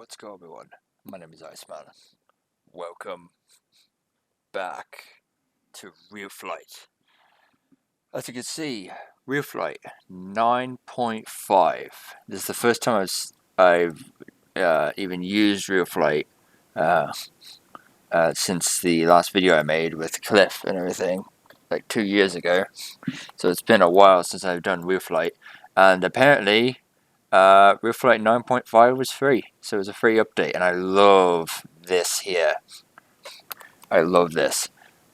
What's going on, everyone? My name is Iceman. Welcome back to Real Flight. As you can see, Real Flight 9.5. This is the first time I've even used Real Flight since the last video I made with Cliff and everything, like 2 years ago. So it's been a while since I've done Real Flight, and apparently Real Flight 9.5 was free, so it was a free update, and I love this here. I love this.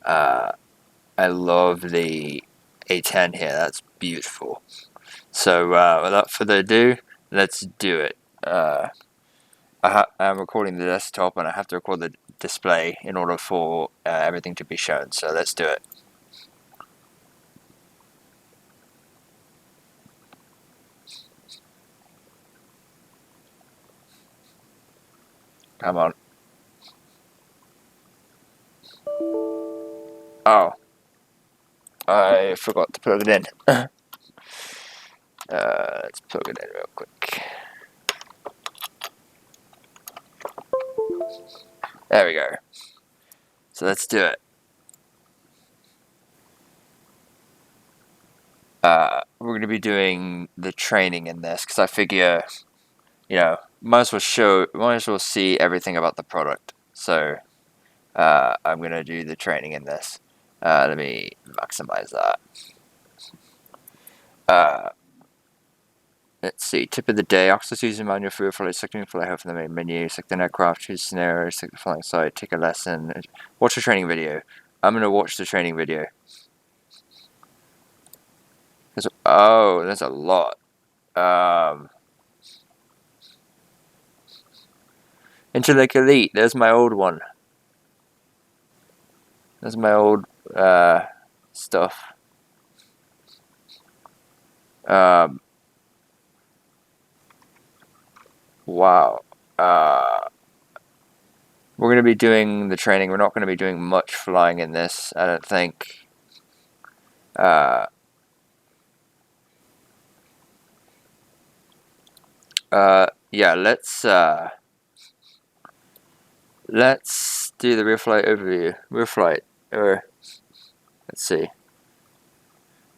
I love the A10 here. That's beautiful. So without further ado, let's do it. I'm recording the desktop, and I have to record the display in order for everything to be shown. So let's do it. Come on. Oh, I forgot to plug it in. Let's plug it in real quick. There we go. So let's do it. We're going to be doing the training in this because I figure, might as well see everything about the product. So I'm going to do the training in this. Let me maximize that. Let's see. Tip of the day. Access using manual for flight, selecting flight health from the main menu, select an aircraft, choose scenario, select the flying site, take a lesson, watch a training video. I'm going to watch the training video. Oh, there's a lot. Interlake Elite. There's my old one. There's my old stuff. Wow. We're going to be doing the training. We're not going to be doing much flying in this, I don't think. Yeah, let's do the Real Flight overview. Real Flight, let's see.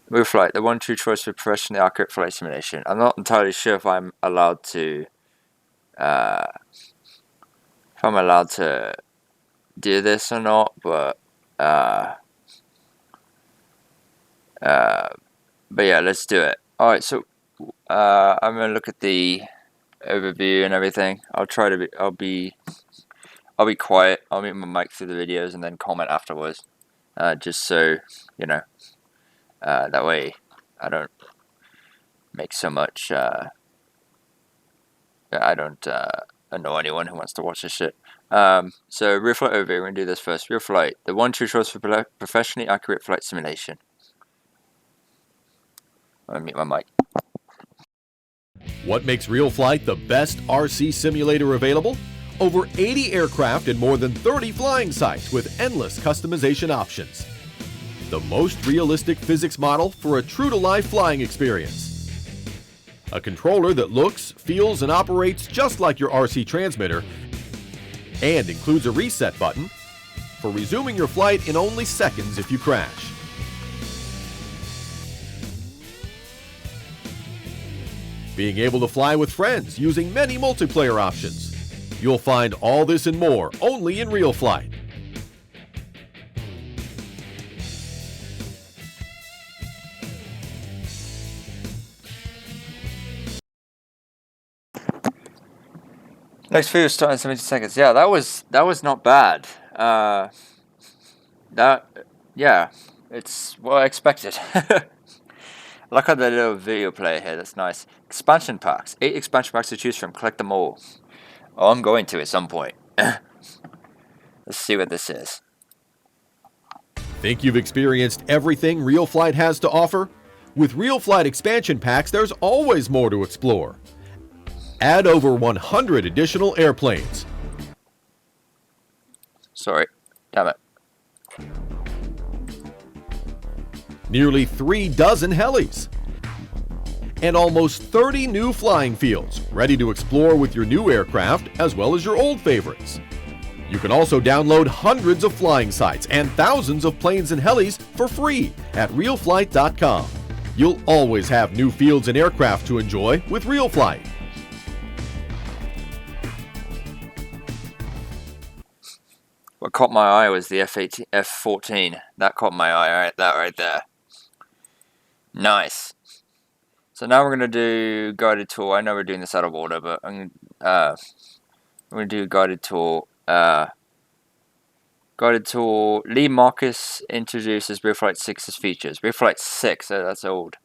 Real Flight, the one true choice for professionally accurate flight simulation. I'm not entirely sure if I'm allowed to do this or not, but yeah, let's do it. Alright, so I'm gonna look at the overview and everything. I'll be quiet. I'll mute my mic through the videos and then comment afterwards. Just so that way I don't make so much I don't annoy anyone who wants to watch this shit. So Real Flight overview, we're gonna do this first. Real Flight, the one true choice for professionally accurate flight simulation. I'm gonna mute my mic. What makes Real Flight the best RC simulator available? Over 80 aircraft and more than 30 flying sites with endless customization options. The most realistic physics model for a true-to-life flying experience. A controller that looks, feels, and operates just like your RC transmitter, and includes a reset button for resuming your flight in only seconds if you crash. Being able to fly with friends using many multiplayer options. You'll find all this and more only in Real Flight. Next video starting in 70 seconds. Yeah, that was not bad. Yeah, it's what I expected. Look at the little video player here. That's nice. Expansion packs. 8 expansion packs to choose from. Collect them all. Oh, I'm going to at some point. Let's see what this is. Think you've experienced everything Real Flight has to offer? With Real Flight expansion packs, there's always more to explore. Add over 100 additional airplanes. Sorry. Damn it. Nearly 3 dozen helis. and almost 30 new flying fields ready to explore with your new aircraft as well as your old favorites. You can also download hundreds of flying sites and thousands of planes and helis for free at realflight.com. You'll always have new fields and aircraft to enjoy with RealFlight. What caught my eye was the F14. That caught my eye, that right there. Nice. So now we're going to do guided tour. I know we're doing this out of order, but I'm going to do guided tour. Guided tour. Lee Marcus introduces RealFlight 6's features. RealFlight 6, that's old.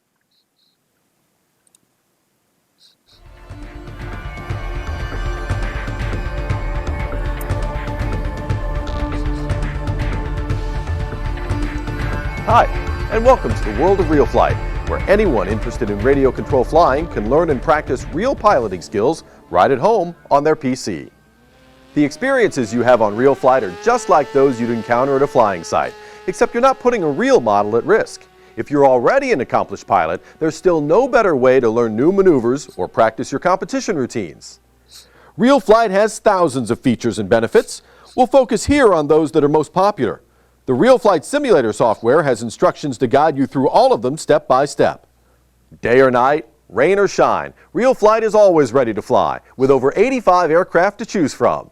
Hi, and welcome to the world of RealFlight, where anyone interested in radio control flying can learn and practice real piloting skills right at home on their PC. The experiences you have on RealFlight are just like those you'd encounter at a flying site, except you're not putting a real model at risk. If you're already an accomplished pilot, there's still no better way to learn new maneuvers or practice your competition routines. RealFlight has thousands of features and benefits. We'll focus here on those that are most popular. The RealFlight simulator software has instructions to guide you through all of them step by step. Day or night, rain or shine, RealFlight is always ready to fly, with over 85 aircraft to choose from.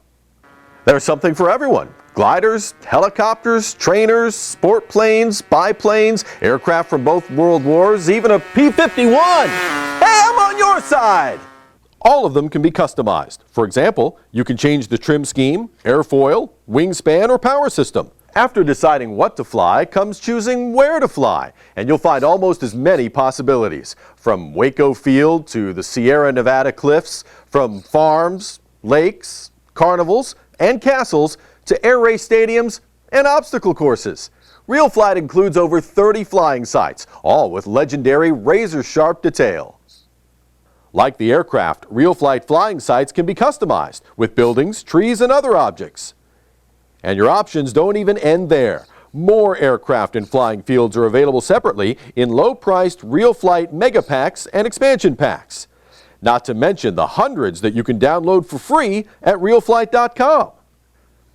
There's something for everyone. Gliders, helicopters, trainers, sport planes, biplanes, aircraft from both world wars, even a P-51. Hey, I'm on your side! All of them can be customized. For example, you can change the trim scheme, airfoil, wingspan, or power system. After deciding what to fly comes choosing where to fly, and you'll find almost as many possibilities. From Waco Field to the Sierra Nevada cliffs, from farms, lakes, carnivals, and castles to air race stadiums and obstacle courses. RealFlight includes over 30 flying sites, all with legendary razor-sharp detail. Like the aircraft, RealFlight flying sites can be customized with buildings, trees, and other objects. And your options don't even end there. More aircraft and flying fields are available separately in low-priced RealFlight mega packs and expansion packs. Not to mention the hundreds that you can download for free at realflight.com.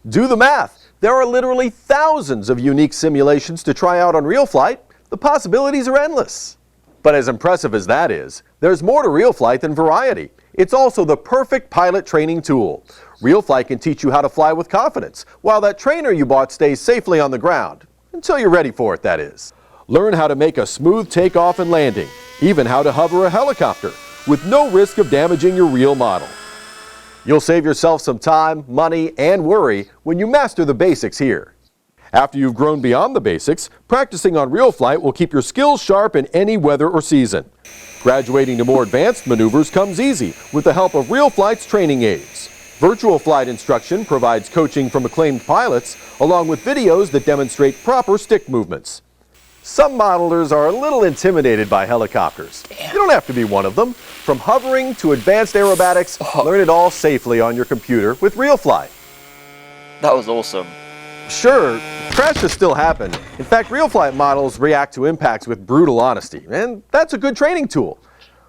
Do the math. There are literally thousands of unique simulations to try out on RealFlight. The possibilities are endless. But as impressive as that is, there's more to RealFlight than variety. It's also the perfect pilot training tool. RealFlight can teach you how to fly with confidence, while that trainer you bought stays safely on the ground. Until you're ready for it, that is. Learn how to make a smooth takeoff and landing, even how to hover a helicopter, with no risk of damaging your real model. You'll save yourself some time, money, and worry when you master the basics here. After you've grown beyond the basics, practicing on RealFlight will keep your skills sharp in any weather or season. Graduating to more advanced maneuvers comes easy with the help of RealFlight's training aids. Virtual flight instruction provides coaching from acclaimed pilots, along with videos that demonstrate proper stick movements. Some modelers are a little intimidated by helicopters. You don't have to be one of them. From hovering to advanced aerobatics, learn it all safely on your computer with RealFlight. That was awesome. Sure, crashes still happen. In fact, RealFlight models react to impacts with brutal honesty, and that's a good training tool.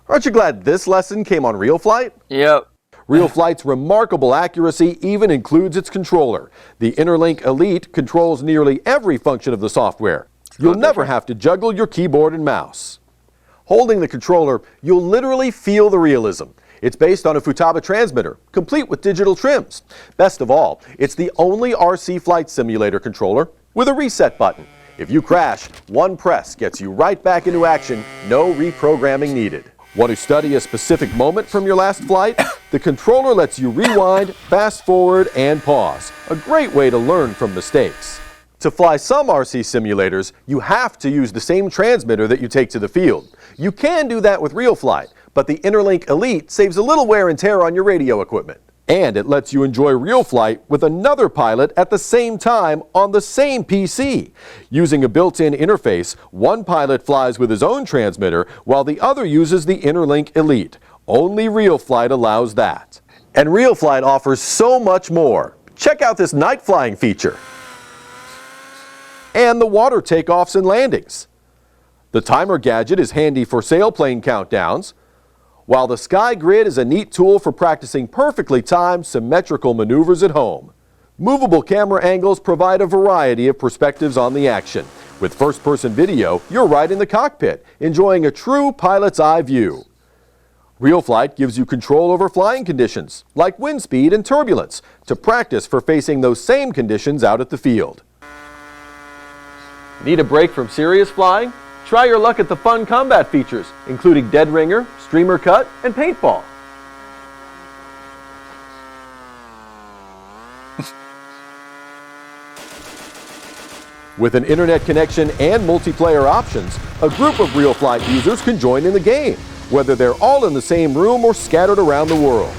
Aren't you glad this lesson came on RealFlight? Yep. RealFlight's remarkable accuracy even includes its controller. The Interlink Elite controls nearly every function of the software. You'll never have to juggle your keyboard and mouse. Holding the controller, you'll literally feel the realism. It's based on a Futaba transmitter, complete with digital trims. Best of all, it's the only RC flight simulator controller with a reset button. If you crash, one press gets you right back into action, no reprogramming needed. Want to study a specific moment from your last flight? The controller lets you rewind, fast forward, and pause. A great way to learn from mistakes. To fly some RC simulators, you have to use the same transmitter that you take to the field. You can do that with RealFlight, but the Interlink Elite saves a little wear and tear on your radio equipment. And it lets you enjoy RealFlight with another pilot at the same time on the same PC. Using a built-in interface, one pilot flies with his own transmitter while the other uses the Interlink Elite. Only RealFlight allows that. And RealFlight offers so much more. Check out this night flying feature. And the water takeoffs and landings. The timer gadget is handy for sailplane countdowns, while the Sky Grid is a neat tool for practicing perfectly timed symmetrical maneuvers at home. Movable camera angles provide a variety of perspectives on the action. With first-person video, you're right in the cockpit, enjoying a true pilot's eye view. RealFlight gives you control over flying conditions, like wind speed and turbulence, to practice for facing those same conditions out at the field. Need a break from serious flying? Try your luck at the fun combat features, including dead ringer, streamer cut, and paintball. With an internet connection and multiplayer options, a group of RealFlight users can join in the game, whether they're all in the same room or scattered around the world.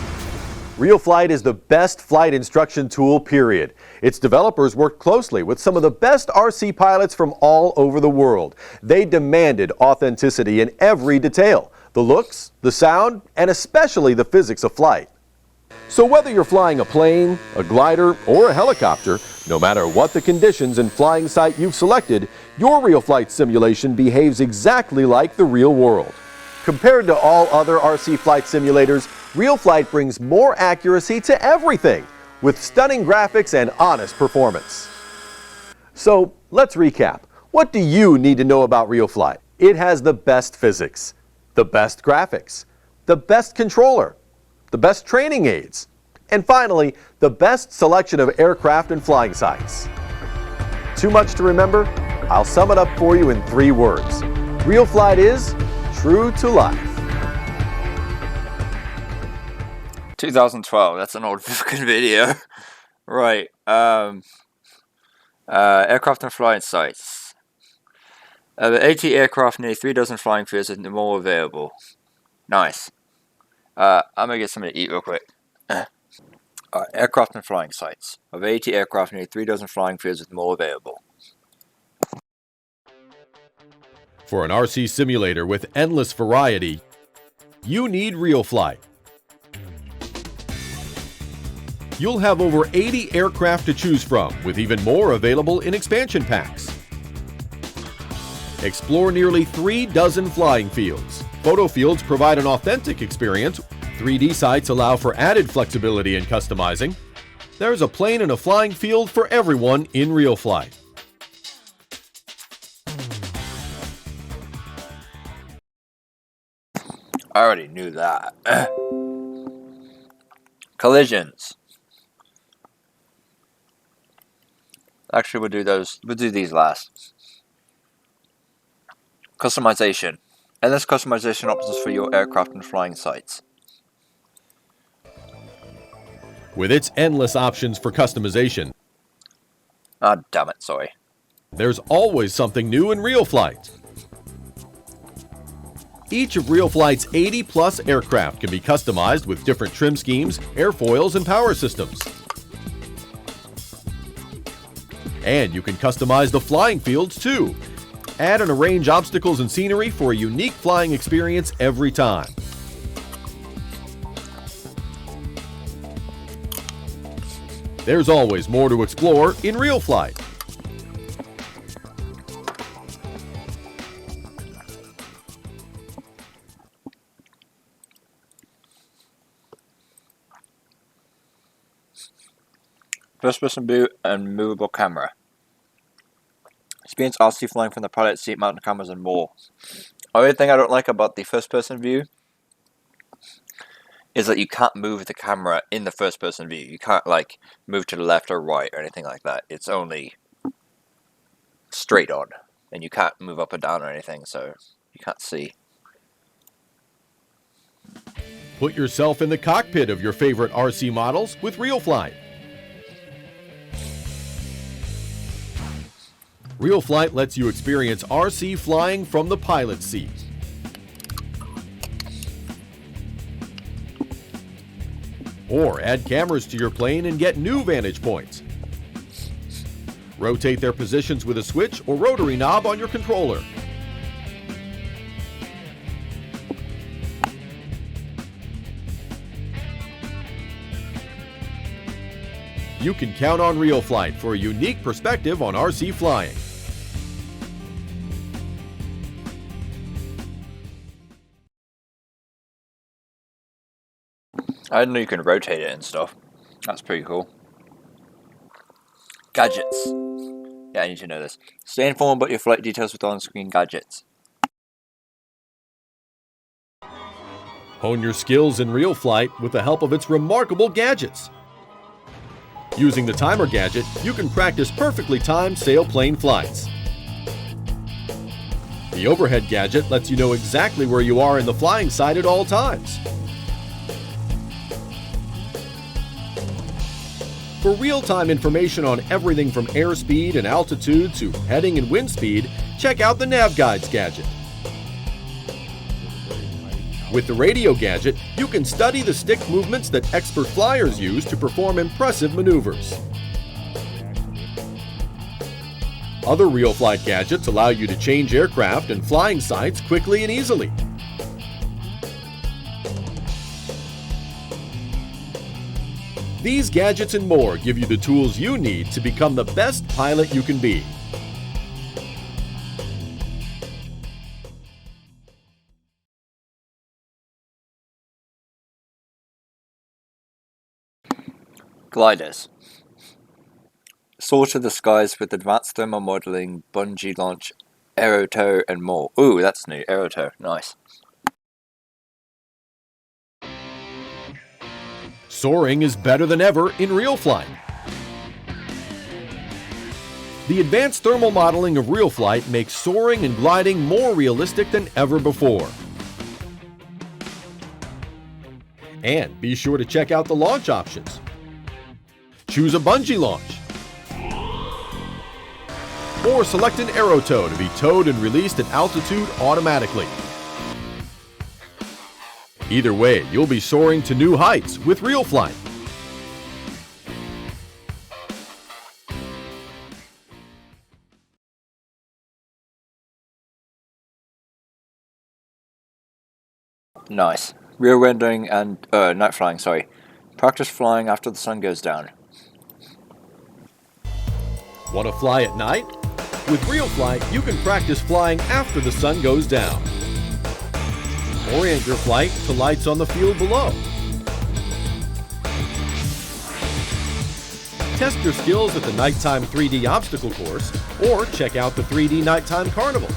RealFlight is the best flight instruction tool, period. Its developers worked closely with some of the best RC pilots from all over the world. They demanded authenticity in every detail: the looks, the sound, and especially the physics of flight. So whether you're flying a plane, a glider, or a helicopter, no matter what the conditions and flying site you've selected, your RealFlight simulation behaves exactly like the real world. Compared to all other RC flight simulators, RealFlight brings more accuracy to everything, with stunning graphics and honest performance. So let's recap. What do you need to know about RealFlight? It has the best physics, the best graphics, the best controller, the best training aids, and finally, the best selection of aircraft and flying sites. Too much to remember? I'll sum it up for you in 3 words. RealFlight is true to life. 2012, that's an old fucking video. Right, aircraft and flying sites. The 80 aircraft, nearly 3 dozen flying fields and more available. Nice. I'm gonna get something to eat real quick. Aircraft and flying sites. Of 80 aircraft, nearly 3 dozen flying fields with more available. For an RC simulator with endless variety, you need RealFlight. You'll have over 80 aircraft to choose from, with even more available in expansion packs. Explore nearly 3 dozen flying fields. Photo fields provide an authentic experience. 3D sites allow for added flexibility and customizing. There's a plane and a flying field for everyone in RealFlight. I already knew that. Collisions. Actually, we'll do those. We'll do these last. Customization. Endless customization options for your aircraft and flying sites. With its endless options for customization, Ah, damn it, sorry. there's always something new in RealFlight. Each of RealFlight's 80-plus aircraft can be customized with different trim schemes, airfoils, and power systems. And you can customize the flying fields too. Add and arrange obstacles and scenery for a unique flying experience every time. There's always more to explore in RealFlight. First-person view and movable camera. Experience RC flying from the pilot seat, mounted cameras, and more. Only thing I don't like about the first-person view is that you can't move the camera in the first-person view. You can't, like, move to the left or right or anything like that. It's only straight on, and you can't move up or down or anything, so you can't see. Put yourself in the cockpit of your favorite RC models with RealFlight. RealFlight lets you experience RC flying from the pilot seat. Or add cameras to your plane and get new vantage points. Rotate their positions with a switch or rotary knob on your controller. You can count on RealFlight for a unique perspective on RC flying. I didn't know you can rotate it and stuff. That's pretty cool. Gadgets. Yeah, I need to know this. Stay informed about your flight details with on-screen gadgets. Hone your skills in real flight with the help of its remarkable gadgets. Using the timer gadget, you can practice perfectly timed sailplane flights. The overhead gadget lets you know exactly where you are in the flying sight at all times. For real-time information on everything from airspeed and altitude to heading and wind speed, check out the Nav Guides gadget. With the radio gadget, you can study the stick movements that expert flyers use to perform impressive maneuvers. Other real flight gadgets allow you to change aircraft and flying sights quickly and easily. These gadgets and more give you the tools you need to become the best pilot you can be. Gliders. Soar to the skies with advanced thermal modeling, bungee launch, aerotow, and more. Ooh, that's new. Aerotow. Nice. Soaring is better than ever in real flight. The advanced thermal modeling of real flight makes soaring and gliding more realistic than ever before. And be sure to check out the launch options. Choose a bungee launch, or select an aerotow to be towed and released at altitude automatically. Either way, you'll be soaring to new heights with real flight. Nice. Rear rendering and night flying, sorry. Practice flying after the sun goes down. Want to fly at night? With real flight, you can practice flying after the sun goes down. Orient your flight to lights on the field below. Test your skills at the nighttime 3D obstacle course, or check out the 3D nighttime carnival.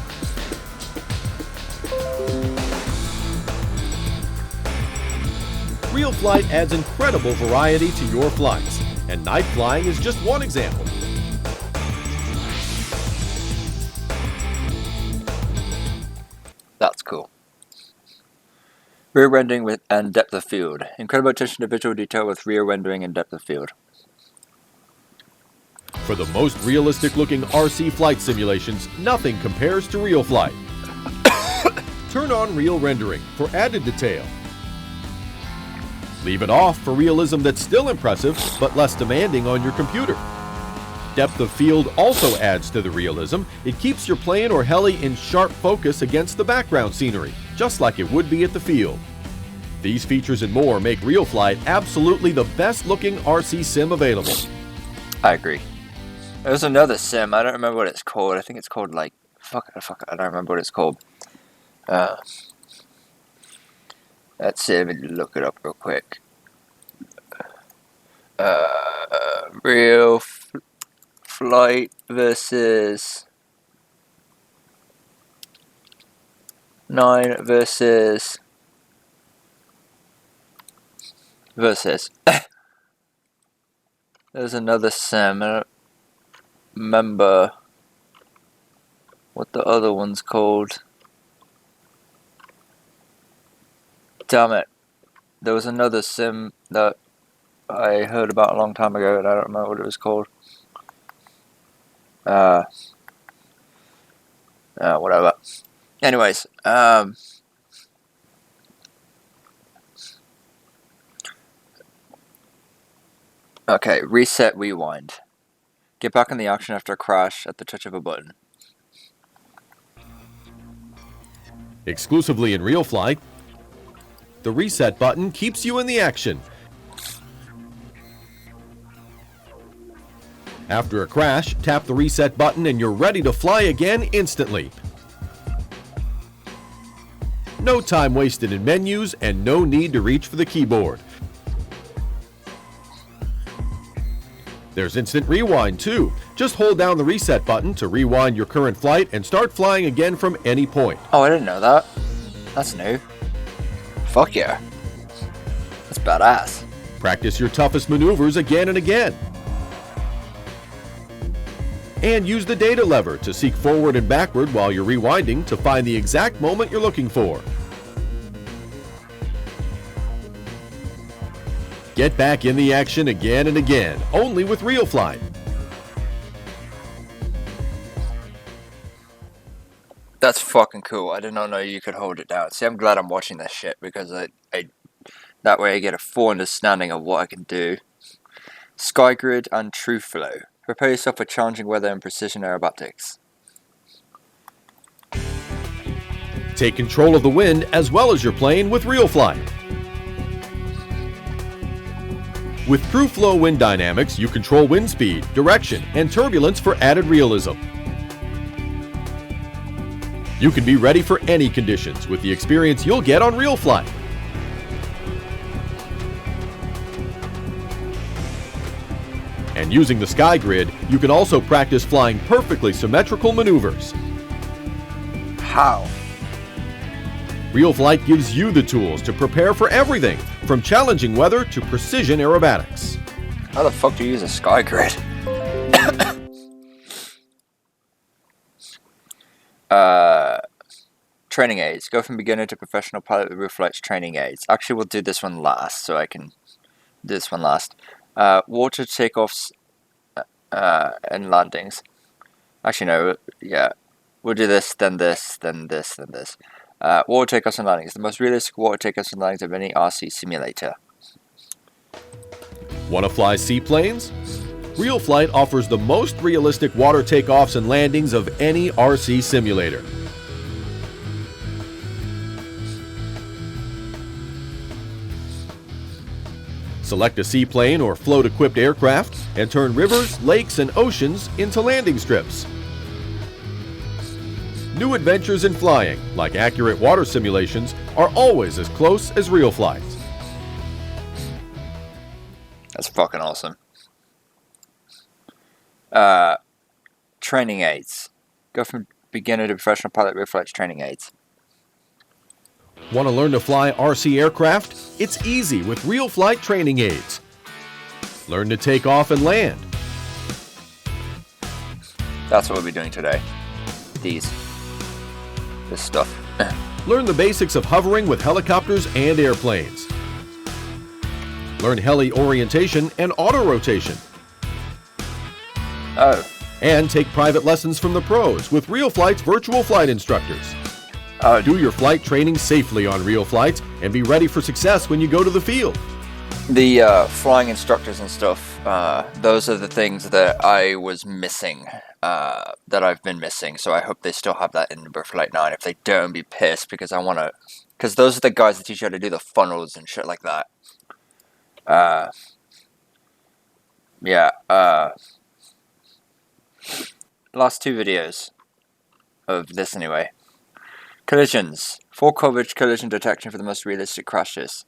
Real flight adds incredible variety to your flights, and night flying is just one example. That's cool. Rear rendering with and depth of field. Incredible attention to visual detail with rear rendering and depth of field. For the most realistic looking RC flight simulations, nothing compares to real flight. Turn on real rendering for added detail. Leave it off for realism that's still impressive but less demanding on your computer. Depth of field also adds to the realism. It keeps your plane or heli in sharp focus against the background scenery, just like it would be at the field. These features and more make real flight absolutely the best looking RC sim available. I agree. There's another sim, I don't remember what it's called. I think it's called like, fuck, I don't remember what it's called. Let's see, let me look it up real quick. Real flight versus 9 versus there's another sim. I don't remember what the other one's called. Damn it. There was another sim that I heard about a long time ago and I don't remember what it was called. Whatever. Anyways, okay, reset, rewind. Get back in the action after a crash at the touch of a button. Exclusively in real flight, the reset button keeps you in the action. After a crash, tap the reset button and you're ready to fly again instantly. No time wasted in menus and no need to reach for the keyboard. There's instant rewind too. Just hold down the reset button to rewind your current flight and start flying again from any point. Oh, I didn't know that. That's new. Fuck yeah. That's badass. Practice your toughest maneuvers again and again. And use the data lever to seek forward and backward while you're rewinding to find the exact moment you're looking for. Get back in the action again and again, only with RealFlight. That's fucking cool. I did not know you could hold it down. See, I'm glad I'm watching this shit because that way I get a full understanding of what I can do. Skygrid and True Flow. Prepare yourself for challenging weather and precision aerobatics. Take control of the wind as well as your plane with RealFlight. With TrueFlow Wind Dynamics, you control wind speed, direction, and turbulence for added realism. You can be ready for any conditions with the experience you'll get on RealFlight. And using the Skygrid, you can also practice flying perfectly symmetrical maneuvers. How? RealFlight gives you the tools to prepare for everything, from challenging weather to precision aerobatics. How the fuck do you use a Skygrid? Training aids. Go from beginner to professional pilot with RealFlight's training aids. Actually, we'll do this one last, so I can do this one last. Water takeoffs and landings. Actually, no. Yeah. We'll do this, then this, then this, then this. Water takeoffs and landings. The most realistic water takeoffs and landings of any RC simulator. Want to fly seaplanes? RealFlight offers the most realistic water takeoffs and landings of any RC simulator. Select a seaplane or float-equipped aircraft and turn rivers, lakes, and oceans into landing strips. New adventures in flying, like accurate water simulations, are always as close as RealFlight. That's fucking awesome. Training aids. Go from beginner to professional pilot with RealFlight's training aids. Want to learn to fly RC aircraft? It's easy with RealFlight training aids. Learn to take off and land. That's what we'll be doing today. This stuff. Learn the basics of hovering with helicopters and airplanes. Learn heli orientation and auto rotation. Oh. And take private lessons from the pros with RealFlight's virtual flight instructors. Do your flight training safely on RealFlight and be ready for success when you go to the field. The flying instructors and stuff, those are the things that I was missing, that I've been missing, so I hope they still have that in RealFlight 9. If they don't, be pissed, because I want to, because those are the guys that teach you how to do the funnels and shit like that. Last two videos of this anyway. Collisions. Full coverage collision detection for the most realistic crashes.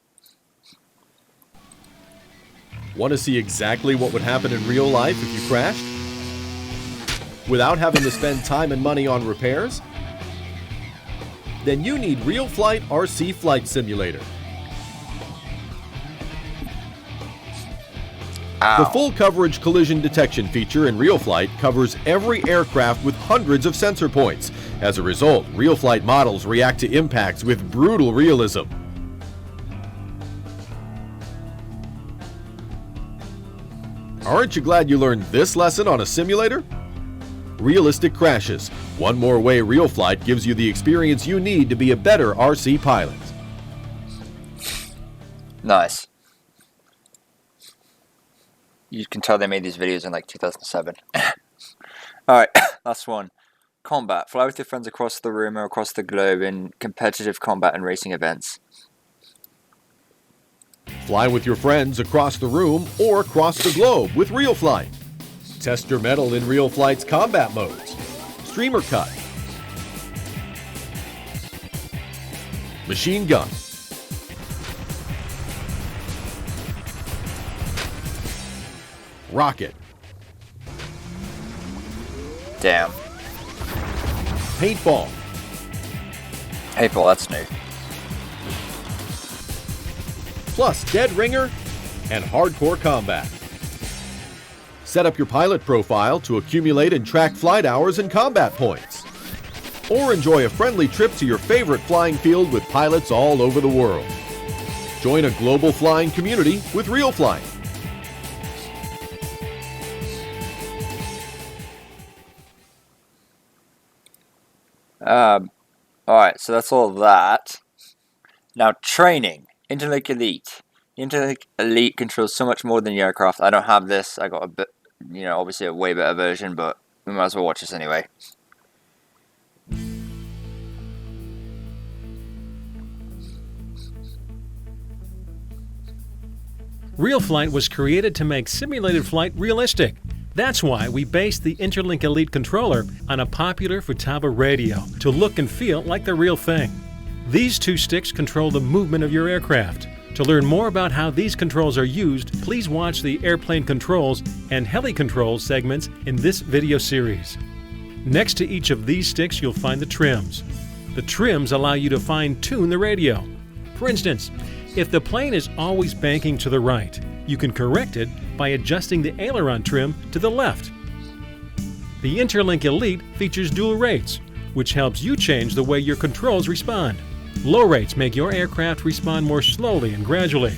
Want to see exactly what would happen in real life if you crashed? Without having to spend time and money on repairs? Then you need RealFlight RC Flight Simulator. Ow. The full coverage collision detection feature in RealFlight covers every aircraft with hundreds of sensor points. As a result, RealFlight models react to impacts with brutal realism. Aren't you glad you learned this lesson on a simulator? Realistic crashes. One more way RealFlight gives you the experience you need to be a better RC pilot. Nice. You can tell they made these videos in like 2007. Alright, last one. Combat. Fly with your friends across the room or across the globe in competitive combat and racing events. Fly with your friends across the room or across the globe with RealFlight. Test your mettle in RealFlight's combat modes. Streamer cut. Machine gun. Rocket. Damn. Paintball, Hateful, that's new. plus Dead Ringer and Hardcore Combat. Set up your pilot profile to accumulate and track flight hours and combat points. Or enjoy a friendly trip to your favorite flying field with pilots all over the world. Join a global flying community with Real Flight. Alright, so that's all that. Now, training. Interlink Elite. Interlink Elite controls so much more than the aircraft. I don't have this. I got a bit, obviously a way better version, but we might as well watch this anyway. Real Flight was created to make simulated flight realistic. That's why we based the Interlink Elite controller on a popular Futaba radio to look and feel like the real thing. These two sticks control the movement of your aircraft. To learn more about how these controls are used, please watch the airplane controls and heli controls segments in this video series. Next to each of these sticks, you'll find the trims. The trims allow you to fine-tune the radio. For instance, if the plane is always banking to the right, you can correct it by adjusting the aileron trim to the left. The Interlink Elite features dual rates, which helps you change the way your controls respond. Low rates make your aircraft respond more slowly and gradually.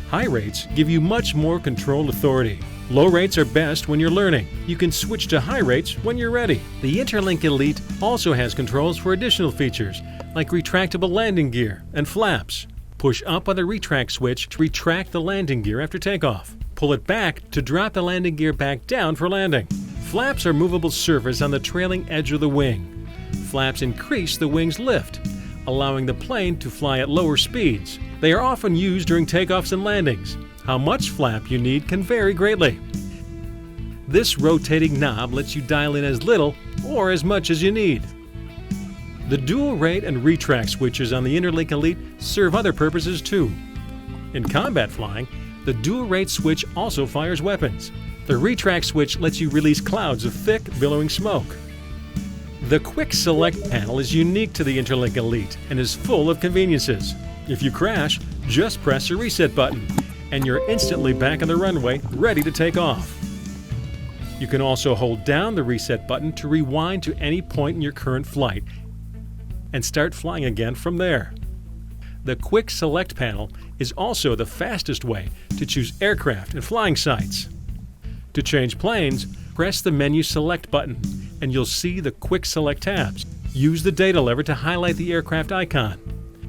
High rates give you much more control authority. Low rates are best when you're learning. You can switch to high rates when you're ready. The Interlink Elite also has controls for additional features, like retractable landing gear and flaps. Push up on the retract switch to retract the landing gear after takeoff. Pull it back to drop the landing gear back down for landing. Flaps are movable surface on the trailing edge of the wing. Flaps increase the wing's lift, allowing the plane to fly at lower speeds. They are often used during takeoffs and landings. How much flap you need can vary greatly. This rotating knob lets you dial in as little or as much as you need. The dual rate and retract switches on the Interlink Elite serve other purposes too. In combat flying, the dual rate switch also fires weapons. The retract switch lets you release clouds of thick, billowing smoke. The Quick Select panel is unique to the Interlink Elite and is full of conveniences. If you crash, just press the reset button, and you're instantly back on the runway, ready to take off. You can also hold down the reset button to rewind to any point in your current flight and start flying again from there. The Quick Select panel is also the fastest way to choose aircraft and flying sites. To change planes, press the Menu Select button, and you'll see the Quick Select tabs. Use the data lever to highlight the aircraft icon.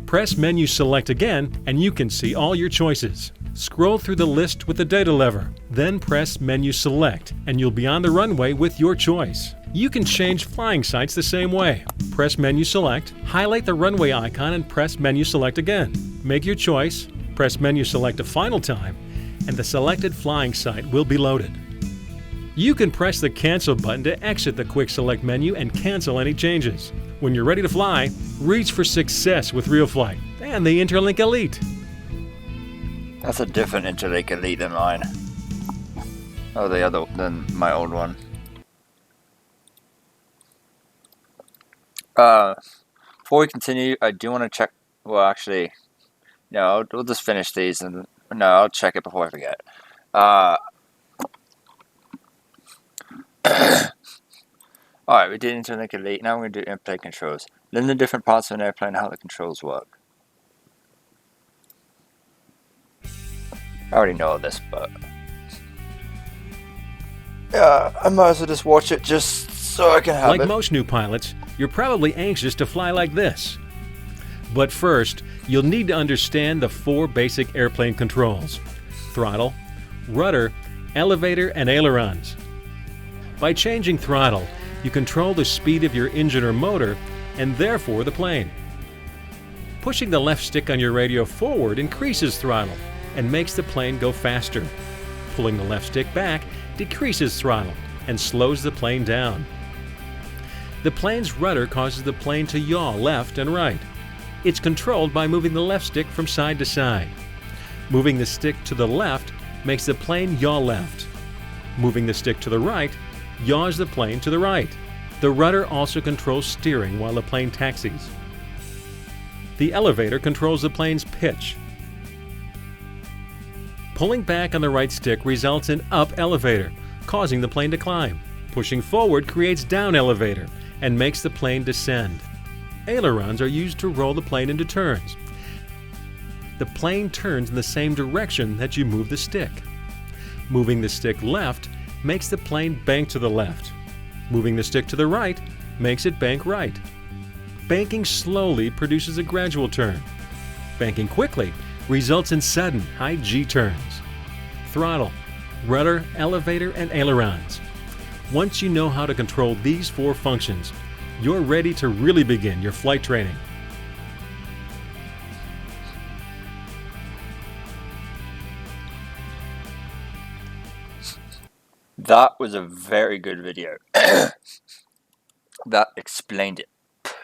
Press Menu Select again, and you can see all your choices. Scroll through the list with the data lever, then press Menu Select, and you'll be on the runway with your choice. You can change flying sites the same way. Press Menu Select, highlight the runway icon, and press Menu Select again. Make your choice, press Menu Select a final time, and the selected flying site will be loaded. You can press the Cancel button to exit the Quick Select menu and cancel any changes. When you're ready to fly, reach for success with Real Flight and the Interlink Elite. That's a different Interlink Elite than mine. Oh, than my old one. Before we continue, I do want to check. Well, actually, no, we'll just finish these, and no, I'll check it before I forget. Alright, we did Interlink Elite. Now we're going to do airplane controls. Learn the different parts of an airplane and how the controls work. I already know all this, but yeah, I might as well just watch it just so I can have it. Like most new pilots, you're probably anxious to fly like this. But first, you'll need to understand the 4 basic airplane controls: throttle, rudder, elevator, and ailerons. By changing throttle, you control the speed of your engine or motor, and therefore the plane. Pushing the left stick on your radio forward increases throttle and makes the plane go faster. Pulling the left stick back decreases throttle and slows the plane down. The plane's rudder causes the plane to yaw left and right. It's controlled by moving the left stick from side to side. Moving the stick to the left makes the plane yaw left. Moving the stick to the right yaws the plane to the right. The rudder also controls steering while the plane taxis. The elevator controls the plane's pitch. Pulling back on the right stick results in up elevator, causing the plane to climb. Pushing forward creates down elevator and makes the plane descend. Ailerons are used to roll the plane into turns. The plane turns in the same direction that you move the stick. Moving the stick left makes the plane bank to the left. Moving the stick to the right makes it bank right. Banking slowly produces a gradual turn. Banking quickly results in sudden high G turns. Throttle, rudder, elevator, and ailerons. Once you know how to control these 4 functions, you're ready to really begin your flight training. That was a very good video. That explained it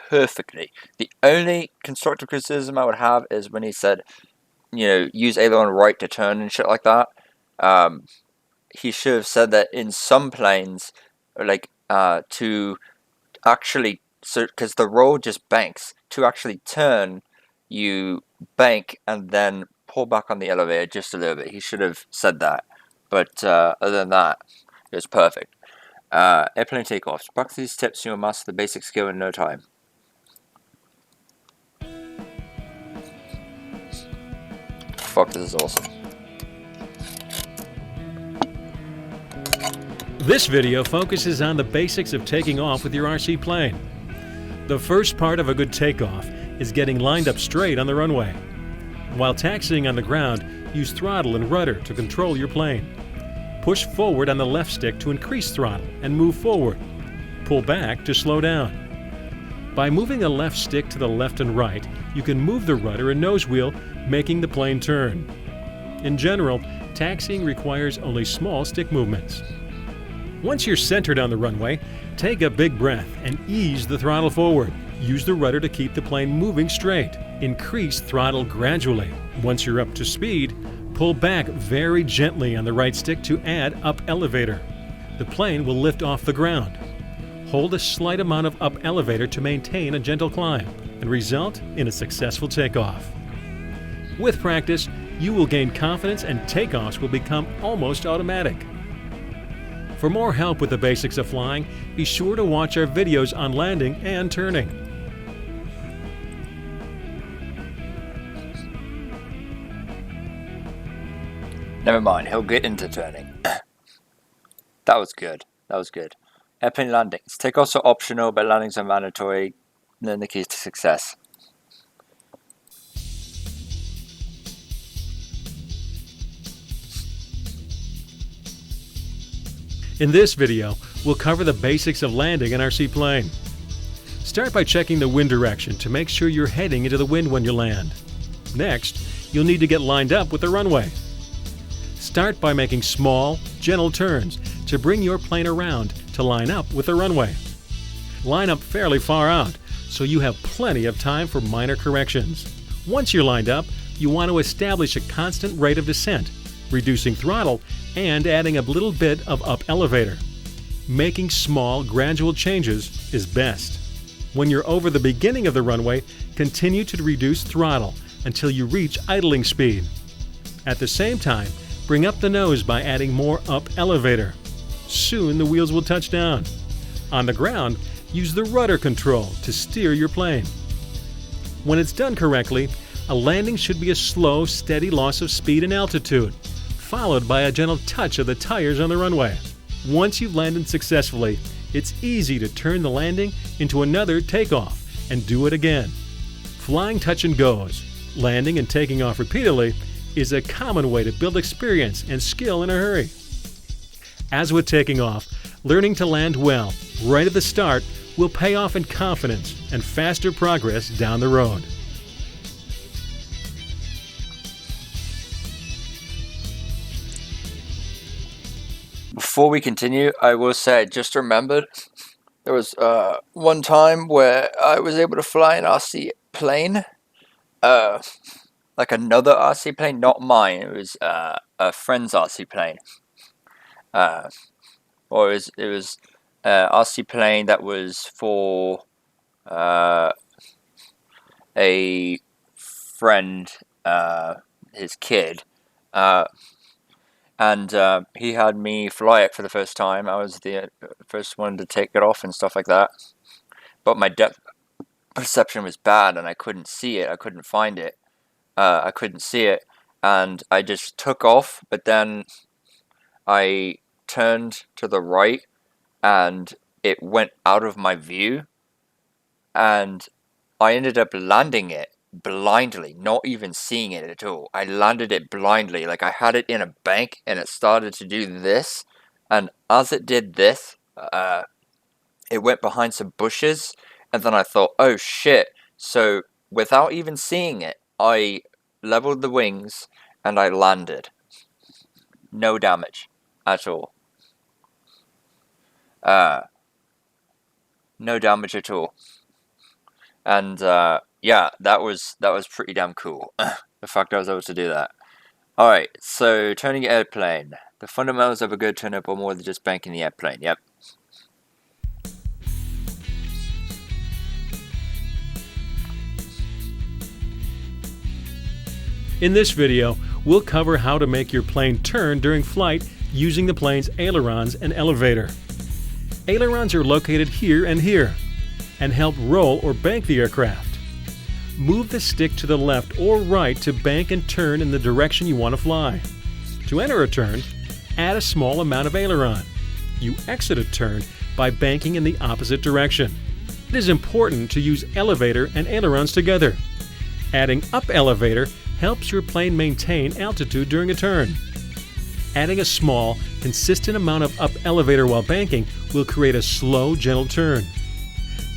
perfectly. The only constructive criticism I would have is when he said, use aileron right to turn and shit like that. He should have said that in some planes, to actually, because the road just banks, to actually turn, you bank and then pull back on the elevator just a little bit. He should have said that. But other than that, it was perfect. Airplane takeoffs. Practice these tips, you'll master the basic skill in no time. Fuck, this is awesome. This video focuses on the basics of taking off with your RC plane. The first part of a good takeoff is getting lined up straight on the runway. While taxiing on the ground, use throttle and rudder to control your plane. Push forward on the left stick to increase throttle and move forward. Pull back to slow down. By moving the left stick to the left and right, you can move the rudder and nose wheel, making the plane turn. In general, taxiing requires only small stick movements. Once you're centered on the runway, take a big breath and ease the throttle forward. Use the rudder to keep the plane moving straight. Increase throttle gradually. Once you're up to speed, pull back very gently on the right stick to add up elevator. The plane will lift off the ground. Hold a slight amount of up elevator to maintain a gentle climb and result in a successful takeoff. With practice, you will gain confidence and takeoffs will become almost automatic. For more help with the basics of flying, be sure to watch our videos on landing and turning. Never mind, he'll get into turning. That was good. That was good. Airplane landings. Takeoffs are optional, but landings are mandatory. Then the keys to success. In this video, we'll cover the basics of landing an RC plane. Start by checking the wind direction to make sure you're heading into the wind when you land. Next, you'll need to get lined up with the runway. Start by making small, gentle turns to bring your plane around to line up with the runway. Line up fairly far out so you have plenty of time for minor corrections. Once you're lined up, you want to establish a constant rate of descent, reducing throttle and adding a little bit of up elevator. Making small, gradual changes is best. When you're over the beginning of the runway, continue to reduce throttle until you reach idling speed. At the same time, bring up the nose by adding more up elevator. Soon the wheels will touch down. On the ground, use the rudder control to steer your plane. When it's done correctly, a landing should be a slow, steady loss of speed and altitude, followed by a gentle touch of the tires on the runway. Once you've landed successfully, it's easy to turn the landing into another takeoff and do it again. Flying touch and goes, landing and taking off repeatedly, is a common way to build experience and skill in a hurry. As with taking off, learning to land well right at the start will pay off in confidence and faster progress down the road. Before we continue, I will say I just remembered there was one time where I was able to fly an RC plane, like another RC plane, not mine. It was a friend's RC plane, or it was RC plane that was for a friend, his kid, and he had me fly it for the first time. I was the first one to take it off and stuff like that. But my depth perception was bad, and I couldn't see it. I couldn't find it. I couldn't see it, and I just took off. But then I turned to the right, and it went out of my view, and I ended up landing it blindly, not even seeing it at all. I landed it blindly, like I had it in a bank, and it started to do this, and as it did this, it went behind some bushes, and then I thought, oh shit. So without even seeing it, I leveled the wings and I landed. No damage at all. No damage at all. And yeah, that was pretty damn cool. The fact I was able to do that. Alright, so turning airplane. The fundamentals of a good turn-up are more than just banking the airplane. Yep. In this video, we'll cover how to make your plane turn during flight using the plane's ailerons and elevator. Ailerons are located here and here and help roll or bank the aircraft. Move the stick to the left or right to bank and turn in the direction you want to fly. To enter a turn, add a small amount of aileron. You exit a turn by banking in the opposite direction. It is important to use elevator and ailerons together. Adding up elevator helps your plane maintain altitude during a turn. Adding a small, consistent amount of up elevator while banking will create a slow, gentle turn.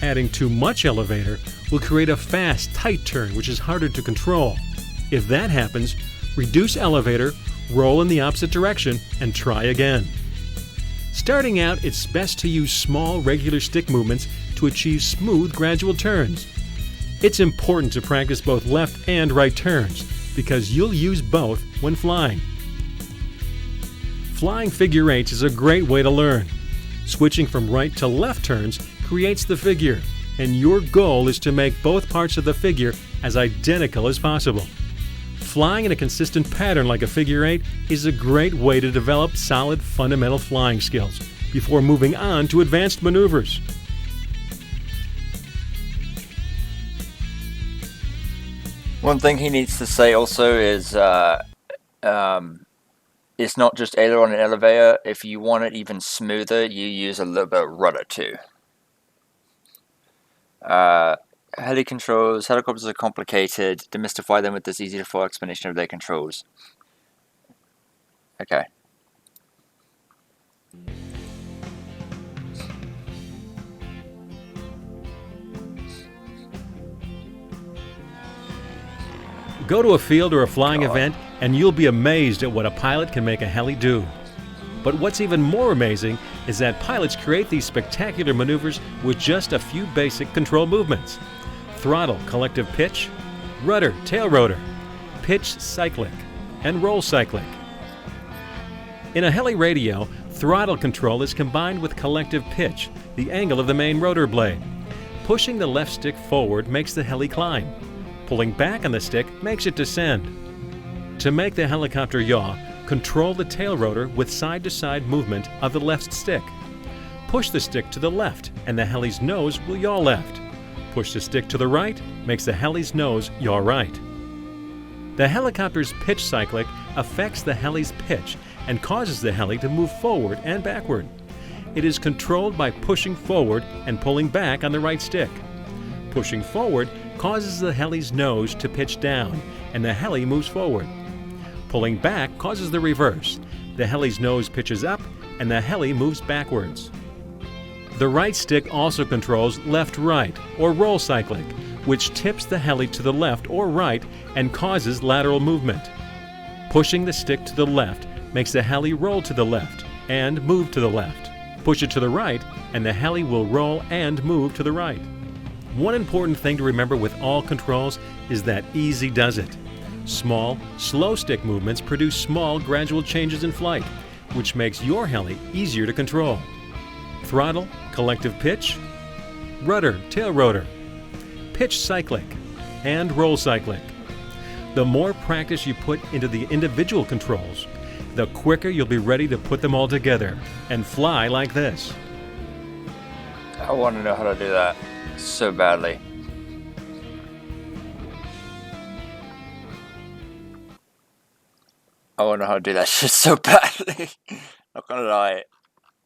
Adding too much elevator will create a fast, tight turn, which is harder to control. If that happens, reduce elevator, roll in the opposite direction, and try again. Starting out, it's best to use small, regular stick movements to achieve smooth, gradual turns. It's important to practice both left and right turns because you'll use both when flying. Flying figure eights is a great way to learn. Switching from right to left turns creates the figure, and your goal is to make both parts of the figure as identical as possible. Flying in a consistent pattern like a figure eight is a great way to develop solid fundamental flying skills before moving on to advanced maneuvers. One thing he needs to say also is it's not just aileron and elevator. If you want it even smoother, you use a little bit of rudder too. Heli controls. Helicopters are complicated. Demystify them with this easy to follow explanation of their controls. Okay. Go to a field or a flying event and you'll be amazed at what a pilot can make a heli do. But what's even more amazing is that pilots create these spectacular maneuvers with just a few basic control movements. Throttle, collective pitch, rudder, tail rotor, pitch cyclic, and roll cyclic. In a heli radio, throttle control is combined with collective pitch, the angle of the main rotor blade. Pushing the left stick forward makes the heli climb. Pulling back on the stick makes it descend. To make the helicopter yaw, control the tail rotor with side-to-side movement of the left stick. Push the stick to the left and the heli's nose will yaw left. Push the stick to the right makes the heli's nose yaw right. The helicopter's pitch cyclic affects the heli's pitch and causes the heli to move forward and backward. It is controlled by pushing forward and pulling back on the right stick. Pushing forward causes the heli's nose to pitch down and the heli moves forward. Pulling back causes the reverse. The heli's nose pitches up and the heli moves backwards. The right stick also controls left-right or roll cyclic, which tips the heli to the left or right and causes lateral movement. Pushing the stick to the left makes the heli roll to the left and move to the left. Push it to the right and the heli will roll and move to the right. One important thing to remember with all controls is that easy does it. Small, slow stick movements produce small, gradual changes in flight, which makes your heli easier to control. throttle, collective pitch, rudder, tail rotor, pitch cyclic, and roll cyclic. The more practice you put into the individual controls, the quicker you'll be ready to put them all together and fly like this. I want to know how to do that so badly. I want to know how to do that shit so badly. Not gonna lie.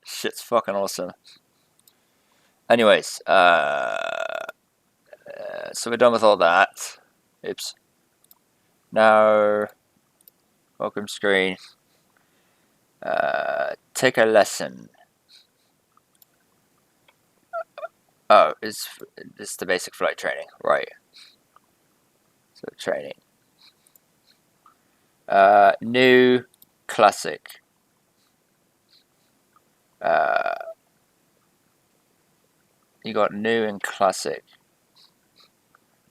Shit's fucking awesome. Anyways, so we're done with all that. Oops. Now, welcome screen. Take a lesson. Oh, it's the basic flight training, right? So training. New, classic. You got new and classic.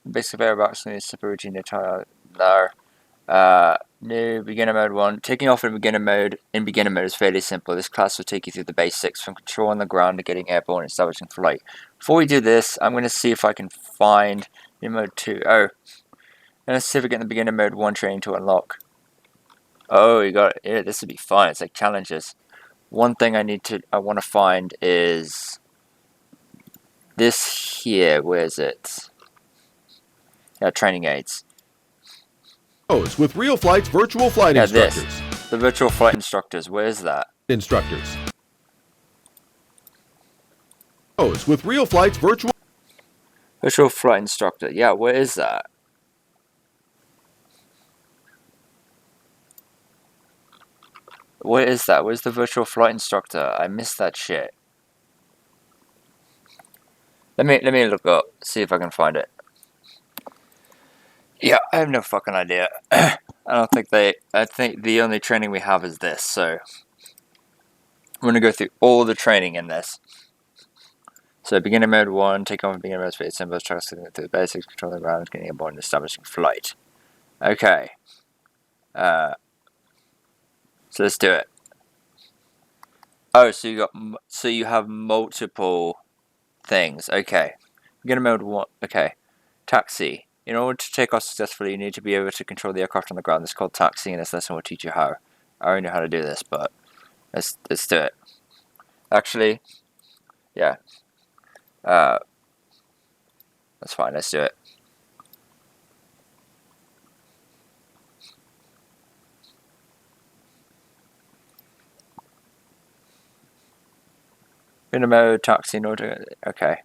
Basic variables in super routine entire. No. New beginner mode 1. Taking off in beginner mode is fairly simple. This class will take you through the basics from control on the ground to getting airborne and establishing flight. Before we do this, I'm going to see if I can find in mode 2. Oh, let's see if we get the beginner mode 1 training to unlock. Oh, you got it. Yeah, this would be fun. It's like challenges. One thing I want to find is this here. Where is it? Yeah, training aids. With Real Flight's virtual flight instructors. This. The virtual flight instructors. Where is that? Instructors. With Real Flight's virtual flight instructor. Yeah, where is that? Where is that? Where's the virtual flight instructor? I missed that shit. Let me look up, see if I can find it. Yeah, I have no fucking idea. I think the only training we have is this, so I'm gonna go through all the training in this. So beginner mode 1, take on beginner mode speed, symbols, trust through the basics, control the ground, getting aboard and establishing flight. Okay. So let's do it. Oh, so you have multiple things. Okay. Beginner mode 1. Okay. Taxi. In order to take off successfully, you need to be able to control the aircraft on the ground. This is called taxiing, and this lesson will teach you how. I already know how to do this, but let's do it. Actually, yeah. That's fine. Let's do it. Beginner mode, taxi, in order. Okay.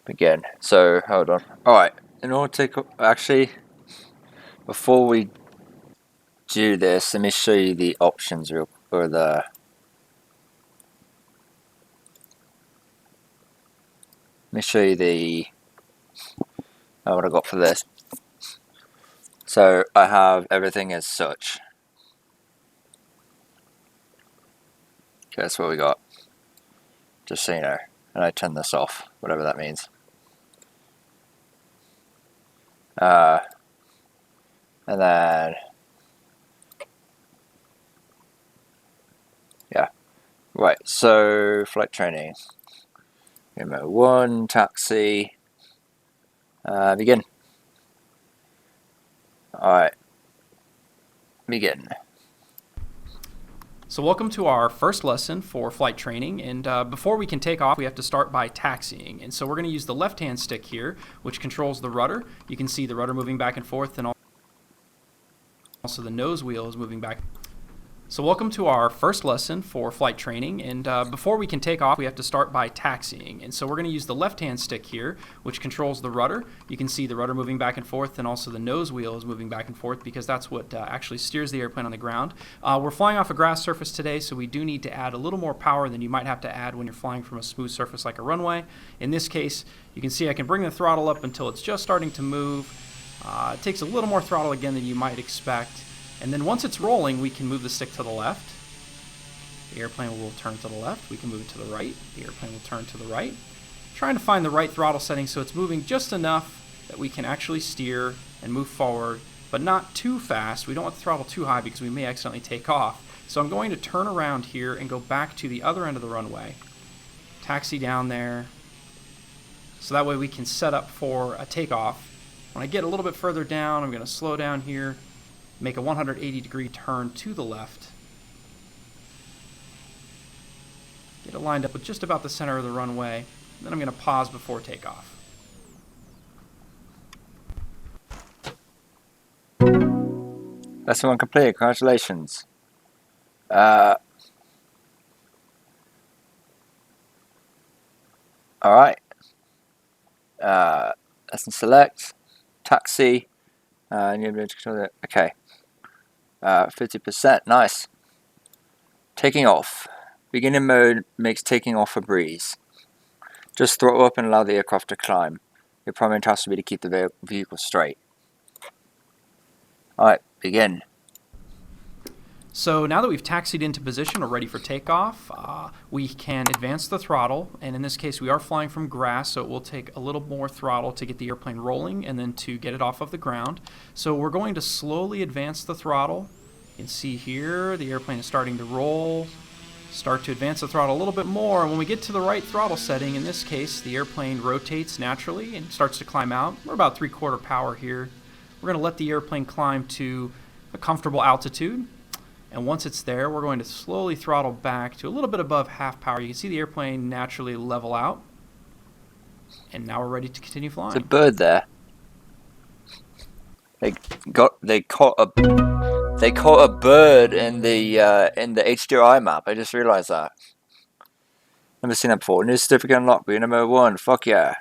Begin. So, hold on. Alright, in order to take... Actually, before we do this, let me show you the options let me show you what I got for this. So, I have everything as such. Okay, that's what we got. Just so you know. And I turn this off, whatever that means. And then, yeah, right. So flight training. Mode 1, taxi. Begin. All right. Begin. So welcome to our first lesson for flight training, and before we can take off we have to start by taxiing, and so we're going to use the left hand stick here, which controls the rudder. You can see the rudder moving back and forth, and also the nose wheel is moving back. So welcome to our first lesson for flight training, and before we can take off we have to start by taxiing, and so we're going to use the left hand stick here, which controls the rudder. You can see the rudder moving back and forth, and also the nose wheel is moving back and forth because that's what actually steers the airplane on the ground. We're flying off a grass surface today, so we do need to add a little more power than you might have to add when you're flying from a smooth surface like a runway. In this case, you can see I can bring the throttle up until it's just starting to move. It takes a little more throttle again than you might expect. And then once it's rolling, we can move the stick to the left. The airplane will turn to the left. We can move it to the right. The airplane will turn to the right. Trying to find the right throttle setting so it's moving just enough that we can actually steer and move forward, but not too fast. We don't want the throttle too high because we may accidentally take off. So I'm going to turn around here and go back to the other end of the runway. Taxi down there. So that way we can set up for a takeoff. When I get a little bit further down, I'm going to slow down here, make a 180-degree turn to the left. Get it lined up with just about the center of the runway. Then I'm going to pause before takeoff. Lesson 1 complete. Congratulations. Alright. Lesson select. Taxi. And you're able to control it. Okay. 50%. Nice. Taking off. Beginning mode makes taking off a breeze. Just throttle up and allow the aircraft to climb. Your primary task will be to keep the vehicle straight. Alright, begin. So now that we've taxied into position or ready for takeoff, we can advance the throttle, and in this case we are flying from grass, so it will take a little more throttle to get the airplane rolling and then to get it off of the ground. So we're going to slowly advance the throttle. You can see here the airplane is starting to roll. Start to advance the throttle a little bit more, and when we get to the right throttle setting, in this case the airplane rotates naturally and starts to climb out. We're about 3/4 power here. We're going to let the airplane climb to a comfortable altitude. And once it's there, we're going to slowly throttle back to a little bit above half power. You can see the airplane naturally level out. And now we're ready to continue flying. There's a bird there. They caught a bird in the HDRI map. I just realized that. Never seen that before. New certificate unlocked. Beginner mode 1. Fuck yeah.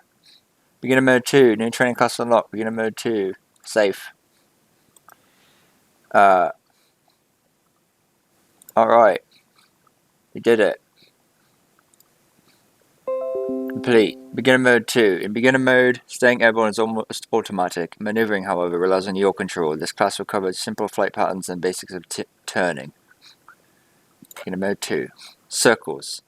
Beginner mode 2. New training class unlocked. Beginner mode 2. Safe. Alright. We did it. Complete. Beginner mode 2. In beginner mode, staying airborne is almost automatic. Maneuvering, however, relies on your control. This class will cover simple flight patterns and basics of turning. Beginner mode 2. Circles.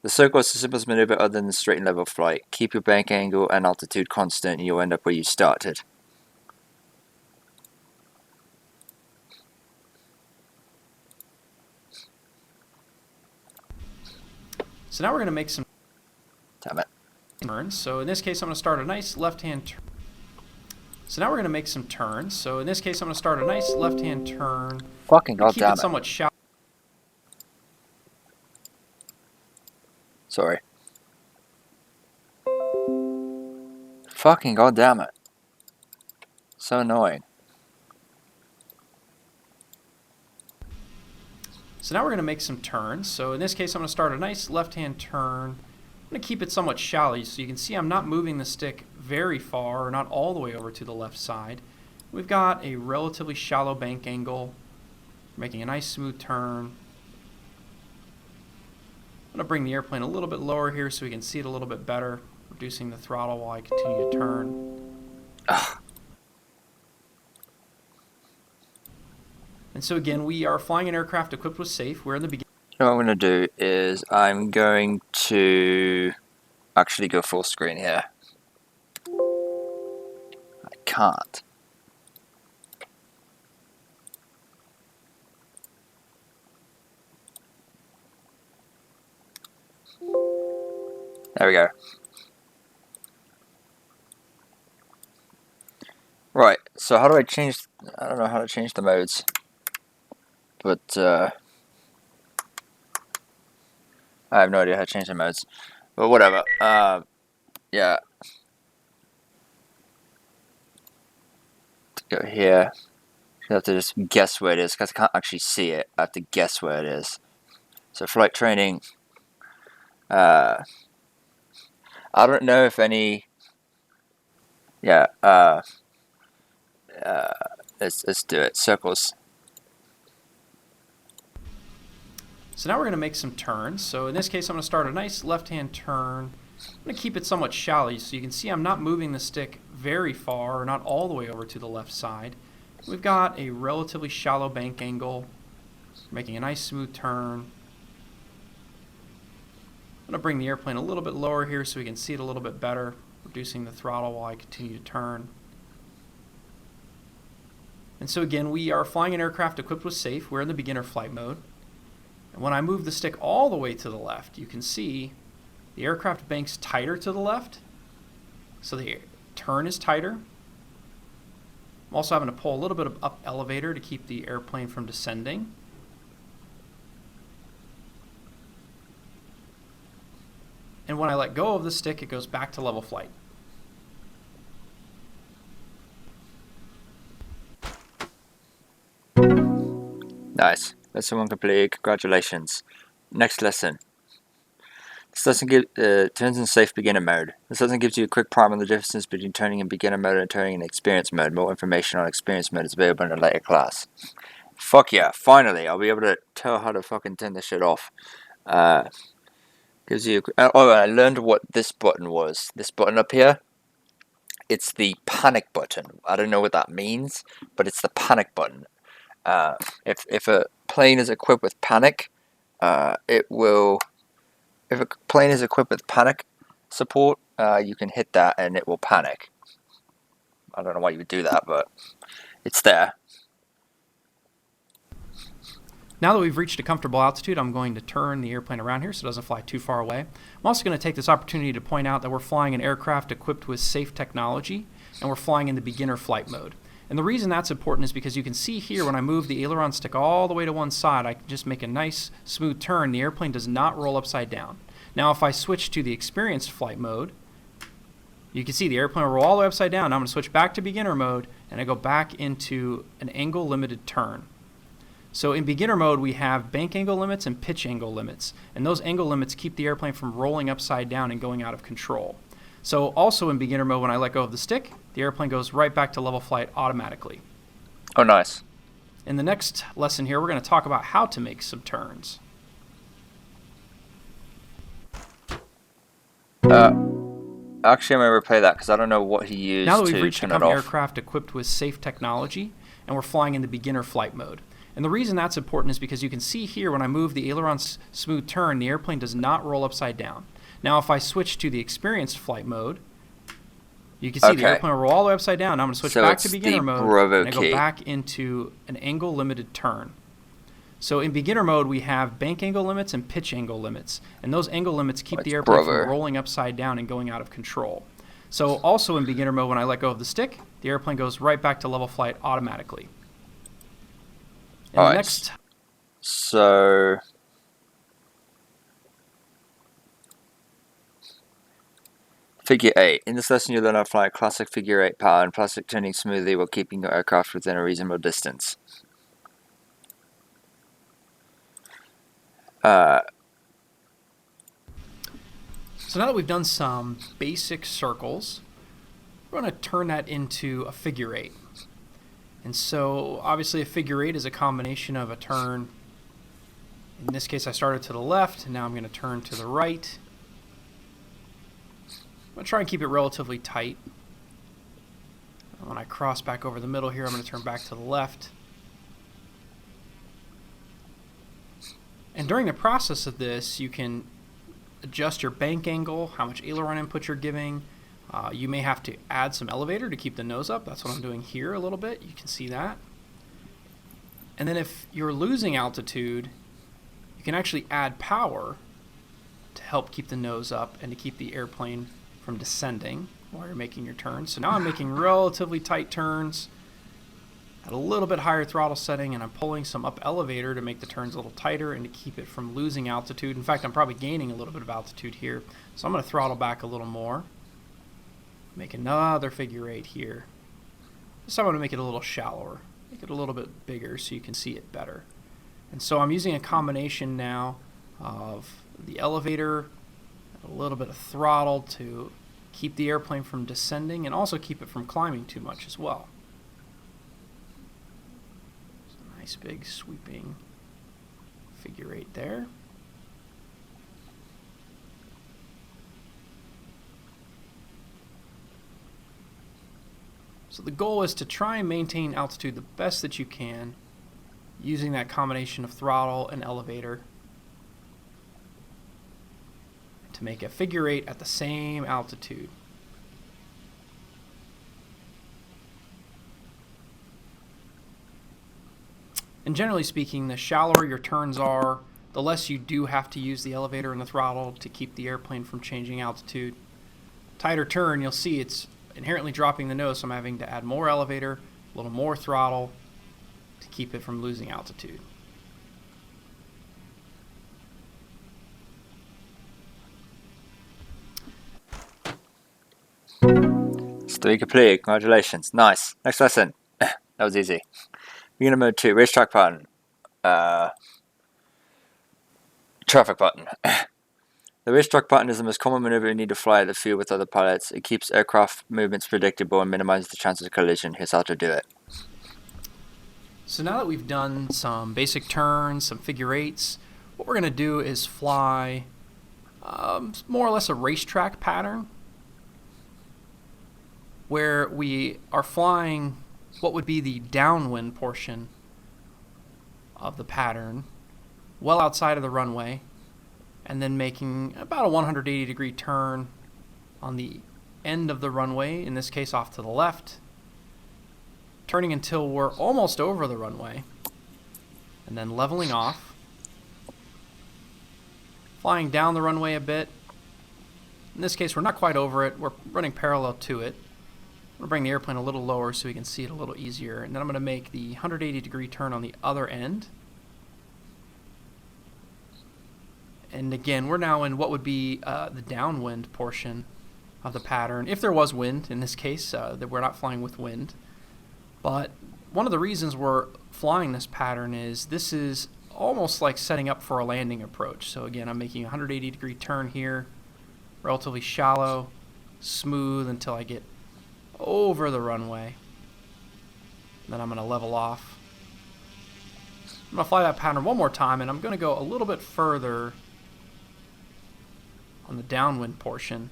The circle is the simplest maneuver other than straight and level flight. Keep your bank angle and altitude constant and you'll end up where you started. So now we're going to make some Damn it. turns. So in this case, I'm going to start a nice left-hand turn. So now we're going to make some turns. So in this case, I'm going to start a nice left-hand turn. Fucking Keep goddamn it it. somewhat shallow. Sorry. Fucking goddamn it. So annoying. So now we're going to make some turns. So in this case, I'm going to start a nice left-hand turn. I'm going to keep it somewhat shallow, so you can see I'm not moving the stick very far, or not all the way over to the left side. We've got a relatively shallow bank angle, making a nice smooth turn. I'm going to bring the airplane a little bit lower here so we can see it a little bit better, reducing the throttle while I continue to turn. Ugh. And so again, we are flying an aircraft equipped with SAFE. We're in the beginning. What I'm going to do is I'm going to actually go full screen here. I can't. There we go. Right, so how do I change... I don't know how to change the modes. But, I have no idea how to change the modes. But whatever. Yeah. To go here. You have to just guess where it is, because I can't actually see it. I have to guess where it is. So flight training. I don't know if any... Yeah, let's do it. Circles. So now we're going to make some turns. So in this case, I'm going to start a nice left-hand turn. I'm going to keep it somewhat shallow, so you can see I'm not moving the stick very far, or not all the way over to the left side. We've got a relatively shallow bank angle, making a nice smooth turn. I'm going to bring the airplane a little bit lower here so we can see it a little bit better, reducing the throttle while I continue to turn. And so again, we are flying an aircraft equipped with SAFE. We're in the beginner flight mode. And when I move the stick all the way to the left, you can see the aircraft banks tighter to the left. So the turn is tighter. I'm also having to pull a little bit of up elevator to keep the airplane from descending. And when I let go of the stick, it goes back to level flight. Nice. Lesson 1 completed. Congratulations. Next lesson. This lesson turns in safe beginner mode. This lesson gives you a quick primer on the differences between turning in beginner mode and turning in experience mode. More information on experience mode is available in a later class. Fuck yeah, finally, I'll be able to tell how to fucking turn this shit off. Gives you I learned what this button was. This button up here. It's the panic button. I don't know what that means, but it's the panic button. If a plane is equipped with panic, it will. If a plane is equipped with panic support, you can hit that and it will panic. I don't know why you would do that, but it's there. Now that we've reached a comfortable altitude, I'm going to turn the airplane around here so it doesn't fly too far away. I'm also going to take this opportunity to point out that we're flying an aircraft equipped with SAFE technology, and we're flying in the beginner flight mode. And the reason that's important is because you can see here when I move the aileron stick all the way to one side, I can just make a nice smooth turn. The airplane does not roll upside down. Now if I switch to the experienced flight mode, you can see the airplane will roll all the way upside down. Now I'm going to switch back to beginner mode, and I go back into an angle limited turn. So in beginner mode, we have bank angle limits and pitch angle limits. And those angle limits keep the airplane from rolling upside down and going out of control. So also in beginner mode, when I let go of the stick, the airplane goes right back to level flight automatically. Oh, nice. In the next lesson here, we're going to talk about how to make some turns. Actually, I'm going to replay that because I don't know what he used now that to we've reached turn a it off. aircraft equipped with SAFE technology, and we're flying in the beginner flight mode. And the reason that's important is because you can see here when I move the aileron smooth turn, the airplane does not roll upside down. Now if I switch to the experienced flight mode, you can see the airplane will roll all the way upside down. Now I'm going to switch back to beginner mode, and I go back into an angle limited turn. So in beginner mode, we have bank angle limits and pitch angle limits. And those angle limits keep the airplane from rolling upside down and going out of control. So also in beginner mode, when I let go of the stick, the airplane goes right back to level flight automatically. And the next... So... Figure 8. In this lesson, you'll learn how to fly a classic figure 8 pattern, plastic turning smoothly while keeping your aircraft within a reasonable distance. So now that we've done some basic circles, we're going to turn that into a figure 8. And so obviously a figure 8 is a combination of a turn. In this case I started to the left, and now I'm going to turn to the right. I'm going to try and keep it relatively tight. When I cross back over the middle here, I'm going to turn back to the left. And during the process of this, you can adjust your bank angle, how much aileron input you're giving. You may have to add some elevator to keep the nose up. That's what I'm doing here a little bit. You can see that. And then if you're losing altitude, you can actually add power to help keep the nose up and to keep the airplane from descending while you're making your turns. So now I'm making relatively tight turns at a little bit higher throttle setting, and I'm pulling some up elevator to make the turns a little tighter and to keep it from losing altitude. In fact, I'm probably gaining a little bit of altitude here. So I'm going to throttle back a little more. Make another figure 8 here. This time I'm going to make it a little shallower. Make it a little bit bigger so you can see it better. And so I'm using a combination now of the elevator, a little bit of throttle to keep the airplane from descending and also keep it from climbing too much as well. So nice big sweeping figure 8 there. So the goal is to try and maintain altitude the best that you can using that combination of throttle and elevator to make a figure 8 at the same altitude. And generally speaking, the shallower your turns are, the less you do have to use the elevator and the throttle to keep the airplane from changing altitude. Tighter turn, you'll see it's inherently dropping the nose, so I'm having to add more elevator, a little more throttle to keep it from losing altitude. It's 3 completed. Congratulations. Nice. Next lesson. That was easy. Beginner mode 2. Racetrack button. Traffic button. The racetrack button is the most common maneuver you need to fly at the field with other pilots. It keeps aircraft movements predictable and minimizes the chances of collision. Here's how to do it. So now that we've done some basic turns, some figure eights, what we're going to do is fly more or less a racetrack pattern where we are flying what would be the downwind portion of the pattern well outside of the runway, and then making about a 180-degree turn on the end of the runway, in this case off to the left, turning until we're almost over the runway, and then leveling off, flying down the runway a bit. In this case, we're not quite over it. We're running parallel to it. I'm going to bring the airplane a little lower so we can see it a little easier, and then I'm going to make the 180-degree turn on the other end. And again, we're now in what would be the downwind portion of the pattern, if there was wind in this case, that we're not flying with wind. But one of the reasons we're flying this pattern is this is almost like setting up for a landing approach. So again, I'm making a 180-degree turn here, relatively shallow, smooth until I get over the runway. Then I'm going to level off. I'm going to fly that pattern one more time, and I'm going to go a little bit further on the downwind portion.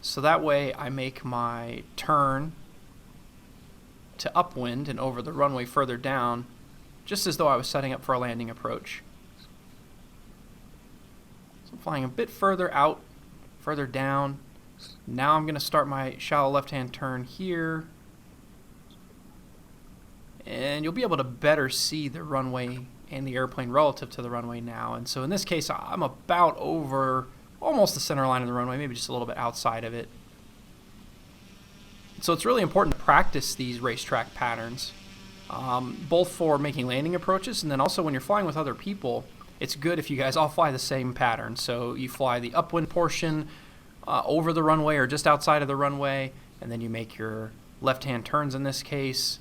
So that way I make my turn to upwind and over the runway further down, just as though I was setting up for a landing approach. So I'm flying a bit further out, further down. Now I'm going to start my shallow left-hand turn here. And you'll be able to better see the runway and the airplane relative to the runway now. And so in this case, I'm about over almost the center line of the runway, maybe just a little bit outside of it. So it's really important to practice these racetrack patterns, both for making landing approaches, and then also when you're flying with other people, it's good if you guys all fly the same pattern. So you fly the upwind portion over the runway or just outside of the runway, and then you make your left-hand turns in this case.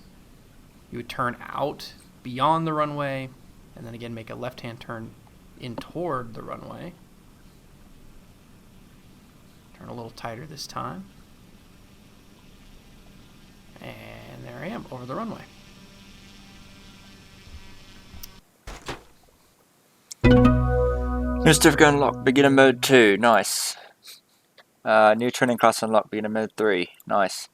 You would turn out beyond the runway, and then again make a left-hand turn in toward the runway. Turn a little tighter this time. And there I am, over the runway. New certificate unlocked, beginner mode 2, nice. New training class unlocked, beginner mode 3, nice.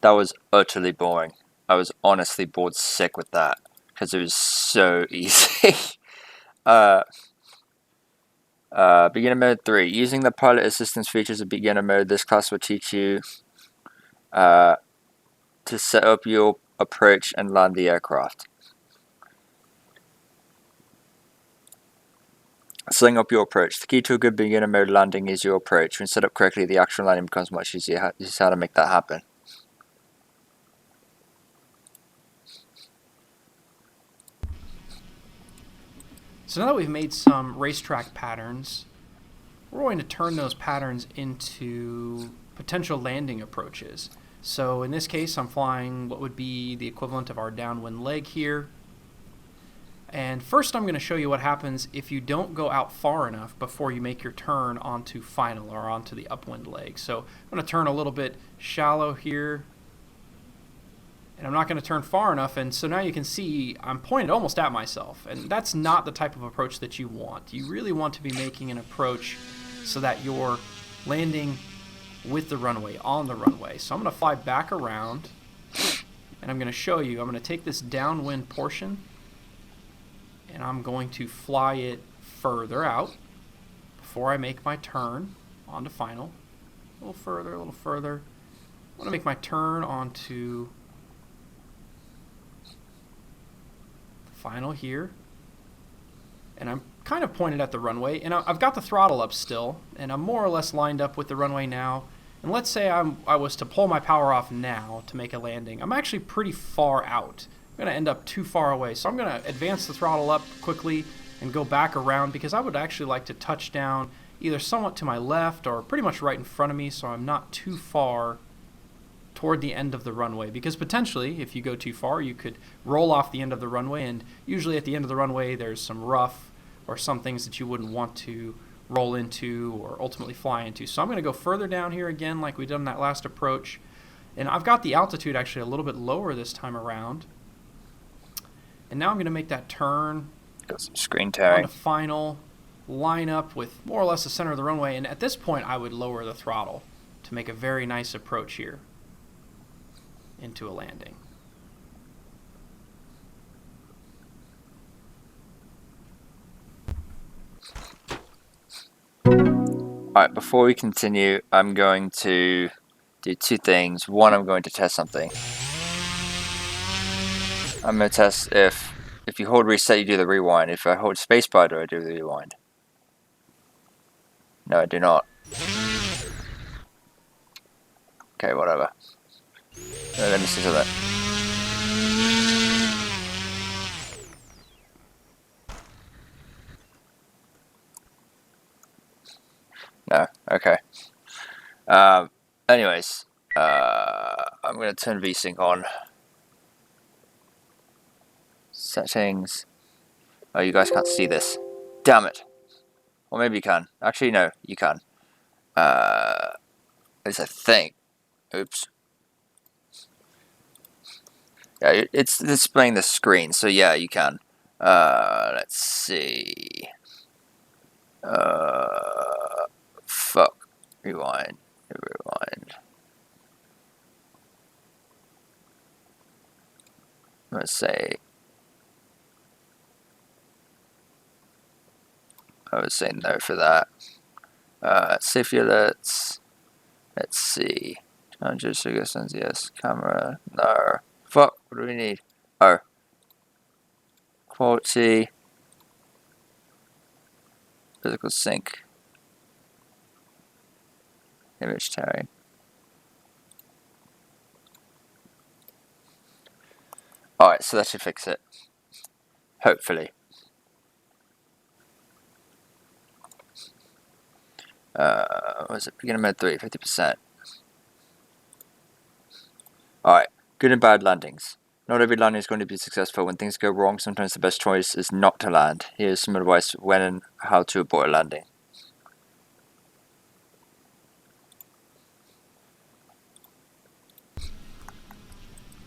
That was utterly boring. I was honestly bored sick with that, because it was so easy. Beginner mode 3, using the pilot assistance features of beginner mode, this class will teach you to set up your approach and land the aircraft. Setting up your approach. The key to a good beginner mode landing is your approach. When set up correctly, the actual landing becomes much easier. This is how to make that happen. So now that we've made some racetrack patterns, we're going to turn those patterns into potential landing approaches. So in this case, I'm flying what would be the equivalent of our downwind leg here. And first I'm going to show you what happens if you don't go out far enough before you make your turn onto final or onto the upwind leg. So I'm going to turn a little bit shallow here. And I'm not going to turn far enough, and so now you can see I'm pointed almost at myself. And that's not the type of approach that you want. You really want to be making an approach so that you're landing with the runway, on the runway. So I'm going to fly back around, and I'm going to show you. I'm going to take this downwind portion, and I'm going to fly it further out before I make my turn onto final. A little further, a little further. I want to make my turn onto final here. And I'm kind of pointed at the runway, and I've got the throttle up still, and I'm more or less lined up with the runway now. And let's say I was to pull my power off now to make a landing. I'm actually pretty far out. I'm going to end up too far away. So I'm going to advance the throttle up quickly and go back around, because I would actually like to touch down either somewhat to my left or pretty much right in front of me, so I'm not too far toward the end of the runway. Because potentially, if you go too far, you could roll off the end of the runway, and usually at the end of the runway there's some rough or some things that you wouldn't want to roll into or ultimately fly into. So I'm going to go further down here again like we did on that last approach. And I've got the altitude actually a little bit lower this time around. And now I'm going to make that turn. Got some screen On tearing. the final, line up with more or less the center of the runway. And at this point I would lower the throttle to make a very nice approach here into a landing. Alright, before we continue, I'm going to do two things. One, I'm going to test something. I'm going to test if you hold reset, you do the rewind. If I hold spacebar, do I do the rewind? No, I do not. Okay, whatever. Let me see to that. No, okay. Anyways, I'm going to turn VSync on. Settings. Oh, you guys can't see this. Damn it. Or maybe you can. Actually, no, you can. At least I think. Oops. Yeah, it's displaying the screen, so yeah, you can. Let's see. Fuck. Rewind. Let's say. I would say no for that. Safety alerts. Let's see. 200 suggestions, yes. Camera, no. Fuck, what do we need? Oh. Quality. Physical sync. Image tearing. Alright, so that should fix it. Hopefully. What was it? Beginner mode 3, 50%. Alright, good and bad landings. Not every landing is going to be successful. When things go wrong, sometimes the best choice is not to land. Here's some advice when and how to abort a landing.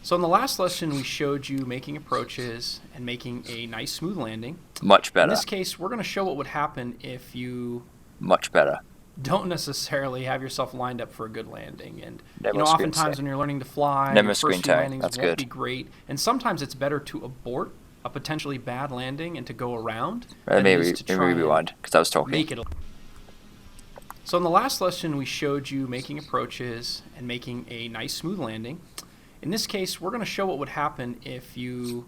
So in the last lesson we showed you making approaches and making a nice smooth landing. Much better. In this case, we're going to show what would happen if you Much better. don't necessarily have yourself lined up for a good landing. And Never you know, screen oftentimes tearing. when you're learning to fly, Never your screen first few tearing. landings That's won't good. be great. And sometimes it's better to abort a potentially bad landing and to go around Let than me it is to try and rewind, because I was talking. make it. So in the last lesson we showed you making approaches and making a nice smooth landing. In this case, we're going to show what would happen if you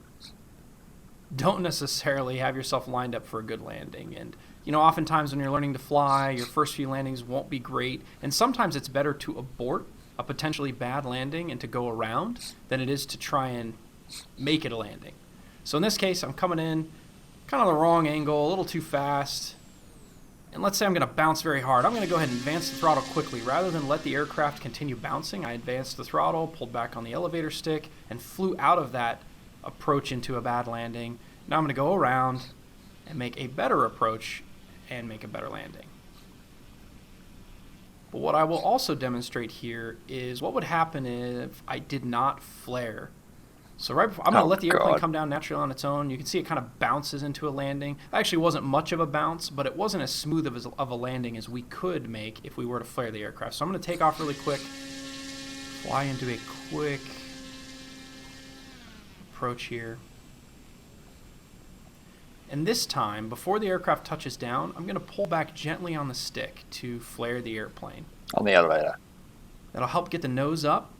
don't necessarily have yourself lined up for a good landing. And you know, oftentimes when you're learning to fly, your first few landings won't be great, and sometimes it's better to abort a potentially bad landing and to go around than it is to try and make it a landing. So in this case, I'm coming in kind of the wrong angle, a little too fast. And let's say I'm going to bounce very hard. I'm going to go ahead and advance the throttle quickly. Rather than let the aircraft continue bouncing, I advanced the throttle, pulled back on the elevator stick, and flew out of that approach into a bad landing. Now I'm going to go around and make a better approach and make a better landing. But what I will also demonstrate here is what would happen if I did not flare. So right before, I'm going to let the airplane come down naturally on its own. You can see it kind of bounces into a landing. It actually wasn't much of a bounce, but it wasn't as smooth of a landing as we could make if we were to flare the aircraft. So I'm going to take off really quick, fly into a quick approach here. And this time, before the aircraft touches down, I'm going to pull back gently on the stick to flare the airplane. On the elevator. That'll help get the nose up.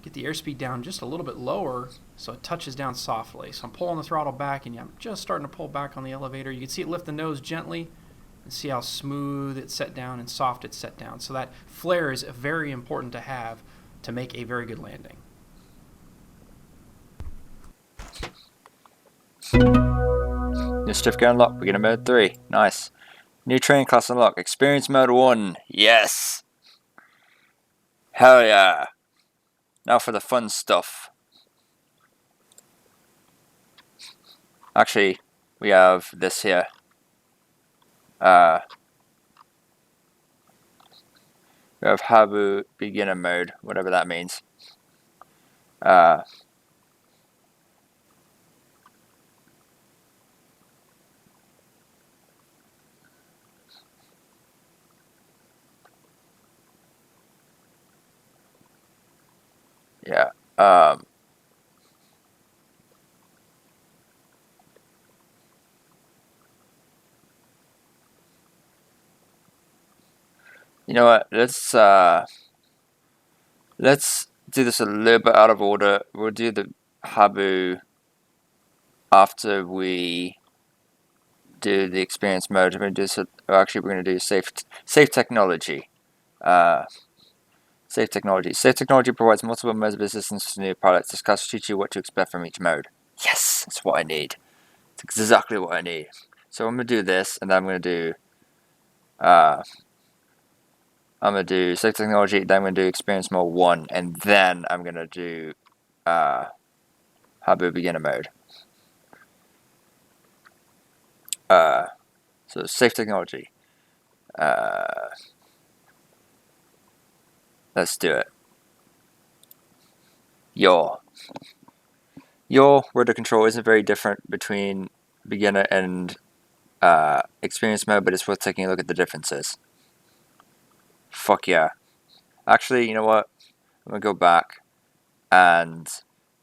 get the airspeed down just a little bit lower so it touches down softly. So I'm pulling the throttle back, and I'm just starting to pull back on the elevator. You can see it lift the nose gently and see how smooth it's set down and soft it's set down. So that flare is very important to have to make a very good landing. New certificate unlocked. Beginner mode 3. Nice. New training class unlocked. Experience mode 1. Yes. Hell yeah. Now for the fun stuff. Actually, we have this here. We have Habu beginner mode, whatever that means. Yeah. You know what? Let's do this a little bit out of order. We'll do the Habu after we do the experience mode. We're going to do this. Actually, we're going to do safe technology. Safe technology. Safe technology provides multiple modes of assistance to new pilots. This class will teach you what to expect from each mode. Yes, that's what I need. It's exactly what I need. So I'm going to do this, and then I'm going to do safe technology, then I'm going to do experience mode 1, and then I'm going to do Habu beginner mode. So safe technology. Let's do it. Yaw, where the control isn't very different between beginner and experience mode, but it's worth taking a look at the differences. Fuck yeah. Actually, you know what? I'm going to go back and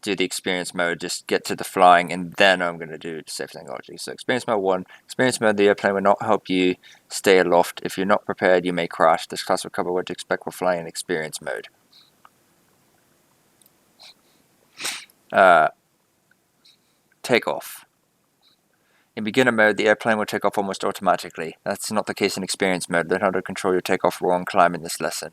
do the experience mode, just get to the flying, and then I'm going to do safe technology. So experience mode 1. Experience mode, the airplane will not help you stay aloft. If you're not prepared, you may crash. This class will cover what to expect while flying in experience mode. Takeoff. In beginner mode, the airplane will take off almost automatically. That's not the case in experience mode. Learn how to control your takeoff while on climb in this lesson.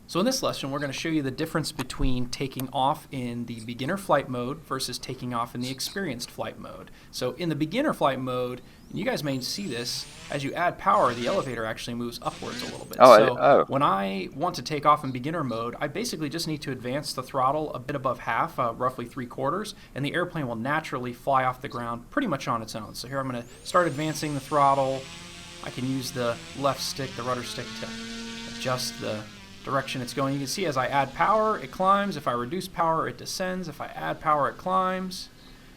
So in this lesson, we're going to show you the difference between taking off in the beginner flight mode versus taking off in the experienced flight mode. So in the beginner flight mode, and you guys may see this, as you add power, the elevator actually moves upwards a little bit. When I want to take off in beginner mode, I basically just need to advance the throttle a bit above half, roughly 3/4, and the airplane will naturally fly off the ground pretty much on its own. So here I'm going to start advancing the throttle. I can use the left stick, the rudder stick, to adjust the direction it's going. You can see as I add power, it climbs. If I reduce power, it descends. If I add power, it climbs.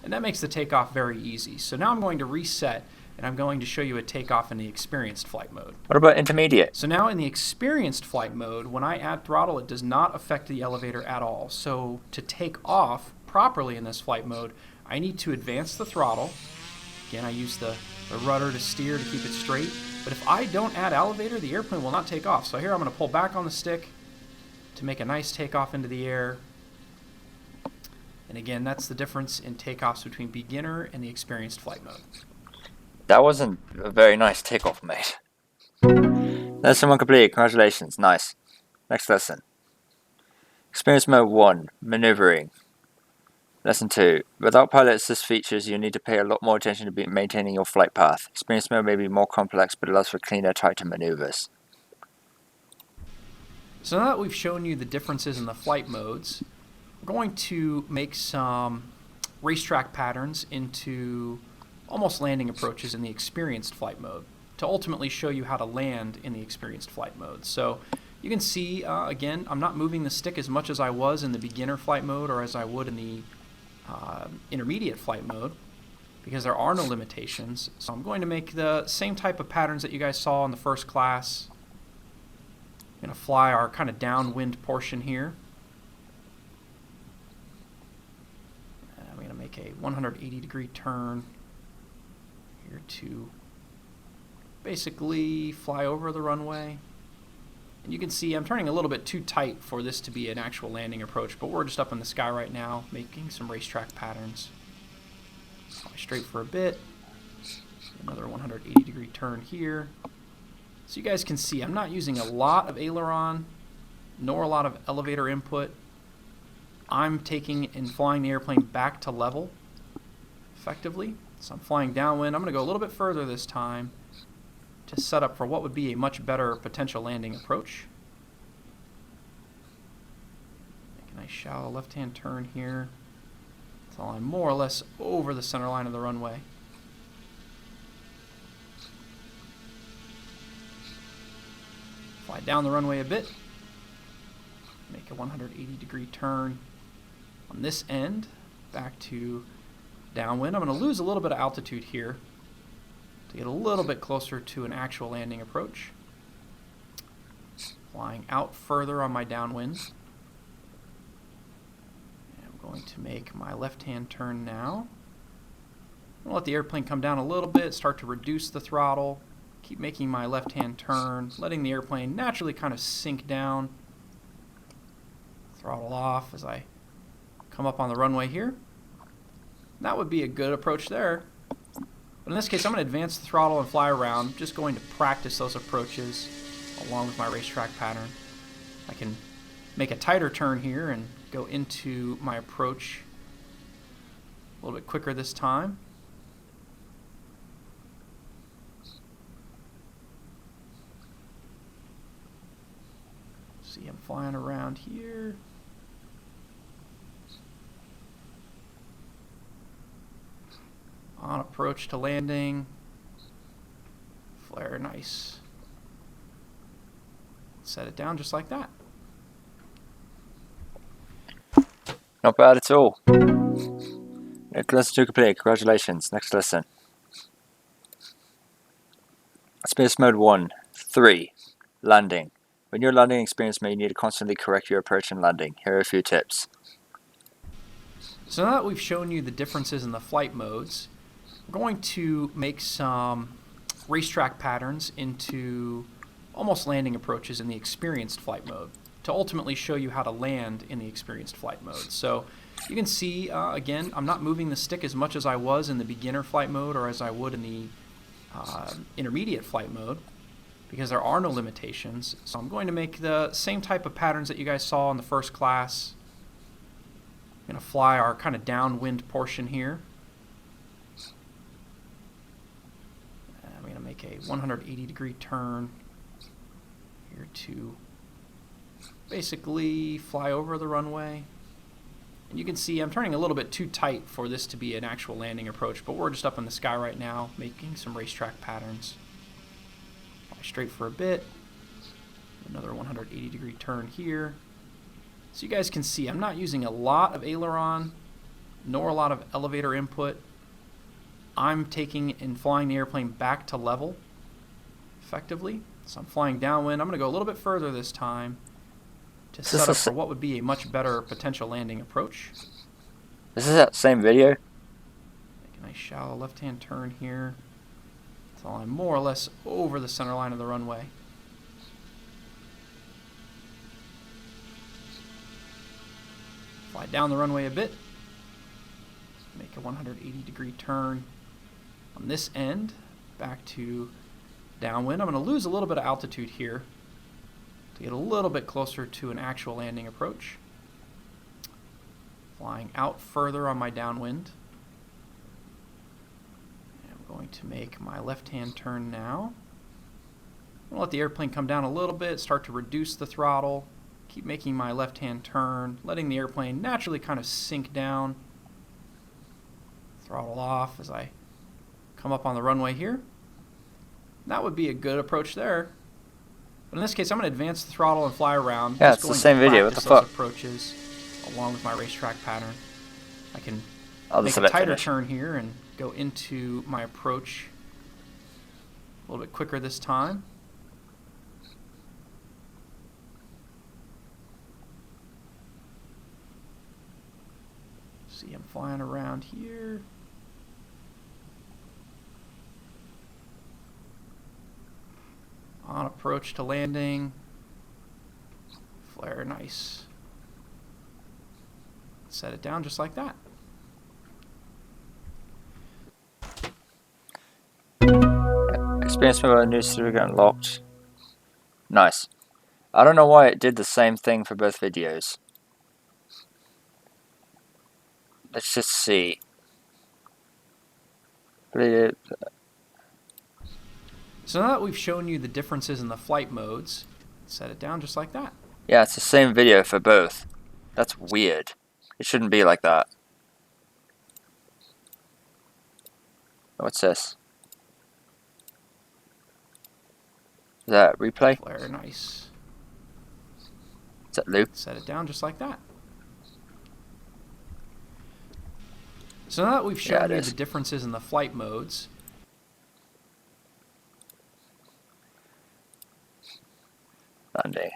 And that makes the takeoff very easy. So now I'm going to reset, and I'm going to show you a takeoff in the experienced flight mode. What about intermediate? So now in the experienced flight mode, when I add throttle, it does not affect the elevator at all. So to take off properly in this flight mode, I need to advance the throttle. Again, I use the rudder to steer to keep it straight. But if I don't add elevator, the airplane will not take off. So here I'm going to pull back on the stick to make a nice takeoff into the air. And again, that's the difference in takeoffs between beginner and the experienced flight mode. That wasn't a very nice takeoff, mate. Lesson 1 completed. Congratulations. Nice. Next lesson. Experience mode 1. Maneuvering. Lesson 2. Without pilot assist features, you need to pay a lot more attention to maintaining your flight path. Experience mode may be more complex, but allows for cleaner, tighter maneuvers. So now that we've shown you the differences in the flight modes, we're going to make some racetrack patterns into almost landing approaches in the experienced flight mode to ultimately show you how to land in the experienced flight mode. So you can see, again, I'm not moving the stick as much as I was in the beginner flight mode or as I would in the intermediate flight mode because there are no limitations. So I'm going to make the same type of patterns that you guys saw in the first class. I'm going to fly our kind of downwind portion here. And I'm going to make a 180-degree turn here to basically fly over the runway. And you can see I'm turning a little bit too tight for this to be an actual landing approach, but we're just up in the sky right now making some racetrack patterns. Fly straight for a bit. Another 180-degree turn here. So you guys can see I'm not using a lot of aileron nor a lot of elevator input. I'm taking and flying the airplane back to level effectively. So I'm flying downwind. I'm going to go a little bit further this time to set up for what would be a much better potential landing approach. Make a nice shallow left-hand turn here until I'm more or less over the center line of the runway. Fly down the runway a bit. Make a 180-degree turn on this end back to downwind. I'm going to lose a little bit of altitude here to get a little bit closer to an actual landing approach. Flying out further on my downwind. And I'm going to make my left-hand turn now. I'm going to let the airplane come down a little bit, start to reduce the throttle, keep making my left-hand turn, letting the airplane naturally kind of sink down. Throttle off as I come up on the runway here. That would be a good approach there. But in this case, I'm going to advance the throttle and fly around, just going to practice those approaches along with my racetrack pattern. I can make a tighter turn here and go into my approach a little bit quicker this time. See, I'm flying around here. On approach to landing. Flare nice. Set it down just like that. Not bad at all. Lesson 2 complete. Congratulations. Next lesson. Experience mode 1. 3. Landing. When you're landing experience mode, you need to constantly correct your approach and landing. Here are a few tips. So now that we've shown you the differences in the flight modes, we're going to make some racetrack patterns into almost landing approaches in the experienced flight mode to ultimately show you how to land in the experienced flight mode. So you can see, again, I'm not moving the stick as much as I was in the beginner flight mode or as I would in the intermediate flight mode because there are no limitations. So I'm going to make the same type of patterns that you guys saw in the first class. I'm going to fly our kind of downwind portion here. I'm going to make a 180-degree turn here to basically fly over the runway. And you can see I'm turning a little bit too tight for this to be an actual landing approach, but we're just up in the sky right now making some racetrack patterns. Fly straight for a bit. Another 180-degree turn here. So you guys can see I'm not using a lot of aileron nor a lot of elevator input. I'm taking and flying the airplane back to level effectively. So I'm flying downwind. I'm going to go a little bit further this time to set up for what would be a much better potential landing approach. This is that same video? Make a nice shallow left-hand turn here until I'm more or less over the center line of the runway. Fly down the runway a bit. Make a 180-degree turn on this end back to downwind. I'm going to lose a little bit of altitude here to get a little bit closer to an actual landing approach. Flying out further on my downwind. And I'm going to make my left-hand turn now. I'm going to let the airplane come down a little bit, start to reduce the throttle, keep making my left-hand turn, letting the airplane naturally kind of sink down. Throttle off as I come up on the runway here. That would be a good approach there. But in this case, I'm going to advance the throttle and fly around. Yeah, it's the same video. What the fuck? Approaches along with my racetrack pattern. I can I'll make just a let it tighter finish. turn here and go into my approach a little bit quicker this time. See, I'm flying around here. On approach to landing. Flare, nice. Set it down just like that. Experience mode new certificate unlocked. Nice. I don't know why it did the same thing for both videos. Let's just see. So now that we've shown you the differences in the flight modes, set it down just like that. Yeah, it's the same video for both. That's weird. It shouldn't be like that. What's this? Is that replay? Flare, nice. Is that loop? Set it down just like that. So now that we've shown you the differences in the flight modes, Landing.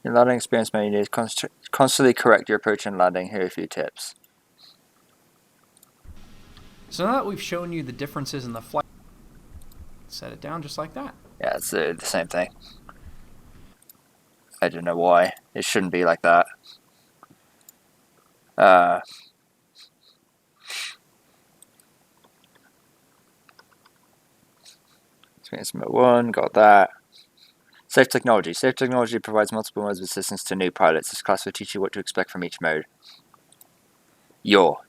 Your landing experience menu needs constantly correct your approach and landing. Here are a few tips. So now that we've shown you the differences in the flight, set it down just like that. Yeah, it's the same thing. I don't know why. It shouldn't be like that. Experience mode 1, got that. Safe technology. Safe technology provides multiple modes of assistance to new pilots. This class will teach you what to expect from each mode. Your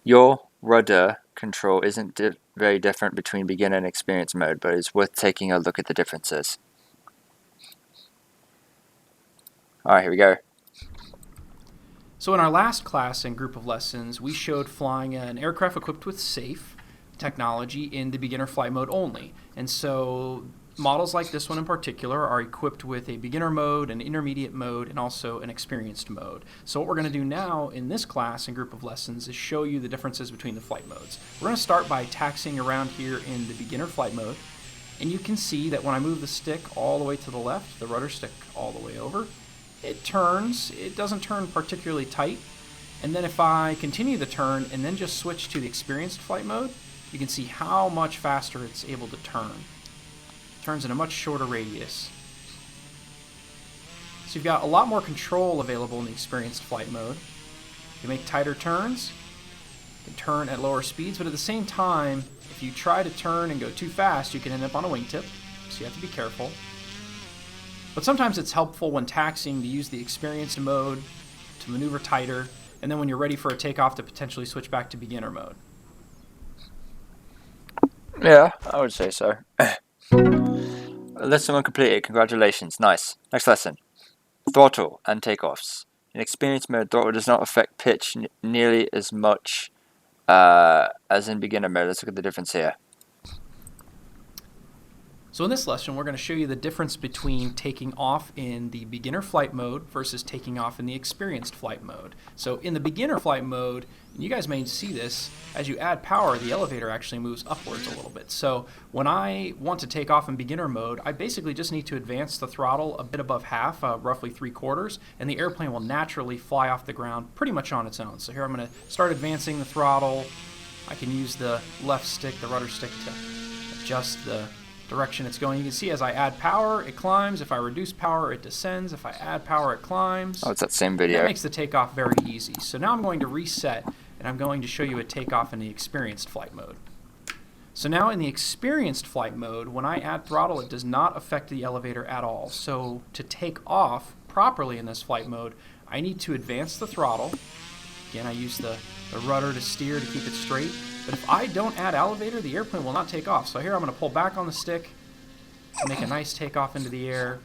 rudder control isn't very different between beginner and experienced mode, but it's worth taking a look at the differences. Alright, here we go. So in our last class and group of lessons, we showed flying an aircraft equipped with safe technology in the beginner flight mode only. And so models like this one in particular are equipped with a beginner mode, an intermediate mode, and also an experienced mode. So what we're going to do now in this class and group of lessons is show you the differences between the flight modes. We're going to start by taxiing around here in the beginner flight mode. And you can see that when I move the stick all the way to the left, the rudder stick all the way over, it turns. It doesn't turn particularly tight. And then if I continue the turn and then just switch to the experienced flight mode, you can see how much faster it's able to turn. It turns in a much shorter radius. So you've got a lot more control available in the experienced flight mode. You can make tighter turns, you can turn at lower speeds, but at the same time, if you try to turn and go too fast, you can end up on a wingtip, so you have to be careful. But sometimes it's helpful when taxiing to use the experienced mode to maneuver tighter, and then when you're ready for a takeoff to potentially switch back to beginner mode. Yeah, I would say so. Lesson 1 completed. Congratulations. Nice. Next lesson. Throttle and takeoffs. In experienced mode, throttle does not affect pitch nearly as much as in beginner mode. Let's look at the difference here. So in this lesson, we're going to show you the difference between taking off in the beginner flight mode versus taking off in the experienced flight mode. So in the beginner flight mode, and you guys may see this, as you add power, the elevator actually moves upwards a little bit. So when I want to take off in beginner mode, I basically just need to advance the throttle a bit above half, roughly 3/4, and the airplane will naturally fly off the ground pretty much on its own. So here I'm going to start advancing the throttle. I can use the left stick, the rudder stick, to adjust the direction it's going. You can see as I add power, it climbs. If I reduce power, it descends. If I add power, it climbs. Oh, it's that same video. That makes the takeoff very easy. So now I'm going to reset, and I'm going to show you a takeoff in the experienced flight mode. So now in the experienced flight mode, when I add throttle, it does not affect the elevator at all. So to take off properly in this flight mode, I need to advance the throttle. Again, I use the rudder to steer to keep it straight. But if I don't add elevator, the airplane will not take off. So here I'm going to pull back on the stick to make a nice takeoff into the air.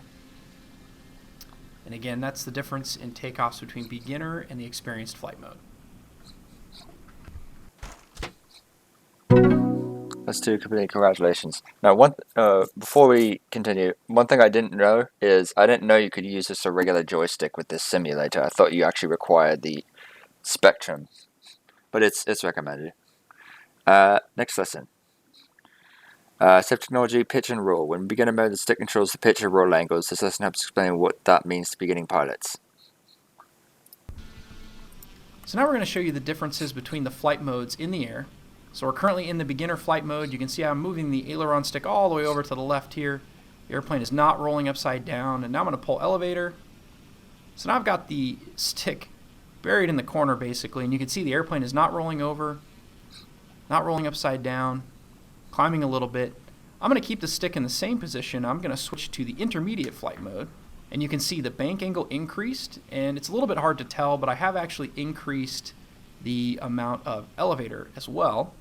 And again, that's the difference in takeoffs between beginner and the experienced flight mode. Let's do complete. Congratulations. Now, before we continue, one thing I didn't know is I didn't know you could use just a regular joystick with this simulator. I thought you actually required the Spectrum, but it's recommended. Next lesson. Safe technology, pitch and roll. When beginner mode, the stick controls the pitch and roll angles. This lesson helps explain what that means to beginning pilots. So now we're going to show you the differences between the flight modes in the air. So we're currently in the beginner flight mode. You can see I'm moving the aileron stick all the way over to the left here. The airplane is not rolling upside down. And now I'm going to pull elevator. So now I've got the stick buried in the corner basically, and you can see the airplane is not rolling over, not rolling upside down, climbing a little bit. I'm going to keep the stick in the same position. I'm going to switch to the intermediate flight mode, and you can see the bank angle increased, and it's a little bit hard to tell, but I have actually increased the amount of elevator as well.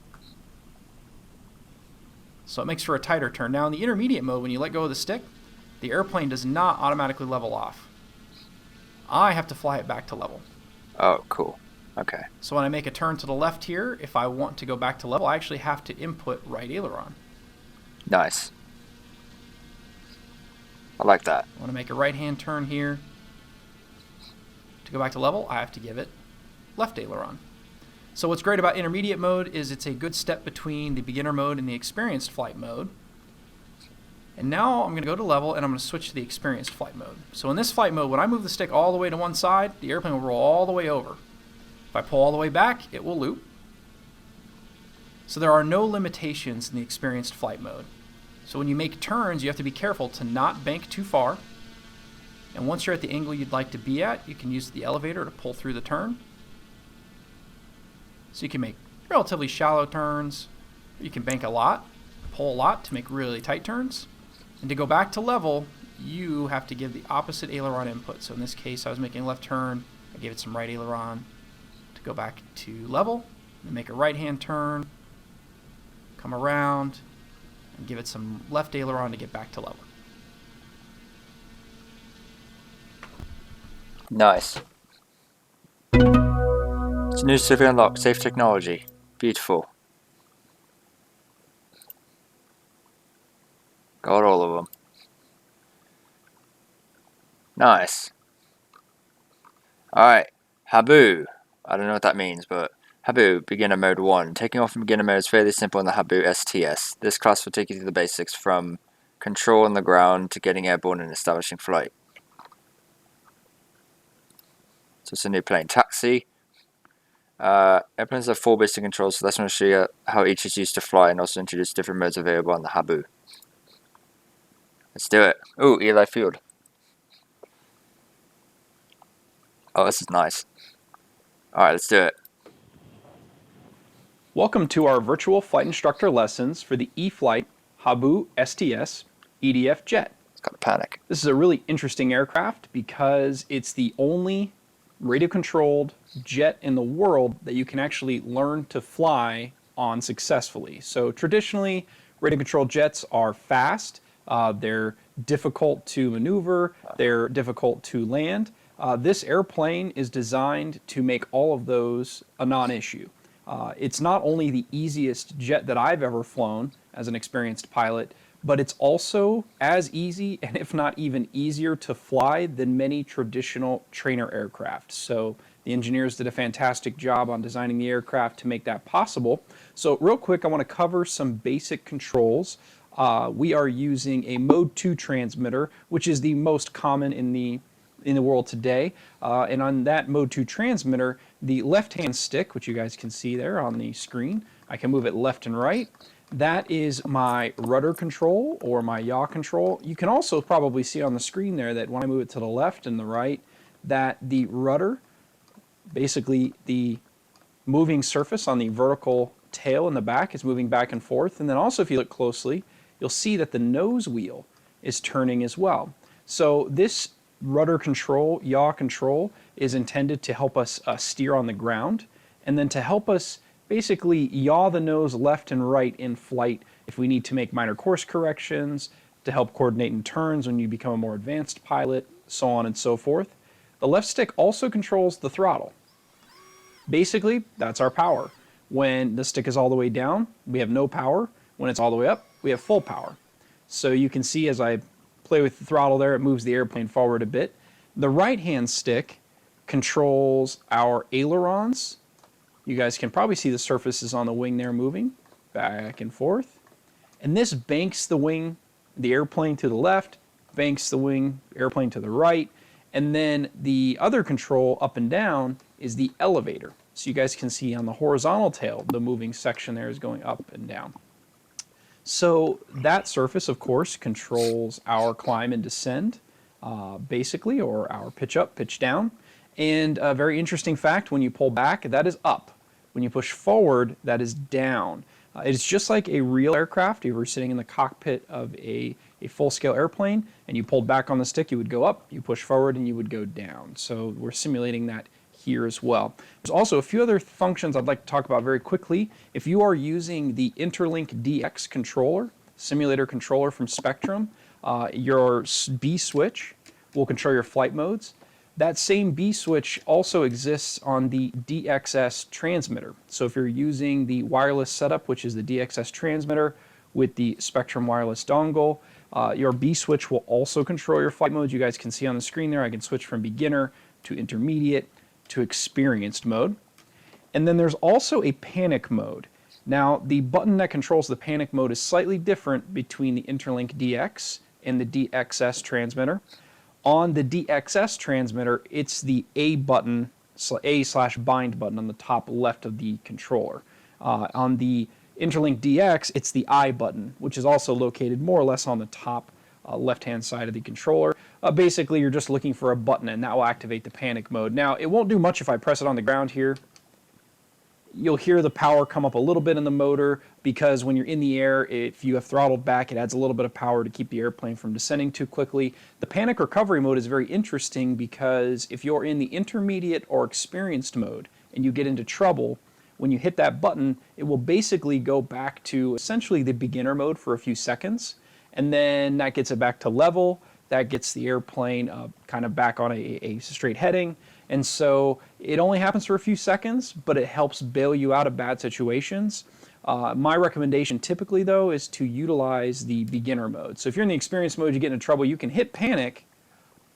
So it makes for a tighter turn. Now in the intermediate mode, when you let go of the stick, the airplane does not automatically level off. I have to fly it back to level. Oh, cool. Okay. So when I make a turn to the left here, if I want to go back to level, I actually have to input right aileron. Nice. I like that. I want to make a right-hand turn here. To go back to level, I have to give it left aileron. So what's great about intermediate mode is it's a good step between the beginner mode and the experienced flight mode. And now I'm going to go to level and I'm going to switch to the experienced flight mode. So in this flight mode, when I move the stick all the way to one side, the airplane will roll all the way over. If I pull all the way back, it will loop. So there are no limitations in the experienced flight mode. So when you make turns, you have to be careful to not bank too far. And once you're at the angle you'd like to be at, you can use the elevator to pull through the turn. So you can make relatively shallow turns. You can bank a lot, pull a lot to make really tight turns. And to go back to level, you have to give the opposite aileron input. So in this case, I was making a left turn. I gave it some right aileron to go back to level. And make a right-hand turn, come around, and give it some left aileron to get back to level. Nice. It's new Civic Unlock, safe technology. Beautiful. Got all of them. Nice. Alright, Habu. I don't know what that means, but Habu, beginner mode 1. Taking off in beginner mode is fairly simple in the Habu STS. This class will take you through the basics from control on the ground to getting airborne and establishing flight. So it's a new plane. Taxi. Airplanes have 4 basic controls, so that's going to show you how each is used to fly and also introduce different modes available on the Habu. Let's do it. Ooh, Eli Field. Oh, this is nice. Alright, let's do it. Welcome to our virtual flight instructor lessons for the E-Flight Habu STS EDF jet. It's got a panic. This is a really interesting aircraft because it's the only radio-controlled jet in the world that you can actually learn to fly on successfully. So traditionally, radio-controlled jets are fast, they're difficult to maneuver, they're difficult to land. This airplane is designed to make all of those a non-issue. It's not only the easiest jet that I've ever flown as an experienced pilot, but it's also as easy, and if not even easier to fly than many traditional trainer aircraft. So the engineers did a fantastic job on designing the aircraft to make that possible. So real quick, I want to cover some basic controls. We are using a Mode 2 transmitter, which is the most common in the world today. And on that Mode 2 transmitter, the left-hand stick, which you guys can see there on the screen, I can move it left and right. That is my rudder control or my yaw control. You can also probably see on the screen there that when I move it to the left and the right, that the rudder, basically the moving surface on the vertical tail in the back, is moving back and forth. And then also if you look closely, you'll see that the nose wheel is turning as well. So this rudder control, yaw control, is intended to help us steer on the ground, and then to help us basically yaw the nose left and right in flight if we need to make minor course corrections, to help coordinate in turns when you become a more advanced pilot, so on and so forth. The left stick also controls the throttle. Basically, that's our power. When the stick is all the way down, we have no power. When it's all the way up, we have full power. So you can see as I play with the throttle there, it moves the airplane forward a bit. The right-hand stick controls our ailerons. You guys can probably see the surfaces on the wing there moving back and forth. And this banks the wing, the airplane to the left, banks the wing, airplane to the right. And then the other control up and down is the elevator. So you guys can see on the horizontal tail, the moving section there is going up and down. So that surface, of course, controls our climb and descend. basically, or our pitch up, pitch down. And a very interesting fact, when you pull back, that is up. When you push forward, that is down. It's just like a real aircraft. If you were sitting in the cockpit of a full-scale airplane and you pulled back on the stick, you would go up, you push forward, and you would go down. So we're simulating that here as well. There's also a few other functions I'd like to talk about very quickly. If you are using the Interlink DX controller, simulator controller from Spectrum, your B switch will control your flight modes. That same B switch also exists on the DXS transmitter. So if you're using the wireless setup, which is the DXS transmitter with the Spectrum wireless dongle, your B switch will also control your flight modes. You guys can see on the screen there, I can switch from beginner to intermediate to experienced mode. And then there's also a panic mode. Now, the button that controls the panic mode is slightly different between the Interlink DX and the DXS transmitter. On the DXS transmitter, it's the A button, A/bind button on the top left of the controller. On the Interlink DX, it's the I button, which is also located more or less on the top left-hand side of the controller. Basically, you're just looking for a button, and that will activate the panic mode. Now, it won't do much if I press it on the ground here. You'll hear the power come up a little bit in the motor because when you're in the air, if you have throttled back, it adds a little bit of power to keep the airplane from descending too quickly. The panic recovery mode is very interesting because if you're in the intermediate or experienced mode and you get into trouble, when you hit that button, it will basically go back to essentially the beginner mode for a few seconds, and then that gets it back to level. That gets the airplane kind of back on a straight heading. And so it only happens for a few seconds, but it helps bail you out of bad situations. My recommendation typically, though, is to utilize the beginner mode. So if you're in the experience mode, you get into trouble, you can hit panic,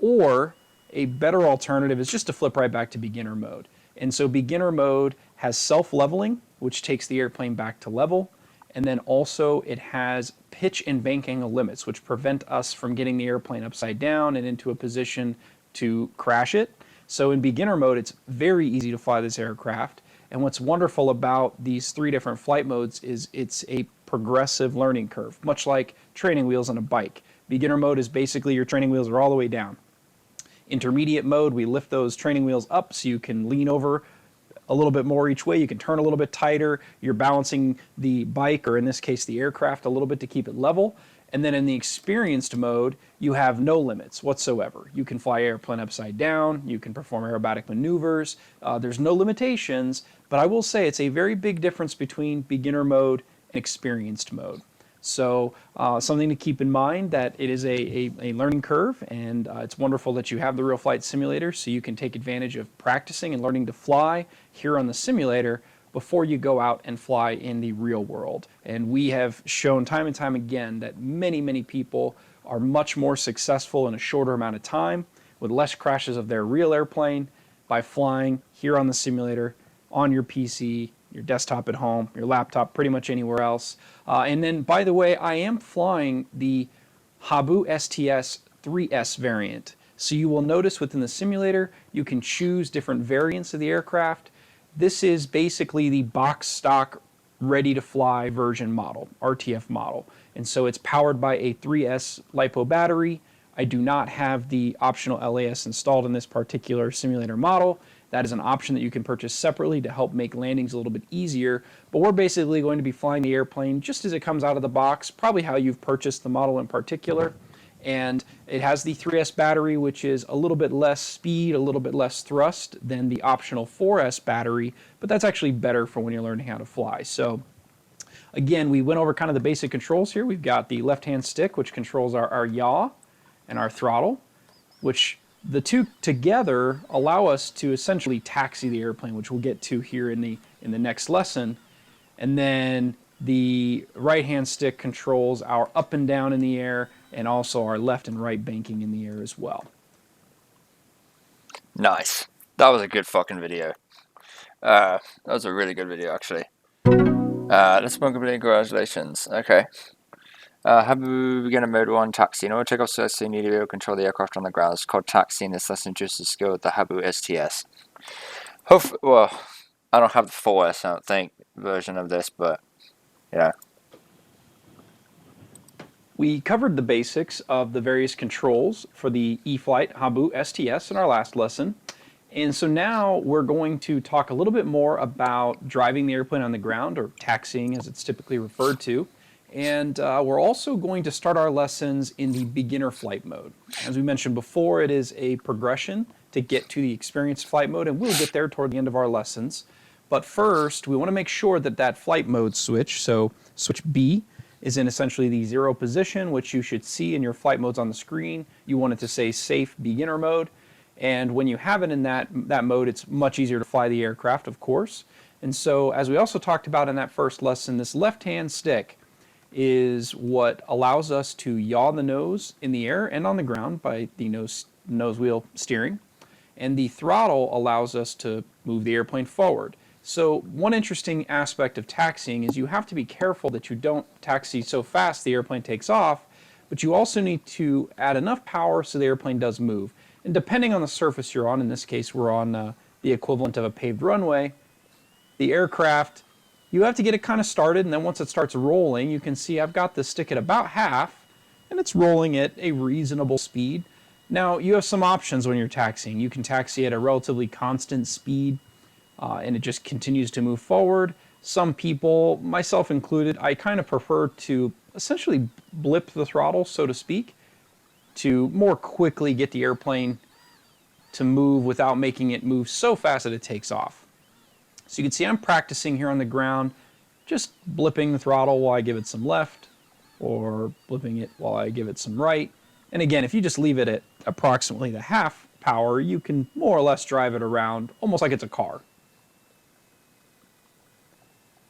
or a better alternative is just to flip right back to beginner mode. And so beginner mode has self-leveling, which takes the airplane back to level. And then also it has pitch and bank angle limits, which prevent us from getting the airplane upside down and into a position to crash it. So in beginner mode, it's very easy to fly this aircraft. And what's wonderful about these three different flight modes is it's a progressive learning curve, much like training wheels on a bike. Beginner mode is basically your training wheels are all the way down. Intermediate mode, we lift those training wheels up so you can lean over a little bit more each way. You can turn a little bit tighter. You're balancing the bike, or in this case the aircraft, a little bit to keep it level. And then in the experienced mode, you have no limits whatsoever. You can fly airplane upside down. You can perform aerobatic maneuvers. There's no limitations, but I will say it's a very big difference between beginner mode and experienced mode. So something to keep in mind, that it is a learning curve, and it's wonderful that you have the Real Flight Simulator so you can take advantage of practicing and learning to fly here on the simulator before you go out and fly in the real world. And we have shown time and time again that many people are much more successful in a shorter amount of time with less crashes of their real airplane by flying here on the simulator on your PC, your desktop at home, your laptop, pretty much anywhere else. And then, by the way, I am flying the Habu STS 3S variant. So you will notice within the simulator, you can choose different variants of the aircraft. This is basically the box stock ready to fly version model, RTF model. And so it's powered by a 3S LiPo battery. I do not have the optional LAS installed in this particular simulator model. That is an option that you can purchase separately to help make landings a little bit easier. But we're basically going to be flying the airplane just as it comes out of the box, probably how you've purchased the model in particular. And it has the 3S battery, which is a little bit less speed, a little bit less thrust than the optional 4S battery, but that's actually better for when you're learning how to fly. So again, we went over kind of the basic controls here. We've got the left-hand stick, which controls our yaw and our throttle, which the two together allow us to essentially taxi the airplane, which we'll get to here in the next lesson. And then the right-hand stick controls our up and down in the air, and also our left and right banking in the air as well. Nice. That was a good fucking video. That was a really good video, actually. Let's move complete. Congratulations. Okay. Habu beginner mode 1 taxi. In order to take off successfully, you need to be able to control the aircraft on the ground. It's called taxiing. This lesson just as skill with the Habu STS. Well, I don't have the 4S, I don't think, version of this, but yeah. We covered the basics of the various controls for the E-flite Habu STS in our last lesson. And so now we're going to talk a little bit more about driving the airplane on the ground, or taxiing as it's typically referred to. And we're also going to start our lessons in the beginner flight mode. As we mentioned before, it is a progression to get to the experienced flight mode, and we'll get there toward the end of our lessons. But first, we want to make sure that that flight mode switch, so switch B, is in essentially the 0 position, which you should see in your flight modes on the screen. You want it to say safe beginner mode. And when you have it in that mode, it's much easier to fly the aircraft, of course. And so, as we also talked about in that first lesson, this left-hand stick is what allows us to yaw the nose in the air and on the ground by the nose wheel steering. And the throttle allows us to move the airplane forward. So one interesting aspect of taxiing is you have to be careful that you don't taxi so fast the airplane takes off, but you also need to add enough power so the airplane does move. And depending on the surface you're on, in this case we're on the equivalent of a paved runway, the aircraft, you have to get it kind of started, and then once it starts rolling, you can see I've got the stick at about half, and it's rolling at a reasonable speed. Now, you have some options when you're taxiing. You can taxi at a relatively constant speed, and it just continues to move forward. Some people, myself included, I kind of prefer to essentially blip the throttle, so to speak, to more quickly get the airplane to move without making it move so fast that it takes off. So you can see I'm practicing here on the ground, just blipping the throttle while I give it some left, or blipping it while I give it some right. And again, if you just leave it at approximately the half power, you can more or less drive it around almost like it's a car.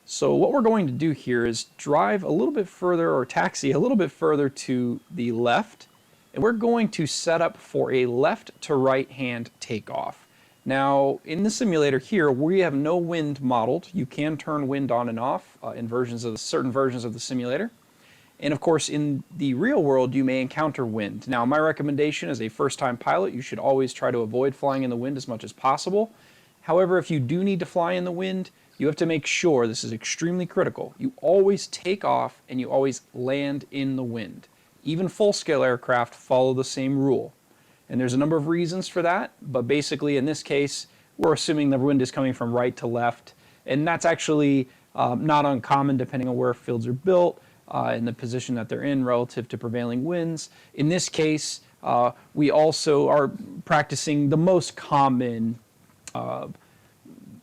So what we're going to do here is drive a little bit further, or taxi a little bit further to the left, and we're going to set up for a left to right hand takeoff. Now, in the simulator here, we have no wind modeled. You can turn wind on and off in certain versions of the simulator. And of course, in the real world, you may encounter wind. Now, my recommendation as a first-time pilot, you should always try to avoid flying in the wind as much as possible. However, if you do need to fly in the wind, you have to make sure, this is extremely critical, you always take off and you always land in the wind. Even full-scale aircraft follow the same rule. And there's a number of reasons for that, but basically in this case, we're assuming the wind is coming from right to left, and that's actually not uncommon depending on where fields are built and the position that they're in relative to prevailing winds. In this case, we also are practicing the most common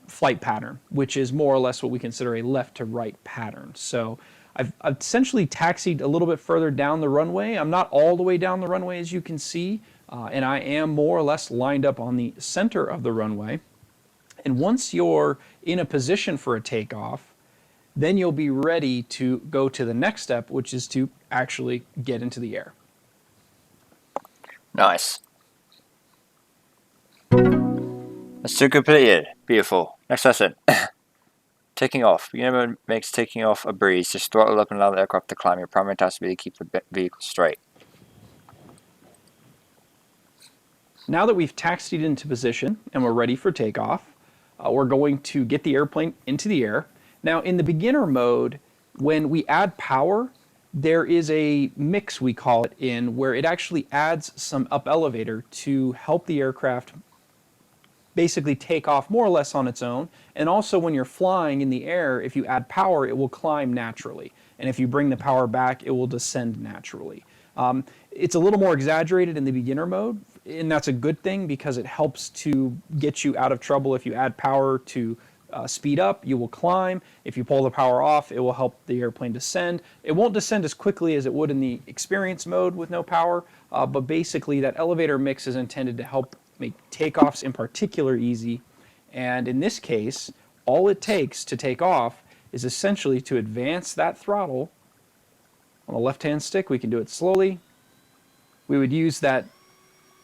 flight pattern, which is more or less what we consider a left to right pattern. So I've essentially taxied a little bit further down the runway. I'm not all the way down the runway, as you can see, and I am more or less lined up on the center of the runway. And once you're in a position for a takeoff, then you'll be ready to go to the next step, which is to actually get into the air. Nice. Mission completed. Beautiful. Next lesson. Taking off. Beginner mode makes taking off a breeze. Just throttle up and allow the aircraft to climb. Your primary task will be to keep the vehicle straight. Now that we've taxied into position and we're ready for takeoff, we're going to get the airplane into the air. Now, in the beginner mode, when we add power, there is a mix, we call it, in where it actually adds some up elevator to help the aircraft basically take off more or less on its own. And also when you're flying in the air, if you add power, it will climb naturally. And if you bring the power back, it will descend naturally. It's a little more exaggerated in the beginner mode, and that's a good thing because it helps to get you out of trouble. If you add power to speed up, you will climb. If you pull the power off, it will help the airplane descend. It won't descend as quickly as it would in the experience mode with no power, but basically that elevator mix is intended to help make takeoffs in particular easy. And in this case, all it takes to take off is essentially to advance that throttle. On the left-hand stick, we can do it slowly. We would use that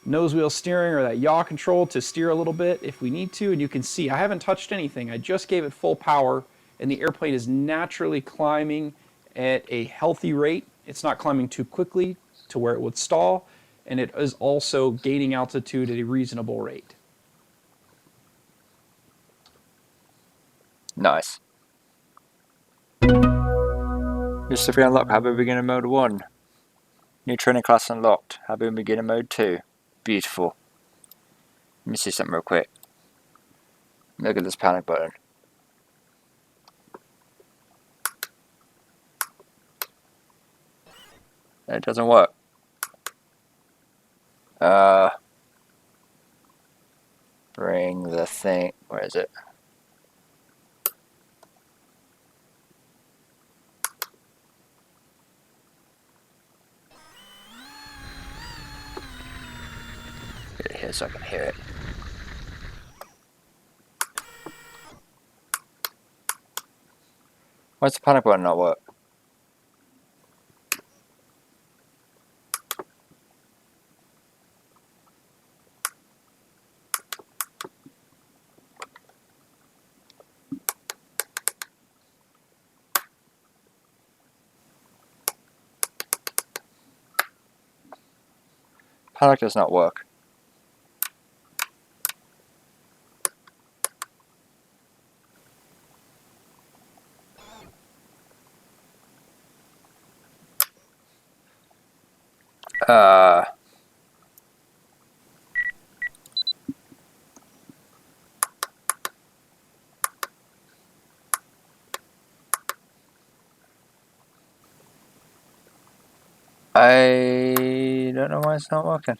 nose wheel steering or that yaw control to steer a little bit if we need to. And you can see I haven't touched anything. I just gave it full power, and the airplane is naturally climbing at a healthy rate. It's not climbing too quickly to where it would stall, and it is also gaining altitude at a reasonable rate. Nice. Just if we unlock Habu beginner mode 1. New training class unlocked. Happy in beginner mode 2. Beautiful. Let me see something real quick. Look at this panic button. It doesn't work. Bring the thing. Where is it? Get it here so I can hear it. Why does the panic button not work? Panic does not work. I don't know why it's not working.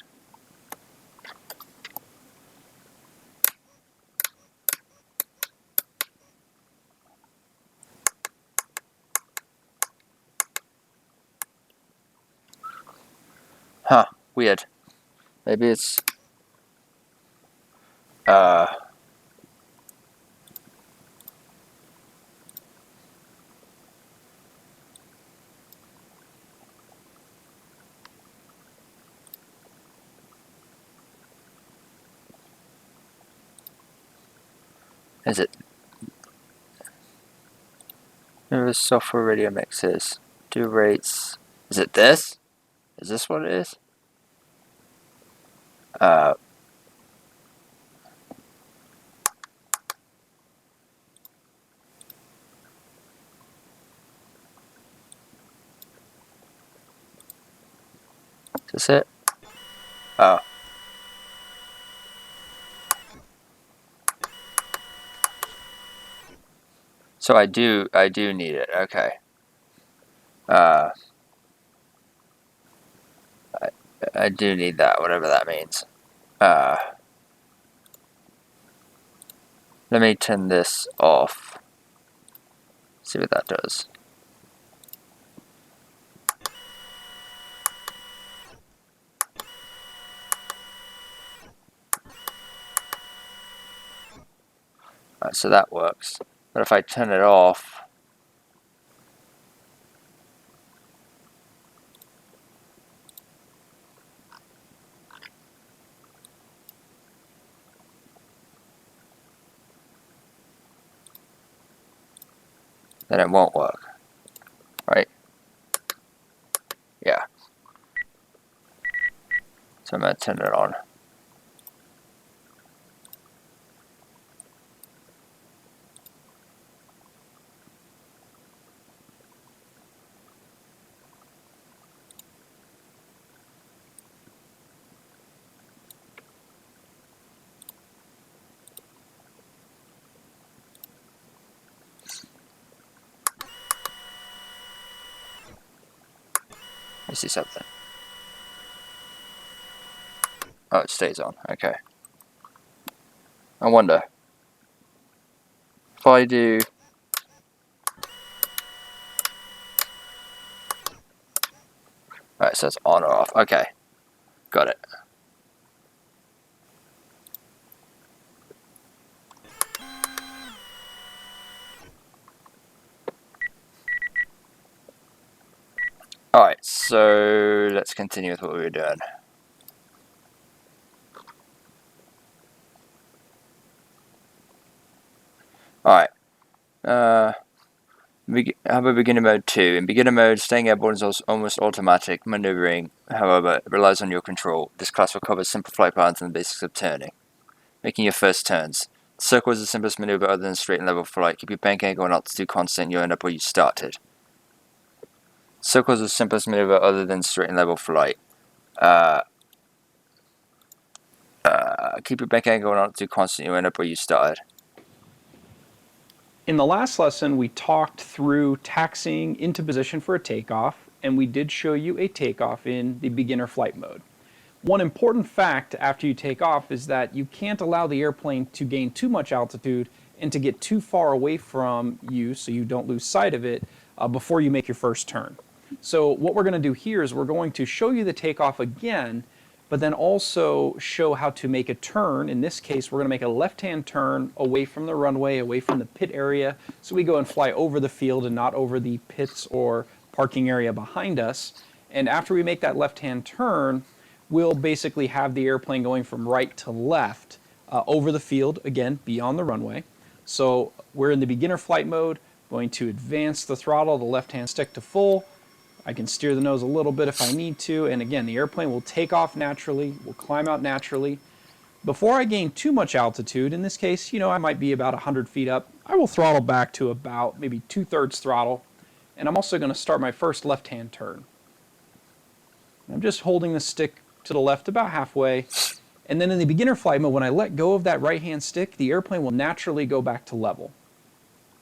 Huh, weird. Maybe it's is it Nervous software radio mixes. Do rates. Is it this? Is this what it is? Is this it? Oh. So I do need it. Okay. I do need that, whatever that means. Let me turn this off. See what that does. Alright, so that works. But if I turn it off, then it won't work. Right? Yeah. So I'm going to turn it on. Let me see something. Oh, it stays on. Okay. I wonder if I do. Alright, so it's on or off. Okay. Got it. Alright, so let's continue with what we were doing. Alright. Have a beginner mode 2. In beginner mode, staying airborne is almost automatic. Maneuvering, however, relies on your control. This class will cover simple flight patterns and the basics of turning. Making your first turns. Circle is the simplest maneuver other than straight and level flight. Keep your bank angle and altitude constant, you'll end up where you started. Circle is the simplest maneuver other than straight and level flight. Keep your bank angle not too constant, you end up where you started. In the last lesson, we talked through taxiing into position for a takeoff, and we did show you a takeoff in the beginner flight mode. One important fact after you take off is that you can't allow the airplane to gain too much altitude and to get too far away from you so you don't lose sight of it before you make your first turn. So what we're going to do here is we're going to show you the takeoff again, but then also show how to make a turn. In this case, we're going to make a left-hand turn away from the runway, away from the pit area, so we go and fly over the field and not over the pits or parking area behind us. And after we make that left-hand turn, we'll basically have the airplane going from right to left over the field, again, beyond the runway. So we're in the beginner flight mode, going to advance the throttle, the left-hand stick to full. I can steer the nose a little bit if I need to, and again, the airplane will take off naturally, will climb out naturally. Before I gain too much altitude, in this case, I might be about 100 feet up, I will throttle back to about maybe 2/3 throttle, and I'm also going to start my first left-hand turn. I'm just holding the stick to the left about halfway, and then in the beginner flight mode, when I let go of that right-hand stick, the airplane will naturally go back to level.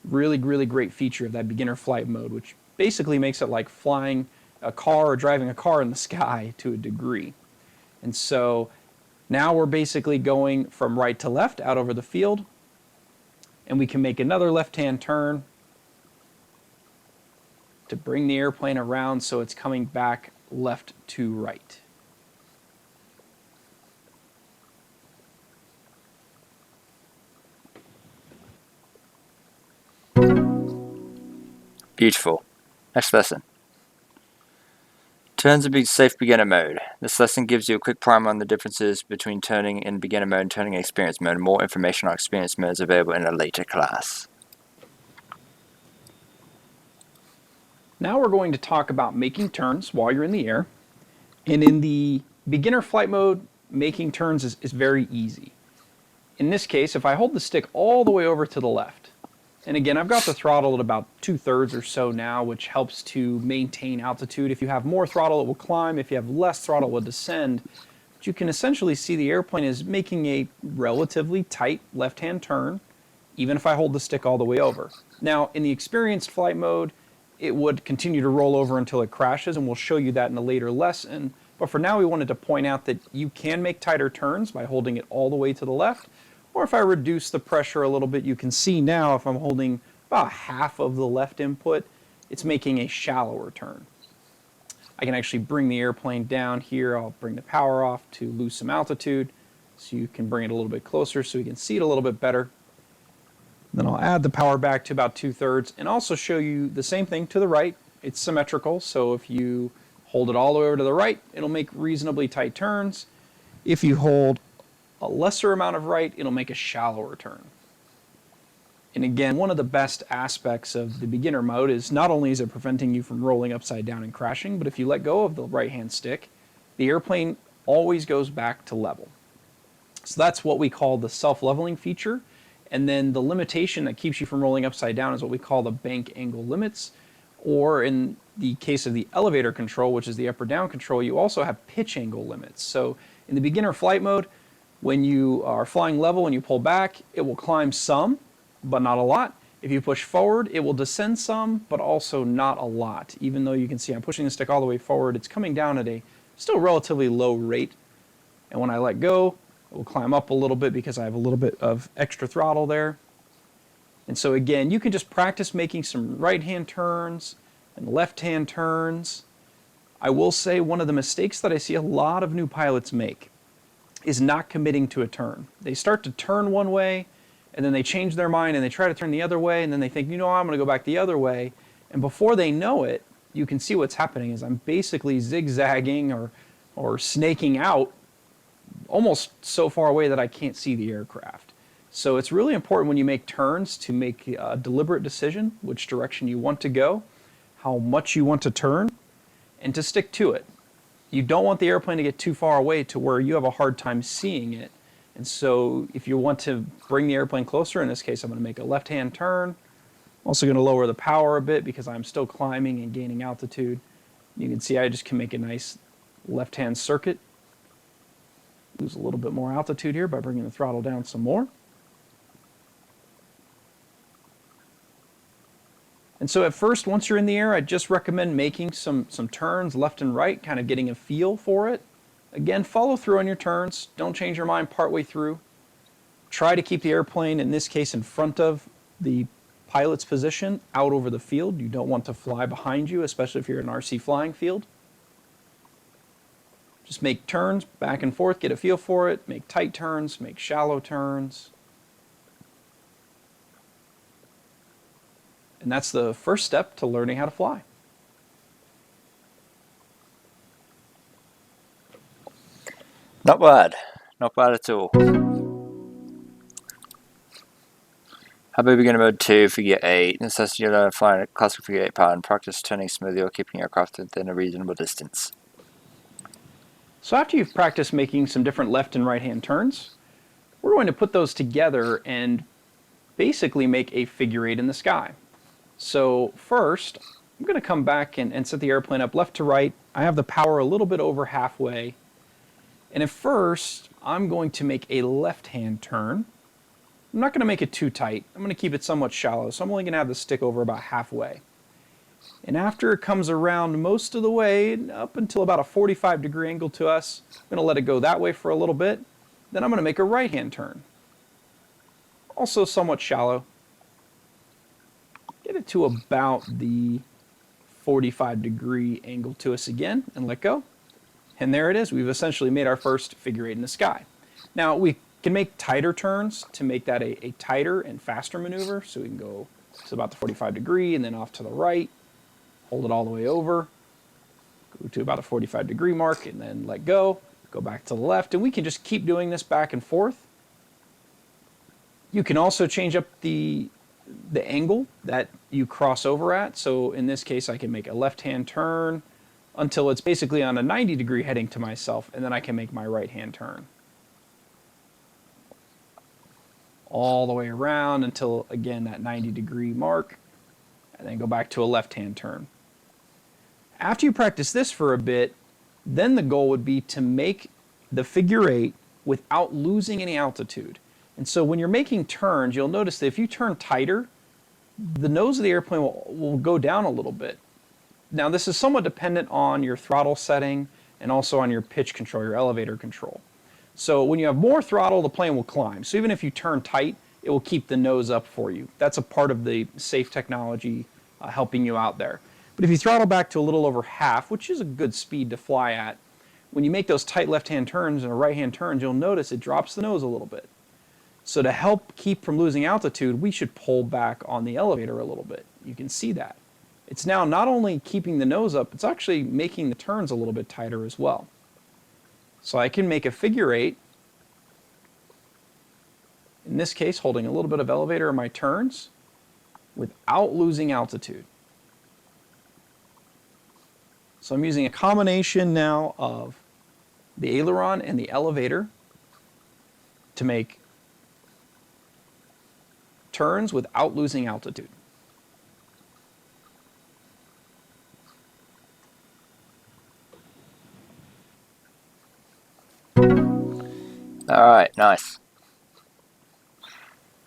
Really, really great feature of that beginner flight mode, which basically makes it like flying a car or driving a car in the sky to a degree. And so now we're basically going from right to left out over the field, and we can make another left-hand turn to bring the airplane around so it's coming back left to right. Beautiful. Next lesson. Turns in safe beginner mode. This lesson gives you a quick primer on the differences between turning in beginner mode and turning in experience mode. More information on experience mode is available in a later class. Now we're going to talk about making turns while you're in the air. And in the beginner flight mode, making turns is very easy. In this case, if I hold the stick all the way over to the left, and again, I've got the throttle at about 2/3 or so now, which helps to maintain altitude. If you have more throttle, it will climb. If you have less throttle, it will descend. But you can essentially see the airplane is making a relatively tight left-hand turn, even if I hold the stick all the way over. Now, in the experienced flight mode, it would continue to roll over until it crashes, and we'll show you that in a later lesson. But for now, we wanted to point out that you can make tighter turns by holding it all the way to the left. Or if I reduce the pressure a little bit, you can see now if I'm holding about half of the left input, it's making a shallower turn. I can actually bring the airplane down here. I'll bring the power off to lose some altitude so you can bring it a little bit closer so you can see it a little bit better. Then I'll add the power back to about 2/3 and also show you the same thing to the right. It's symmetrical, so if you hold it all the way over to the right, it'll make reasonably tight turns. If you hold a lesser amount of right, it'll make a shallower turn. And again, one of the best aspects of the beginner mode is not only is it preventing you from rolling upside down and crashing, but if you let go of the right-hand stick, the airplane always goes back to level. So that's what we call the self-leveling feature. And then the limitation that keeps you from rolling upside down is what we call the bank angle limits. Or in the case of the elevator control, which is the up or down control, you also have pitch angle limits. So in the beginner flight mode, when you are flying level and you pull back, it will climb some, but not a lot. If you push forward, it will descend some, but also not a lot. Even though you can see I'm pushing the stick all the way forward, it's coming down at a still relatively low rate. And when I let go, it will climb up a little bit because I have a little bit of extra throttle there. And so again, you can just practice making some right-hand turns and left-hand turns. I will say one of the mistakes that I see a lot of new pilots make is not committing to a turn. They start to turn one way, and then they change their mind and they try to turn the other way, and then they think, I'm going to go back the other way. And before they know it, you can see what's happening is I'm basically zigzagging or snaking out almost so far away that I can't see the aircraft. So it's really important when you make turns to make a deliberate decision which direction you want to go, how much you want to turn, and to stick to it. You don't want the airplane to get too far away to where you have a hard time seeing it. And so if you want to bring the airplane closer, in this case I'm going to make a left-hand turn. I'm also going to lower the power a bit because I'm still climbing and gaining altitude. You can see I just can make a nice left-hand circuit. Lose a little bit more altitude here by bringing the throttle down some more. And so at first, once you're in the air, I just recommend making some turns left and right, kind of getting a feel for it. Again, follow through on your turns. Don't change your mind partway through. Try to keep the airplane, in this case, in front of the pilot's position, out over the field. You don't want to fly behind you, especially if you're in an RC flying field. Just make turns back and forth, get a feel for it, make tight turns, make shallow turns. And that's the first step to learning how to fly. Not bad. Not bad at all. How about we begin mode 2, figure 8. Necessity to learn flying a classical figure 8 pattern. Practice turning smoothly or keeping your aircraft within a reasonable distance. So after you've practiced making some different left and right hand turns, we're going to put those together and basically make a figure 8 in the sky. So first, I'm going to come back and set the airplane up left to right. I have the power a little bit over halfway. And at first, I'm going to make a left-hand turn. I'm not going to make it too tight. I'm going to keep it somewhat shallow, so I'm only going to have the stick over about halfway. And after it comes around most of the way, up until about a 45-degree angle to us, I'm going to let it go that way for a little bit. Then I'm going to make a right-hand turn. Also somewhat shallow. Get it to about the 45-degree angle to us again and let go. And there it is. We've essentially made our first figure 8 in the sky. Now we can make tighter turns to make that a tighter and faster maneuver. So we can go to about the 45-degree and then off to the right, hold it all the way over, go to about a 45-degree mark and then let go back to the left. And we can just keep doing this back and forth. You can also change up the angle that you cross over at. So in this case, I can make a left-hand turn until it's basically on a 90-degree heading to myself, and then I can make my right-hand turn. All the way around until, again, that 90-degree mark, and then go back to a left-hand turn. After you practice this for a bit, then the goal would be to make the figure 8 without losing any altitude. And so when you're making turns, you'll notice that if you turn tighter, the nose of the airplane will go down a little bit. Now this is somewhat dependent on your throttle setting and also on your pitch control, your elevator control. So when you have more throttle, the plane will climb. So even if you turn tight, it will keep the nose up for you. That's a part of the safe technology helping you out there. But if you throttle back to a little over half, which is a good speed to fly at, when you make those tight left-hand turns and right-hand turns, you'll notice it drops the nose a little bit. So to help keep from losing altitude, we should pull back on the elevator a little bit. You can see that. It's now not only keeping the nose up, it's actually making the turns a little bit tighter as well. So I can make a figure 8, in this case holding a little bit of elevator in my turns, without losing altitude. So I'm using a combination now of the aileron and the elevator to make turns without losing altitude. Alright, nice.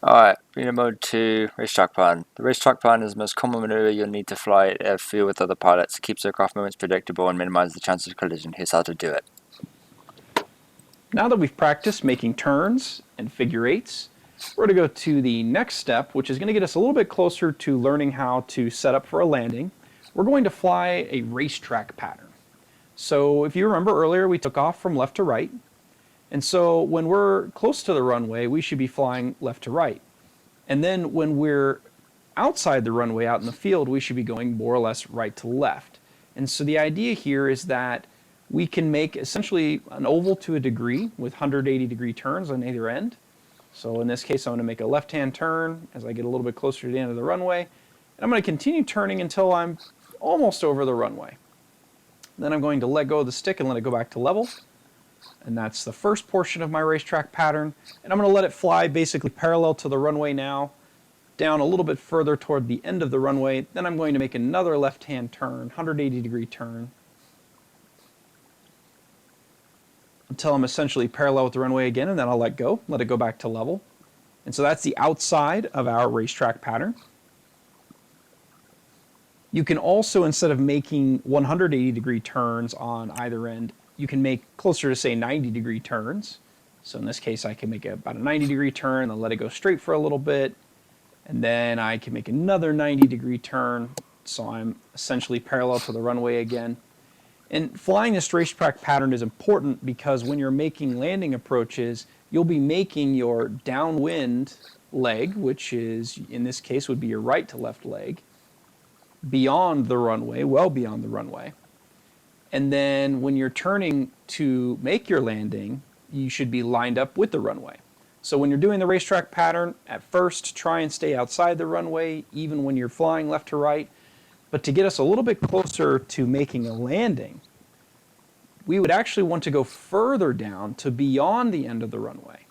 Alright, beginner mode 2, racetrack plan. The racetrack plan is the most common maneuver you'll need to fly at airfield with other pilots. It keeps aircraft movements predictable and minimizes the chances of collision. Here's how to do it. Now that we've practiced making turns and figure 8s, we're going to go to the next step, which is going to get us a little bit closer to learning how to set up for a landing. We're going to fly a racetrack pattern. So if you remember earlier, we took off from left to right. And so when we're close to the runway, we should be flying left to right. And then when we're outside the runway, out in the field, we should be going more or less right to left. And so the idea here is that we can make essentially an oval to a degree with 180-degree turns on either end. So in this case, I'm going to make a left-hand turn as I get a little bit closer to the end of the runway. And I'm going to continue turning until I'm almost over the runway. Then I'm going to let go of the stick and let it go back to level. And that's the first portion of my racetrack pattern. And I'm going to let it fly basically parallel to the runway now down a little bit further toward the end of the runway. Then I'm going to make another left-hand turn, 180-degree turn, until I'm essentially parallel with the runway again, and then I'll let go, let it go back to level. And so that's the outside of our racetrack pattern. You can also, instead of making 180-degree turns on either end, you can make closer to, say, 90-degree turns. So in this case, I can make about a 90-degree turn, then let it go straight for a little bit, and then I can make another 90-degree turn, so I'm essentially parallel to the runway again. And flying this racetrack pattern is important because when you're making landing approaches, you'll be making your downwind leg, which is, in this case, would be your right to left leg, beyond the runway, well beyond the runway. And then when you're turning to make your landing, you should be lined up with the runway. So when you're doing the racetrack pattern, at first try and stay outside the runway, even when you're flying left to right. But to get us a little bit closer to making a landing, we would actually want to go further down to beyond the end of the runway.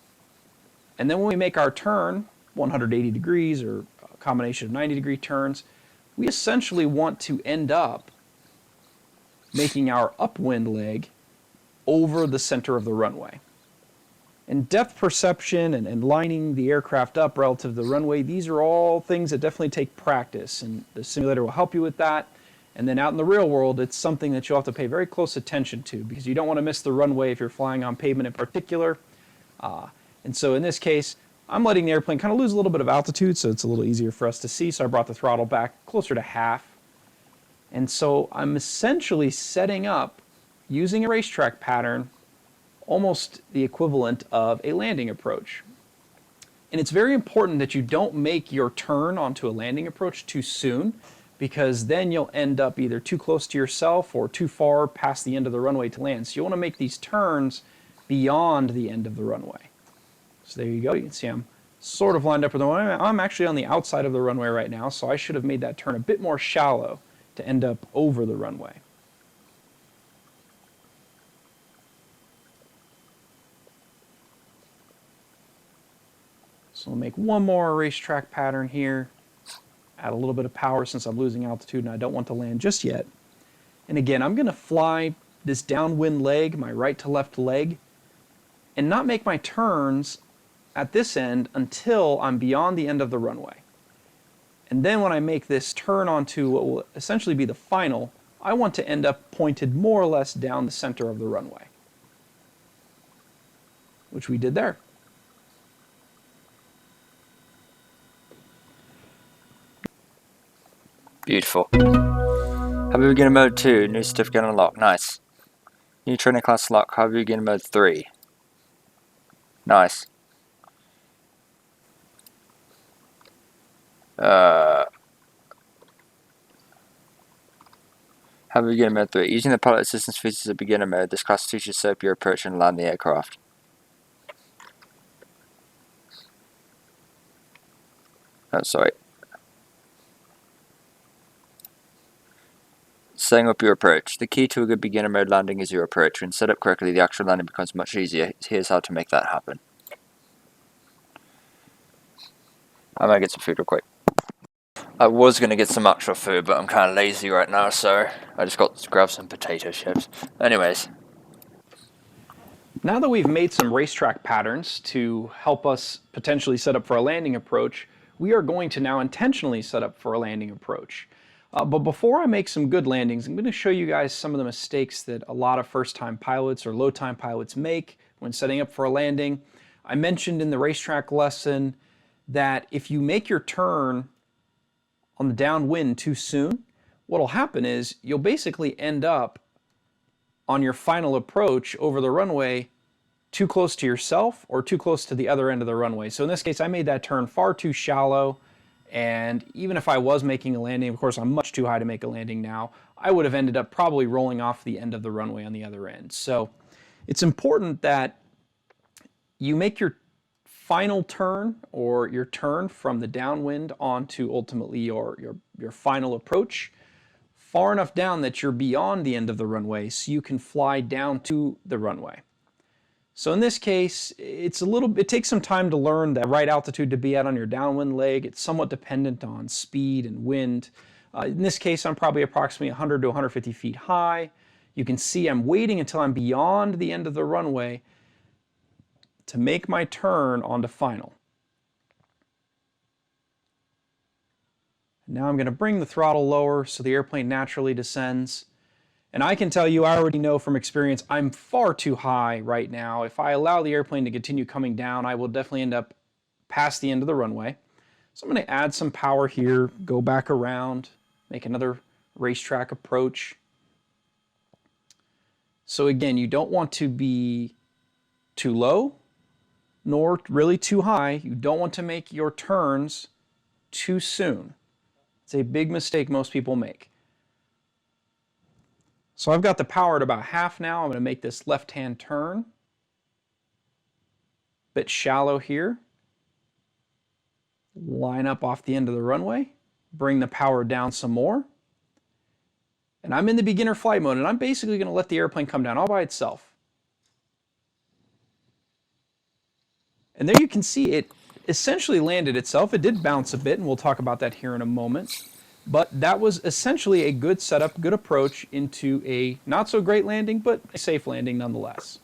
And then when we make our turn, 180 degrees or a combination of 90-degree turns, we essentially want to end up making our upwind leg over the center of the runway. And depth perception and lining the aircraft up relative to the runway, these are all things that definitely take practice, and the simulator will help you with that. And then out in the real world, it's something that you'll have to pay very close attention to because you don't want to miss the runway if you're flying on pavement in particular. And so in this case, I'm letting the airplane kind of lose a little bit of altitude, so it's a little easier for us to see. So I brought the throttle back closer to half. And so I'm essentially setting up, using a racetrack pattern, almost the equivalent of a landing approach. And it's very important that you don't make your turn onto a landing approach too soon, because then you'll end up either too close to yourself or too far past the end of the runway to land. So you want to make these turns beyond the end of the runway. So there you go. You can see I'm sort of lined up with the runway. I'm actually on the outside of the runway right now, so I should have made that turn a bit more shallow to end up over the runway. So we'll make one more racetrack pattern here. Add a little bit of power since I'm losing altitude and I don't want to land just yet. And again, I'm going to fly this downwind leg, my right to left leg, and not make my turns at this end until I'm beyond the end of the runway. And then when I make this turn onto what will essentially be the final, I want to end up pointed more or less down the center of the runway, which we did there. Beautiful. Hobby beginner mode 2, new certificate unlocked. Nice. New training class lock, hobby beginner mode 3. Nice. Hobby beginner mode 3. Using the pilot assistance features of beginner mode, this class teaches you to set up your approach and land the aircraft. Oh, sorry. Setting up your approach. The key to a good beginner mode landing is your approach. When set up correctly, the actual landing becomes much easier. Here's how to make that happen. I'm gonna get some food real quick. I was gonna get some actual food, but I'm kind of lazy right now, so I just got to grab some potato chips. Anyways. Now that we've made some racetrack patterns to help us potentially set up for a landing approach, we are going to now intentionally set up for a landing approach. But before I make some good landings, I'm going to show you guys some of the mistakes that a lot of first-time pilots or low-time pilots make when setting up for a landing. I mentioned in the racetrack lesson that if you make your turn on the downwind too soon, what will happen is you'll basically end up on your final approach over the runway too close to yourself or too close to the other end of the runway. So in this case, I made that turn far too shallow. And even if I was making a landing, of course I'm much too high to make a landing now, I would have ended up probably rolling off the end of the runway on the other end. So it's important that you make your final turn or your turn from the downwind onto ultimately your final approach far enough down that you're beyond the end of the runway so you can fly down to the runway. So in this case, it takes some time to learn the right altitude to be at on your downwind leg. It's somewhat dependent on speed and wind. In this case, I'm probably approximately 100 to 150 feet high. You can see I'm waiting until I'm beyond the end of the runway to make my turn onto final. Now I'm going to bring the throttle lower so the airplane naturally descends. And I can tell you, I already know from experience, I'm far too high right now. If I allow the airplane to continue coming down, I will definitely end up past the end of the runway. So I'm going to add some power here, go back around, make another racetrack approach. So again, you don't want to be too low, nor really too high. You don't want to make your turns too soon. It's a big mistake most people make. So I've got the power at about half now. I'm going to make this left-hand turn. Bit shallow here. Line up off the end of the runway. Bring the power down some more. And I'm in the beginner flight mode, and I'm basically going to let the airplane come down all by itself. And there you can see it essentially landed itself. It did bounce a bit, and we'll talk about that here in a moment. But that was essentially a good setup, good approach into a not so great landing, but a safe landing nonetheless.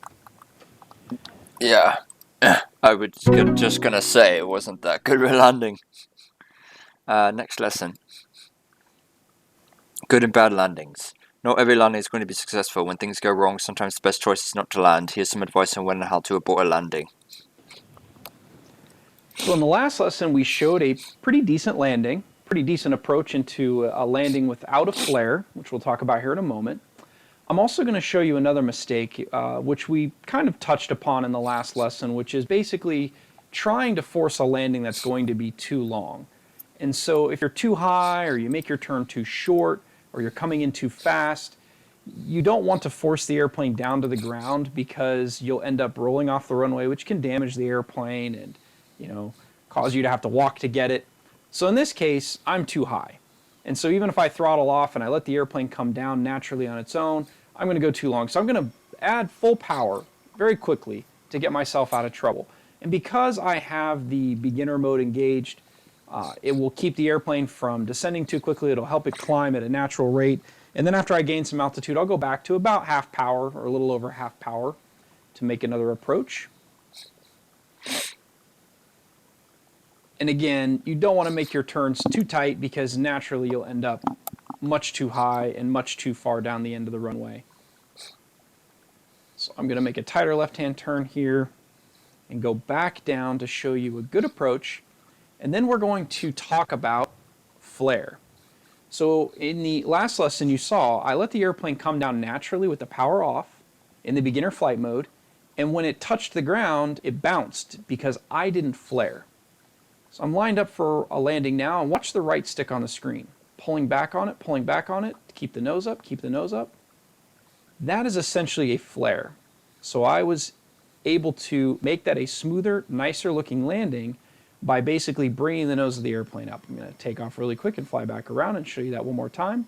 Yeah, I was just gonna say it wasn't that good of a landing. Next lesson. Good and bad landings. Not every landing is going to be successful. When things go wrong, sometimes the best choice is not to land. Here's some advice on when and how to abort a landing. So in the last lesson, we showed a pretty decent landing, pretty decent approach into a landing without a flare, which we'll talk about here in a moment. I'm also going to show you another mistake, which we kind of touched upon in the last lesson, which is basically trying to force a landing that's going to be too long. And so if you're too high, or you make your turn too short, or you're coming in too fast, you don't want to force the airplane down to the ground, because you'll end up rolling off the runway, which can damage the airplane and, cause you to have to walk to get it. So in this case, I'm too high. And so even if I throttle off and I let the airplane come down naturally on its own, I'm going to go too long. So I'm going to add full power very quickly to get myself out of trouble. And because I have the beginner mode engaged, it will keep the airplane from descending too quickly. It'll help it climb at a natural rate. And then after I gain some altitude, I'll go back to about half power, or a little over half power, to make another approach. And again, you don't want to make your turns too tight, because naturally you'll end up much too high and much too far down the end of the runway. So I'm going to make a tighter left-hand turn here and go back down to show you a good approach. And then we're going to talk about flare. So in the last lesson you saw, I let the airplane come down naturally with the power off in the beginner flight mode. And when it touched the ground, it bounced because I didn't flare. So I'm lined up for a landing now, and watch the right stick on the screen. Pulling back on it to keep the nose up, keep the nose up. That is essentially a flare. So I was able to make that a smoother, nicer looking landing by basically bringing the nose of the airplane up. I'm going to take off really quick and fly back around and show you that one more time.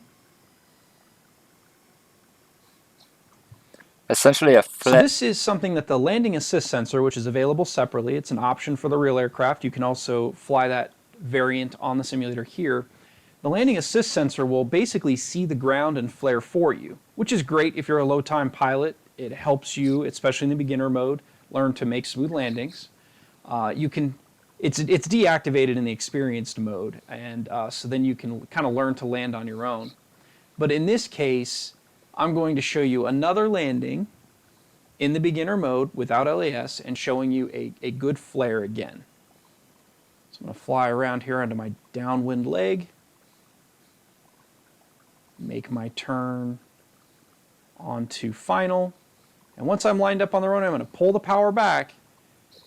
Essentially a So this is something that the landing assist sensor, which is available separately, it's an option for the real aircraft. You can also fly that variant on the simulator here. The landing assist sensor will basically see the ground and flare for you, which is great if you're a low-time pilot. It helps you, especially in the beginner mode, learn to make smooth landings. It's deactivated in the experienced mode, and so then you can kind of learn to land on your own. But in this case, I'm going to show you another landing in the beginner mode without LAS and showing you a good flare again. So I'm going to fly around here onto my downwind leg, make my turn onto final, and once I'm lined up on the runway, I'm going to pull the power back,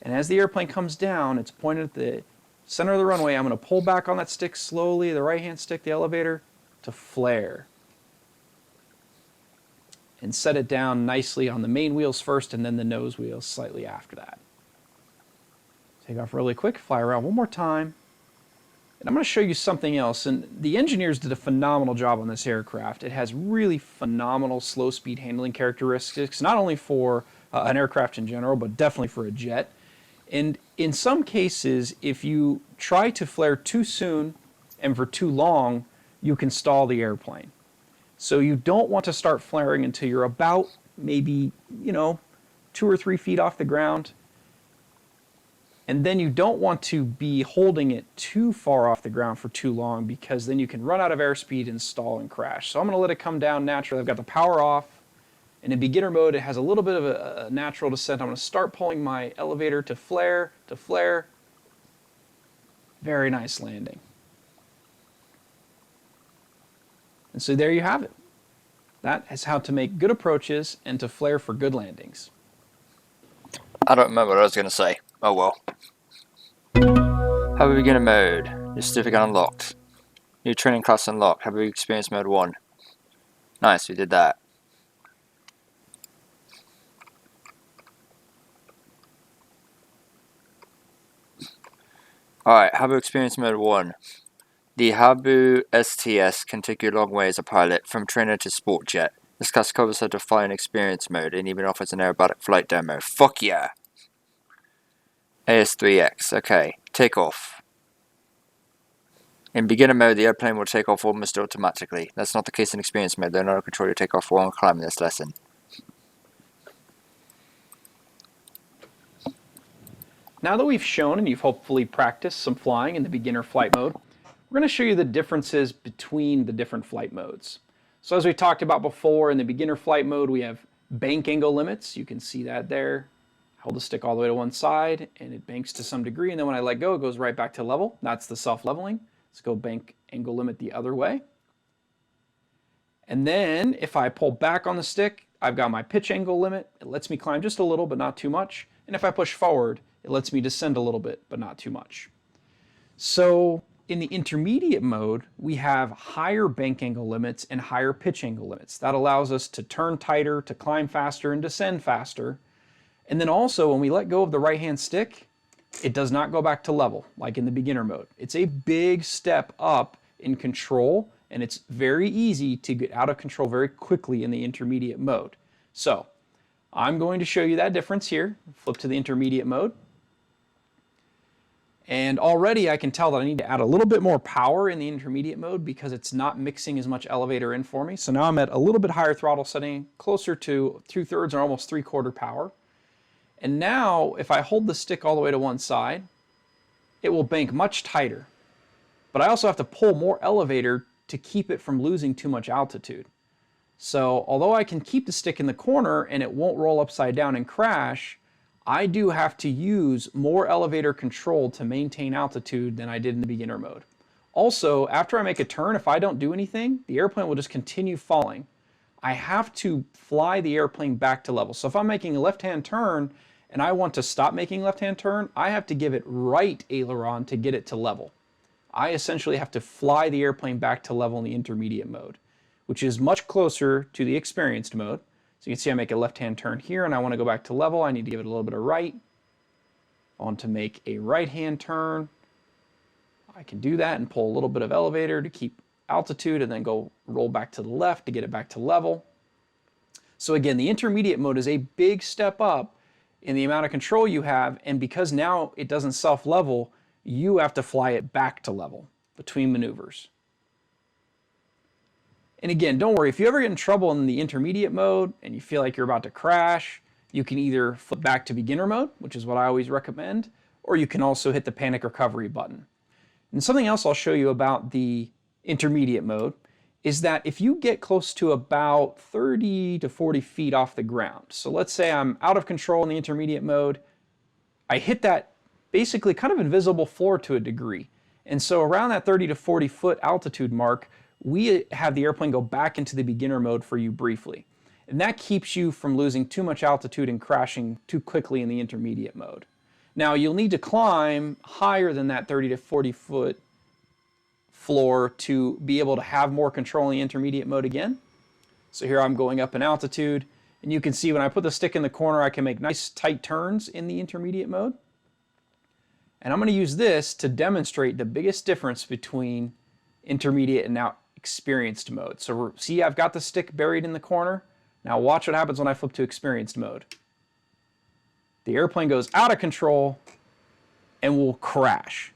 and as the airplane comes down, it's pointed at the center of the runway. I'm going to pull back on that stick slowly, the right-hand stick, the elevator, to flare. And set it down nicely on the main wheels first, and then the nose wheels slightly after that. Take off really quick, fly around one more time. And I'm going to show you something else. And the engineers did a phenomenal job on this aircraft. It has really phenomenal slow speed handling characteristics, not only for an aircraft in general, but definitely for a jet. And in some cases, if you try to flare too soon and for too long, you can stall the airplane. So you don't want to start flaring until you're about maybe, 2 or 3 feet off the ground. And then you don't want to be holding it too far off the ground for too long, because then you can run out of airspeed and stall and crash. So I'm going to let it come down naturally. I've got the power off. And in beginner mode, it has a little bit of a natural descent. I'm going to start pulling my elevator to flare, to flare. Very nice landing. And so there you have it. That is how to make good approaches and to flare for good landings. I don't remember what I was going to say. Oh well. Have a beginner mode. Your certificate unlocked. New training class unlocked. Have a experience mode 1. Nice, we did that. Alright, Habu experience mode 1. The Habu STS can take you a long way as a pilot, from trainer to sport jet. This class covers how to fly in experience mode and even offers an aerobatic flight demo. Fuck yeah! AS3X, okay. Takeoff. In beginner mode, the airplane will take off almost automatically. That's not the case in experience mode, though not control your takeoff while climbing this lesson. Now that we've shown and you've hopefully practiced some flying in the beginner flight mode, we're going to show you the differences between the different flight modes. So as we talked about before, in the beginner flight mode, we have bank angle limits. You can see that there. Hold the stick all the way to one side and it banks to some degree, and then when I let go, it goes right back to level. That's the self-leveling. Let's go bank angle limit the other way. And then if I pull back on the stick, I've got my pitch angle limit. It lets me climb just a little, but not too much. And if I push forward, it lets me descend a little bit, but not too much. So in the intermediate mode, we have higher bank angle limits and higher pitch angle limits. That allows us to turn tighter, to climb faster, and descend faster. And then also, when we let go of the right-hand stick, it does not go back to level, like in the beginner mode. It's a big step up in control, and it's very easy to get out of control very quickly in the intermediate mode. So, I'm going to show you that difference here. Flip to the intermediate mode. And already I can tell that I need to add a little bit more power in the intermediate mode because it's not mixing as much elevator in for me. So now I'm at a little bit higher throttle setting, closer to 2/3 or almost 3/4 power. And now, if I hold the stick all the way to one side, it will bank much tighter. But I also have to pull more elevator to keep it from losing too much altitude. So, although I can keep the stick in the corner and it won't roll upside down and crash, I do have to use more elevator control to maintain altitude than I did in the beginner mode. Also, after I make a turn, if I don't do anything, the airplane will just continue falling. I have to fly the airplane back to level. So if I'm making a left-hand turn and I want to stop making left-hand turn, I have to give it right aileron to get it to level. I essentially have to fly the airplane back to level in the intermediate mode, which is much closer to the experienced mode. So you can see I make a left-hand turn here and I want to go back to level. I need to give it a little bit of right. I want to make a right-hand turn. I can do that and pull a little bit of elevator to keep altitude and then go roll back to the left to get it back to level. So again, the intermediate mode is a big step up in the amount of control you have, and because now it doesn't self-level, you have to fly it back to level between maneuvers. And again, don't worry, if you ever get in trouble in the intermediate mode and you feel like you're about to crash, you can either flip back to beginner mode, which is what I always recommend, or you can also hit the panic recovery button. And something else I'll show you about the intermediate mode is that if you get close to about 30 to 40 feet off the ground, so let's say I'm out of control in the intermediate mode, I hit that basically kind of invisible floor to a degree. And so around that 30 to 40 foot altitude mark, we have the airplane go back into the beginner mode for you briefly. And that keeps you from losing too much altitude and crashing too quickly in the intermediate mode. Now you'll need to climb higher than that 30 to 40 foot floor to be able to have more control in the intermediate mode again. So here I'm going up in altitude, and you can see when I put the stick in the corner, I can make nice tight turns in the intermediate mode. And I'm going to use this to demonstrate the biggest difference between intermediate and now experienced mode. So see, I've got the stick buried in the corner. Now watch what happens when I flip to experienced mode. the airplane goes out of control and will crash.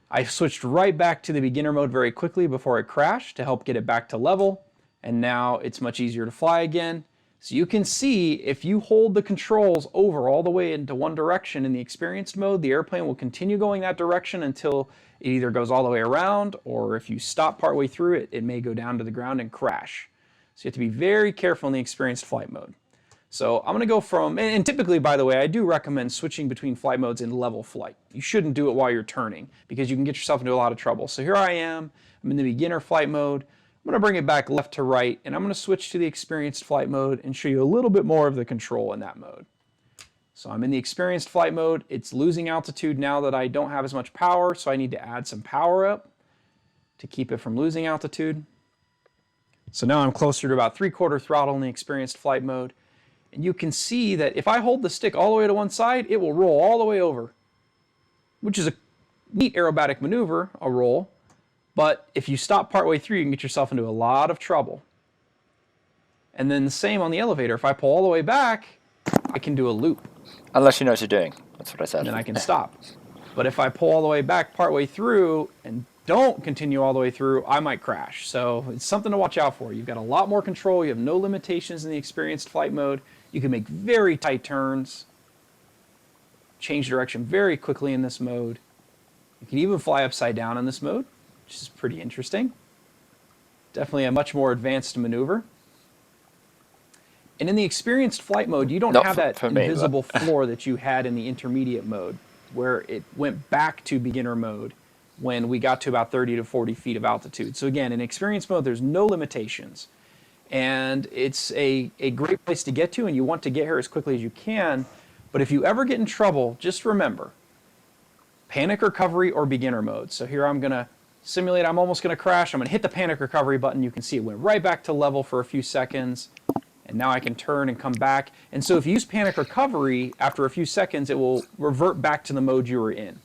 I switched right back to the beginner mode very quickly before it crashed to help get it back to level, and now it's much easier to fly again. So you can see if you hold the controls over all the way into one direction in the experienced mode, the airplane will continue going that direction until it either goes all the way around, or if you stop partway through it, it may go down to the ground and crash. So you have to be very careful in the experienced flight mode. So I'm going to go from, and typically, by the way, I do recommend switching between flight modes in level flight. You shouldn't do it while you're turning because you can get yourself into a lot of trouble. So here I am, I'm in the beginner flight mode. I'm going to bring it back left to right, and I'm going to switch to the experienced flight mode and show you a little bit more of the control in that mode. So I'm in the experienced flight mode. It's losing altitude now that I don't have as much power, so I need to add some power up to keep it from losing altitude. So now I'm closer to about 3/4 throttle in the experienced flight mode. And you can see that if I hold the stick all the way to one side, it will roll all the way over, which is a neat aerobatic maneuver, a roll. But if you stop partway through, you can get yourself into a lot of trouble. And then the same on the elevator. If I pull all the way back, I can do a loop. Unless you know what you're doing. That's what I said. And then I can stop. But if I pull all the way back partway through and don't continue all the way through, I might crash. So it's something to watch out for. You've got a lot more control. You have no limitations in the experienced flight mode. You can make very tight turns, change direction very quickly in this mode. You can even fly upside down in this mode, which is pretty interesting. Definitely a much more advanced maneuver. And in the experienced flight mode, you don't have that invisible floor that you had in the intermediate mode, where it went back to beginner mode when we got to about 30 to 40 feet of altitude. So again, in experienced mode, there's no limitations. And it's a great place to get to, and you want to get here as quickly as you can. But if you ever get in trouble, just remember, panic recovery or beginner mode. So here I'm going to simulate, I'm almost going to crash. I'm going to hit the panic recovery button. You can see it went right back to level for a few seconds. And now I can turn and come back. And so if you use panic recovery, after a few seconds, it will revert back to the mode you were in.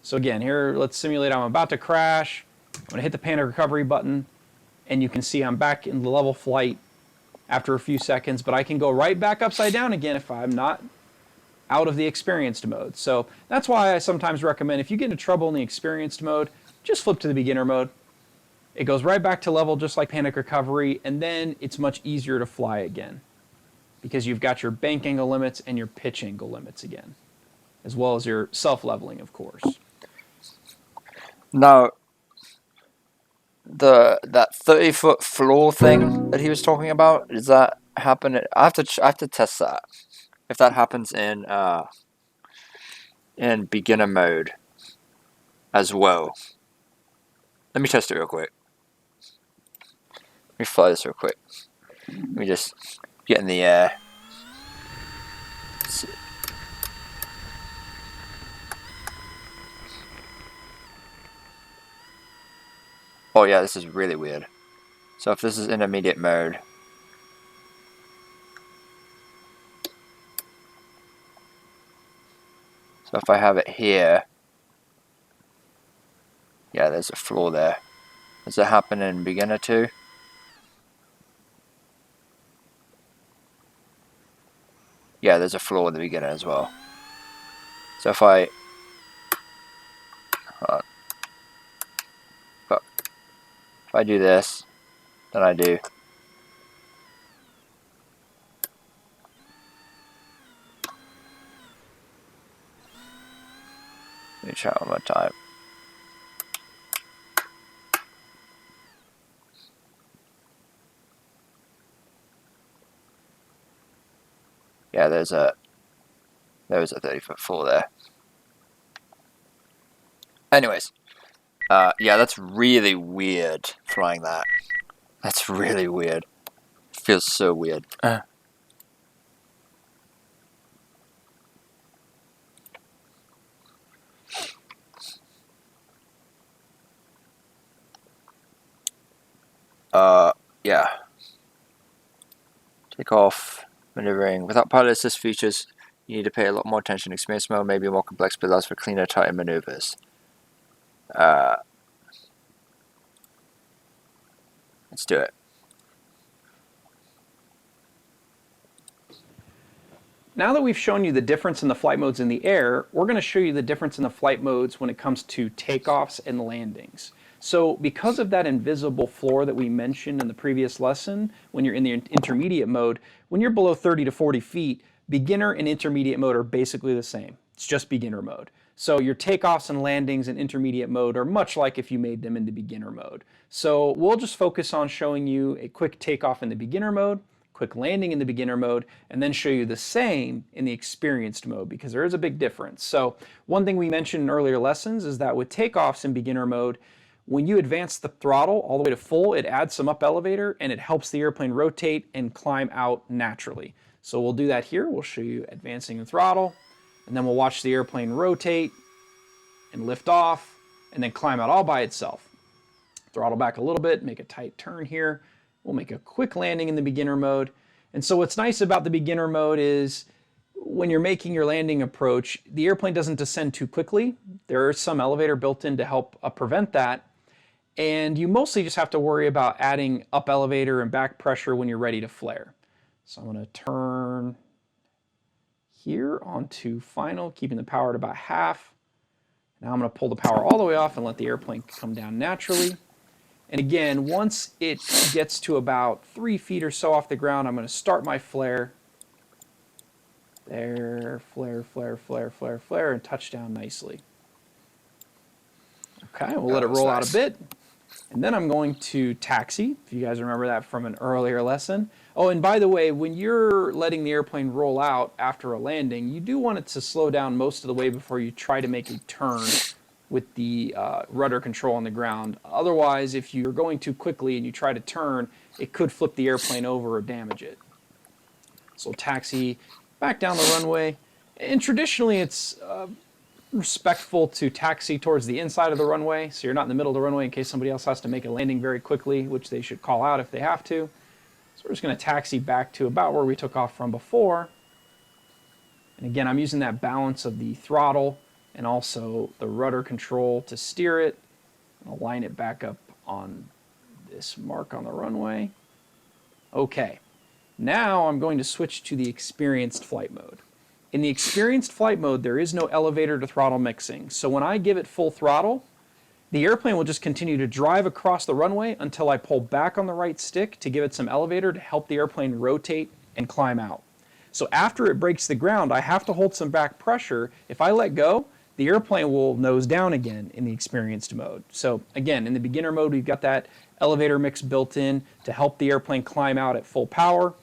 So again, here, let's simulate I'm about to crash. I'm going to hit the panic recovery button. And you can see I'm back in the level flight after a few seconds, but I can go right back upside down again if I'm not out of the experienced mode. So that's why I sometimes recommend if you get into trouble in the experienced mode, just flip to the beginner mode. It goes right back to level just like panic recovery, and then it's much easier to fly again because you've got your bank angle limits and your pitch angle limits again, as well as your self-leveling, of course. Now, that 30-foot floor thing that he was talking about, does that happen? I have to test that. If that happens in beginner mode as well. Let me test it real quick. Let me fly this real quick. Let me just get in the air. Oh yeah, this is really weird. So if this is intermediate mode, so if I have it here, yeah, there's a floor there. Does it happen in beginner too? Yeah, there's a floor in the beginner as well. So if I if I do this, then I do. Let me try one more time. Yeah, there's a 30-foot floor there. Anyways, yeah, that's really weird flying that. That's really weird. It feels so weird. Yeah. Take off, maneuvering. Without pilot assist features, you need to pay a lot more attention. Experience mode may be more complex, but allows for cleaner, tighter maneuvers. Let's do it. now that we've shown you the difference in the flight modes in the air, we're going to show you the difference in the flight modes when it comes to takeoffs and landings. So because of that invisible floor that we mentioned in the previous lesson, when you're in the intermediate mode, when you're below 30 to 40 feet, beginner and intermediate mode are basically the same. It's just beginner mode. So your takeoffs and landings in intermediate mode are much like if you made them into beginner mode. So we'll just focus on showing you a quick takeoff in the beginner mode, quick landing in the beginner mode, and then show you the same in the experienced mode, because there is a big difference. So one thing we mentioned in earlier lessons is that with takeoffs in beginner mode, when you advance the throttle all the way to full, it adds some up elevator and it helps the airplane rotate and climb out naturally. So we'll do that here. We'll show you advancing the throttle, and then we'll watch the airplane rotate and lift off and then climb out all by itself. Throttle back a little bit, make a tight turn here. We'll make a quick landing in the beginner mode. And so what's nice about the beginner mode is when you're making your landing approach, the airplane doesn't descend too quickly. There is some elevator built in to help prevent that. And you mostly just have to worry about adding up elevator and back pressure when you're ready to flare. So I'm going to turn here onto final, keeping the power at about half. Now I'm going to pull the power all the way off and let the airplane come down naturally. And again, once it gets to about 3 feet or so off the ground, I'm going to start my flare. There, flare, flare, flare, flare, flare, and touch down nicely. Okay, we'll let it roll out a bit. And then I'm going to taxi, if you guys remember that from an earlier lesson. Oh, and by the way, when you're letting the airplane roll out after a landing, you do want it to slow down most of the way before you try to make a turn with the rudder control on the ground. Otherwise, if you're going too quickly and you try to turn, it could flip the airplane over or damage it. So taxi back down the runway. And traditionally, it's respectful to taxi towards the inside of the runway, so you're not in the middle of the runway in case somebody else has to make a landing very quickly, which they should call out if they have to. So we're just going to taxi back to about where we took off from before. And again, I'm using that balance of the throttle and also the rudder control to steer it. I'll line it back up on this mark on the runway. Okay, now I'm going to switch to the experienced flight mode. In the experienced flight mode, there is no elevator to throttle mixing. So when I give it full throttle, the airplane will just continue to drive across the runway until I pull back on the right stick to give it some elevator to help the airplane rotate and climb out. So after it breaks the ground, I have to hold some back pressure. If I let go, the airplane will nose down again in the experienced mode. So again, in the beginner mode, we've got that elevator mix built in to help the airplane climb out at full power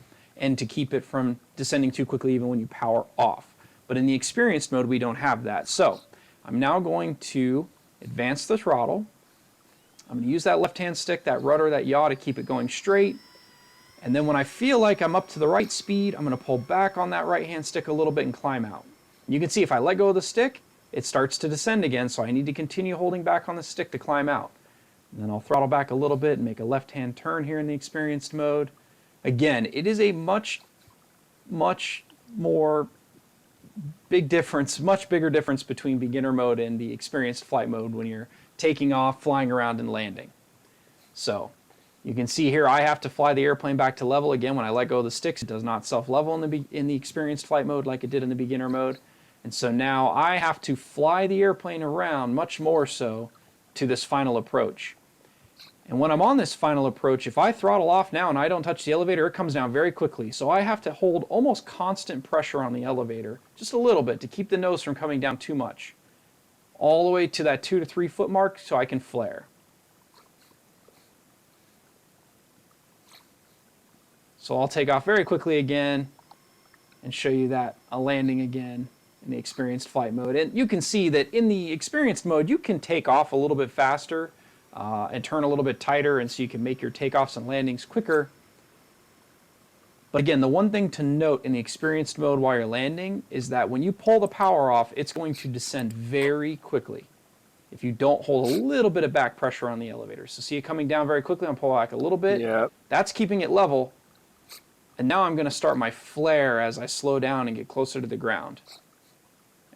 and to keep it from descending too quickly even when you power off. But in the experienced mode, we don't have that. So I'm now going to advance the throttle. I'm going to use that left-hand stick, that rudder, that yaw to keep it going straight. And then when I feel like I'm up to the right speed, I'm going to pull back on that right-hand stick a little bit and climb out. You can see if I let go of the stick, it starts to descend again, so I need to continue holding back on the stick to climb out. And then I'll throttle back a little bit and make a left-hand turn here in the experienced mode. Again, it is a much more big difference, much bigger difference between beginner mode and the experienced flight mode when you're taking off, flying around, and landing. So you can see here I have to fly the airplane back to level again. When I let go of the sticks, it does not self-level in the experienced flight mode like it did in the beginner mode. And so now I have to fly the airplane around much more so to this final approach. And when I'm on this final approach, if I throttle off now and I don't touch the elevator, it comes down very quickly. So I have to hold almost constant pressure on the elevator, just a little bit, to keep the nose from coming down too much. All the way to that 2 to 3 foot mark so I can flare. So I'll take off very quickly again and show you that a landing again in the experienced flight mode. And you can see that in the experienced mode, you can take off a little bit faster and turn a little bit tighter, and so you can make your takeoffs and landings quicker. But again, the one thing to note in the experienced mode while you're landing is that when you pull the power off, it's going to descend very quickly if you don't hold a little bit of back pressure on the elevator. So see it coming down very quickly. I'm pull back a little bit. Yep. That's keeping it level. And now I'm going to start my flare as I slow down and get closer to the ground.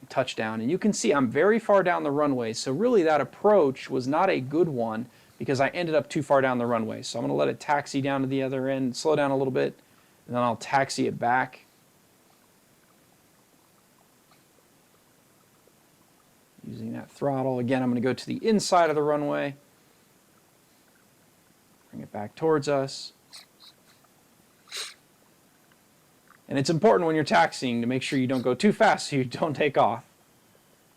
Touchdown, and you can see I'm very far down the runway, so really that approach was not a good one because I ended up too far down the runway. So I'm going to let it taxi down to the other end, slow down a little bit, and then I'll taxi it back. Using that throttle. Again, I'm going to go to the inside of the runway. Bring it back towards us. And it's important when you're taxiing to make sure you don't go too fast so you don't take off.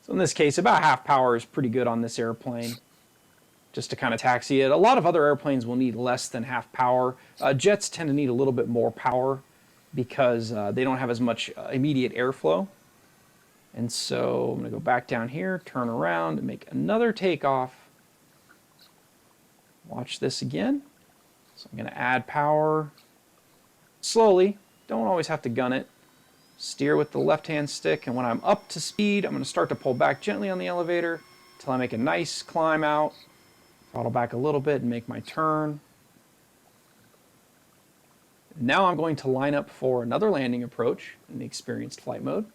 So in this case, about half power is pretty good on this airplane, just to kind of taxi it. A lot of other airplanes will need less than half power. Jets tend to need a little bit more power because they don't have as much immediate airflow. And so I'm going to go back down here, turn around, and make another takeoff. Watch this again. So I'm going to add power slowly. Don't always have to gun it. Steer with the left-hand stick, and when I'm up to speed, I'm going to start to pull back gently on the elevator until I make a nice climb out. Throttle back a little bit and make my turn. Now I'm going to line up for another landing approach in the experienced flight mode.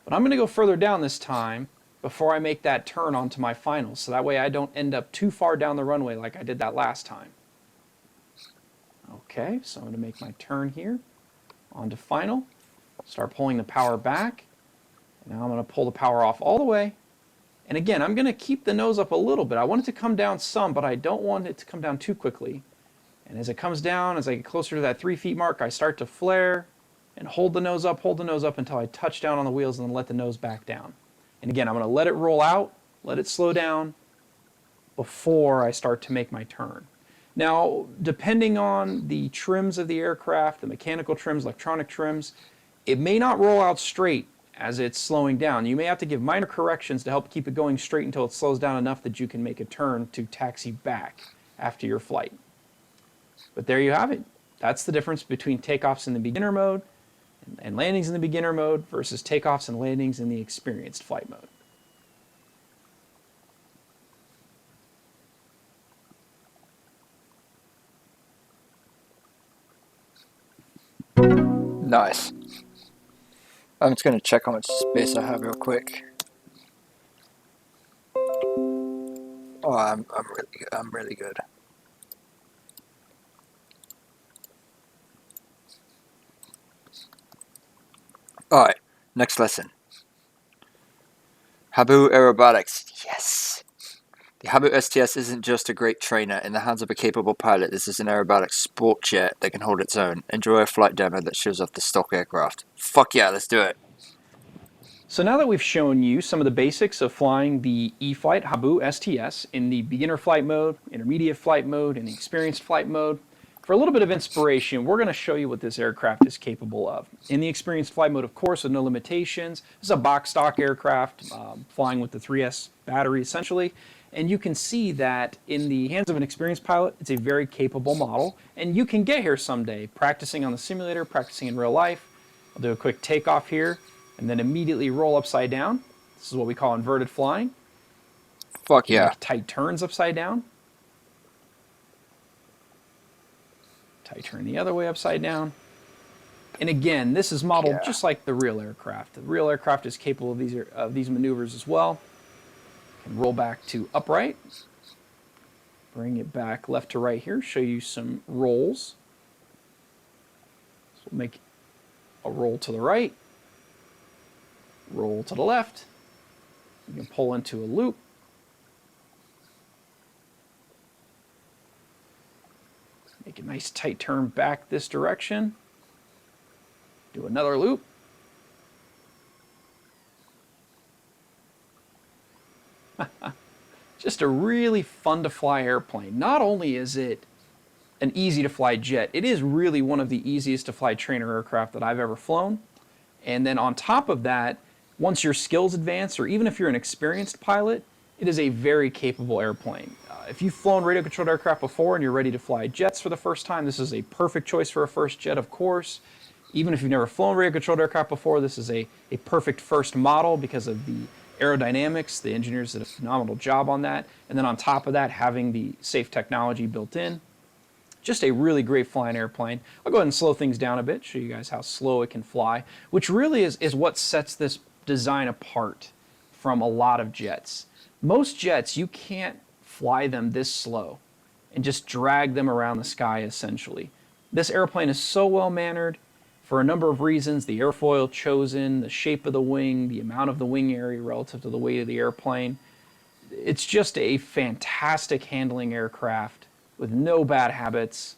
But I'm going to go further down this time before I make that turn onto my final, so that way I don't end up too far down the runway like I did that last time. Okay, so I'm going to make my turn here onto final, start pulling the power back. Now I'm going to pull the power off all the way. And again, I'm going to keep the nose up a little bit. I want it to come down some, but I don't want it to come down too quickly. And as it comes down, as I get closer to that 3 feet mark, I start to flare and hold the nose up until I touch down on the wheels and then let the nose back down. And again, I'm going to let it roll out, let it slow down before I start to make my turn. Now, depending on the trims of the aircraft, the mechanical trims, electronic trims, it may not roll out straight as it's slowing down. You may have to give minor corrections to help keep it going straight until it slows down enough that you can make a turn to taxi back after your flight. But there you have it. That's the difference between takeoffs in the beginner mode and landings in the beginner mode versus takeoffs and landings in the experienced flight mode. Nice. I'm just going to check how much space I have real quick. Oh, I'm really good. All right, next lesson. Habu Aerobatics. Yes. The Habu STS isn't just a great trainer. In the hands of a capable pilot, this is an aerobatic sport jet that can hold its own. Enjoy a flight demo that shows off the stock aircraft. Fuck yeah, let's do it. So now that we've shown you some of the basics of flying the E-flite Habu STS in the beginner flight mode, intermediate flight mode, and the experienced flight mode, for a little bit of inspiration, we're going to show you what this aircraft is capable of. In the experienced flight mode, of course, with no limitations, this is a box stock aircraft flying with the 3S battery, essentially. And you can see that in the hands of an experienced pilot, it's a very capable model. And you can get here someday, practicing on the simulator, practicing in real life. I'll do a quick takeoff here, and then immediately roll upside down. This is what we call inverted flying. Fuck yeah. Make tight turns upside down. Tight turn the other way upside down. And again, this is modeled just like the real aircraft. The real aircraft is capable of these maneuvers as well. And roll back to upright. Bring it back left to right here. Show you some rolls. So we'll make a roll to the right. Roll to the left. You can pull into a loop. Make a nice tight turn back this direction. Do another loop. Just a really fun to fly airplane. Not only is it an easy to fly jet, it is really one of the easiest to fly trainer aircraft that I've ever flown. And then on top of that, once your skills advance, or even if you're an experienced pilot, it is a very capable airplane. If you've flown radio-controlled aircraft before and you're ready to fly jets for the first time, this is a perfect choice for a first jet, of course. Even if you've never flown radio-controlled aircraft before, this is a perfect first model because of the aerodynamics. The engineers did a phenomenal job on that. And then on top of that, having the safe technology built in. Just a really great flying airplane. I'll go ahead and slow things down a bit, show you guys how slow it can fly, which really is what sets this design apart from a lot of jets. Most jets, you can't fly them this slow and just drag them around the sky, essentially. This airplane is so well mannered. for a number of reasons, the airfoil chosen, the shape of the wing, the amount of the wing area relative to the weight of the airplane. It's just a fantastic handling aircraft with no bad habits.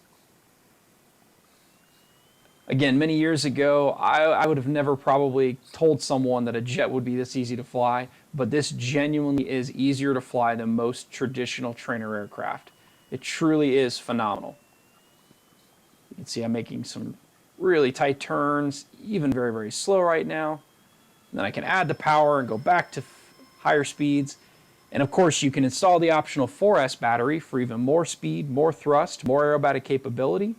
Again, many years ago, I would have never probably told someone that a jet would be this easy to fly, but this genuinely is easier to fly than most traditional trainer aircraft. It truly is phenomenal. You can see I'm making some really tight turns, even very, very slow right now. And then I can add the power and go back to higher speeds. And of course, you can install the optional 4S battery for even more speed, more thrust, more aerobatic capability.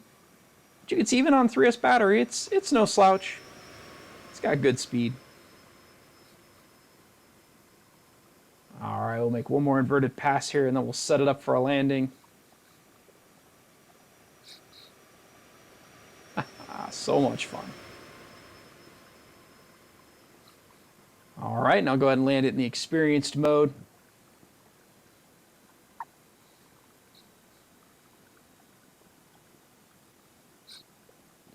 But you can see even on 3S battery, it's no slouch. It's got good speed. All right, we'll make one more inverted pass here, and then we'll set it up for a landing. So much fun. All right, now go ahead and land it in the experienced mode.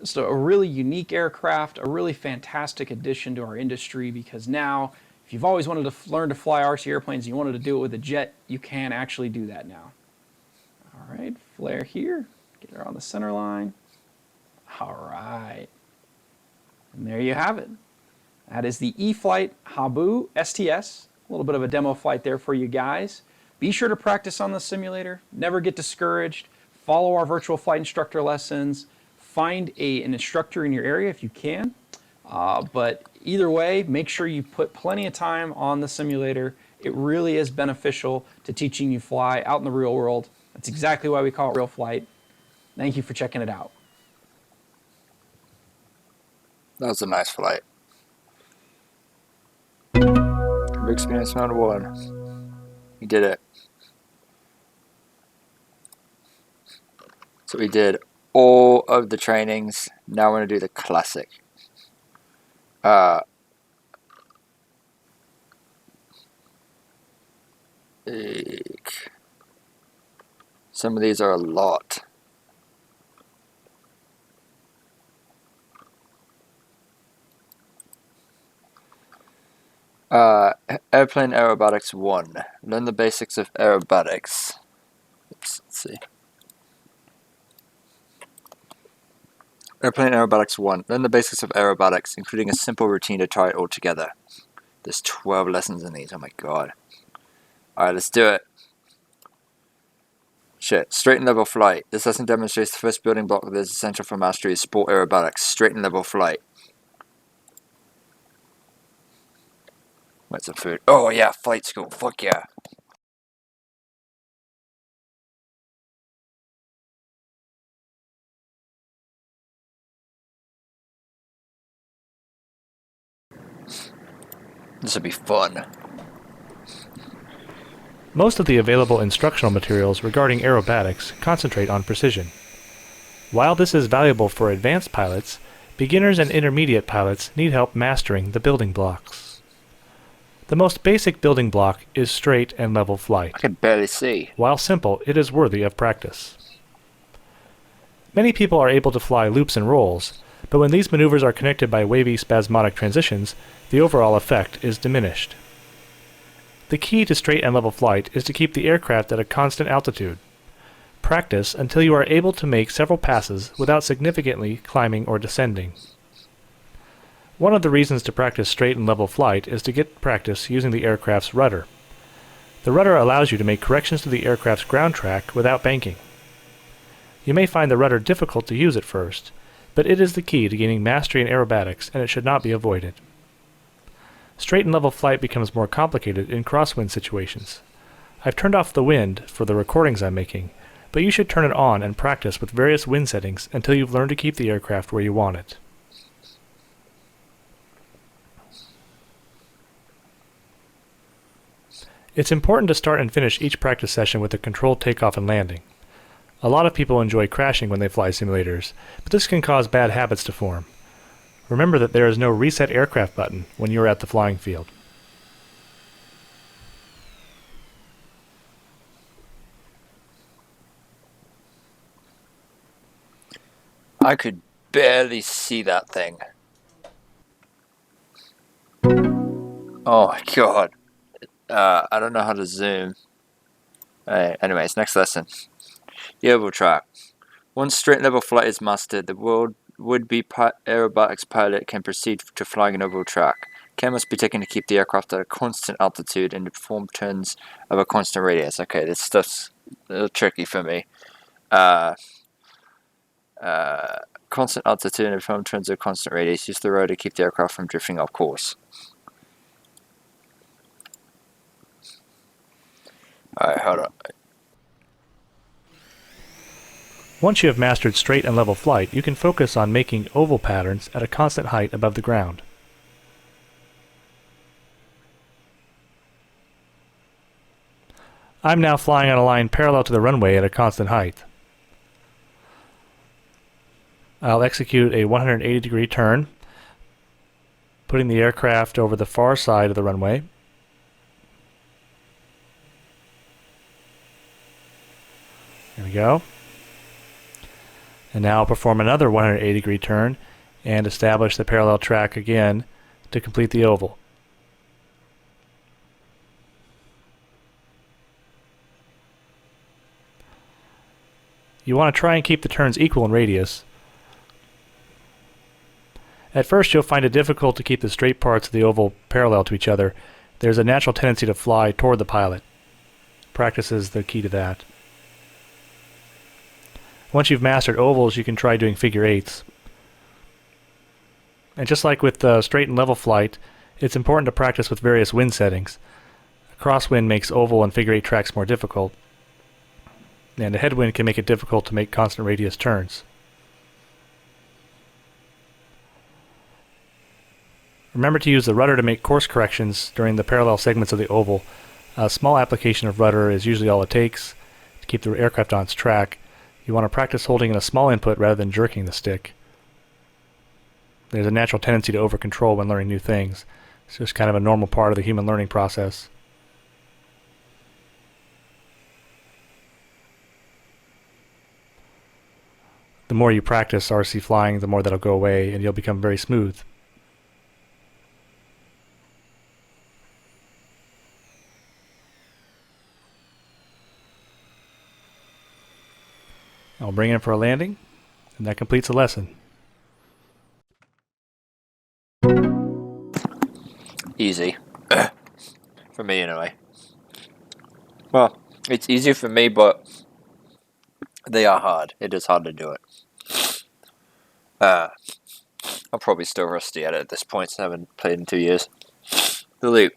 Just a really unique aircraft, a really fantastic addition to our industry, because now, if you've always wanted to learn to fly RC airplanes and you wanted to do it with a jet, you can actually do that now. All right, flare here, get her on the center line. All right, and there you have it. That is the E-Flight Habu STS. A little bit of a demo flight there for you guys. Be sure to practice on the simulator. Never get discouraged. Follow our virtual flight instructor lessons. Find an instructor in your area if you can. But either way, make sure you put plenty of time on the simulator. It really is beneficial to teaching you fly out in the real world. That's exactly why we call it real flight. Thank you for checking it out. That was a nice flight. Big experience round one. We did it. So we did all of the trainings. Now we're going to do the classic. Some of these are a lot. Airplane Aerobatics 1. Learn the basics of aerobatics. Oops, let's see. Airplane Aerobatics 1. Learn the basics of aerobatics, including a simple routine to tie it all together. There's 12 lessons in these, oh my god. Alright, let's do it. Shit. Straight and level flight. This lesson demonstrates the first building block that is essential for mastery is sport aerobatics. Straight and level flight. Want some food? Oh yeah, flight school. Fuck yeah. This will be fun. Most of the available instructional materials regarding aerobatics concentrate on precision. While this is valuable for advanced pilots, beginners and intermediate pilots need help mastering the building blocks. The most basic building block is straight and level flight. I can barely see. While simple, it is worthy of practice. Many people are able to fly loops and rolls, but when these maneuvers are connected by wavy spasmodic transitions, the overall effect is diminished. The key to straight and level flight is to keep the aircraft at a constant altitude. Practice until you are able to make several passes without significantly climbing or descending. One of the reasons to practice straight and level flight is to get practice using the aircraft's rudder. The rudder allows you to make corrections to the aircraft's ground track without banking. You may find the rudder difficult to use at first, but it is the key to gaining mastery in aerobatics, and it should not be avoided. Straight and level flight becomes more complicated in crosswind situations. I've turned off the wind for the recordings I'm making, but you should turn it on and practice with various wind settings until you've learned to keep the aircraft where you want it. It's important to start and finish each practice session with a controlled takeoff and landing. A lot of people enjoy crashing when they fly simulators, but this can cause bad habits to form. Remember that there is no reset aircraft button when you are at the flying field. I could barely see that thing. Oh my god. I don't know how to zoom. Anyways, next lesson. The oval track. Once straight level flight is mastered, the would-be aerobatics pilot can proceed to flying an oval track. Care must be taken to keep the aircraft at a constant altitude and to perform turns of a constant radius. Okay, this stuff's a little tricky for me. Constant altitude and perform turns of a constant radius. Use the rotor to keep the aircraft from drifting off course. Alright, hold on. Once you have mastered straight and level flight, you can focus on making oval patterns at a constant height above the ground. I'm now flying on a line parallel to the runway at a constant height. I'll execute a 180-degree turn, putting the aircraft over the far side of the runway. There we go. And now I'll perform another 180-degree turn and establish the parallel track again to complete the oval. You want to try and keep the turns equal in radius. At first you'll find it difficult to keep the straight parts of the oval parallel to each other. There's a natural tendency to fly toward the pilot. Practice is the key to that. Once you've mastered ovals, you can try doing figure eights. And just like with straight and level flight, it's important to practice with various wind settings. A crosswind makes oval and figure eight tracks more difficult, and a headwind can make it difficult to make constant radius turns. Remember to use the rudder to make course corrections during the parallel segments of the oval. A small application of rudder is usually all it takes to keep the aircraft on its track. You want to practice holding in a small input rather than jerking the stick. There's a natural tendency to over-control when learning new things. It's just kind of a normal part of the human learning process. The more you practice RC flying, the more that'll go away and you'll become very smooth. I'll bring it in for a landing, and that completes the lesson. Easy. For me, anyway. Well, it's easy for me, but they are hard. It is hard to do it. I'm probably still rusty at it at this point, so I haven't played in 2 years. The loop.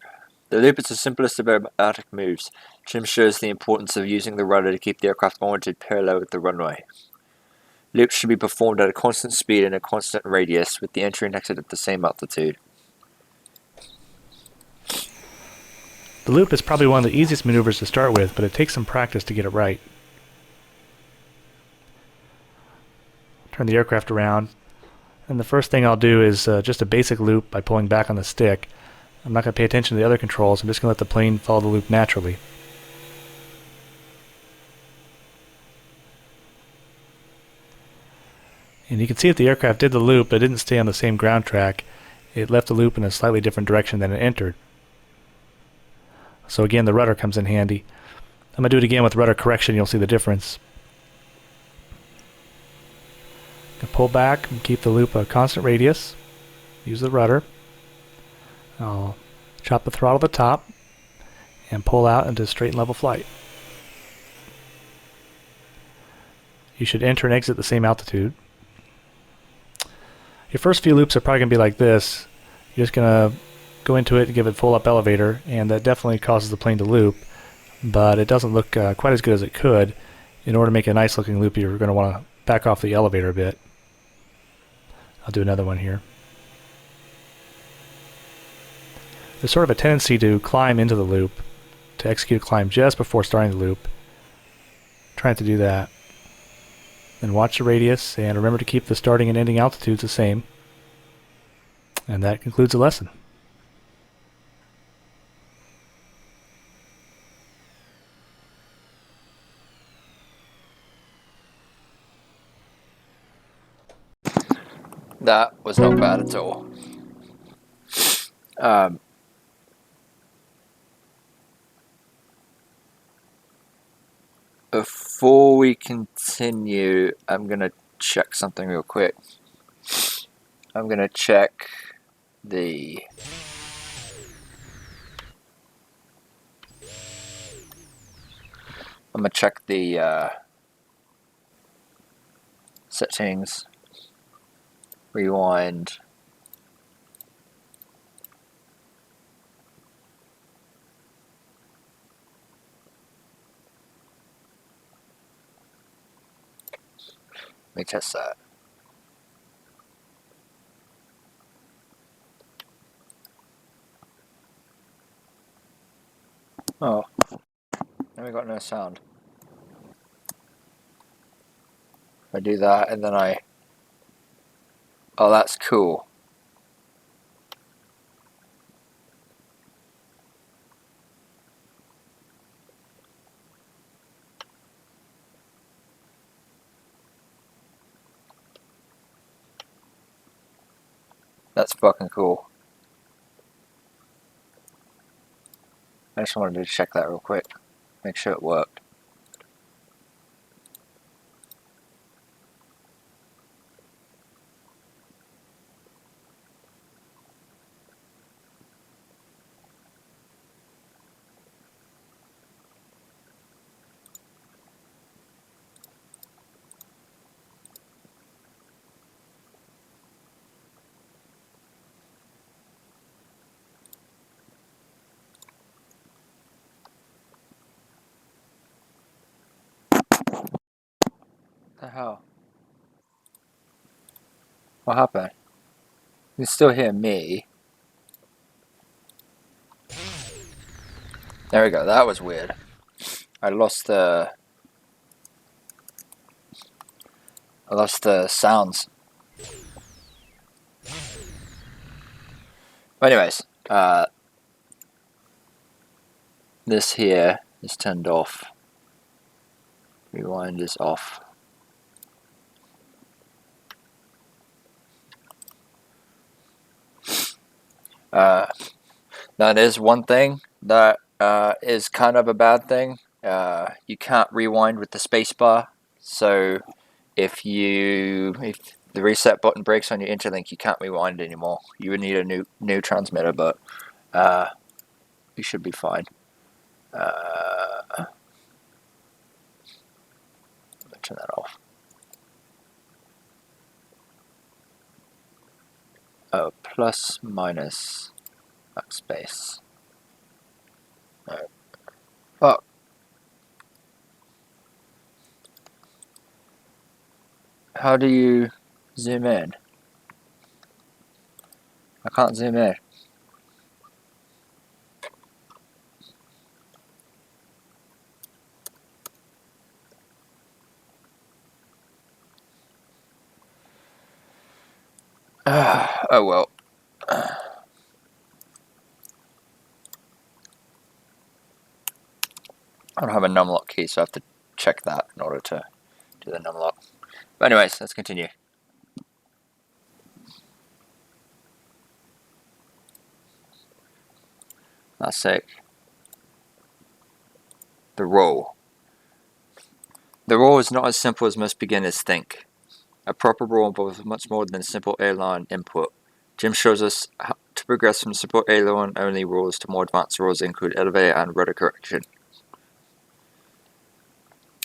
The loop is the simplest of aerobatic moves. Jim shows the importance of using the rudder to keep the aircraft oriented parallel with the runway. Loops should be performed at a constant speed and a constant radius, with the entry and exit at the same altitude. The loop is probably one of the easiest maneuvers to start with, but it takes some practice to get it right. Turn the aircraft around, and the first thing I'll do is just a basic loop by pulling back on the stick. I'm not going to pay attention to the other controls. I'm just going to let the plane follow the loop naturally. And you can see that the aircraft did the loop, but it didn't stay on the same ground track. It left the loop in a slightly different direction than it entered. So again, the rudder comes in handy. I'm going to do it again with rudder correction. You'll see the difference. Pull back and keep the loop a constant radius. Use the rudder. I'll chop the throttle at the top and pull out into straight and level flight. You should enter and exit the same altitude. Your first few loops are probably going to be like this. You're just going to go into it and give it full up elevator, and that definitely causes the plane to loop, but it doesn't look quite as good as it could. In order to make a nice looking loop, you're going to want to back off the elevator a bit. I'll do another one here. There's sort of a tendency to climb into the loop, to execute a climb just before starting the loop. Trying to do that. Then watch the radius, and remember to keep the starting and ending altitudes the same. And that concludes the lesson. That was not bad at all. Before we continue, I'm going to check something real quick. I'm going to check the... I'm going to check the settings, rewind. Let me test that. Oh, now we got no sound. I do that and then I... Oh, that's cool. That's fucking cool. I just wanted to check that real quick. Make sure it worked. What the hell? What happened? You can still hear me. There we go, that was weird. I lost the sounds. But anyways, this here is turned off. Rewind is off. Now there's one thing that is kind of a bad thing. You can't rewind with the spacebar. So if the reset button breaks on your interlink, you can't rewind anymore. You would need a new transmitter, but you should be fine. Let me turn that off. Oh, plus minus backspace. No. Fuck. How do you zoom in? I can't zoom in. Oh well. I don't have a numlock key, so I have to check that in order to do the numlock. But anyways, let's continue. That's sick. The roll. The roll is not as simple as most beginners think. A proper roll involves much more than a simple aileron input. Jim shows us how to progress from simple aileron only rolls to more advanced rolls that include elevator and rudder correction.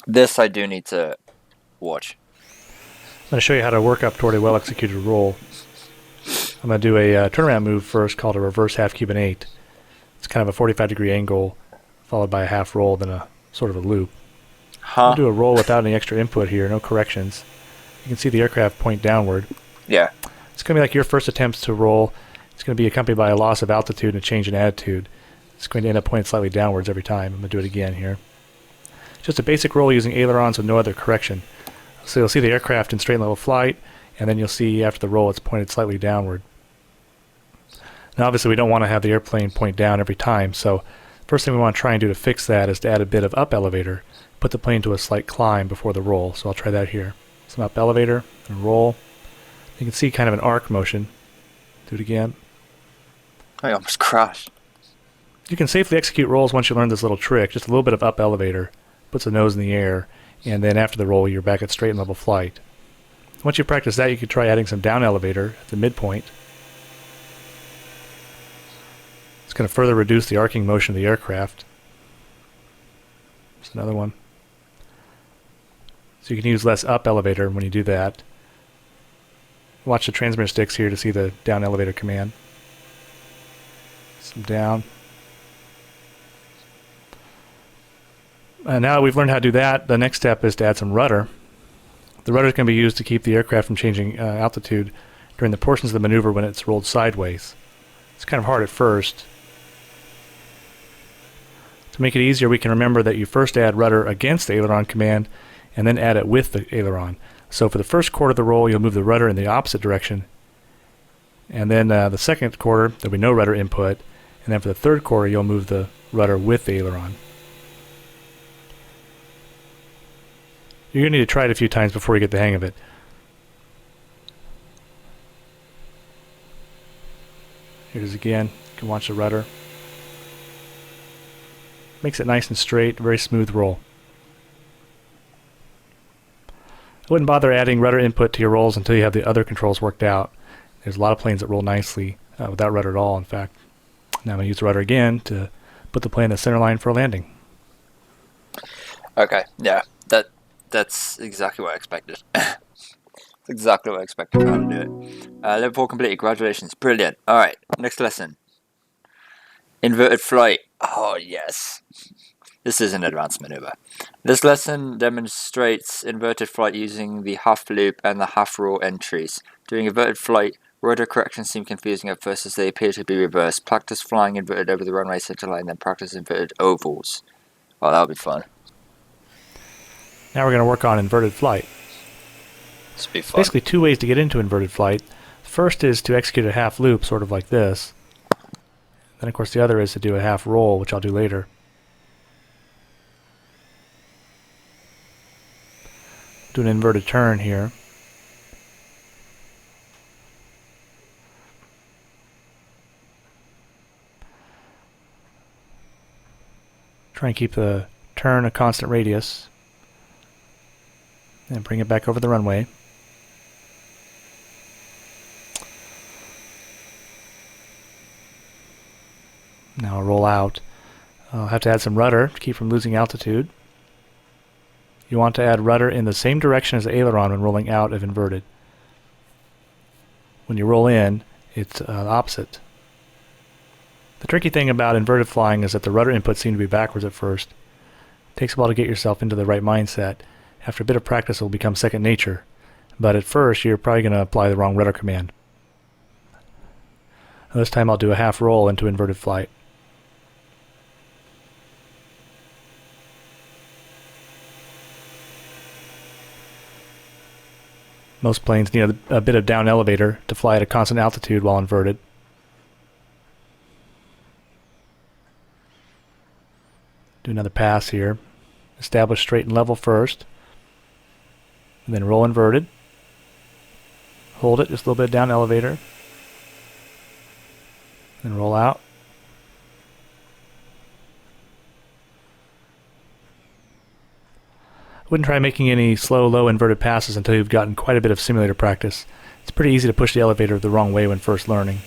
This I do need to watch. I'm going to show you how to work up toward a well-executed roll. I'm going to do a turnaround move first called a reverse half Cuban 8. It's kind of a 45-degree angle followed by a half roll, then a sort of a loop. I'll do a roll without any extra input here, no corrections. You can see the aircraft point downward. Yeah. It's going to be like your first attempts to roll. It's going to be accompanied by a loss of altitude and a change in attitude. It's going to end up pointing slightly downwards every time. I'm going to do it again here. Just a basic roll using ailerons with no other correction. So you'll see the aircraft in straight and level flight, and then you'll see after the roll it's pointed slightly downward. Now obviously we don't want to have the airplane point down every time, so first thing we want to try and do to fix that is to add a bit of up elevator, put the plane to a slight climb before the roll. So I'll try that here. Some up elevator and roll. You can see kind of an arc motion. Do it again. I almost crashed. You can safely execute rolls once you learn this little trick. Just a little bit of up elevator. Puts the nose in the air. And then after the roll, you're back at straight and level flight. Once you practice that, you can try adding some down elevator at the midpoint. It's going to further reduce the arcing motion of the aircraft. There's another one. So you can use less up elevator when you do that. Watch the transmitter sticks here to see the down elevator command. Some down. Now that we've learned how to do that, the next step is to add some rudder. The rudder can be used to keep the aircraft from changing altitude during the portions of the maneuver when it's rolled sideways. It's kind of hard at first. To make it easier, we can remember that you first add rudder against the aileron command and then add it with the aileron. So for the first quarter of the roll, you'll move the rudder in the opposite direction. And then the second quarter, there'll be no rudder input. And then for the third quarter, you'll move the rudder with the aileron. You're going to need to try it a few times before you get the hang of it. Here it is again. You can watch the rudder. Makes it nice and straight, very smooth roll. I wouldn't bother adding rudder input to your rolls until you have the other controls worked out. There's a lot of planes that roll nicely without rudder at all, in fact. Now I'm going to use the rudder again to put the plane in the center line for a landing. Okay, yeah, that's exactly what I expected. Exactly what I expected how to do it. Level 4 completed, congratulations, brilliant. Alright, next lesson. Inverted flight. Oh yes. This is an advanced maneuver. This lesson demonstrates inverted flight using the half loop and the half roll entries. Doing inverted flight, rudder corrections seem confusing at first as they appear to be reversed. Practice flying inverted over the runway center line, then practice inverted ovals. Oh, that'll be fun. Now we're going to work on inverted flight. This will be fun. Basically two ways to get into inverted flight. First is to execute a half loop, sort of like this. Then of course the other is to do a half roll, which I'll do later. Do an inverted turn here. Try and keep the turn a constant radius. And bring it back over the runway. Now I'll roll out. I'll have to add some rudder to keep from losing altitude. You want to add rudder in the same direction as the aileron when rolling out of inverted. When you roll in, it's opposite. The tricky thing about inverted flying is that the rudder inputs seem to be backwards at first. It takes a while to get yourself into the right mindset. After a bit of practice, it will become second nature. But at first, you're probably going to apply the wrong rudder command. This time I'll do a half roll into inverted flight. Most planes need a bit of down elevator to fly at a constant altitude while inverted. Do another pass here. Establish straight and level first. And then roll inverted. Hold it, just a little bit down elevator. Then roll out. I wouldn't try making any slow, low inverted passes until you've gotten quite a bit of simulator practice. It's pretty easy to push the elevator the wrong way when first learning.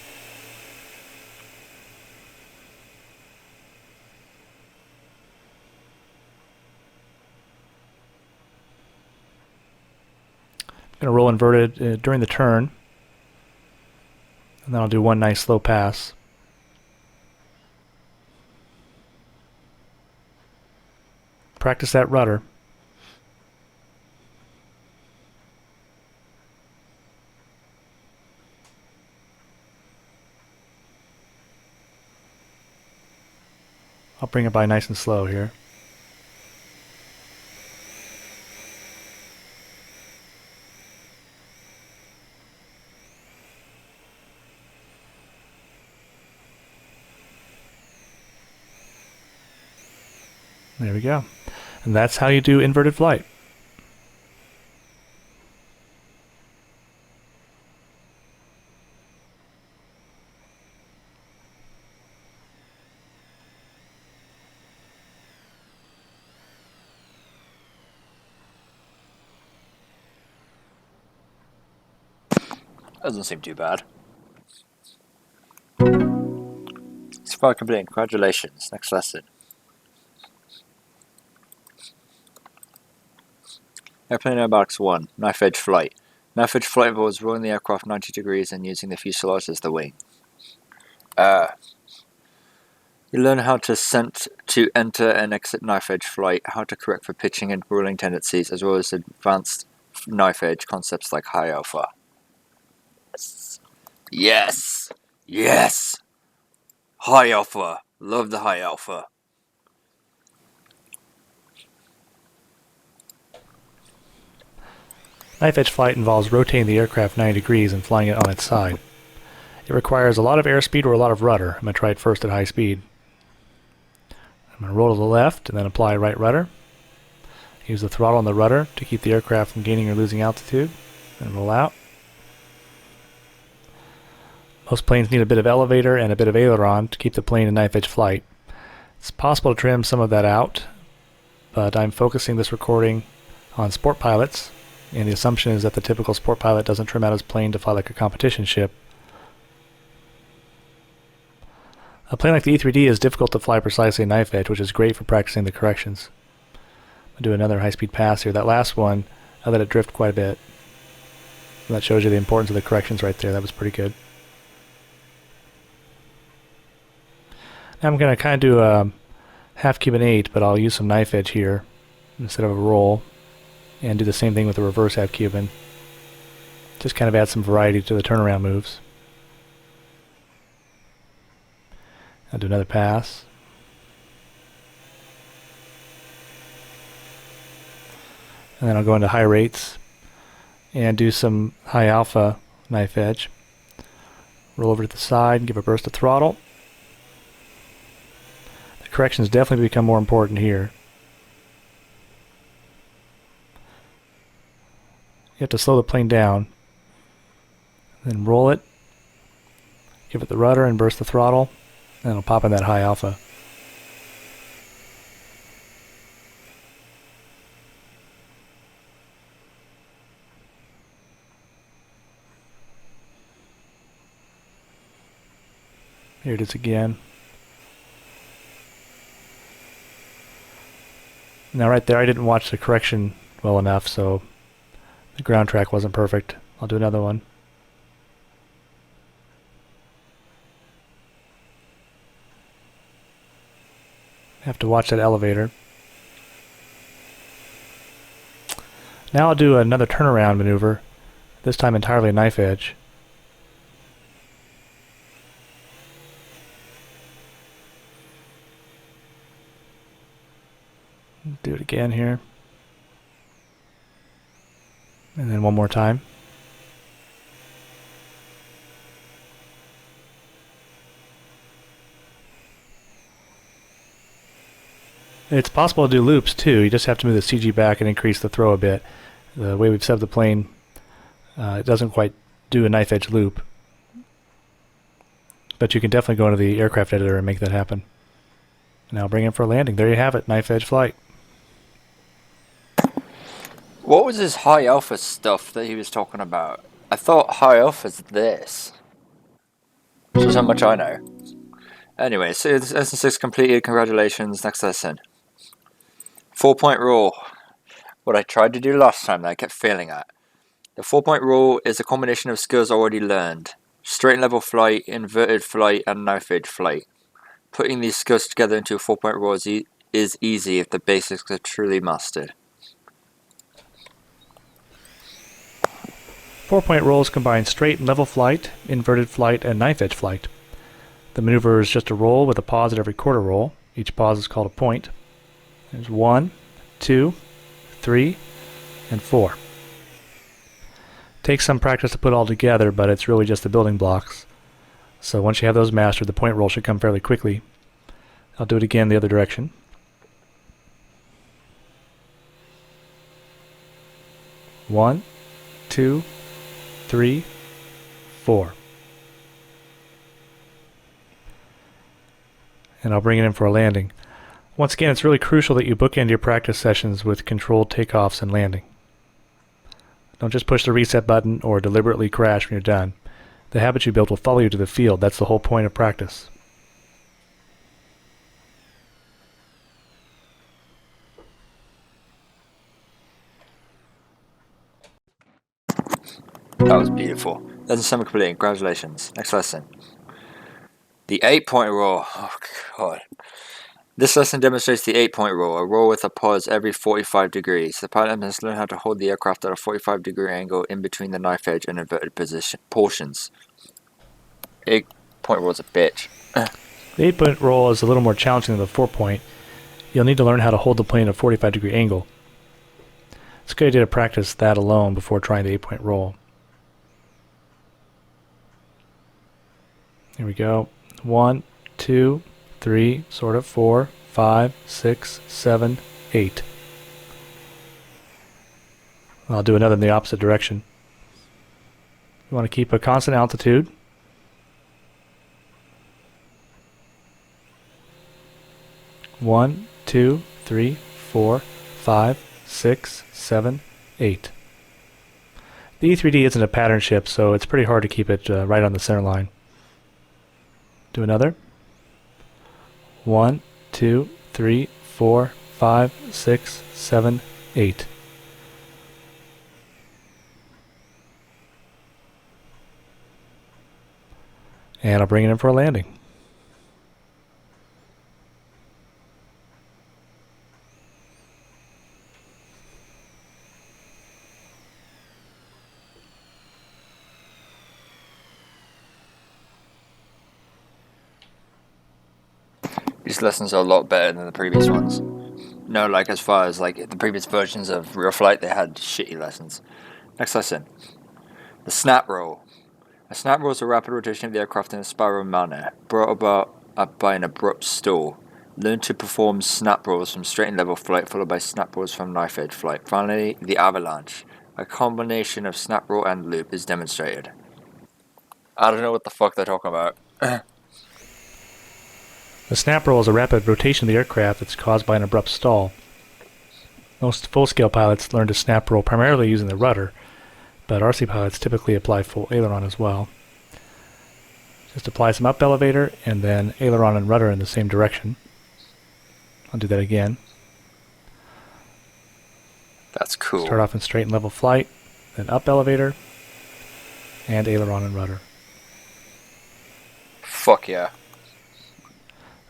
I'm going to roll inverted during the turn. And then I'll do one nice slow pass. Practice that rudder. I'll bring it by nice and slow here. There we go. And that's how you do inverted flight. Doesn't seem too bad. Squad complete. Congratulations. Next lesson. Airplane Airbox 1. Knife edge flight. Knife edge flight involves rolling the aircraft 90 degrees and using the fuselage as the wing. You learn how to enter and exit knife edge flight, how to correct for pitching and rolling tendencies, as well as advanced knife edge concepts like high alpha. Yes! Yes! High alpha. Love the high alpha. Knife edge flight involves rotating the aircraft 90 degrees and flying it on its side. It requires a lot of airspeed or a lot of rudder. I'm going to try it first at high speed. I'm going to roll to the left and then apply right rudder. Use the throttle on the rudder to keep the aircraft from gaining or losing altitude. And roll out. Most planes need a bit of elevator and a bit of aileron to keep the plane in knife edge flight. It's possible to trim some of that out, but I'm focusing this recording on sport pilots, and the assumption is that the typical sport pilot doesn't trim out his plane to fly like a competition ship. A plane like the E-3D is difficult to fly precisely in knife edge, which is great for practicing the corrections. I'll do another high-speed pass here. That last one, I let it drift quite a bit. And that shows you the importance of the corrections right there. That was pretty good. Now I'm going to kind of do a half Cuban 8, but I'll use some knife edge here instead of a roll, and do the same thing with the reverse half Cuban. Just kind of add some variety to the turnaround moves. I'll do another pass. And then I'll go into high rates and do some high alpha knife edge. Roll over to the side and give a burst of throttle. The corrections definitely become more important here. You have to slow the plane down. Then roll it. Give it the rudder and burst the throttle. And it'll pop in that high alpha. Here it is again. Now right there I didn't watch the correction well enough, so the ground track wasn't perfect. I'll do another one. Have to watch that elevator. Now I'll do another turnaround maneuver, this time entirely a knife edge. Do it again here. And then one more time. It's possible to do loops too. You just have to move the CG back and increase the throw a bit. The way we've set up the plane, it doesn't quite do a knife edge loop. But you can definitely go into the aircraft editor and make that happen. Now bring it for a landing. There you have it, knife edge flight. What was this high alpha stuff that he was talking about? I thought high alpha's this. That's how much I know. Anyway, so this lesson 6 completed. Congratulations. Next lesson. 4-point rule. What I tried to do last time that I kept failing at. The 4-point rule is a combination of skills already learned. Straight and level flight, inverted flight, and knife edge flight. Putting these skills together into a 4-point rule is easy if the basics are truly mastered. 4-point rolls combine straight and level flight, inverted flight, and knife edge flight. The maneuver is just a roll with a pause at every quarter roll. Each pause is called a point. There's 1, 2, 3, and 4. Takes some practice to put all together, but it's really just the building blocks. So once you have those mastered, the point roll should come fairly quickly. I'll do it again the other direction. 1, 2, 3, 4. And I'll bring it in for a landing. Once again, it's really crucial that you bookend your practice sessions with controlled takeoffs and landing. Don't just push the reset button or deliberately crash when you're done. The habits you build will follow you to the field. That's the whole point of practice. That was beautiful. Lesson 7 complete. Congratulations. Next lesson. The 8-point rule. Oh, God. This lesson demonstrates the 8-point rule, a rule with a pause every 45 degrees. The pilot must learn how to hold the aircraft at a 45-degree angle in between the knife edge and inverted portions. 8-point rule is a bitch. The 8-point roll is a little more challenging than the 4-point. You'll need to learn how to hold the plane at a 45-degree angle. It's a good idea to practice that alone before trying the 8-point roll. Here we go. 1, 2, 3, sort of, 4, 5, 6, 7, 8. I'll do another in the opposite direction. You want to keep a constant altitude. One, 2, 3, 4, 5, 6, 7, 8. The E3D isn't a pattern ship, so it's pretty hard to keep it right on the center line. Do another. 1, 2, 3, 4, 5, 6, 7, 8. And I'll bring it in for a landing. These lessons are a lot better than the previous ones. No, like as far as like the previous versions of Real Flight, they had shitty lessons. Next lesson. The snap roll. A snap roll is a rapid rotation of the aircraft in a spiral manner, brought about by an abrupt stall. Learn to perform snap rolls from straight and level flight, followed by snap rolls from knife edge flight. Finally, the avalanche. A combination of snap roll and loop is demonstrated. I don't know what the fuck they're talking about. The snap roll is a rapid rotation of the aircraft that's caused by an abrupt stall. Most full-scale pilots learn to snap roll primarily using the rudder, but RC pilots typically apply full aileron as well. Just apply some up elevator and then aileron and rudder in the same direction. I'll do that again. That's cool. Start off in straight and level flight, then up elevator, and aileron and rudder. Fuck yeah.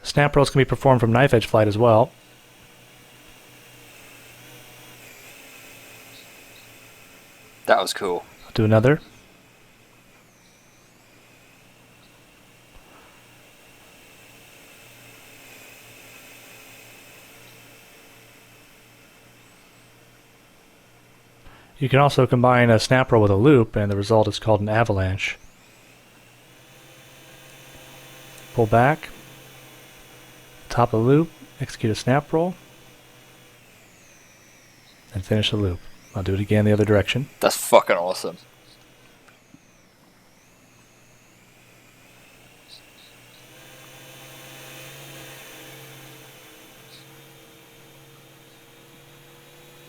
Snap rolls can be performed from knife edge flight as well. That was cool. I'll do another. You can also combine a snap roll with a loop, and the result is called an avalanche. Pull back. Top of the loop, execute a snap roll, and finish the loop. I'll do it again the other direction. That's fucking awesome.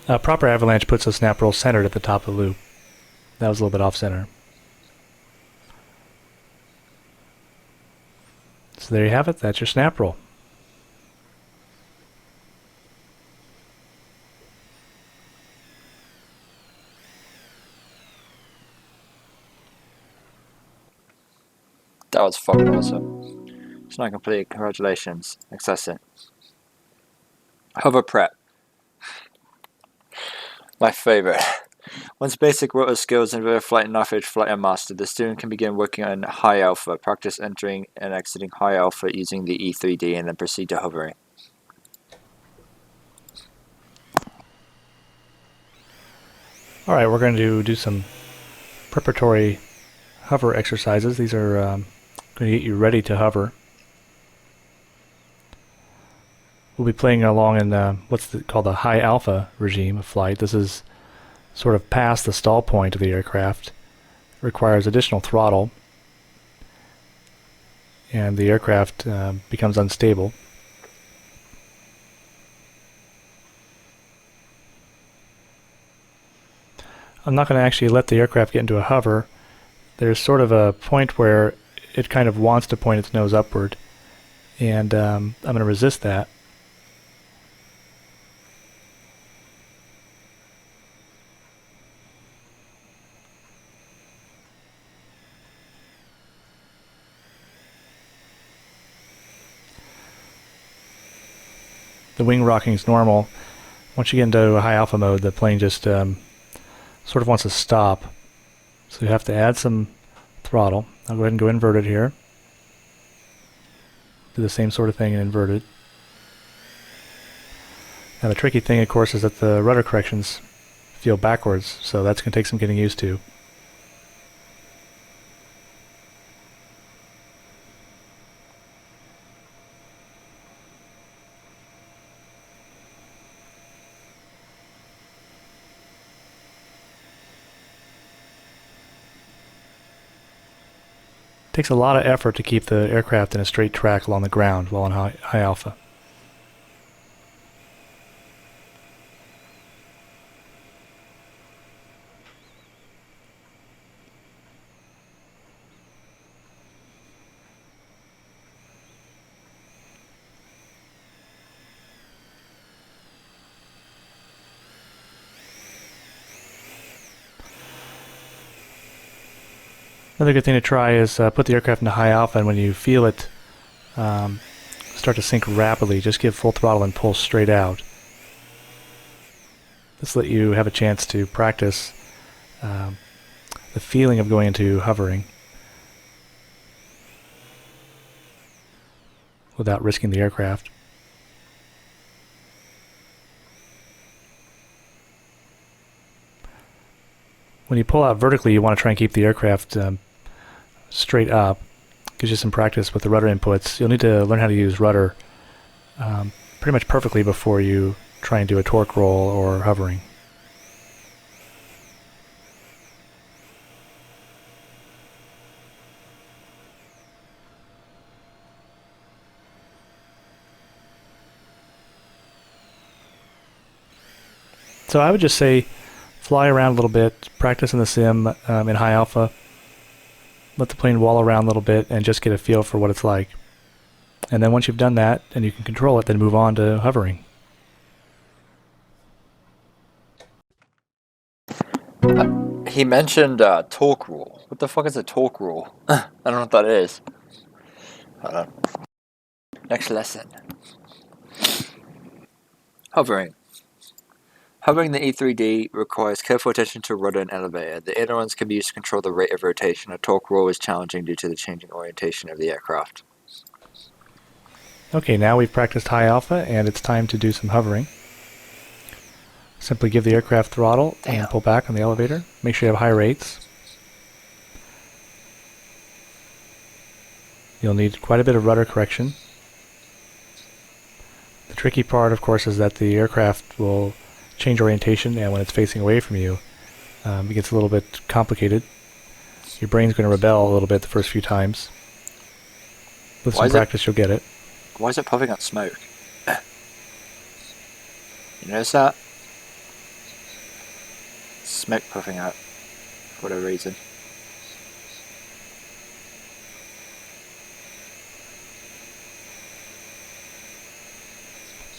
A proper avalanche puts a snap roll centered at the top of the loop. That was a little bit off center. So there you have it. That's your snap roll. That was fucking awesome. It's not complete. Congratulations. Next lesson. Hover prep. My favorite. Once basic rotor skills in rear flight and knife edge flight are mastered, the student can begin working on high alpha. Practice entering and exiting high alpha using the E3D and then proceed to hovering. Alright, we're going to do some preparatory hover exercises. These are going to get you ready to hover. We'll be playing along in what's called the high alpha regime of flight. This is sort of past the stall point of the aircraft. It requires additional throttle, and the aircraft becomes unstable. I'm not going to actually let the aircraft get into a hover. There's sort of a point where it kind of wants to point its nose upward, and I'm going to resist that. The wing rocking is normal. Once you get into a high alpha mode, the plane just sort of wants to stop. So you have to add some throttle. I'll go ahead and go inverted here. Do the same sort of thing in inverted. Now the tricky thing, of course, is that the rudder corrections feel backwards, so that's going to take some getting used to. It takes a lot of effort to keep the aircraft in a straight track along the ground while in high alpha. Another good thing to try is put the aircraft into high alpha, and when you feel it start to sink rapidly, just give full throttle and pull straight out. This will let you have a chance to practice the feeling of going into hovering without risking the aircraft. When you pull out vertically, you want to try and keep the aircraft straight up. Gives you some practice with the rudder inputs. You'll need to learn how to use rudder pretty much perfectly before you try and do a torque roll or hovering. So I would just say fly around a little bit, practice in the sim in high alpha, let the plane wall around a little bit and just get a feel for what it's like. And then once you've done that and you can control it, then move on to hovering. He mentioned torque rule. What the fuck is a torque rule? I don't know what that is. Hold on. Next lesson. Hovering. Hovering the E3D requires careful attention to rudder and elevator. The ailerons can be used to control the rate of rotation. A torque roll is challenging due to the changing orientation of the aircraft. Okay, now we've practiced high alpha and it's time to do some hovering. Simply give the aircraft throttle and pull back on the elevator. Make sure you have high rates. You'll need quite a bit of rudder correction. The tricky part, of course, is that the aircraft will change orientation, and when it's facing away from you, it gets a little bit complicated. Your brain's going to rebel a little bit the first few times. With some practice, you'll get it. Why is it puffing out smoke? You notice that? Smoke puffing out for whatever reason.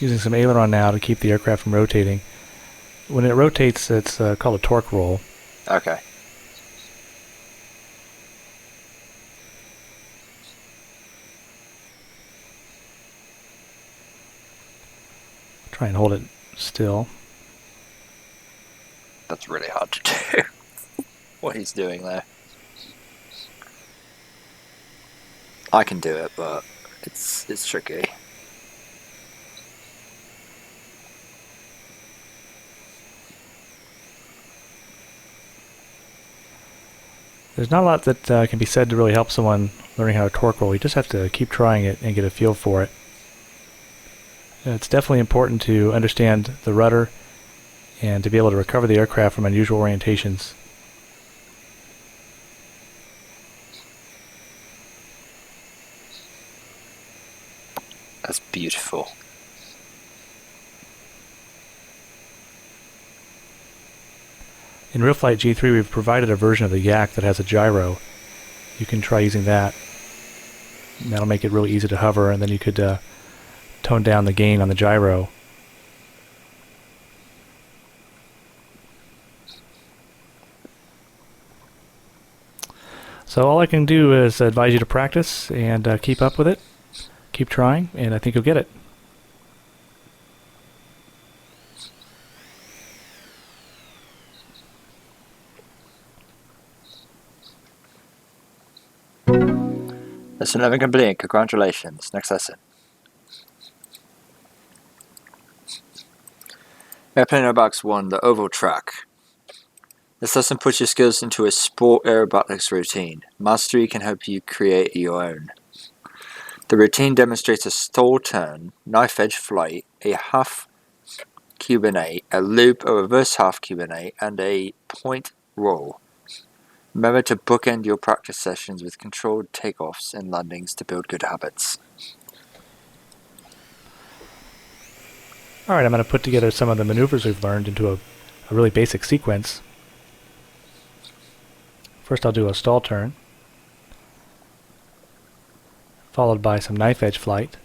Using some aileron now to keep the aircraft from rotating. When it rotates, it's called a torque roll. Okay. Try and hold it still. That's really hard to do. What he's doing there. I can do it, but it's tricky. There's not a lot that can be said to really help someone learning how to torque roll. You just have to keep trying it and get a feel for it. It's definitely important to understand the rudder and to be able to recover the aircraft from unusual orientations. That's beautiful. In RealFlight G3 we've provided a version of the Yak that has a gyro. You can try using that. And that'll make it really easy to hover, and then you could tone down the gain on the gyro. So all I can do is advise you to practice and keep up with it. Keep trying, and I think you'll get it. Lesson 11 complete. Congratulations. Next lesson. Airplane Aerobatic 1, the oval track. This lesson puts your skills into a sport aerobatics routine. Mastery can help you create your own. The routine demonstrates a stall turn, knife edge flight, a half Cuban 8, a loop, a reverse half Cuban 8, and a point roll. Remember to bookend your practice sessions with controlled takeoffs and landings to build good habits. Alright, I'm going to put together some of the maneuvers we've learned into a really basic sequence. First I'll do a stall turn, followed by some knife edge flight,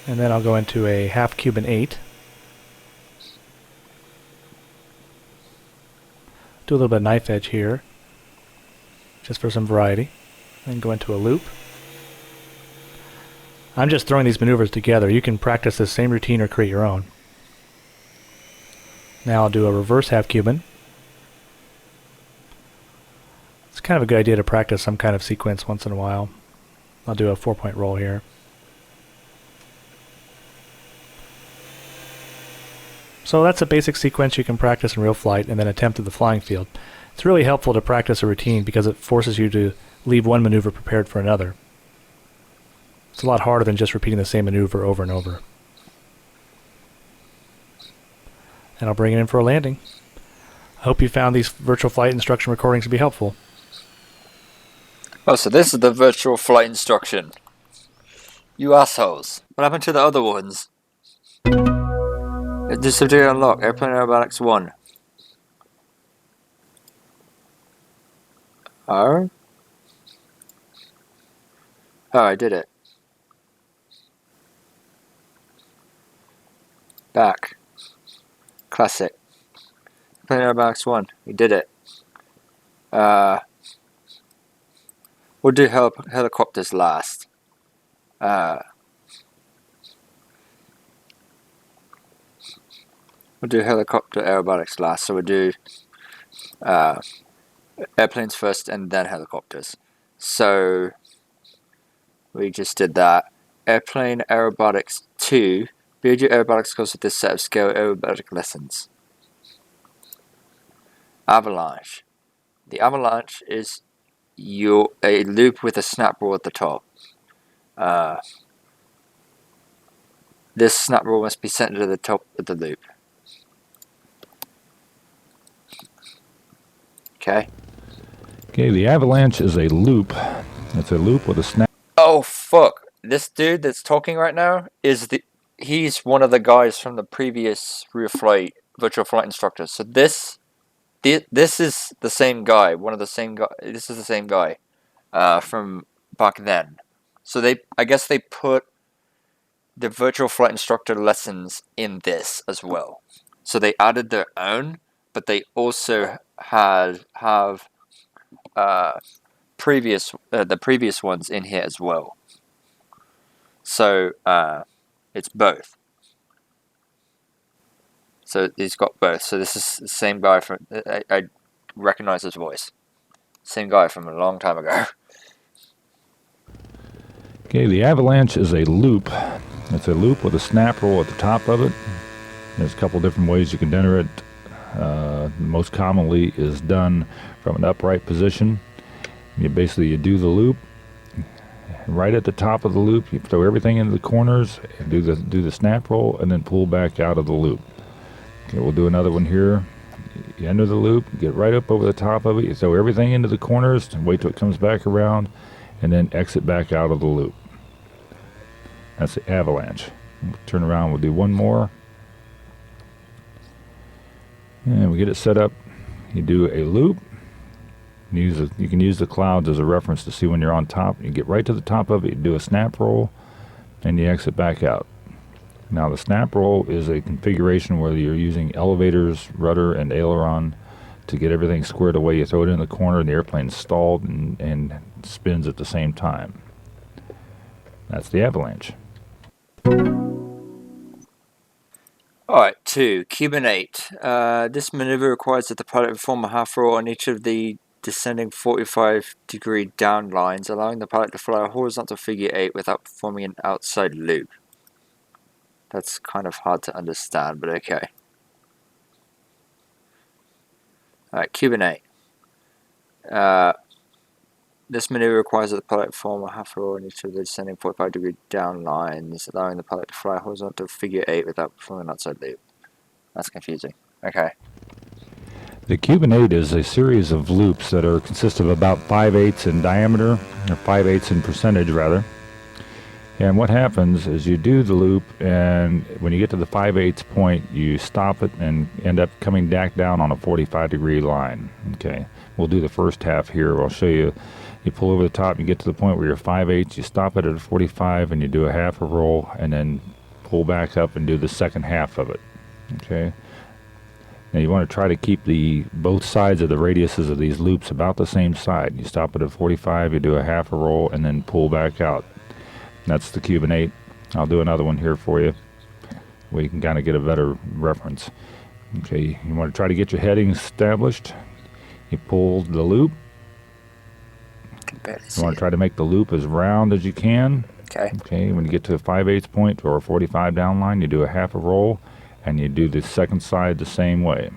and then I'll go into a half Cuban 8, do a little bit of knife edge here, just for some variety, then go into a loop. I'm just throwing these maneuvers together. You can practice this same routine or create your own. Now I'll do a reverse half Cuban. It's kind of a good idea to practice some kind of sequence once in a while. I'll do a 4-point roll here. So that's a basic sequence you can practice in real flight and then attempt at the flying field. It's really helpful to practice a routine because it forces you to leave one maneuver prepared for another. It's a lot harder than just repeating the same maneuver over and over. And I'll bring it in for a landing. I hope you found these virtual flight instruction recordings to be helpful. Oh, so this is the virtual flight instruction. You assholes. What happened to the other ones? Disability unlock. Airplane Aerobatics 1. Oh? Oh, I did it. Back. Classic. Airplane Aerobatics 1. We did it. We'll do helicopters last. We'll do helicopter aerobatics last, so we'll do airplanes first and then helicopters. So we just did that. Airplane Aerobatics 2. Build your aerobatics skills with this set of scale aerobatic lessons. Avalanche. The avalanche is a loop with a snap roll at the top. This snap roll must be centered at the top of the loop. Okay. Okay, the avalanche is a loop. It's a loop with a snap. Oh fuck! This dude that's talking right now he's one of the guys from the previous RealFlight virtual flight instructors. So this is the same guy. This is the same guy from back then. So I guess they put the virtual flight instructor lessons in this as well. So they added their own, but they also have the previous ones in here as well. So it's both. So he's got both. So this is the same guy from. I recognize his voice. Same guy from a long time ago. Okay, the avalanche is a loop. It's a loop with a snap roll at the top of it. There's a couple different ways you can enter it. Most commonly is done from an upright position. You do the loop. Right at the top of the loop, you throw everything into the corners, and do the snap roll, and then pull back out of the loop. Okay, we'll do another one here. You enter the loop, get right up over the top of it, you throw everything into the corners, and wait till it comes back around, and then exit back out of the loop. That's the avalanche. We'll turn around, we'll do one more. And we get it set up. You do a loop. You can use the clouds as a reference to see when you're on top. You get right to the top of it, you do a snap roll, and you exit back out. Now the snap roll is a configuration where you're using elevators, rudder, and aileron to get everything squared away. You throw it in the corner and the airplane's stalled and spins at the same time. That's the avalanche. Alright, 2. Cubinate. This maneuver requires that the pilot perform a half roll on each of the descending 45-degree down lines, allowing the pilot to fly a horizontal figure 8 without performing an outside loop. That's kind of hard to understand, but okay. Alright, Cubinate. This maneuver requires that the pilot perform a half roll on each of the descending 45-degree down lines, allowing the pilot to fly a horizontal figure 8 without performing an outside loop. That's confusing. Okay. The Cuban 8 is a series of loops that consist of about 5/8 in diameter, or 5/8 in percentage rather. And what happens is you do the loop, and when you get to the 5/8 point, you stop it and end up coming back down on a 45-degree line. Okay, we'll do the first half here. I'll show you. You pull over the top, you get to the point where you're 5/8, you stop it at a 45, and you do a half a roll, and then pull back up and do the second half of it. Okay. Now you want to try to keep both sides of the radiuses of these loops about the same side. You stop at a 45, you do a half a roll, and then pull back out. That's the Cuban 8. I'll do another one here for you where you can kind of get a better reference. Okay, you want to try to get your heading established. You pull the loop. You want to try to make the loop as round as you can. Okay. Okay, when you get to a 5/8 point or a 45 down line, you do a half a roll, and you do the second side the same way.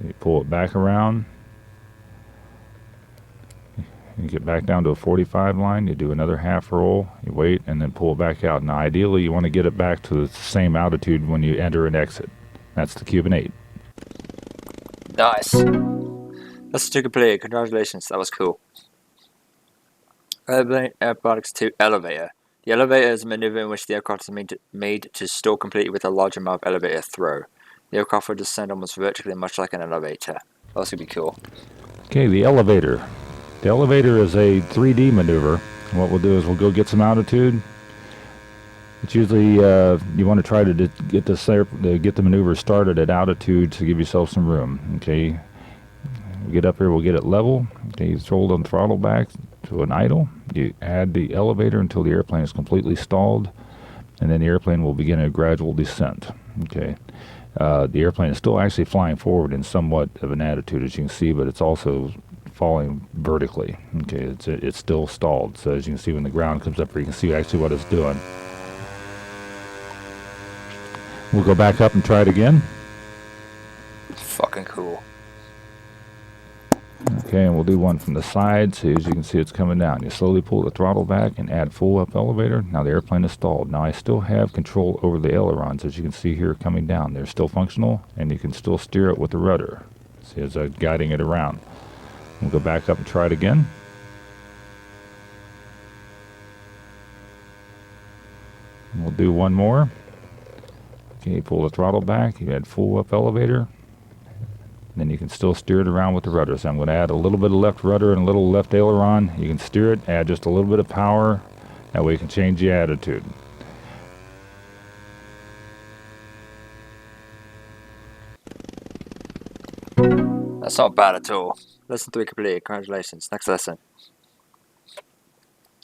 You pull it back around. You get back down to a 45 line, you do another half roll, you wait, and then pull it back out. Now ideally you want to get it back to the same altitude when you enter and exit. That's the Cuban 8. Nice. That's a complete. Congratulations, that was cool. Aerobatic 2 elevator. The elevator is a maneuver in which the aircraft is made to stall completely with a large amount of elevator throw. The aircraft will descend almost vertically, much like an elevator. That's gonna be cool. Okay, the elevator. The elevator is a 3D maneuver. What we'll do is we'll go get some altitude. It's usually you want to try to get the maneuver started at altitude to give yourself some room. Okay, we get up here, we'll get it level. Okay, you throw the throttle back to an idle. You add the elevator until the airplane is completely stalled, and then the airplane will begin a gradual descent. Okay, the airplane is still actually flying forward in somewhat of an attitude, as you can see, but it's also falling vertically. Okay, it's still stalled. So as you can see, when the ground comes up here, you can see actually what it's doing. We'll go back up and try it again. Fucking cool. Okay, and we'll do one from the side. So as you can see, it's coming down. You slowly pull the throttle back and add full up elevator. Now the airplane is stalled. Now I still have control over the ailerons, as you can see here coming down. They're still functional, and you can still steer it with the rudder. See, as I'm guiding it around. We'll go back up and try it again. And we'll do one more. Okay, pull the throttle back. You add full up elevator. Then you can still steer it around with the rudder. So I'm going to add a little bit of left rudder and a little left aileron. You can steer it, add just a little bit of power. That way you can change the attitude. That's not bad at all. Lesson 3 completed. Congratulations. Next lesson.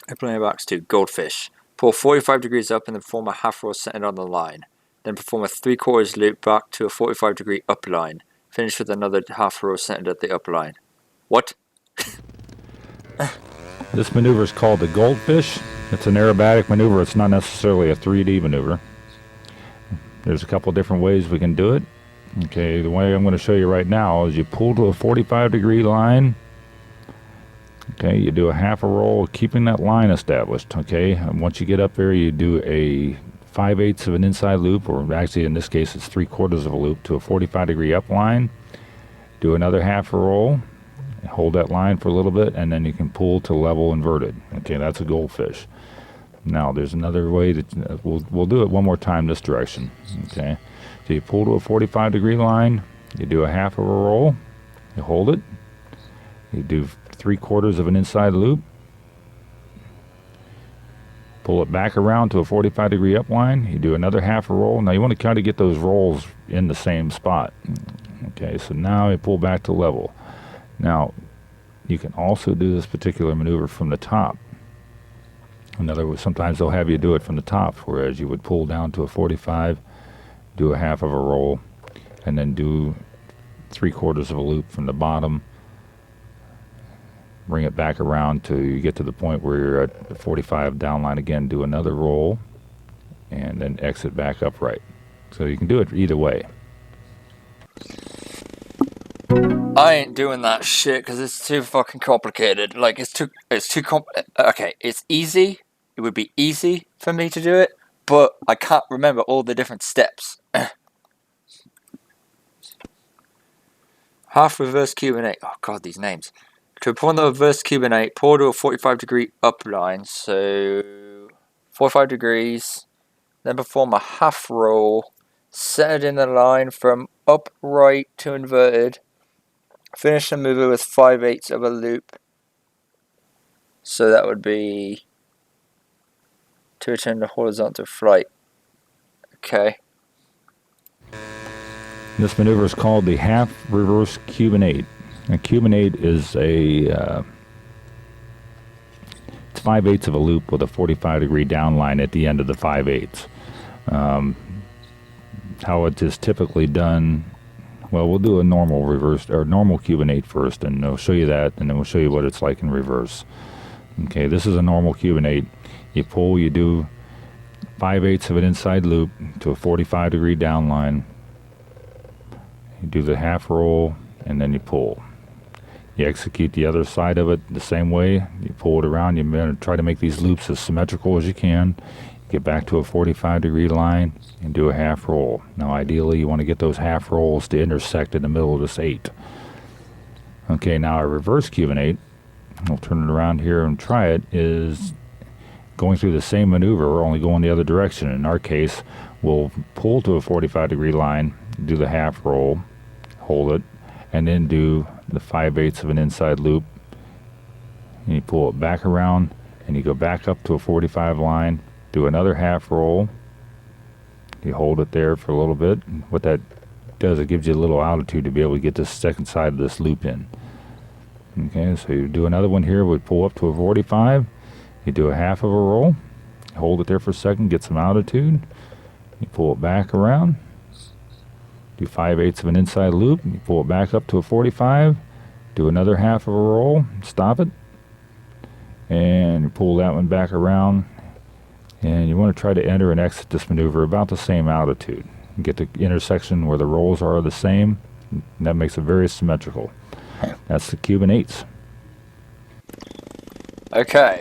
Airplane box 2. Goldfish. Pull 45 degrees up and then perform a half roll centered on the line. Then perform a 3/4 loop back to a 45 degree up line. Finish with another half roll centered at the up line. What? This maneuver is called the goldfish. It's an aerobatic maneuver. It's not necessarily a 3D maneuver. There's a couple different ways we can do it. Okay, the way I'm going to show you right now is you pull to a 45 degree line. Okay, you do a half a roll, keeping that line established. Okay, and once you get up there, you do a 5/8 of an inside loop, or actually in this case it's 3/4 of a loop to a 45 degree up line. Do another half a roll, hold that line for a little bit, and then you can pull to level inverted. Okay, that's a goldfish. Now there's another way that we'll do it one more time this direction. Okay, So you pull to a 45-degree line, you do a half of a roll, you hold it, you do 3/4 of an inside loop, pull it back around to a 45-degree up line, you do another half a roll. Now you want to kind of get those rolls in the same spot. Okay, so now you pull back to level. Now, you can also do this particular maneuver from the top. In other words, sometimes they'll have you do it from the top, whereas you would pull down to a 45, do a half of a roll, and then do 3/4 of a loop from the bottom, bring it back around till you get to the point where you're at the 45 down line again, do another roll, and then exit back upright. So you can do it either way. I ain't doing that shit because it's too fucking complicated. Like, it's too okay, it's easy. It would be easy for me to do it, but I can't remember all the different steps. Half reverse Cuban 8. Oh god, these names. To perform the reverse Cuban 8, pull to a 45-degree up line. So 45 degrees. Then perform a half roll. Set it in the line from upright to inverted. Finish the mover with 5/8 of a loop. So that would be to return to horizontal flight. Okay. This maneuver is called the half reverse Cuban 8. And Cuban 8 is it's 5/8 of a loop with a 45-degree down line at the end of the 5/8. How it is typically done, well, we'll do a normal reverse or normal Cuban 8 first, and I'll show you that, and then we'll show you what it's like in reverse. Okay, this is a normal Cuban 8. You pull, you do 5/8 of an inside loop to a 45-degree down line. You do the half roll, and then you pull. You execute the other side of it the same way. You pull it around. You're going to try to make these loops as symmetrical as you can. Get back to a 45-degree line and do a half roll. Now, ideally, you want to get those half rolls to intersect in the middle of this 8. Okay, now a reverse Cuban 8, we'll turn it around here and try it, is going through the same maneuver, we're only going the other direction. In our case, we'll pull to a 45-degree line, do the half roll, hold it, and then do the 5/8 of an inside loop. And you pull it back around, and you go back up to a 45 line, do another half roll. You hold it there for a little bit. What that does, it gives you a little altitude to be able to get this second side of this loop in. Okay, so you do another one here. We pull up to a 45. You do a half of a roll. Hold it there for a second, get some altitude. You pull it back around. Do 5/8 of an inside loop. You pull it back up to a 45. Do another half of a roll. Stop it. And you pull that one back around. And you want to try to enter and exit this maneuver about the same altitude. Get the intersection where the rolls are the same. And that makes it very symmetrical. That's the Cuban 8s. Okay.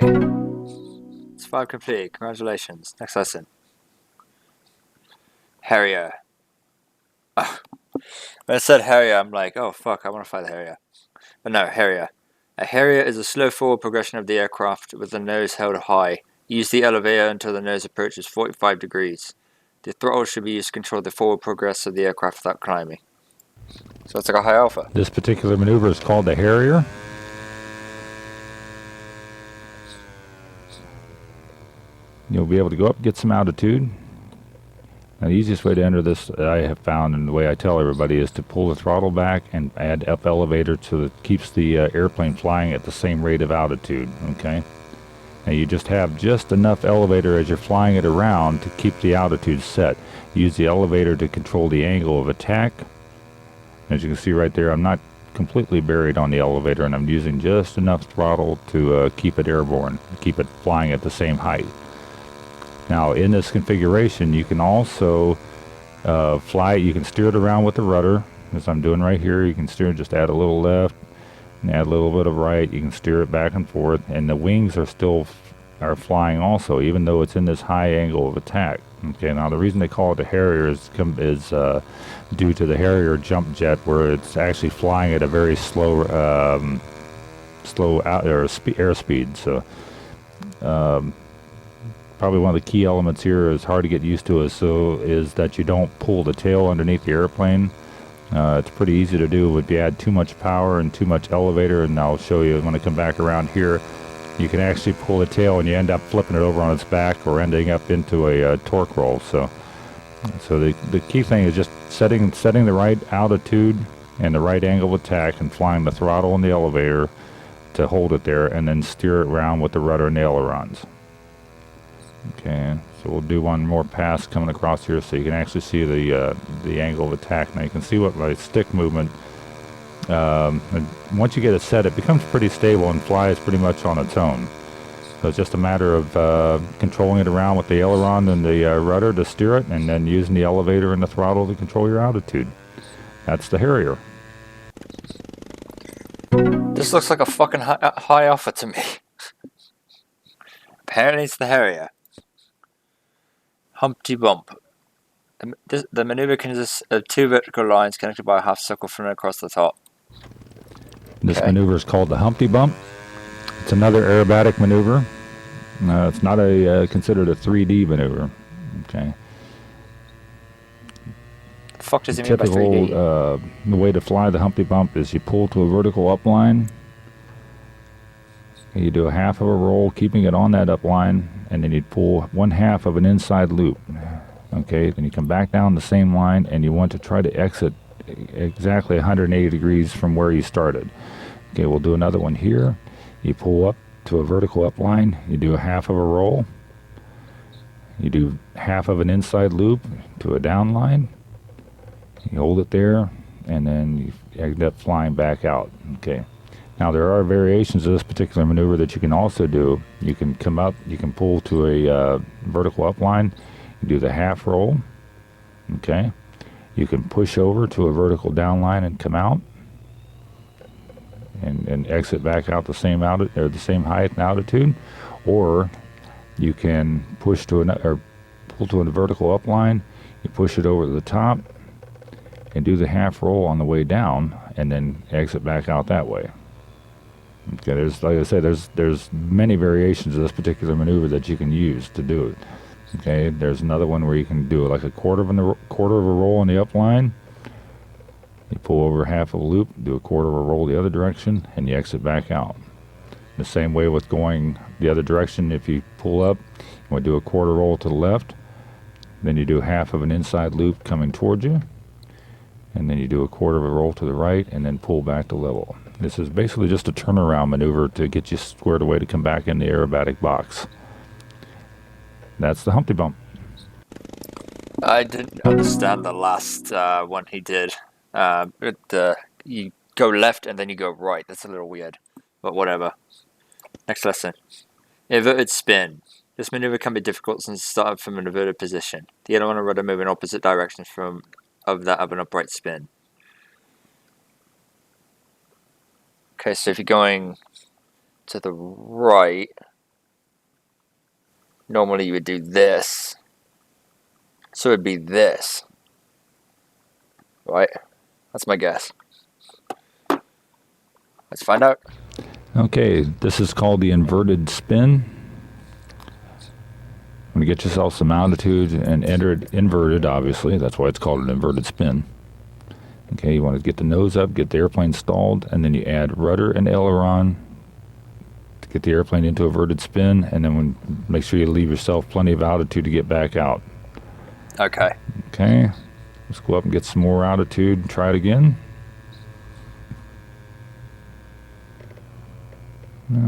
It's 5 complete. Congratulations. Next lesson. Harrier. When I said Harrier, I'm like, oh fuck, I want to fight the Harrier. But no, Harrier. A Harrier is a slow forward progression of the aircraft with the nose held high. Use the elevator until the nose approaches 45 degrees. The throttle should be used to control the forward progress of the aircraft without climbing. So it's like a high alpha. This particular maneuver is called the Harrier. You'll be able to go up and get some altitude. Now, the easiest way to enter this I have found, and the way I tell everybody, is to pull the throttle back and add up elevator so that keeps the airplane flying at the same rate of altitude. Okay. Now you just have just enough elevator as you're flying it around to keep the altitude set. Use the elevator to control the angle of attack. As you can see right there, I'm not completely buried on the elevator, and I'm using just enough throttle to keep it airborne, keep it flying at the same height. Now in this configuration, you can also fly it. You can steer it around with the rudder, as I'm doing right here. You can steer, just add a little left and add a little bit of right. You can steer it back and forth, and the wings are still flying also, even though it's in this high angle of attack. Okay, now the reason they call it a Harrier is due to the Harrier jump jet, where it's actually flying at a very slow airspeed. So probably one of the key elements here is hard to get used to is that you don't pull the tail underneath the airplane. It's pretty easy to do if you add too much power and too much elevator, and I'll show you when I come back around here. You can actually pull the tail and you end up flipping it over on its back or ending up into a torque roll. So the key thing is just setting the right altitude and the right angle of attack and flying the throttle and the elevator to hold it there, and then steer it around with the rudder and the ailerons. Okay, so we'll do one more pass coming across here so you can actually see the angle of attack. Now you can see what my stick movement, and once you get it set, it becomes pretty stable and flies pretty much on its own. So it's just a matter of controlling it around with the aileron and the rudder to steer it, and then using the elevator and the throttle to control your altitude. That's the Harrier. This looks like a fucking high alpha to me. Apparently it's the Harrier. Humpty Bump. The maneuver consists of 2 vertical lines connected by a half circle thrown across the top. This maneuver is called the Humpty Bump. It's another aerobatic maneuver. It's not considered a 3D maneuver. Okay. The fuck does it mean by 3D? The way to fly the Humpty Bump is you pull to a vertical upline. You do a half of a roll, keeping it on that upline, and then you pull 1/2 of an inside loop. Okay, then you come back down the same line, and you want to try to exit exactly 180 degrees from where you started. Okay, we'll do another one here. You pull up to a vertical upline, you do a half of a roll, you do half of an inside loop to a down line, you hold it there, and then you end up flying back out. Okay. Now there are variations of this particular maneuver that you can also do. You can come up, you can pull to a vertical upline, you do the half roll, okay? You can push over to a vertical downline and come out, and exit back out the same the same height and altitude, or you can push to or pull to a vertical upline, you push it over to the top, and do the half roll on the way down, and then exit back out that way. Okay, like I say, there's many variations of this particular maneuver that you can use to do it. Okay, there's another one where you can do like a quarter of a roll on the upline. You pull over half of a loop, do a quarter of a roll the other direction, and you exit back out. The same way with going the other direction. If you pull up, you want to do a quarter roll to the left, then you do half of an inside loop coming towards you, and then you do a quarter of a roll to the right, and then pull back to level. This is basically just a turnaround maneuver to get you squared away to come back in the aerobatic box. That's the Humpty Bump. I didn't understand the last one he did. You go left and then you go right. That's a little weird, but whatever. Next lesson. Inverted spin. This maneuver can be difficult since it started from an inverted position. The aileron and rudder move in opposite directions of that of an upright spin. Okay, so if you're going to the right, normally you would do this. So it'd be this. Right? That's my guess. Let's find out. Okay, this is called the inverted spin. When you get yourself some altitude and enter it inverted, obviously, that's why it's called an inverted spin. Okay, you want to get the nose up, get the airplane stalled, and then you add rudder and aileron to get the airplane into inverted spin, and then make sure you leave yourself plenty of altitude to get back out. Okay. Okay, let's go up and get some more altitude and try it again.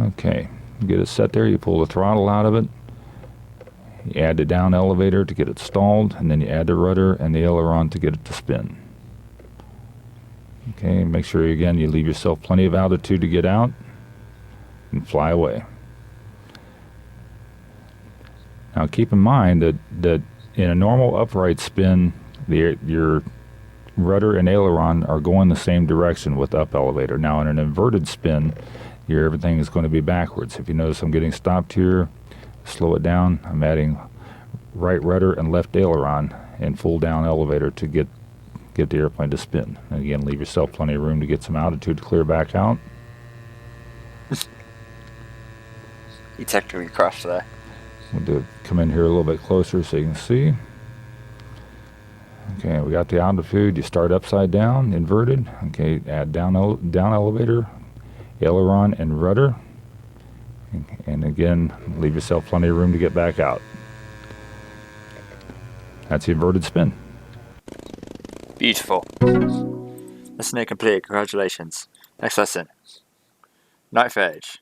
Okay, get it set there, you pull the throttle out of it, you add the down elevator to get it stalled, and then you add the rudder and the aileron to get it to spin. Okay, make sure again you leave yourself plenty of altitude to get out and fly away. Now keep in mind that in a normal upright spin, your rudder and aileron are going the same direction with the up elevator. Now in an inverted spin, everything is going to be backwards. If you notice I'm getting stopped here, slow it down. I'm adding right rudder and left aileron and full down elevator to get the airplane to spin. And again, leave yourself plenty of room to get some altitude to clear back out. You technically crashed there. come in here a little bit closer so you can see. Okay, we got the altitude. You start upside down, inverted. Okay, add down elevator, aileron, and rudder. And again, leave yourself plenty of room to get back out. That's the inverted spin. Beautiful. Lesson A completed. Congratulations. Next lesson. Knife edge.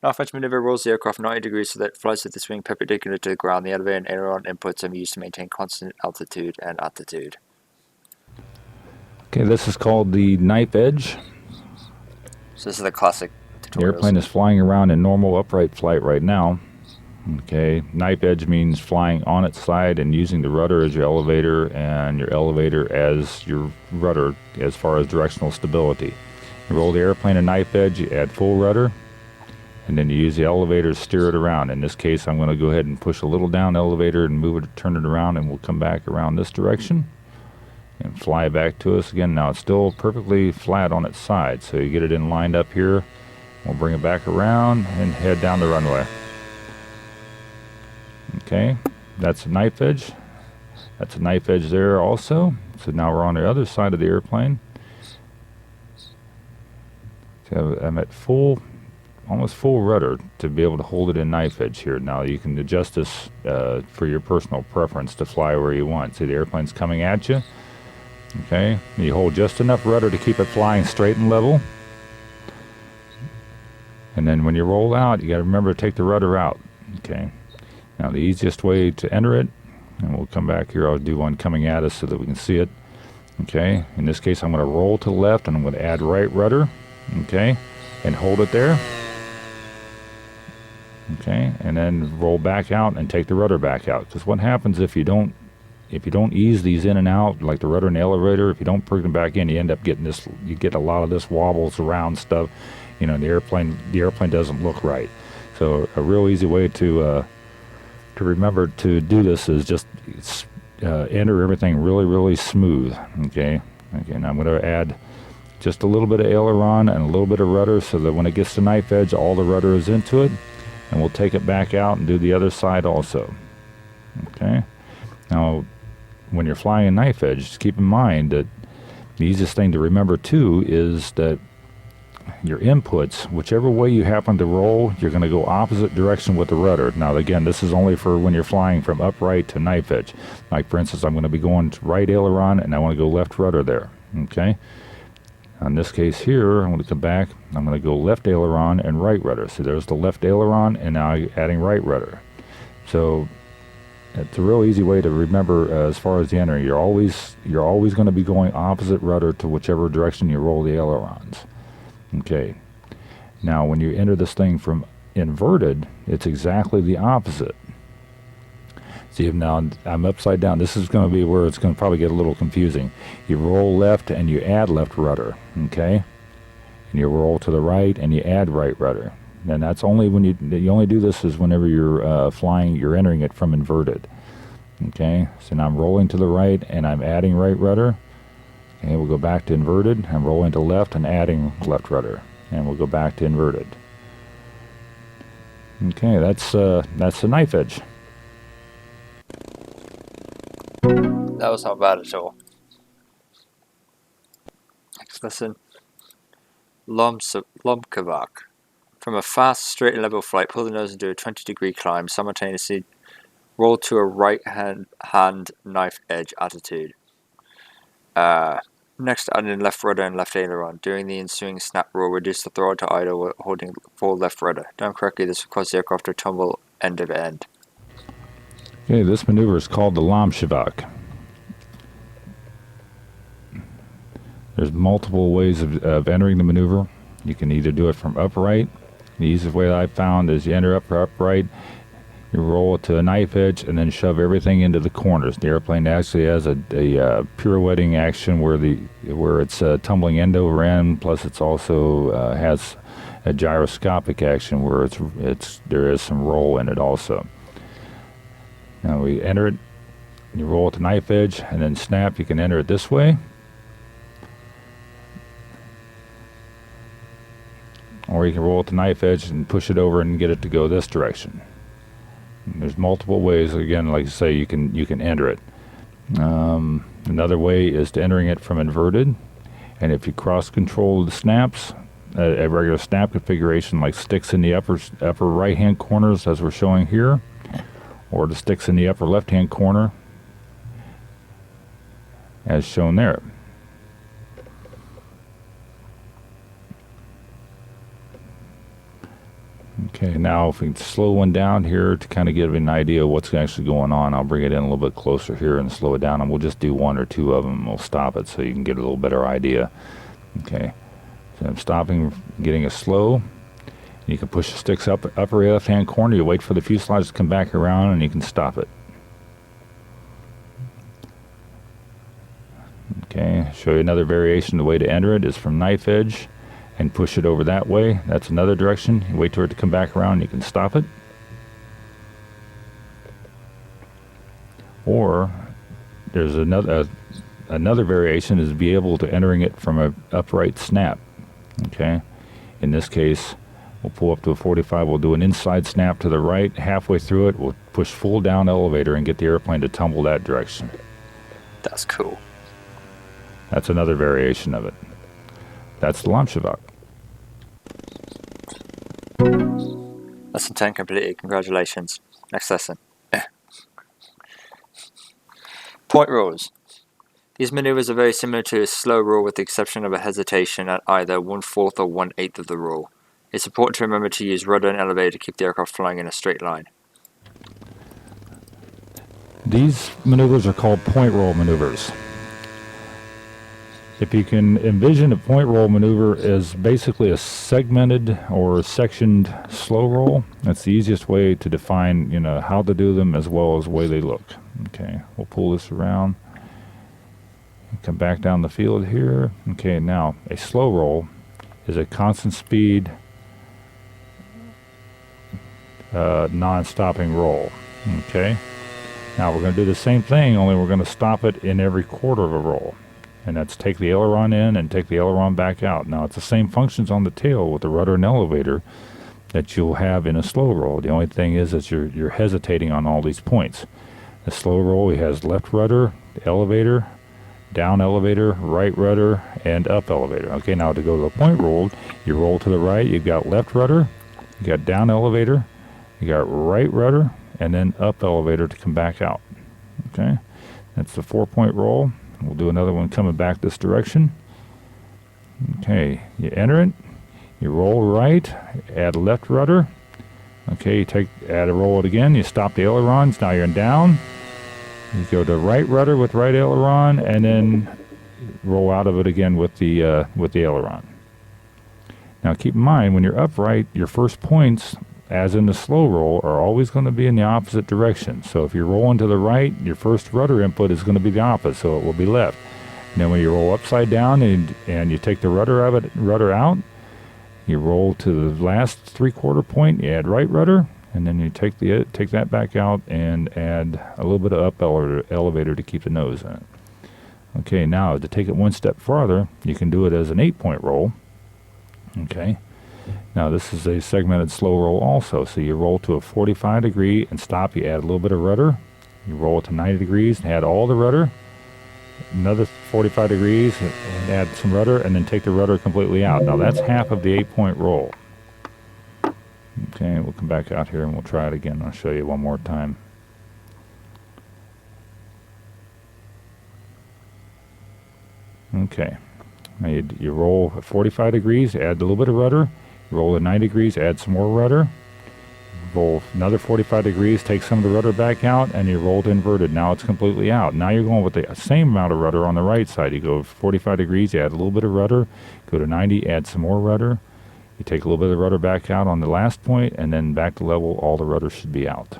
Knife edge maneuver rolls the aircraft 90 degrees so that it flies with the swing perpendicular to the ground. The elevator and aileron inputs are used to maintain constant altitude and attitude. Okay, this is called the knife edge. So this is the classic tutorials. The airplane is flying around in normal upright flight right now. Okay, knife edge means flying on its side and using the rudder as your elevator and your elevator as your rudder as far as directional stability. You roll the airplane a knife edge, you add full rudder, and then you use the elevator to steer it around. In this case, I'm going to go ahead and push a little down elevator and move it, turn it around, and we'll come back around this direction and fly back to us again. Now it's still perfectly flat on its side, so you get it in lined up here. We'll bring it back around and head down the runway. Okay, that's a knife edge. That's a knife edge there also. So now we're on the other side of the airplane. So I'm at almost full rudder to be able to hold it in knife edge here. Now you can adjust this for your personal preference to fly where you want. See, the airplane's coming at you. Okay, you hold just enough rudder to keep it flying straight and level. And then when you roll out, you got to remember to take the rudder out. Okay. Now the easiest way to enter it, and we'll come back here, I'll do one coming at us so that we can see it. Okay, in this case I'm going to roll to the left and I'm going to add right rudder. Okay, and hold it there. Okay, and then roll back out and take the rudder back out. Because what happens if you don't ease these in and out, like the rudder and the elevator, if you don't bring them back in, you end up getting this, you get a lot of this wobbles around stuff. You know, the airplane doesn't look right. So a real easy way to remember to do this is just enter everything really, really smooth. Okay, now I'm going to add just a little bit of aileron and a little bit of rudder so that when it gets to knife edge, all the rudder is into it, and we'll take it back out and do the other side also. Okay, now when you're flying a knife edge, just keep in mind that the easiest thing to remember too is that your inputs, whichever way you happen to roll, you're going to go opposite direction with the rudder. Now again, this is only for when you're flying from upright to knife edge. Like for instance, I'm going to be going to right aileron and I want to go left rudder there. Okay, in this case here, I'm going to come back, I'm going to go left aileron and right rudder. So there's the left aileron, and now I'm adding right rudder. So it's a real easy way to remember as far as the entering. You're always going to be going opposite rudder to whichever direction you roll the ailerons. Okay, now when you enter this thing from inverted, it's exactly the opposite. See, now I'm upside down. This is going to be where it's going to probably get a little confusing. You roll left and you add left rudder, okay? And you roll to the right and you add right rudder. And that's only when you only do this is whenever you're flying, you're entering it from inverted. Okay, so now I'm rolling to the right and I'm adding right rudder. Okay, we'll go back to inverted. I'm rolling to left and adding left rudder, and we'll go back to inverted. Okay, that's the knife edge. That was not bad at all. Next lesson. Lomkavak. From a fast, straight and level flight, pull the nose and do a 20-degree climb. Simultaneously, roll to a right hand knife edge attitude. Next, add in left rudder and left aileron. During the ensuing snap roll, reduce the throttle to idle while holding full left rudder. Done correctly, this will cause the aircraft to tumble end of end. Okay, this maneuver is called the Lomkavak. There's multiple ways of entering the maneuver. You can either do it from upright. The easiest way that I found is you enter upright, you roll it to a knife edge, and then shove everything into the corners. The airplane actually has a pirouetting action where it's tumbling end over end. Plus, it's also has a gyroscopic action where there is some roll in it also. Now we enter it. You roll it to knife edge, and then snap. You can enter it this way, or you can roll it to knife edge and push it over and get it to go this direction. There's multiple ways. Again, like I say, you can enter it. Another way is to entering it from inverted, and if you cross control the snaps, a regular snap configuration like sticks in the upper right hand corners as we're showing here, or the sticks in the upper left hand corner as shown there. Okay, now if we can slow one down here to kind of give an idea of what's actually going on, I'll bring it in a little bit closer here and slow it down, and we'll just do one or two of them and we'll stop it so you can get a little better idea. Okay, so I'm stopping, getting it slow. You can push the sticks up upper left hand corner, you wait for the fuselage to come back around and you can stop it. Okay, show you another variation. The way to enter it is from knife edge and push it over that way. That's another direction. You wait for it to come back around and you can stop it. Or there's another variation is to be able to entering it from a upright snap. Okay, in this case we'll pull up to a 45, we'll do an inside snap to the right, halfway through it we'll push full down elevator and get the airplane to tumble that direction. That's cool. That's another variation of it. That's the Lamschevak. Lesson 10 completed. Congratulations. Next lesson. Point rolls. These maneuvers are very similar to a slow roll with the exception of a hesitation at either 1/4 or 1/8 of the roll. It's important to remember to use rudder and elevator to keep the aircraft flying in a straight line. These maneuvers are called point roll maneuvers. If you can envision a point roll maneuver as basically a segmented or sectioned slow roll, that's the easiest way to define, how to do them as well as the way they look. Okay, we'll pull this around. Come back down the field here. Okay, now a slow roll is a constant speed, non-stopping roll. Okay, now we're going to do the same thing, only we're going to stop it in every quarter of a roll. And that's take the aileron in and take the aileron back out. Now it's the same functions on the tail with the rudder and elevator that you'll have in a slow roll. The only thing is that you're hesitating on all these points. The slow roll, he has left rudder, elevator, down elevator, right rudder, and up elevator. Okay, now to go to the point roll, you roll to the right, you've got left rudder, you got down elevator, you got right rudder, and then up elevator to come back out. Okay, that's the 4-point roll. We'll do another one coming back this direction. Okay, you enter it, you roll right, add left rudder. Okay, add a roll it again, you stop the ailerons, now you're in down. You go to right rudder with right aileron, and then roll out of it again with the aileron. Now keep in mind, when you're upright, your first points, as in the slow roll, are always going to be in the opposite direction. So if you're rolling to the right, your first rudder input is going to be the opposite, so it will be left. And then when you roll upside down and you take the rudder out, you roll to the last 3/4 point, you add right rudder, and then you take that back out and add a little bit of up elevator to keep the nose in it. Okay, now to take it one step farther, you can do it as an 8-point roll. Okay. Now this is a segmented slow roll also. So you roll to a 45 degree and stop, you add a little bit of rudder, you roll it to 90 degrees and add all the rudder, another 45 degrees and add some rudder, and then take the rudder completely out. Now that's half of the 8-point roll. Okay, we'll come back out here and we'll try it again. I'll show you one more time. Okay, now you roll at 45 degrees, add a little bit of rudder, roll at 90 degrees, add some more rudder, roll another 45 degrees, take some of the rudder back out, and you roll to inverted. Now it's completely out. Now you're going with the same amount of rudder on the right side. You go 45 degrees, you add a little bit of rudder, go to 90, add some more rudder, you take a little bit of rudder back out on the last point, and then back to level, all the rudder should be out.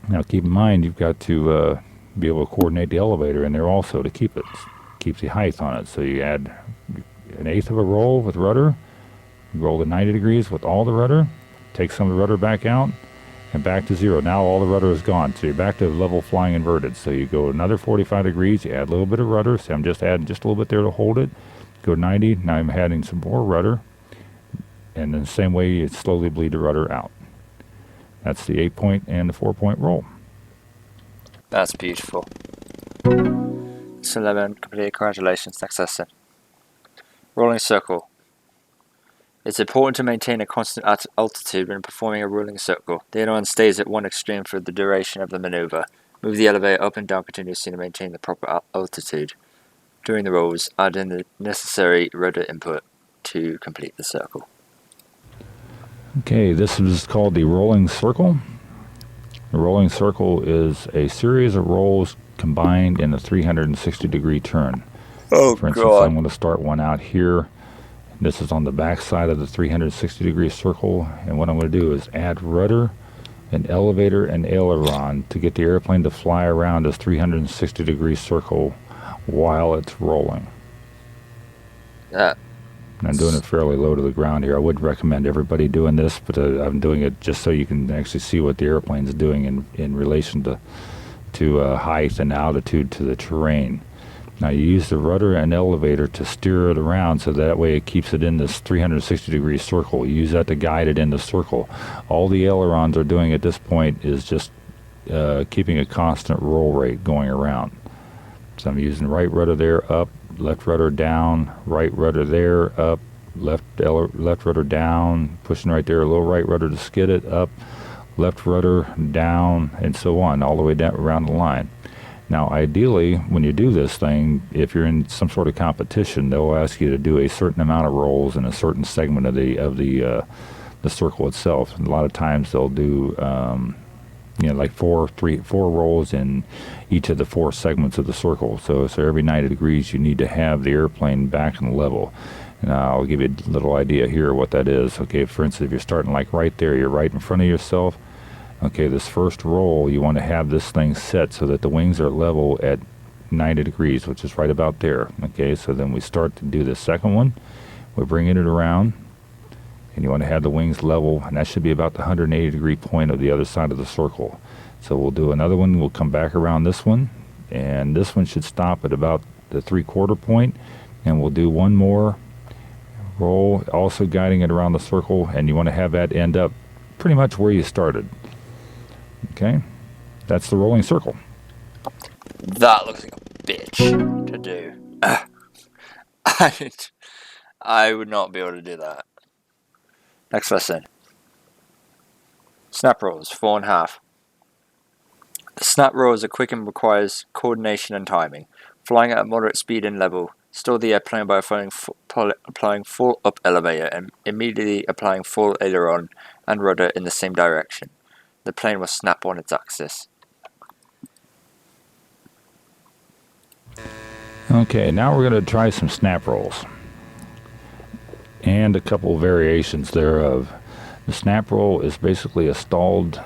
Now keep in mind, you've got to be able to coordinate the elevator in there also to keep the height on it. So you add 1/8 of a roll with rudder, you roll to 90 degrees with all the rudder, take some of the rudder back out, and back to 0. Now all the rudder is gone, so you're back to level flying inverted. So you go another 45 degrees, you add a little bit of rudder, so I'm just adding just a little bit there to hold it, go 90, now I'm adding some more rudder, and then the same way you slowly bleed the rudder out. That's the 8-point and the 4-point roll. That's beautiful. So 11 completed. Congratulations. Next lesson. Rolling circle. It's important to maintain a constant altitude when performing a rolling circle. The aileron stays at one extreme for the duration of the maneuver. Move the elevator up and down continuously to maintain the proper altitude. During the rolls, add in the necessary rudder input to complete the circle. Okay, this is called the rolling circle. The rolling circle is a series of rolls combined in a 360-degree turn. Oh, For instance, I'm going to start one out here. This is on the back side of the 360-degree circle, and what I'm going to do is add rudder, an elevator, and aileron to get the airplane to fly around this 360-degree circle while it's rolling. And I'm doing it fairly low to the ground here. I would recommend everybody doing this, but I'm doing it just so you can actually see what the airplane's doing in relation to height and altitude to the terrain. Now you use the rudder and elevator to steer it around so that way it keeps it in this 360-degree circle. You use that to guide it in the circle. All the ailerons are doing at this point is just keeping a constant roll rate going around. So I'm using right rudder there, up, left rudder down, right rudder there, up, left rudder down, pushing right there, a little right rudder to skid it, up, left rudder down, and so on, all the way down around the line. Now, ideally, when you do this thing, if you're in some sort of competition, they'll ask you to do a certain amount of rolls in a certain segment of the circle itself. And a lot of times they'll do, like four rolls in each of the 4 segments of the circle. So every 90 degrees, you need to have the airplane back and level. And I'll give you a little idea here of what that is. Okay, for instance, if you're starting like right there, you're right in front of yourself. Okay, this first roll, you want to have this thing set so that the wings are level at 90 degrees, which is right about there. Okay, so then we start to do the second one. We're bringing it around, and you want to have the wings level, and that should be about the 180-degree point of the other side of the circle. So we'll do another one. We'll come back around this one, and this one should stop at about the 3/4 point, and we'll do one more roll, also guiding it around the circle, and you want to have that end up pretty much where you started. Okay, that's the rolling circle. That looks like a bitch to do. I would not be able to do that. Next lesson. Snap rolls, 4 1/2. The snap roll is a quick and requires coordination and timing. Flying at a moderate speed and level, store the airplane by applying full up elevator and immediately applying full aileron and rudder in the same direction. The plane will snap on its axis. Okay, now we're going to try some snap rolls and a couple variations thereof. The snap roll is basically a stalled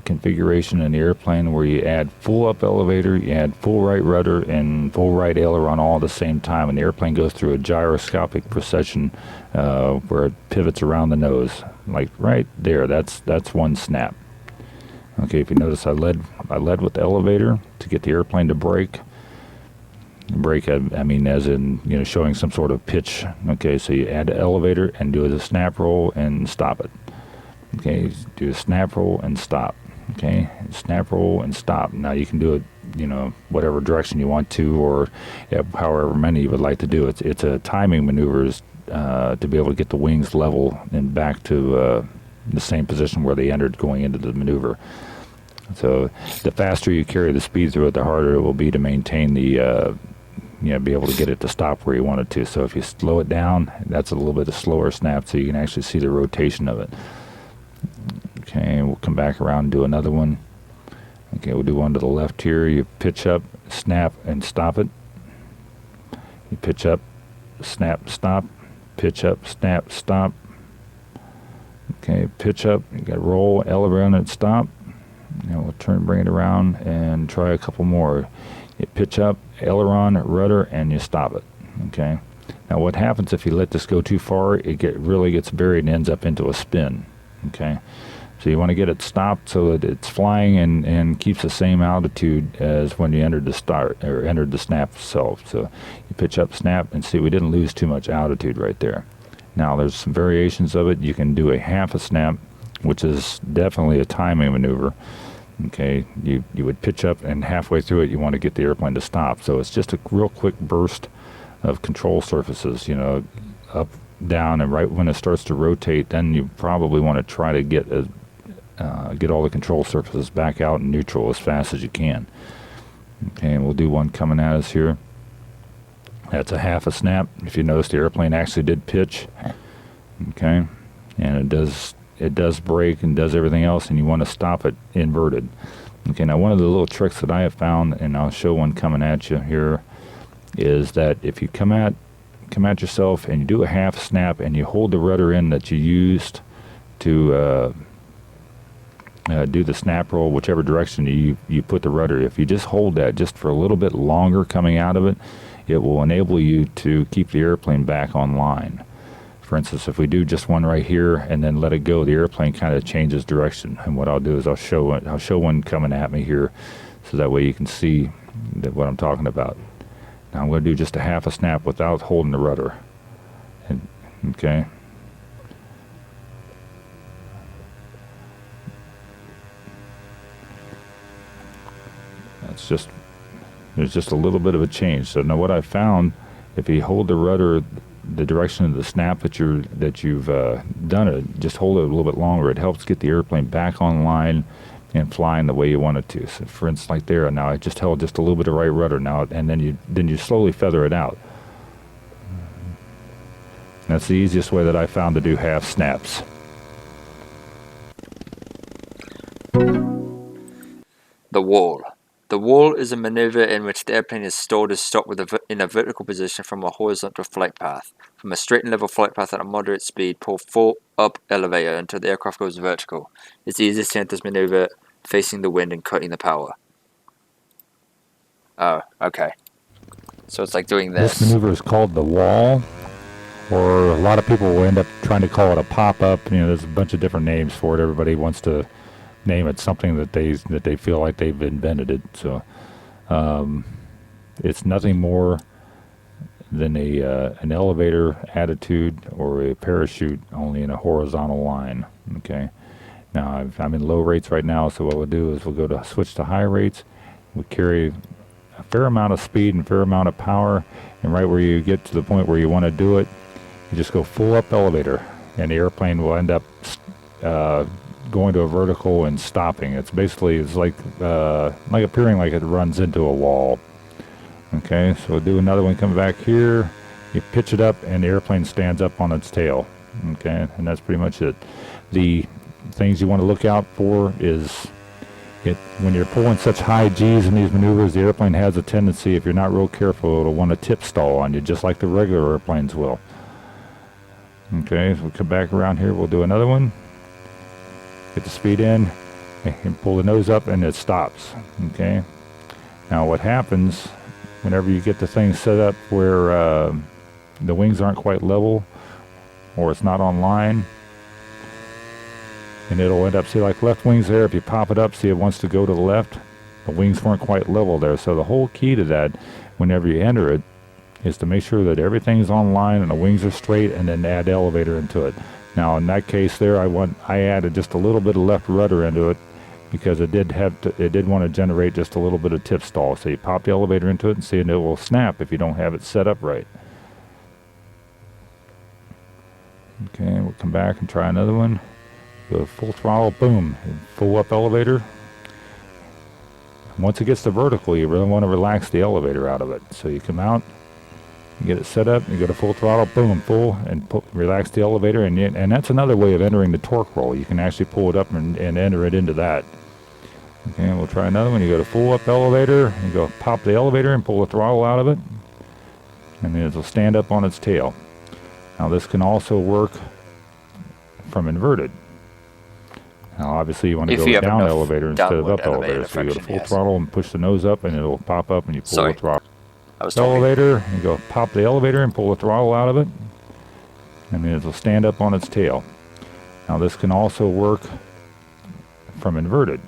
configuration in the airplane where you add full up elevator, you add full right rudder, and full right aileron all at the same time, and the airplane goes through a gyroscopic procession where it pivots around the nose, like right there. That's one snap. Okay, if you notice, I led with the elevator to get the airplane to brake. Brake, I mean, as in, showing some sort of pitch. Okay, so you add the elevator and do the snap roll and stop it. Okay, do a snap roll and stop. Okay, snap roll and stop. Now you can do it, whatever direction you want to, or however many you would like to do. It's a timing maneuvers to be able to get the wings level and back to the same position where they entered going into the maneuver. So the faster you carry the speed through it, the harder it will be to maintain the, be able to get it to stop where you want it to. So if you slow it down, that's a little bit of slower snap so you can actually see the rotation of it. Okay, we'll come back around and do another one. Okay, we'll do one to the left here. You pitch up, snap, and stop it. You pitch up, snap, stop, pitch up, snap, stop. Okay, pitch up, you got roll, elevator, and stop. We'll bring it around and try a couple more. You pitch up, aileron, rudder, and you stop it. Okay. Now what happens if you let this go too far? It really gets buried and ends up into a spin. Okay. So you want to get it stopped so that it's flying and keeps the same altitude as when you entered the snap itself. So you pitch up, snap, and see we didn't lose too much altitude right there. Now there's some variations of it. You can do a half a snap. which is definitely a timing maneuver. Okay, you would pitch up, and halfway through it, you want to get the airplane to stop. So it's just a real quick burst of control surfaces, up, down, and right when it starts to rotate, then you probably want to try to get all the control surfaces back out in neutral as fast as you can. Okay, and we'll do one coming at us here. That's a half a snap. If you notice, the airplane actually did pitch. Okay, and it does brake and does everything else, and you want to stop it inverted. Okay, now one of the little tricks that I have found, and I'll show one coming at you here, is that if you come at yourself and you do a half snap and you hold the rudder in that you used to do the snap roll, whichever direction you put the rudder, if you just hold that just for a little bit longer coming out of it, it will enable you to keep the airplane back online. For instance, if we do just one right here and then let it go, the airplane kind of changes direction. And what I'll do is I'll show one coming at me here, so that way you can see what I'm talking about. Now I'm going to do just a half a snap without holding the rudder. Okay. There's just a little bit of a change. So now what I found, if you hold the rudder the direction of the snap that you've done it, just hold it a little bit longer. It helps get the airplane back online and flying the way you want it to. So for instance, like there, now I just held just a little bit of right rudder now, and then you slowly feather it out. That's the easiest way that I found to do half snaps. The wall. The wall is a maneuver in which the airplane is stored as stopped in a vertical position from a horizontal flight path. From a straight and level flight path at a moderate speed, pull full up elevator until the aircraft goes vertical. It's easiest to enter this maneuver facing the wind and cutting the power. Oh, okay. So it's like doing this. This maneuver is called the wall, or a lot of people will end up trying to call it a pop-up. There's a bunch of different names for it. Everybody wants to name it something that they feel like they've invented it. So it's nothing more than an elevator attitude or a parachute, only in a horizontal line. Okay. Now I'm in low rates right now, so what we'll do is we'll go to switch to high rates. We carry a fair amount of speed and a fair amount of power, and right where you get to the point where you want to do it, you just go full up elevator, and the airplane will end up going to a vertical and stopping. It's like appearing like it runs into a wall. Okay, so we'll do another one coming back here. You pitch it up and the airplane stands up on its tail. Okay, and that's pretty much it. The things you want to look out for is when you're pulling such high G's in these maneuvers, the airplane has a tendency, if you're not real careful, it'll want to tip stall on you, just like the regular airplanes will. Okay, so we'll come back around here, we'll do another one. Get the speed in, and pull the nose up, and it stops. Okay. Now what happens whenever you get the thing set up where the wings aren't quite level, or it's not on line, and it'll end up, see, like left wing's there, if you pop it up, see it wants to go to the left, the wings weren't quite level there. So the whole key to that, whenever you enter it, is to make sure that everything's on line and the wings are straight, and then add elevator into it. Now in that case there, I added just a little bit of left rudder into it, because it did want to generate just a little bit of tip stall. So you pop the elevator into it and see, and it will snap if you don't have it set up right. Okay, we'll come back and try another one. Go full throttle, boom, full up elevator. Once it gets to vertical, you really want to relax the elevator out of it. So you come out, you get it set up, you go to full throttle, boom, full, and relax the elevator, and that's another way of entering the torque roll. You can actually pull it up and enter it into that. Okay, we'll try another one. You go to full up elevator, you go pop the elevator and pull the throttle out of it, and then it'll stand up on its tail. Now this can also work from inverted. Now obviously you want to go down elevator instead of up elevator. So you go to full throttle and push the nose up, and it'll pop up, and you pull the throttle. Elevator, you go pop the elevator and pull the throttle out of it, and then it'll stand up on its tail. Now this can also work from inverted.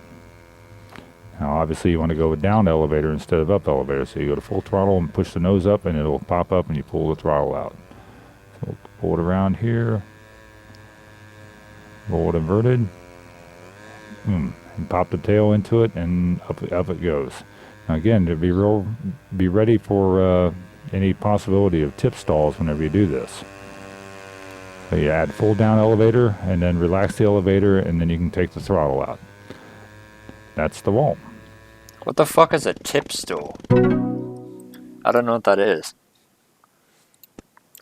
Now obviously you want to go down elevator instead of up elevator. So you go to full throttle and push the nose up, and it'll pop up, and you pull the throttle out. So we'll pull it around here. Roll it inverted. boom, and pop the tail into it, and up it goes. Now again, to be ready for any possibility of tip stalls whenever you do this. So you add full down elevator, and then relax the elevator, and then you can take the throttle out. That's the wall. What the fuck is a tip stall? I don't know what that is.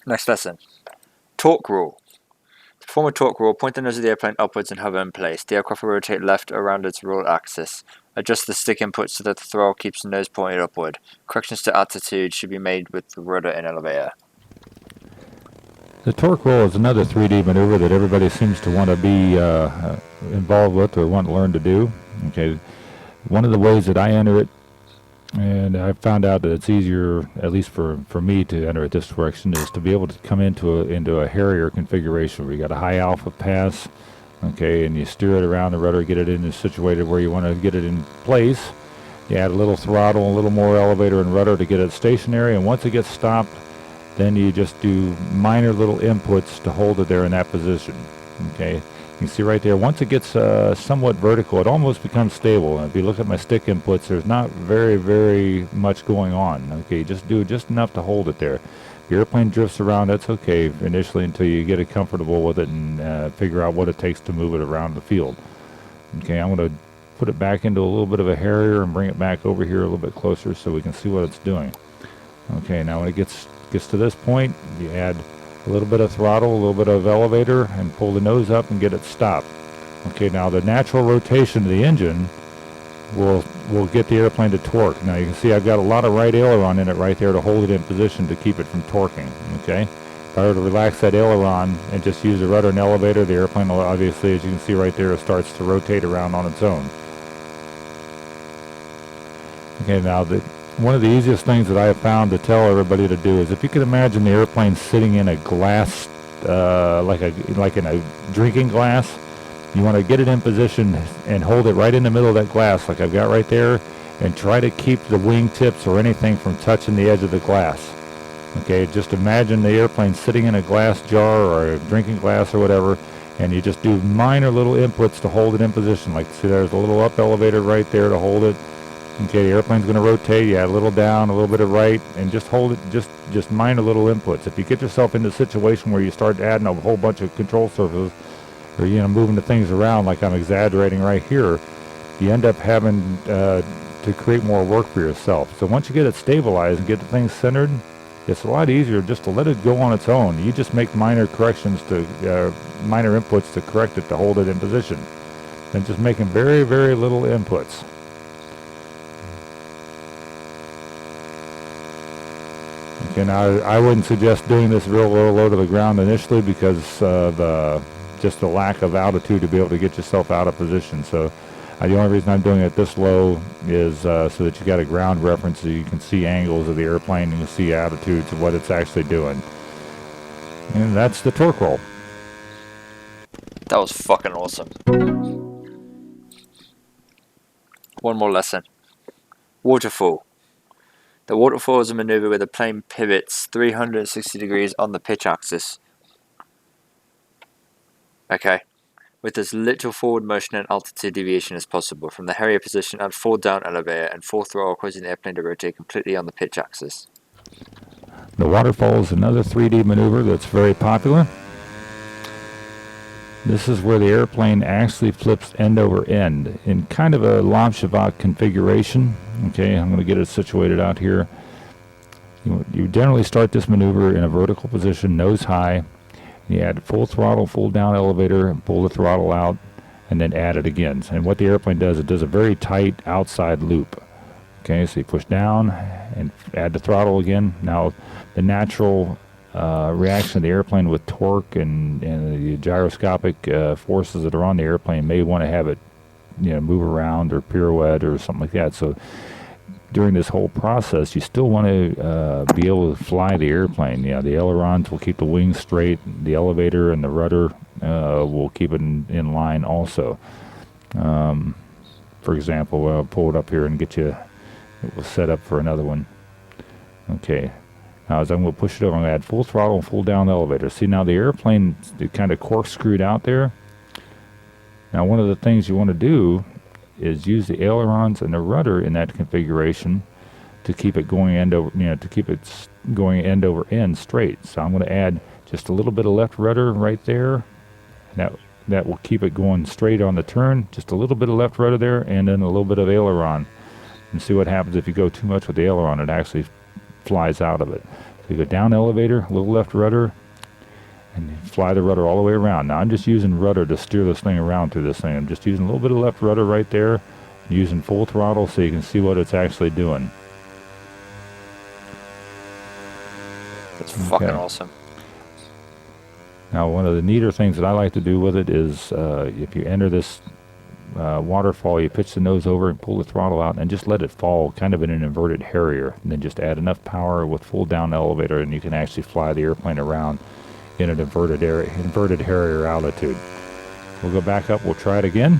Next lesson. Torque rule. To form a torque rule, point the nose of the airplane upwards and hover in place. The aircraft will rotate left around its roll axis. Adjust the stick input so that the throttle keeps the nose pointed upward. Corrections to altitude should be made with the rudder and elevator. The torque roll is another 3D maneuver that everybody seems to want to be involved with or want to learn to do. Okay, one of the ways that I enter it, and I found out that it's easier, at least for me, to enter it this direction, is to be able to come into a Harrier configuration where you got a high alpha pass, okay, and you steer it around the rudder, get it situated where you want to get it in place. You add a little throttle, a little more elevator and rudder to get it stationary, and once it gets stopped, then you just do minor little inputs to hold it there in that position. Okay, you can see right there, once it gets somewhat vertical, it almost becomes stable. And if you look at my stick inputs, there's not very much going on. Okay, just do just enough to hold it there. If your airplane drifts around, that's okay initially until you get it comfortable with it and figure out what it takes to move it around the field. Okay, I'm going to put it back into a little bit of a Harrier and bring it back over here a little bit closer so we can see what it's doing. Okay, now when it gets to this point, you add a little bit of throttle, a little bit of elevator, and pull the nose up and get it stopped. Okay, now the natural rotation of the engine will get the airplane to torque. Now you can see I've got a lot of right aileron in it right there to hold it in position to keep it from torquing. Okay, if I were to relax that aileron and just use the rudder and elevator, the airplane will obviously, as you can see right there, starts to rotate around on its own. Okay, now one of the easiest things that I have found to tell everybody to do is, if you can imagine the airplane sitting in a glass, like in a drinking glass, you want to get it in position and hold it right in the middle of that glass, like I've got right there, and try to keep the wing tips or anything from touching the edge of the glass. Okay, just imagine the airplane sitting in a glass jar or a drinking glass or whatever, and you just do minor little inputs to hold it in position. Like, see, there's a little up elevator right there to hold it. Okay, the airplane's going to rotate. You add a little down, a little bit of right, and just hold it, just minor little inputs. If you get yourself into a situation where you start adding a whole bunch of control surfaces, or, you know, moving the things around like I'm exaggerating right here, you end up having to create more work for yourself. So once you get it stabilized and get the thing centered, it's a lot easier just to let it go on its own. You just make minor corrections to, minor inputs to correct it, to hold it in position. And just making very little inputs. Okay, now I wouldn't suggest doing this real low to the ground initially because just the lack of altitude to be able to get yourself out of position. So the only reason I'm doing it this low is so that you got a ground reference so you can see angles of the airplane and you can see attitudes of what it's actually doing. And that's the torque roll. That was fucking awesome. One more lesson. Waterfall. The waterfall is a maneuver where the plane pivots 360 degrees on the pitch axis. Okay. With as little forward motion and altitude deviation as possible. From the Harrier position, add full down elevator and full throttle, causing the airplane to rotate completely on the pitch axis. The waterfall is another 3D maneuver that's very popular. This is where the airplane actually flips end over end in kind of a Lamshavak configuration. Okay, I'm going to get it situated out here. You generally start this maneuver in a vertical position, nose high. You add full throttle, full down elevator, and pull the throttle out, and then add it again. And what the airplane does, it does a very tight outside loop. Okay, so you push down and add the throttle again. Now, the natural reaction of the airplane with torque and the gyroscopic forces that are on the airplane may want to have it, you know, move around or pirouette or something like that. So during this whole process, you still want to be able to fly the airplane. You know, the ailerons will keep the wings straight. The elevator and the rudder will keep it in line also. For example, I'll pull it up here and get you. It will set up for another one. Okay. Now, as I'm going to push it over, I'm going to add full throttle and full down the elevator. See, now the airplane kind of corkscrewed out there. Now, one of the things you want to do is use the ailerons and the rudder in that configuration to keep it going end over, to keep it going end over end straight. So I'm going to add just a little bit of left rudder right there, and that will keep it going straight on the turn. Just a little bit of left rudder there, and then a little bit of aileron. And see what happens if you go too much with the aileron. It actually flies out of it. So you go down elevator, a little left rudder, and you fly the rudder all the way around. Now I'm just using rudder to steer this thing around through this thing. I'm just using a little bit of left rudder right there, using full throttle so you can see what it's actually doing. That's fucking awesome. Now, one of the neater things that I like to do with it is if you enter this waterfall, you pitch the nose over and pull the throttle out and just let it fall kind of in an inverted Harrier. And then just add enough power with full down elevator and you can actually fly the airplane around in an inverted Harrier altitude. We'll go back up. We'll try it again.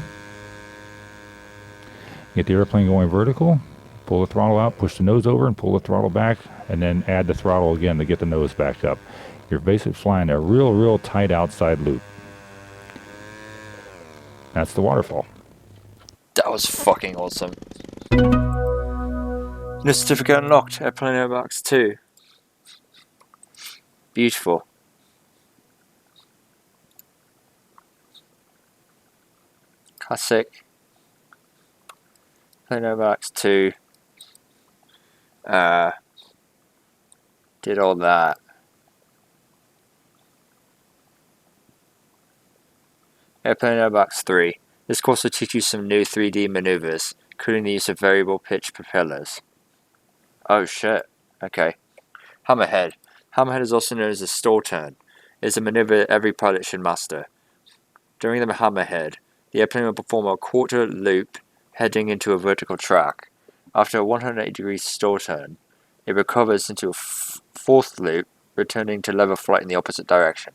Get the airplane going vertical. Pull the throttle out, push the nose over and pull the throttle back, and then add the throttle again to get the nose back up. You're basically flying a real tight outside loop. That's the waterfall. That was fucking awesome. New certificate unlocked. Airplane Airbox 2. Beautiful. Classic. Airplane Airbox 2. Did all that. Airplane Airbox 3. This course will teach you some new 3D maneuvers, including the use of variable pitch propellers. Oh shit. Okay. Hammerhead. Hammerhead is also known as a stall turn. It is a maneuver every pilot should master. During the hammerhead, the airplane will perform a quarter loop heading into a vertical track. After a 180-degree stall turn, it recovers into a fourth loop, returning to level flight in the opposite direction.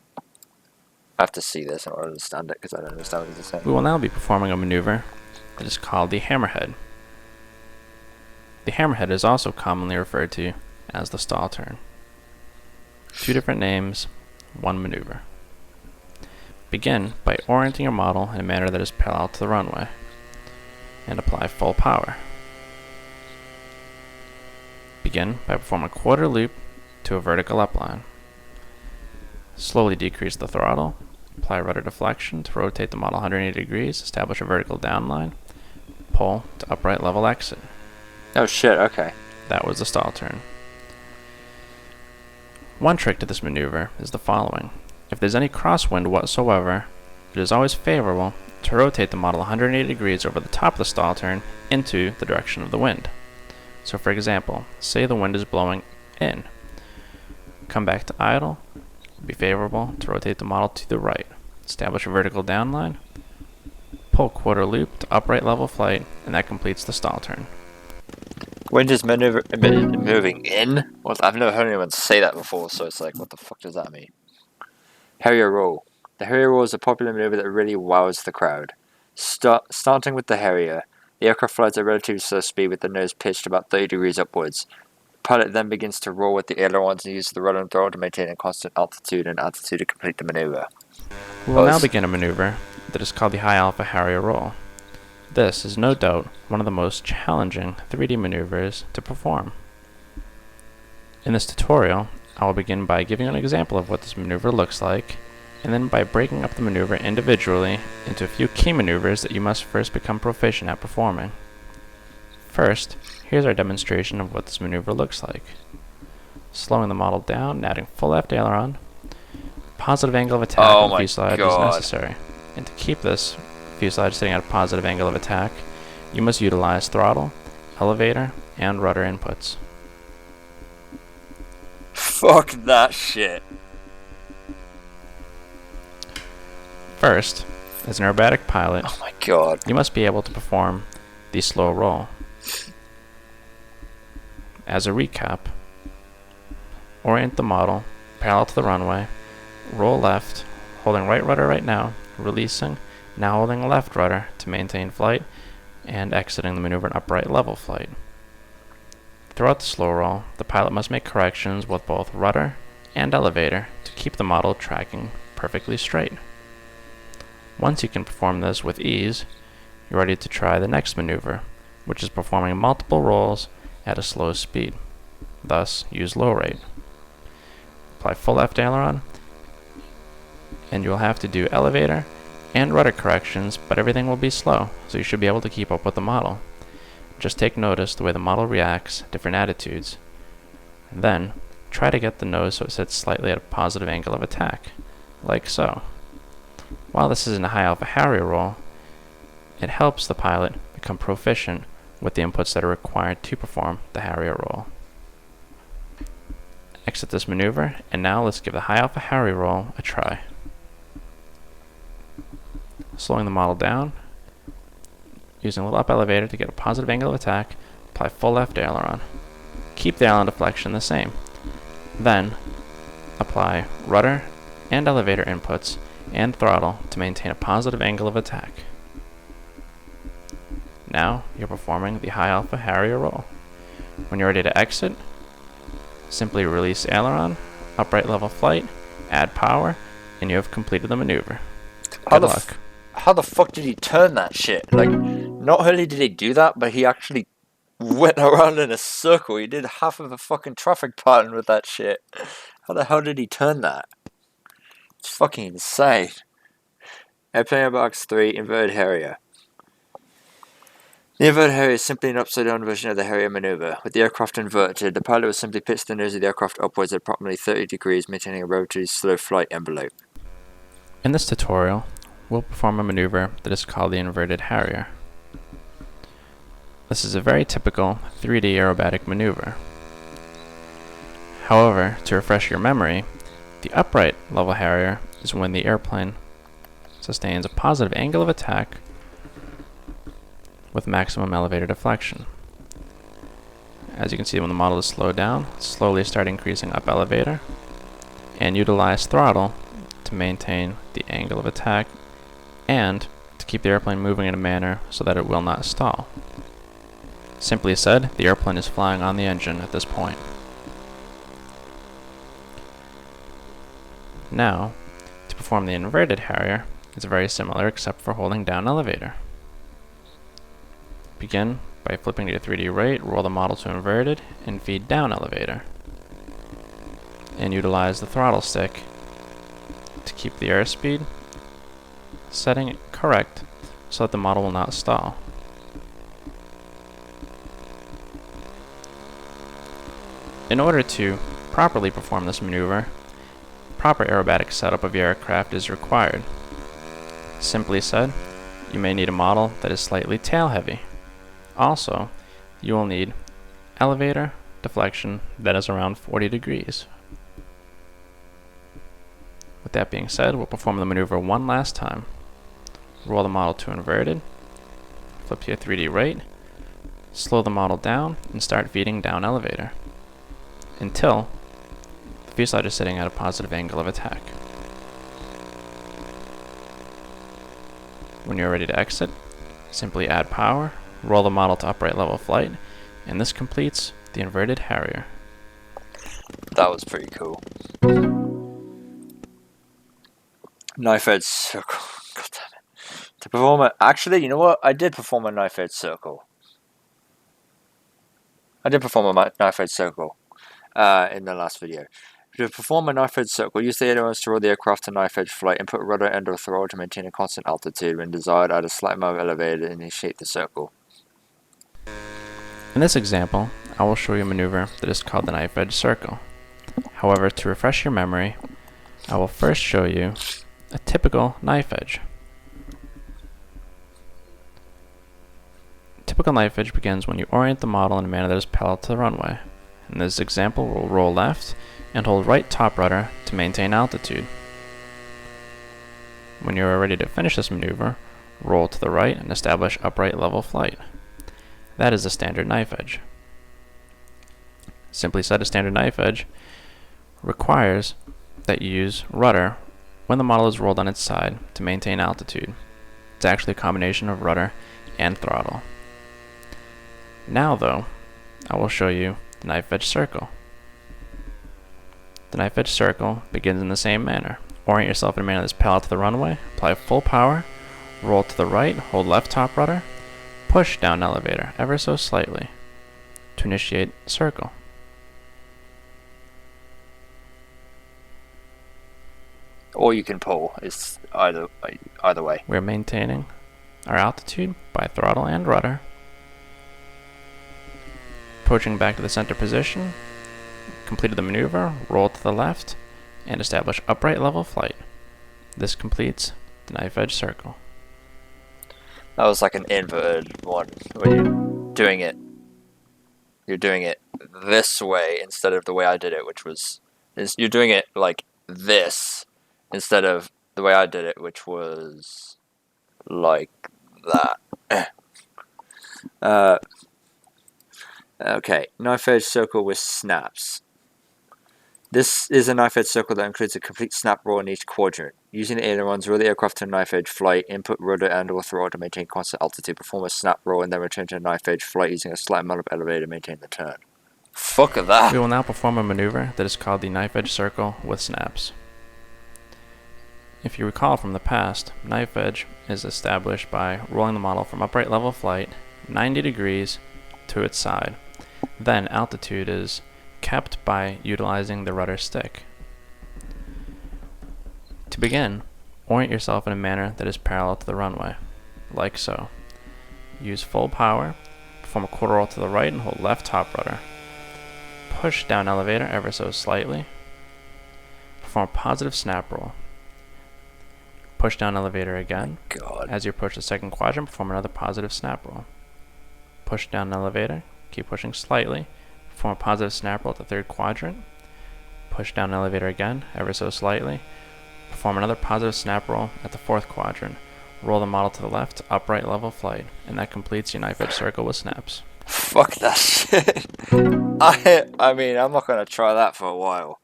I have to see this in order to understand it, because I don't understand what it's saying. We will now be performing a maneuver that is called the hammerhead. The hammerhead is also commonly referred to as the stall turn. 2 different names, 1 maneuver. Begin by orienting your model in a manner that is parallel to the runway, and apply full power. Begin by performing a quarter loop to a vertical upline. Slowly decrease the throttle, apply rudder deflection to rotate the model 180 degrees, establish a vertical downline, pull to upright level exit. Oh shit, okay. That was the stall turn. One trick to this maneuver is the following. If there's any crosswind whatsoever, it is always favorable to rotate the model 180 degrees over the top of the stall turn into the direction of the wind. So for example, say the wind is blowing in. Come back to idle. It would be favorable to rotate the model to the right. Establish a vertical downline. Pull quarter loop to upright level flight, and that completes the stall turn. Wind is moving in? Well, I've never heard anyone say that before, so it's like, what the fuck does that mean? Harrier roll. The Harrier roll is a popular maneuver that really wows the crowd. Starting with the Harrier, the aircraft flies at relatively slow speed with the nose pitched about 30 degrees upwards. The pilot then begins to roll with the ailerons and uses the rudder and throttle to maintain a constant altitude and attitude to complete the maneuver. We will now begin a maneuver that is called the High Alpha Harrier roll. This is no doubt one of the most challenging 3D maneuvers to perform. In this tutorial, I will begin by giving an example of what this maneuver looks like, and then by breaking up the maneuver individually into a few key maneuvers that you must first become proficient at performing. First, here's our demonstration of what this maneuver looks like. Slowing the model down and adding full left aileron. Positive angle of attack on the fuselage is necessary. And to keep this fuselage sitting at a positive angle of attack, you must utilize throttle, elevator, and rudder inputs. Fuck that shit. First, as an aerobatic pilot, oh my god, you must be able to perform the slow roll. As a recap, orient the model parallel to the runway, roll left, holding right rudder right now, releasing, now holding left rudder to maintain flight, and exiting the maneuver in upright level flight. Throughout the slow roll, the pilot must make corrections with both rudder and elevator to keep the model tracking perfectly straight. Once you can perform this with ease, you're ready to try the next maneuver, which is performing multiple rolls at a slow speed. Thus, use low rate. Apply full left aileron, and you'll have to do elevator and rudder corrections, but everything will be slow, so you should be able to keep up with the model. Just take notice the way the model reacts, different attitudes. Then, try to get the nose so it sits slightly at a positive angle of attack, like so. While this isn't a high alpha Harrier roll, it helps the pilot become proficient with the inputs that are required to perform the Harrier roll. Exit this maneuver, and now let's give the high alpha Harrier roll a try. Slowing the model down, using a little up elevator to get a positive angle of attack, apply full left aileron. Keep the aileron deflection the same. Then, apply rudder and elevator inputs and throttle to maintain a positive angle of attack. Now, you're performing the high alpha Harrier roll. When you're ready to exit, simply release aileron, upright level flight, add power, and you have completed the maneuver. Good luck. How the fuck did he turn that shit? Like, not only did he do that, but he actually went around in a circle. He did half of a fucking traffic pattern with that shit. How the hell did he turn that? It's fucking insane. Airplane Box 3 Inverted Harrier. The inverted Harrier is simply an upside-down version of the Harrier maneuver. With the aircraft inverted, the pilot will simply pitch the nose of the aircraft upwards at approximately 30 degrees, maintaining a relatively slow flight envelope. In this tutorial, we'll perform a maneuver that is called the Inverted Harrier. This is a very typical 3D aerobatic maneuver. However, to refresh your memory, the upright level Harrier is when the airplane sustains a positive angle of attack with maximum elevator deflection. As you can see, when the model is slowed down, slowly start increasing up elevator, and utilize throttle to maintain the angle of attack and to keep the airplane moving in a manner so that it will not stall. Simply said, the airplane is flying on the engine at this point. Now, to perform the Inverted Harrier, it's very similar except for holding down elevator. Begin by flipping to 3D right, roll the model to inverted, and feed down elevator. And utilize the throttle stick to keep the airspeed setting it correct so that the model will not stall. In order to properly perform this maneuver, proper aerobatic setup of your aircraft is required. Simply said, you may need a model that is slightly tail heavy. Also, you will need elevator deflection that is around 40 degrees. With that being said, we'll perform the maneuver one last time. Roll the model to inverted, flip to your 3D right, slow the model down, and start feeding down elevator until the fuselage is sitting at a positive angle of attack. When you're ready to exit, simply add power, roll the model to upright level flight, and this completes the Inverted Harrier. That was pretty cool. Knife edge circle. God damn it. To perform it, actually, you know what? I did perform a knife edge circle. In the last video. To perform a knife edge circle, use the ailerons to roll the aircraft to knife edge flight and put rudder and or throttle to maintain a constant altitude. When desired, add a slight amount of elevator and initiate the circle. In this example, I will show you a maneuver that is called the knife edge circle. However, to refresh your memory, I will first show you a typical knife edge. Typical knife edge begins when you orient the model in a manner that is parallel to the runway. In this example, we'll roll left and hold right top rudder to maintain altitude. When you are ready to finish this maneuver, roll to the right and establish upright level flight. That is the standard knife edge. Simply said, a standard knife edge requires that you use rudder when the model is rolled on its side to maintain altitude. It's actually a combination of rudder and throttle. Now though, I will show you the knife edge circle. The knife edge circle begins in the same manner. Orient yourself in a manner that is parallel to the runway, apply full power, Roll to the right, hold left top rudder, push down elevator ever so slightly to initiate circle. Or you can pull. It's either way. We're maintaining our altitude by throttle and rudder. Approaching back to the center position, completed the maneuver, roll to the left, and establish upright level flight. This completes the knife edge circle. That was like an inverted one. When you're doing it this way instead of the way I did it, which was you're doing it like this instead of the way I did it, which was like that. Okay, knife edge circle with snaps. This is a knife edge circle that includes a complete snap roll in each quadrant. Using the ailerons, roll the aircraft to knife edge flight, input rudder and or throttle to maintain constant altitude, perform a snap roll, and then return to knife edge flight using a slight amount of elevator to maintain the turn. Fuck that. We will now perform a maneuver that is called the knife edge circle with snaps. If you recall from the past, knife edge is established by rolling the model from upright level flight 90 degrees to its side. Then altitude is kept by utilizing the rudder stick. To begin, orient yourself in a manner that is parallel to the runway, like so. Use full power, perform a quarter roll to the right and hold left top rudder. Push down elevator ever so slightly. Perform a positive snap roll. Push down elevator again. God. As you approach the second quadrant, perform another positive snap roll. Push down elevator, keep pushing slightly. Perform a positive snap roll at the third quadrant. Push down elevator again, ever so slightly. Perform another positive snap roll at the fourth quadrant. Roll the model to the left, upright level flight, and that completes your knife edge circle with snaps. Fuck that shit. I mean, I'm not gonna try that for a while.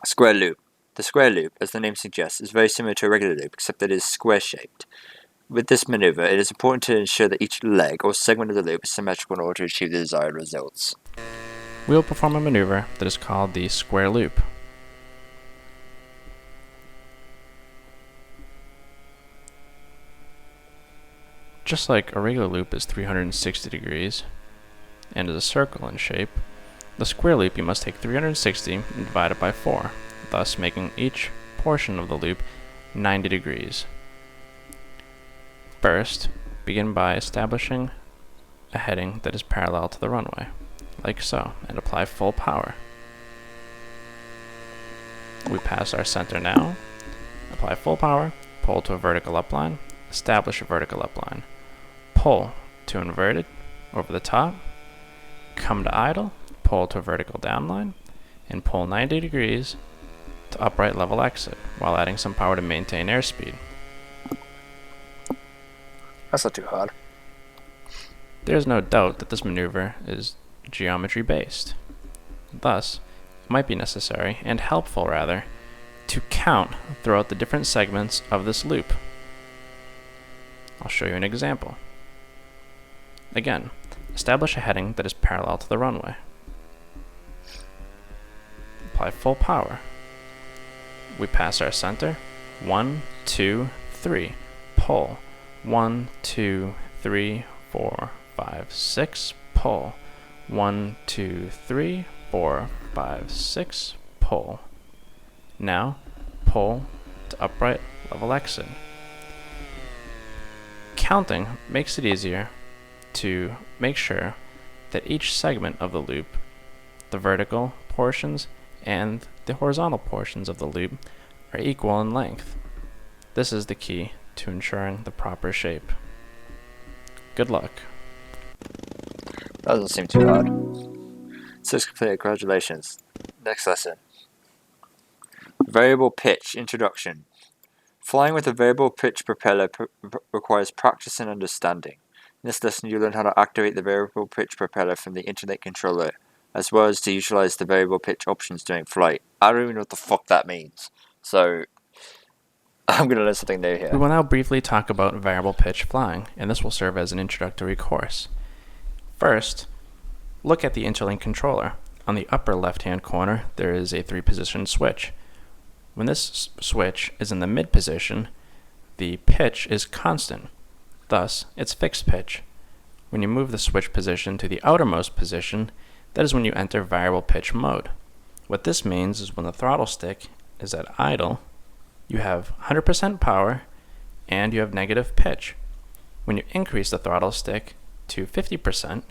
Square loop. The square loop, as the name suggests, is very similar to a regular loop, except that it is square-shaped. With this maneuver, it is important to ensure that each leg or segment of the loop is symmetrical in order to achieve the desired results. We will perform a maneuver that is called the square loop. Just like a regular loop is 360 degrees and is a circle in shape, the square loop you must take 360 and divide it by 4, thus making each portion of the loop 90 degrees. First, begin by establishing a heading that is parallel to the runway, like so, and apply full power. We pass our center now, apply full power, pull to a vertical upline, establish a vertical upline, pull to inverted over the top, come to idle, pull to a vertical downline, and pull 90 degrees to upright level exit while adding some power to maintain airspeed. That's not too hard. There is no doubt that this maneuver is geometry based. Thus, it might be necessary, and helpful rather, to count throughout the different segments of this loop. I'll show you an example. Again, establish a heading that is parallel to the runway. Apply full power. We pass our center. 1, 2, 3. Pull. 1, 2, 3, 4, 5, 6. Pull. 1, 2, 3, 4, 5, 6. Pull. Now, pull to upright level exit. Counting makes it easier to make sure that each segment of the loop, the vertical portions and the horizontal portions of the loop, are equal in length. This is the key to ensuring the proper shape. Good luck. That doesn't seem too hard. So it's completed. Congratulations. Next lesson. Variable pitch introduction. Flying with a variable pitch propeller requires practice and understanding. In this lesson, you learn how to activate the variable pitch propeller from the internet controller, as well as to utilize the variable pitch options during flight. I don't even know what the fuck that means. So, I'm going to learn something new here. We will now briefly talk about variable pitch flying, and this will serve as an introductory course. First, look at the interlink controller. On the upper left-hand corner, there is a 3-position switch. When this switch is in the mid position, the pitch is constant. Thus, it's fixed pitch. When you move the switch position to the outermost position, that is when you enter variable pitch mode. What this means is when the throttle stick is at idle, you have 100% power and you have negative pitch. When you increase the throttle stick to 50%,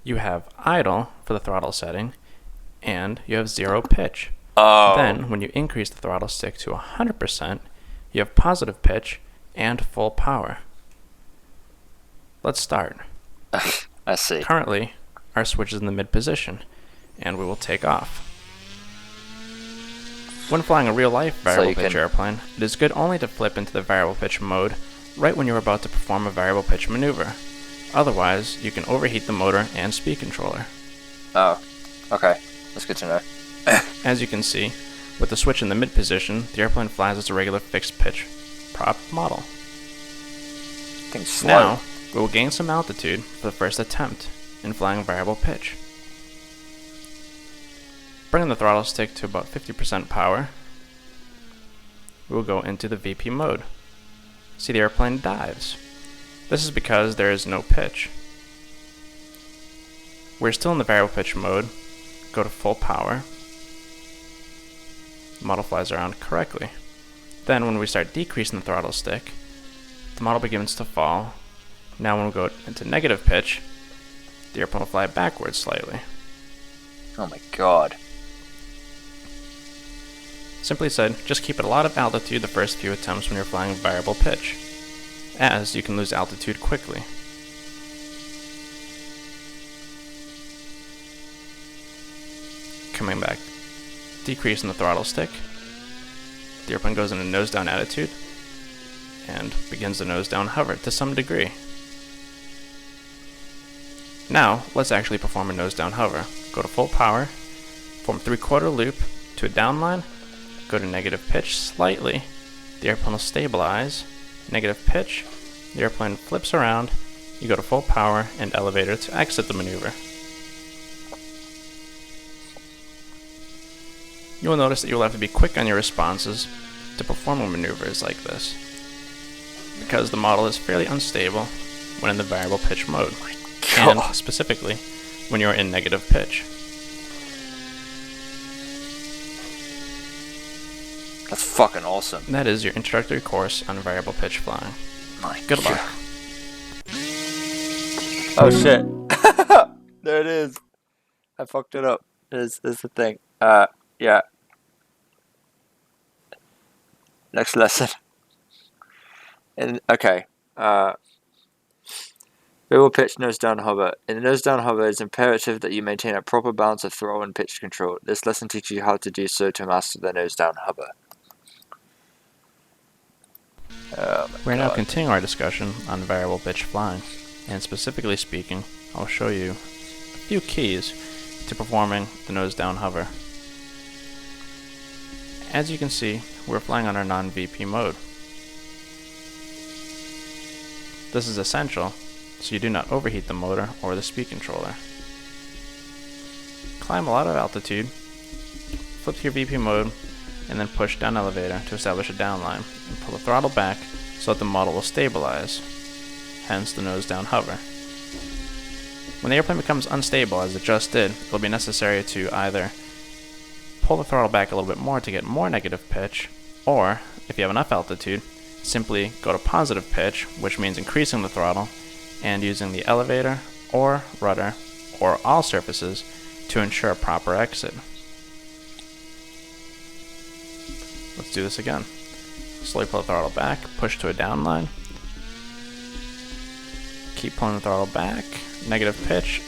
you have idle for the throttle setting and you have 0 pitch. Then, when you increase the throttle stick to 100%, you have positive pitch and full power. Let's start. I see. Currently, our switch is in the mid position, and we will take off. When flying a real-life variable pitch airplane, it is good only to flip into the variable pitch mode right when you are about to perform a variable pitch maneuver. Otherwise, you can overheat the motor and speed controller. Oh, okay. That's good to know. As you can see, with the switch in the mid position, the airplane flies as a regular fixed pitch prop model. Thing's slow. Now, we will gain some altitude for the first attempt in flying variable pitch. Bringing the throttle stick to about 50% power, we will go into the VP mode. See, the airplane dives. This is because there is no pitch. We're still in the variable pitch mode. Go to full power. The model flies around correctly. Then when we start decreasing the throttle stick, the model begins to fall. Now when we go into negative pitch, the airplane will fly backwards slightly. Oh my god. Simply said, just keep at a lot of altitude the first few attempts when you're flying variable pitch, as you can lose altitude quickly. Coming back, decreasing the throttle stick, the airplane goes in a nose down attitude and begins the nose down hover to some degree. Now, let's actually perform a nose down hover. Go to full power, form 3/4 loop to a downline, go to negative pitch slightly, the airplane will stabilize, negative pitch, the airplane flips around, you go to full power and elevator to exit the maneuver. You will notice that you will have to be quick on your responses to perform maneuvers like this, because the model is fairly unstable when in the variable pitch mode, and specifically when you are in negative pitch. That's fucking awesome. That is your introductory course on variable pitch flying. My Good luck. Oh shit. There it is. I fucked it up. There's the thing. Yeah. Next lesson. Okay. Variable pitch nose down hover. In the nose down hover, it's imperative that you maintain a proper balance of throttle and pitch control. This lesson teaches you how to do so to master the nose down hover. We're now continuing our discussion on variable pitch flying, and specifically speaking, I'll show you a few keys to performing the nose down hover. As you can see, we're flying on our non-VP mode. This is essential so you do not overheat the motor or the speed controller. Climb a lot of altitude, flip to your VP mode, and then push down elevator to establish a downline, and pull the throttle back so that the model will stabilize, hence the nose down hover. When the airplane becomes unstable, as it just did, it will be necessary to either pull the throttle back a little bit more to get more negative pitch, or, if you have enough altitude, simply go to positive pitch, which means increasing the throttle, and using the elevator, or rudder, or all surfaces to ensure a proper exit. Let's do this again. Slowly pull the throttle back, push to a downline, keep pulling the throttle back, negative pitch,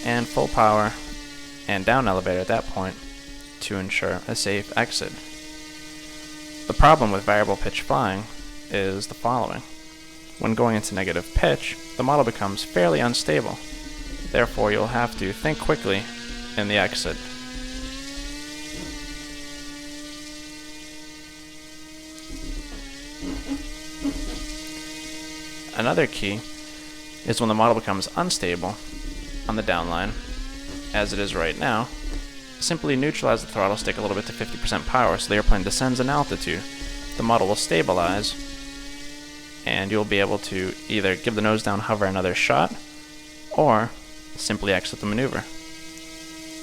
and full power, and down elevator at that point to ensure a safe exit. The problem with variable pitch flying is the following. When going into negative pitch, the model becomes fairly unstable. Therefore, you'll have to think quickly in the exit. Another key is when the model becomes unstable on the downline, as it is right now, simply neutralize the throttle stick a little bit to 50% power so the airplane descends in altitude. The model will stabilize, and you'll be able to either give the nose down hover another shot, or simply exit the maneuver.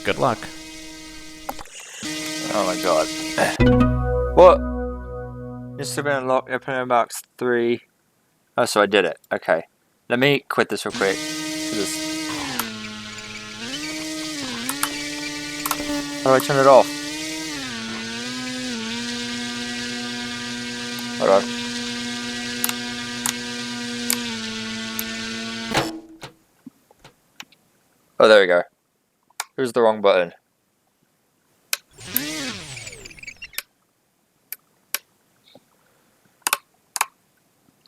Good luck. Oh my god. What? This has been unlocked. Airplane box 3. Oh, so I did it. Okay. Let me quit this real quick. How do I turn it off? Hold on. Oh, there we go. Here's the wrong button.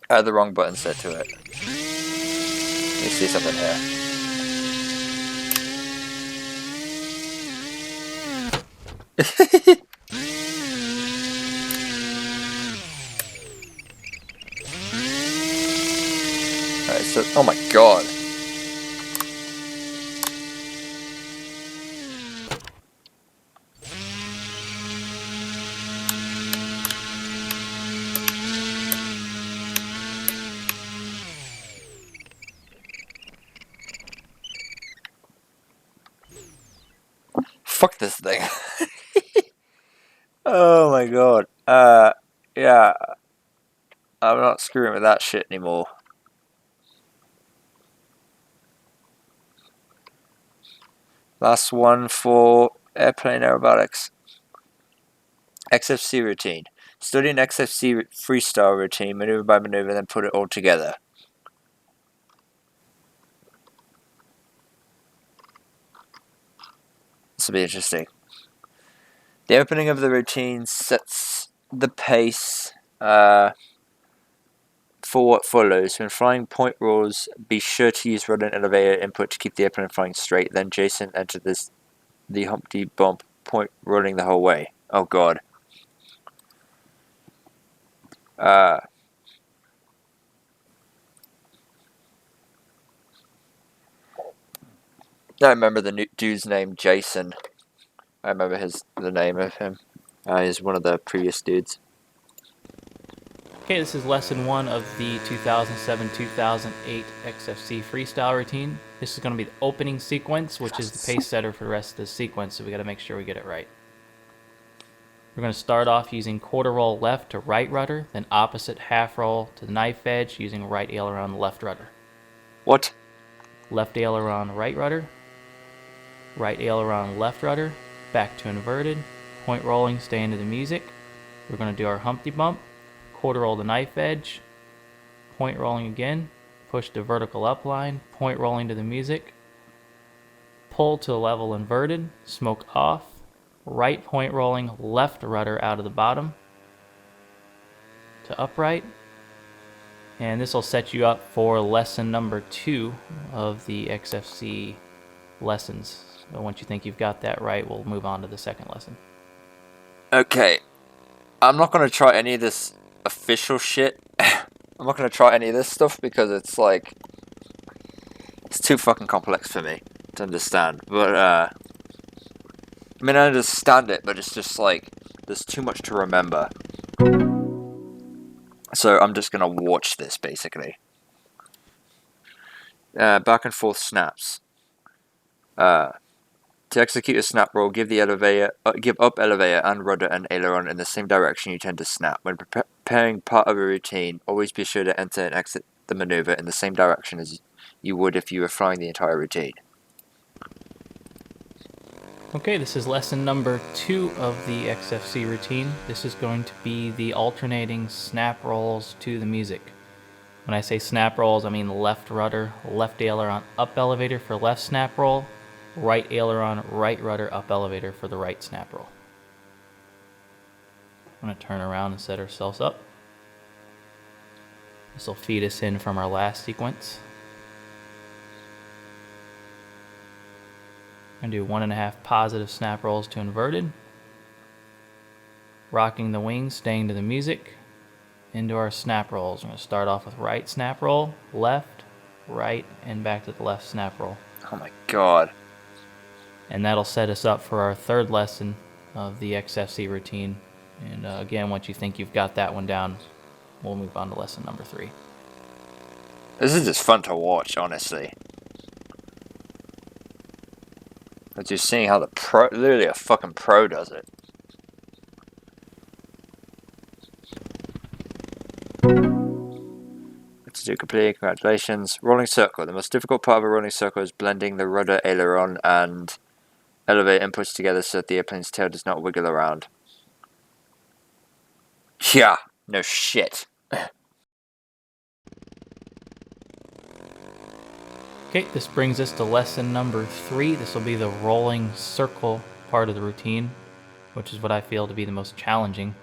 I had the wrong button set to it. Let me see something here. Alright, so, oh my god. Fuck this thing. Oh my god. Yeah. I'm not screwing with that shit anymore. Last one for airplane aerobatics. XFC routine. Study an XFC freestyle routine, maneuver by maneuver, then put it all together. This will be interesting. The opening of the routine sets the pace for what follows. When flying point rolls, be sure to use rudder and elevator input to keep the airplane flying straight. Then Jason entered the Humpty Bump point rolling the whole way. Oh god. I remember the dude's name, Jason. I remember the name of him. He's one of the previous dudes. Okay, this is lesson 1 of the 2007-2008 XFC freestyle routine. This is going to be the opening sequence, which is the pace setter for the rest of the sequence, so we got to make sure we get it right. We're going to start off using quarter roll left to right rudder, then opposite half roll to the knife edge using right aileron left rudder. What? Left aileron right rudder, right aileron left rudder, back to inverted, point rolling, stay into the music. We're going to do our Humpty Bump, quarter roll the knife edge, point rolling again, push to vertical upline, point rolling to the music, pull to level inverted, smoke off, right point rolling, left rudder out of the bottom to upright. And this will set you up for lesson number 2 of the XFC lessons. So once you think you've got that right, we'll move on to the second lesson. Okay. I'm not going to try any of this official shit. I'm not going to try any of this stuff because it's like... It's too fucking complex for me to understand. But, I mean, I understand it, but it's just like... There's too much to remember. So I'm just going to watch this, basically. Back and forth snaps. To execute a snap roll, give up elevator and rudder and aileron in the same direction you tend to snap. When preparing part of a routine, always be sure to enter and exit the maneuver in the same direction as you would if you were flying the entire routine. Okay, this is lesson number 2 of the XFC routine. This is going to be the alternating snap rolls to the music. When I say snap rolls, I mean left rudder, left aileron, up elevator for left snap roll, right aileron, right rudder, up elevator for the right snap roll. I'm going to turn around and set ourselves up. This will feed us in from our last sequence. I'm going to do 1.5 positive snap rolls to inverted. Rocking the wings, staying to the music. Into our snap rolls. I'm going to start off with right snap roll, left, right, and back to the left snap roll. Oh my god. And that'll set us up for our third lesson of the XFC routine. And again, once you think you've got that one down, we'll move on to lesson number 3. This is just fun to watch, honestly. I'm just seeing how the pro, literally a fucking pro does it. Let's do complete, congratulations. Rolling circle. The most difficult part of a rolling circle is blending the rudder, aileron, and elevator inputs together so that the airplane's tail does not wiggle around. Yeah, no shit. Okay, this brings us to lesson number 3. This will be the rolling circle part of the routine, which is what I feel to be the most challenging.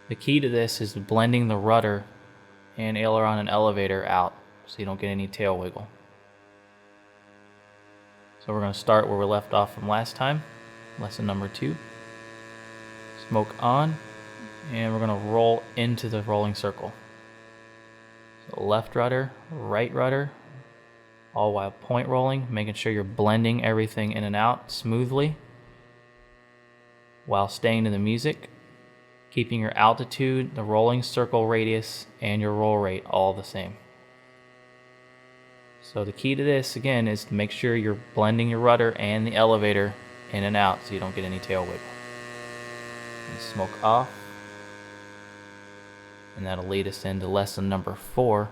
The key to this is blending the rudder and aileron and elevator out so you don't get any tail wiggle. So we're going to start where we left off from last time, lesson number 2. Smoke on, and we're going to roll into the rolling circle. So left rudder, right rudder, all while point rolling, making sure you're blending everything in and out smoothly while staying to the music, keeping your altitude, the rolling circle radius, and your roll rate all the same. So the key to this, again, is to make sure you're blending your rudder and the elevator in and out so you don't get any tail wiggle. And smoke off. And that'll lead us into lesson number 4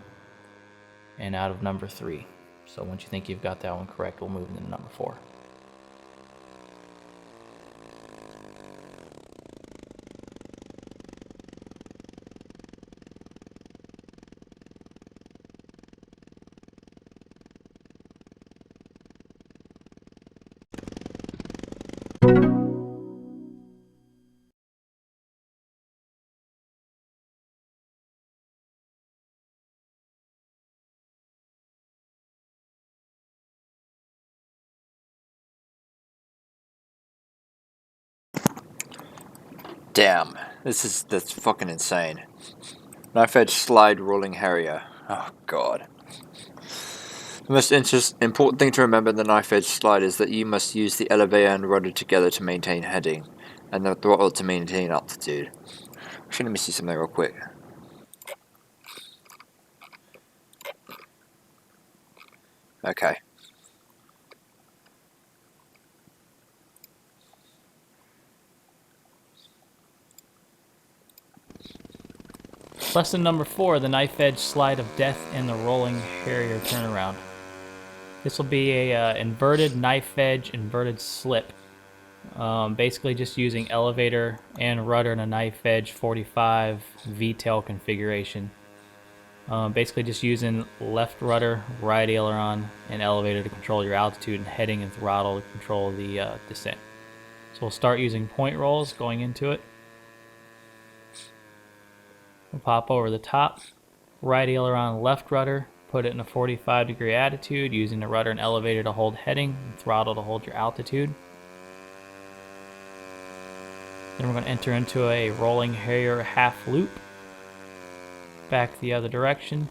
and out of number 3. So once you think you've got that one correct, we'll move into number 4. Damn, that's fucking insane. Knife edge slide rolling harrier. Oh god. The most important thing to remember in the knife edge slide is that you must use the elevator and rudder together to maintain heading, and the throttle to maintain altitude. Actually, let me see something real quick. Okay. Lesson number 4, the knife edge slide of death and the rolling harrier turnaround. This will be a inverted knife edge inverted slip. Basically just using elevator and rudder in a knife edge 45 V-tail configuration. Basically just using left rudder, right aileron, and elevator to control your altitude and heading and throttle to control the descent. So we'll start using point rolls going into it. We'll pop over the top, right aileron, left rudder, put it in a 45-degree attitude using the rudder and elevator to hold heading and throttle to hold your altitude. Then we're going to enter into a rolling harrier half loop, back the other direction,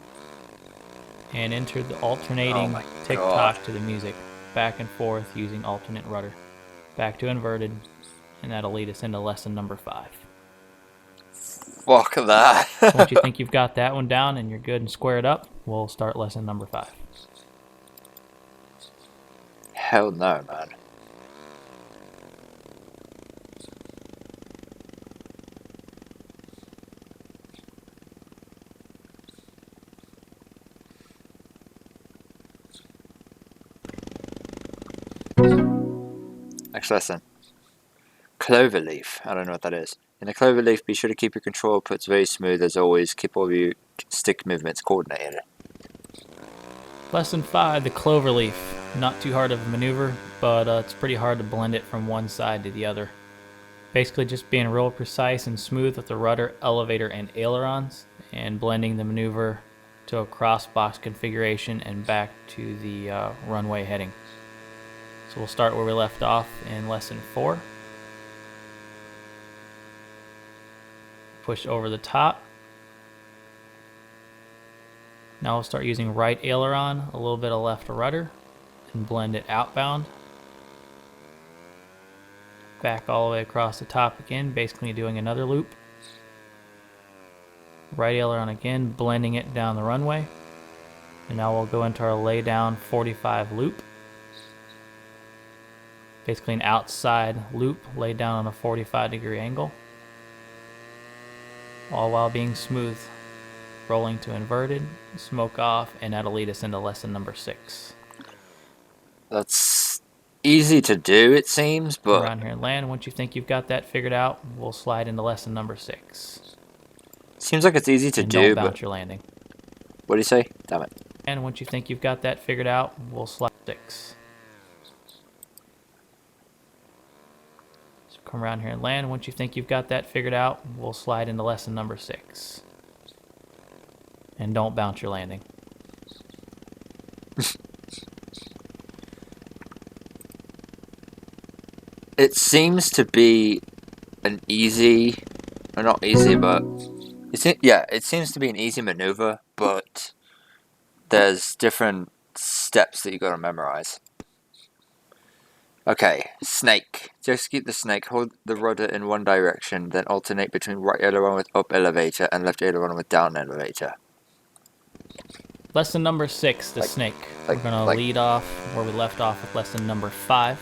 and enter the alternating tick-tock to the music, back and forth using alternate rudder, back to inverted, and that'll lead us into lesson number 5. Fuck that. Once you think you've got that one down and you're good and squared up, we'll start lesson number 5. Hell no, man. Next lesson. Cloverleaf. I don't know what that is. In the cloverleaf, be sure to keep your control puts very smooth as always. Keep all your stick movements coordinated. Lesson 5, the cloverleaf. Not too hard of a maneuver, but it's pretty hard to blend it from one side to the other. Basically just being real precise and smooth with the rudder, elevator, and ailerons, and blending the maneuver to a cross-box configuration and back to the runway heading. So we'll start where we left off in lesson 4. Push over the top. Now we'll start using right aileron, a little bit of left rudder, and blend it outbound. Back all the way across the top again, basically doing another loop. Right aileron again, blending it down the runway. And now we'll go into our lay down 45 loop. Basically an outside loop laid down on a 45-degree angle. All while being smooth. Rolling to inverted, smoke off, and that'll lead us into lesson number 6. That's easy to do, it seems, Come but around here and land. Once you think you've got that figured out, we'll slide into lesson number 6. seems like it's easy to And do, don't but bounce your landing. what do you say? Damn it. And once you think you've got that figured out, we'll slide 6. So come around here and land. Once you think you've got that figured out, we'll slide into lesson number 6. And don't bounce your landing. It seems to be an easy, or not easy, but it seems to be an easy maneuver, but there's different steps that you got to memorize. Okay, snake. To execute the snake, hold the rudder in one direction, then alternate between right aileron with up elevator and left aileron with down elevator. Lesson number 6, the snake. We're going to lead off where we left off with lesson number 5.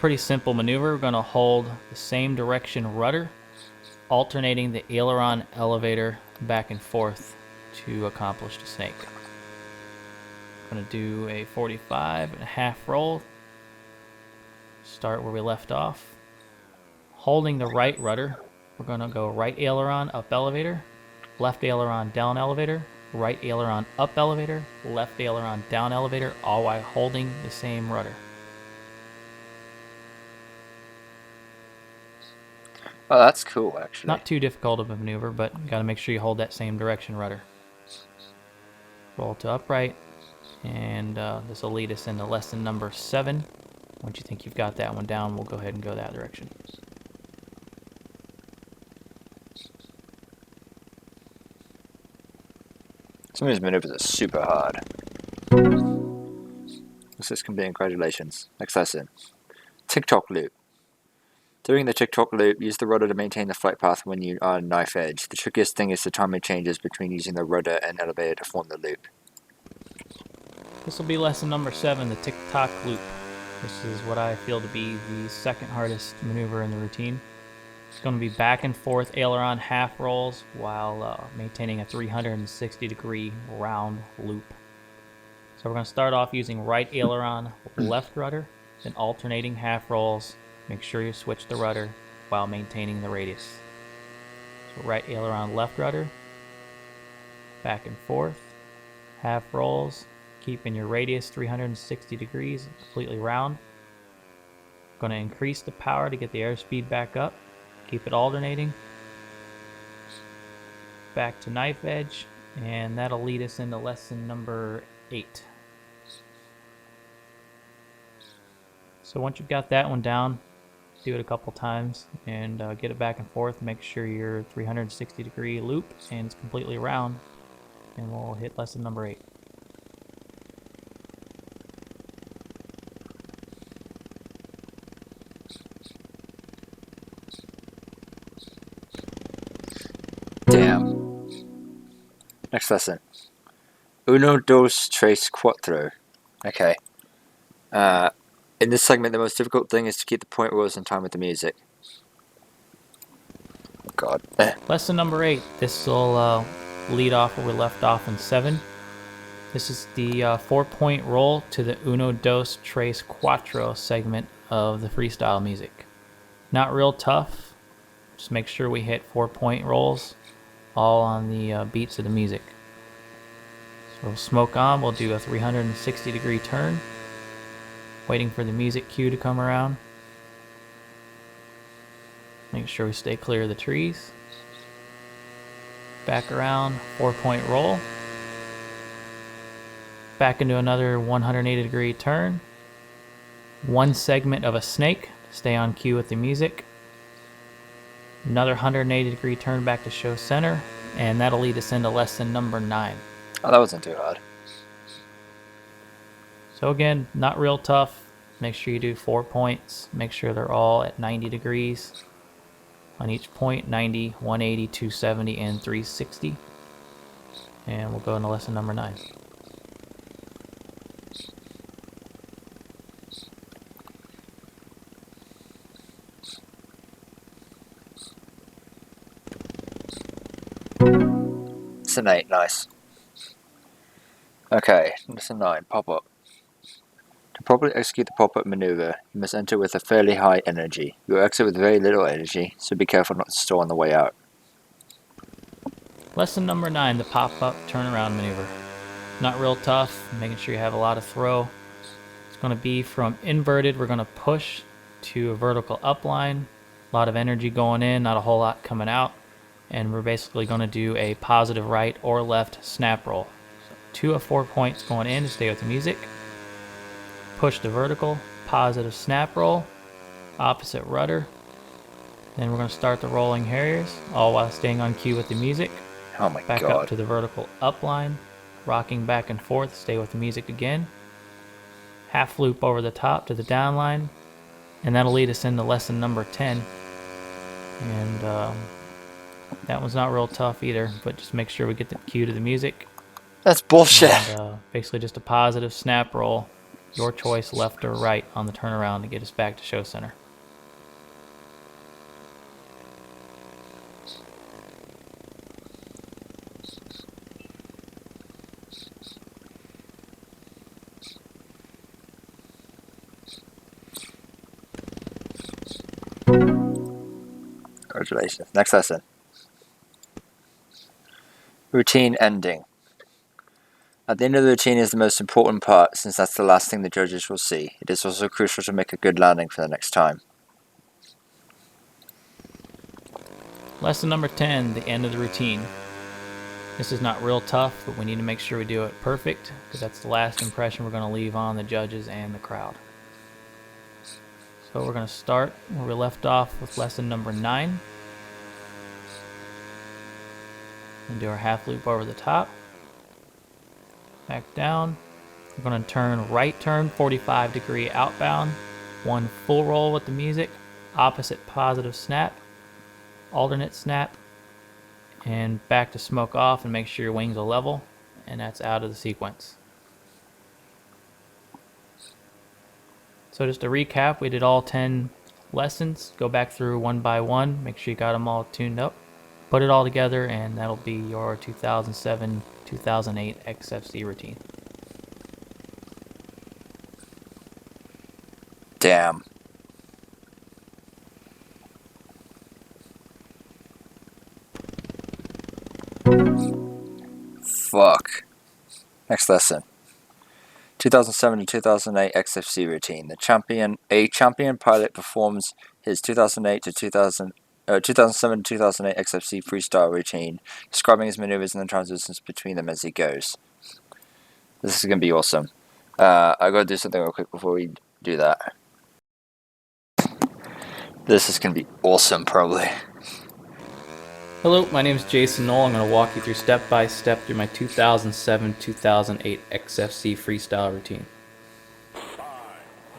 Pretty simple maneuver. We're going to hold the same direction rudder, alternating the aileron elevator back and forth to accomplish the snake. I'm going to do a 45 and a half roll. Start where we left off. Holding the right rudder, we're going to go right aileron up elevator, left aileron down elevator, right aileron up elevator, left aileron down elevator, all while holding the same rudder. Oh, that's cool, actually. Not too difficult of a maneuver, but you got to make sure you hold that same direction rudder. Roll to upright, and this will lead us into lesson number 7. Once you think you've got that one down, we'll go ahead and go that direction. Some of these maneuvers are super hard. This can be congratulations. Next lesson. TikTok loop. During the TikTok loop, use the rudder to maintain the flight path when you are on knife edge. The trickiest thing is the timing changes between using the rudder and elevator to form the loop. This will be lesson number 7, the TikTok loop. This is what I feel to be the second hardest maneuver in the routine. It's going to be back and forth aileron half rolls while maintaining a 360-degree round loop. So we're going to start off using right aileron, left rudder, then alternating half rolls. Make sure you switch the rudder while maintaining the radius. So right aileron, left rudder, back and forth, half rolls, keeping your radius 360 degrees, completely round. Going to increase the power to get the airspeed back up. Keep it alternating. Back to knife edge, and that'll lead us into lesson number 8. So once you've got that one down, do it a couple times and get it back and forth. Make sure your 360-degree loop and it's completely round, and we'll hit lesson number 8. Damn. Next lesson. Uno, dos, tres, cuatro. Okay. In this segment, the most difficult thing is to keep the point rolls in time with the music. God. Lesson number 8. This will lead off where we left off in 7. This is the 4-point roll to the Uno, dos, tres, cuatro segment of the freestyle music. Not real tough. Just make sure we hit 4-point rolls, all on the beats of the music. So we'll smoke on. We'll do a 360-degree turn, waiting for the music cue to come around. Make sure we stay clear of the trees. Back around, 4-point roll. Back into another 180-degree turn. One segment of a snake, stay on cue with the music. Another 180-degree turn back to show center, and that'll lead us into lesson number 9. Oh, that wasn't too hard. So again, not real tough. Make sure you do 4 points. Make sure they're all at 90 degrees. On each point, 90, 180, 270, and 360. And we'll go into lesson number 9. Lesson 8, nice. Okay, lesson 9, pop-up. To properly execute the pop-up maneuver, you must enter with a fairly high energy. You will exit with very little energy, so be careful not to stall on the way out. Lesson number 9, the pop-up turnaround maneuver. Not real tough, making sure you have a lot of throw. It's going to be from inverted, we're going to push to a vertical upline. A lot of energy going in, not a whole lot coming out. And we're basically going to do a positive right or left snap roll. So 2 of 4 points going in to stay with the music. Push to vertical, positive snap roll, opposite rudder. Then we're going to start the rolling harriers, all while staying on cue with the music. Oh my Back god. up to the vertical upline, rocking back and forth, stay with the music again. Half loop over the top to the downline, and that'll lead us into lesson number 10. And that one's not real tough either, but just make sure we get the cue to the music. That's bullshit. And, basically just a positive snap roll, your choice left or right on the turnaround to get us back to show center. Congratulations. Next lesson. Routine ending. At the end of the routine is the most important part, since that's the last thing the judges will see. It is also crucial to make a good landing for the next time. Lesson number 10, the end of the routine. This is not real tough, but we need to make sure we do it perfect, because that's the last impression we're going to leave on the judges and the crowd. So we're going to start where we left off with lesson number 9. And do our half loop over the top. Back down. We're going to turn right turn, 45 degree outbound. One full roll with the music. Opposite positive snap. Alternate snap. And back to smoke off and make sure your wings are level. And that's out of the sequence. So just to recap, we did all 10 lessons. Go back through one by one. Make sure you got them all tuned up. Put it all together, and that'll be your 2007-2008 XFC routine. Damn. Fuck. Next lesson. 2007 to 2008 XFC routine. A champion pilot performs his 2008 to 2007 to 2008 XFC freestyle routine, describing his maneuvers and the transitions between them as he goes. This is going to be awesome. I gotta do something real quick before we do that. This is going to be awesome, probably. Hello, my name is Jason Knoll. I'm going to walk you through step by step through my 2007-2008 XFC freestyle routine.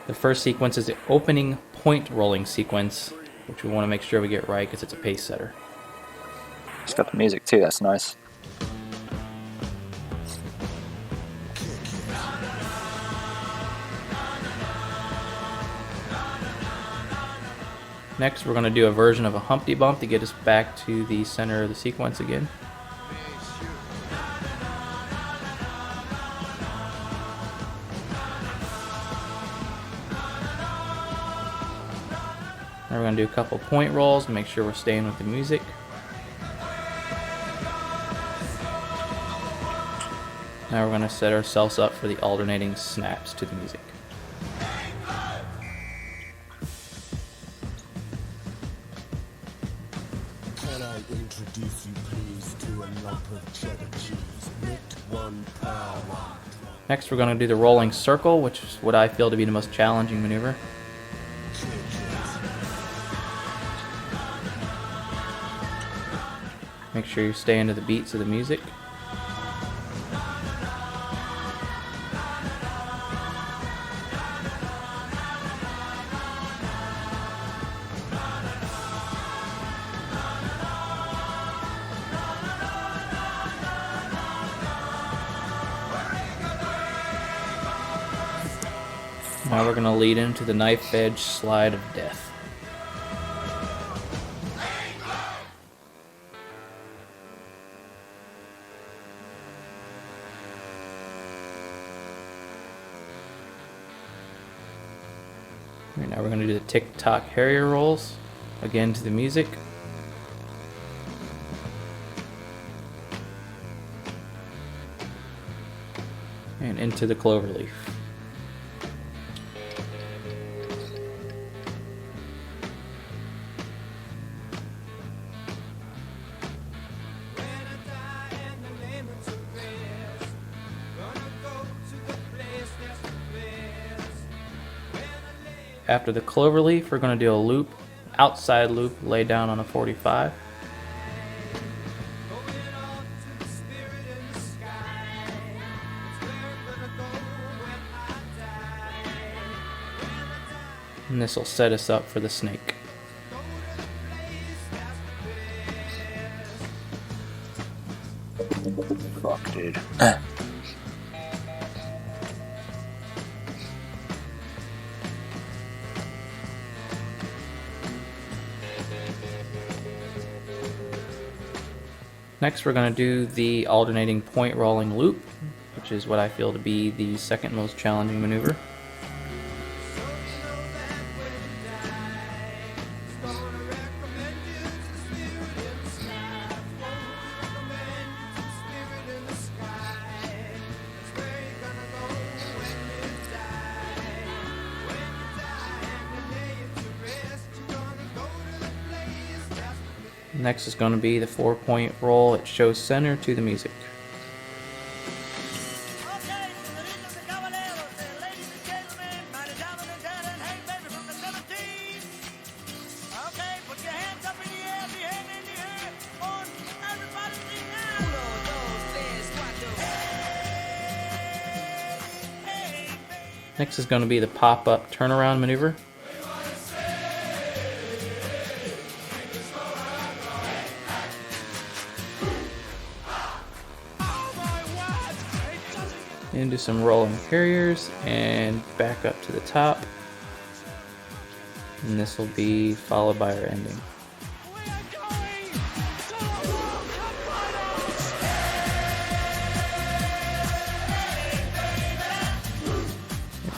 The first sequence is the opening point rolling sequence, which we want to make sure we get right because it's a pace setter. It's got the music too, that's nice. Next, we're going to do a version of a Humpty Bump to get us back to the center of the sequence again. Now we're going to do a couple point rolls to make sure we're staying with the music. Now we're going to set ourselves up for the alternating snaps to the music. Can I introduce you please to a lump of cheddar cheese, nicked 1 pound. Next we're going to do the rolling circle, which is what I feel to be the most challenging maneuver. Make sure you stay into the beats of the music. Now we're going to lead into the knife edge slide of death. Alright, now we're going to do the tick-tock Harrier rolls, again to the music. And into the cloverleaf. After the cloverleaf, we're going to do a loop, outside loop, lay down on a 45. And this will set us up for the snake. Fuck, dude. Next, we're going to do the alternating point rolling loop, which is what I feel to be the second most challenging maneuver. Next is going to be the 4-point roll. It shows center to the music. Next is going to be the pop-up turnaround maneuver. Into some rolling carriers and back up to the top. And this will be followed by our ending.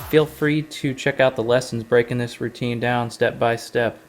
Feel free to check out the lessons breaking this routine down step by step.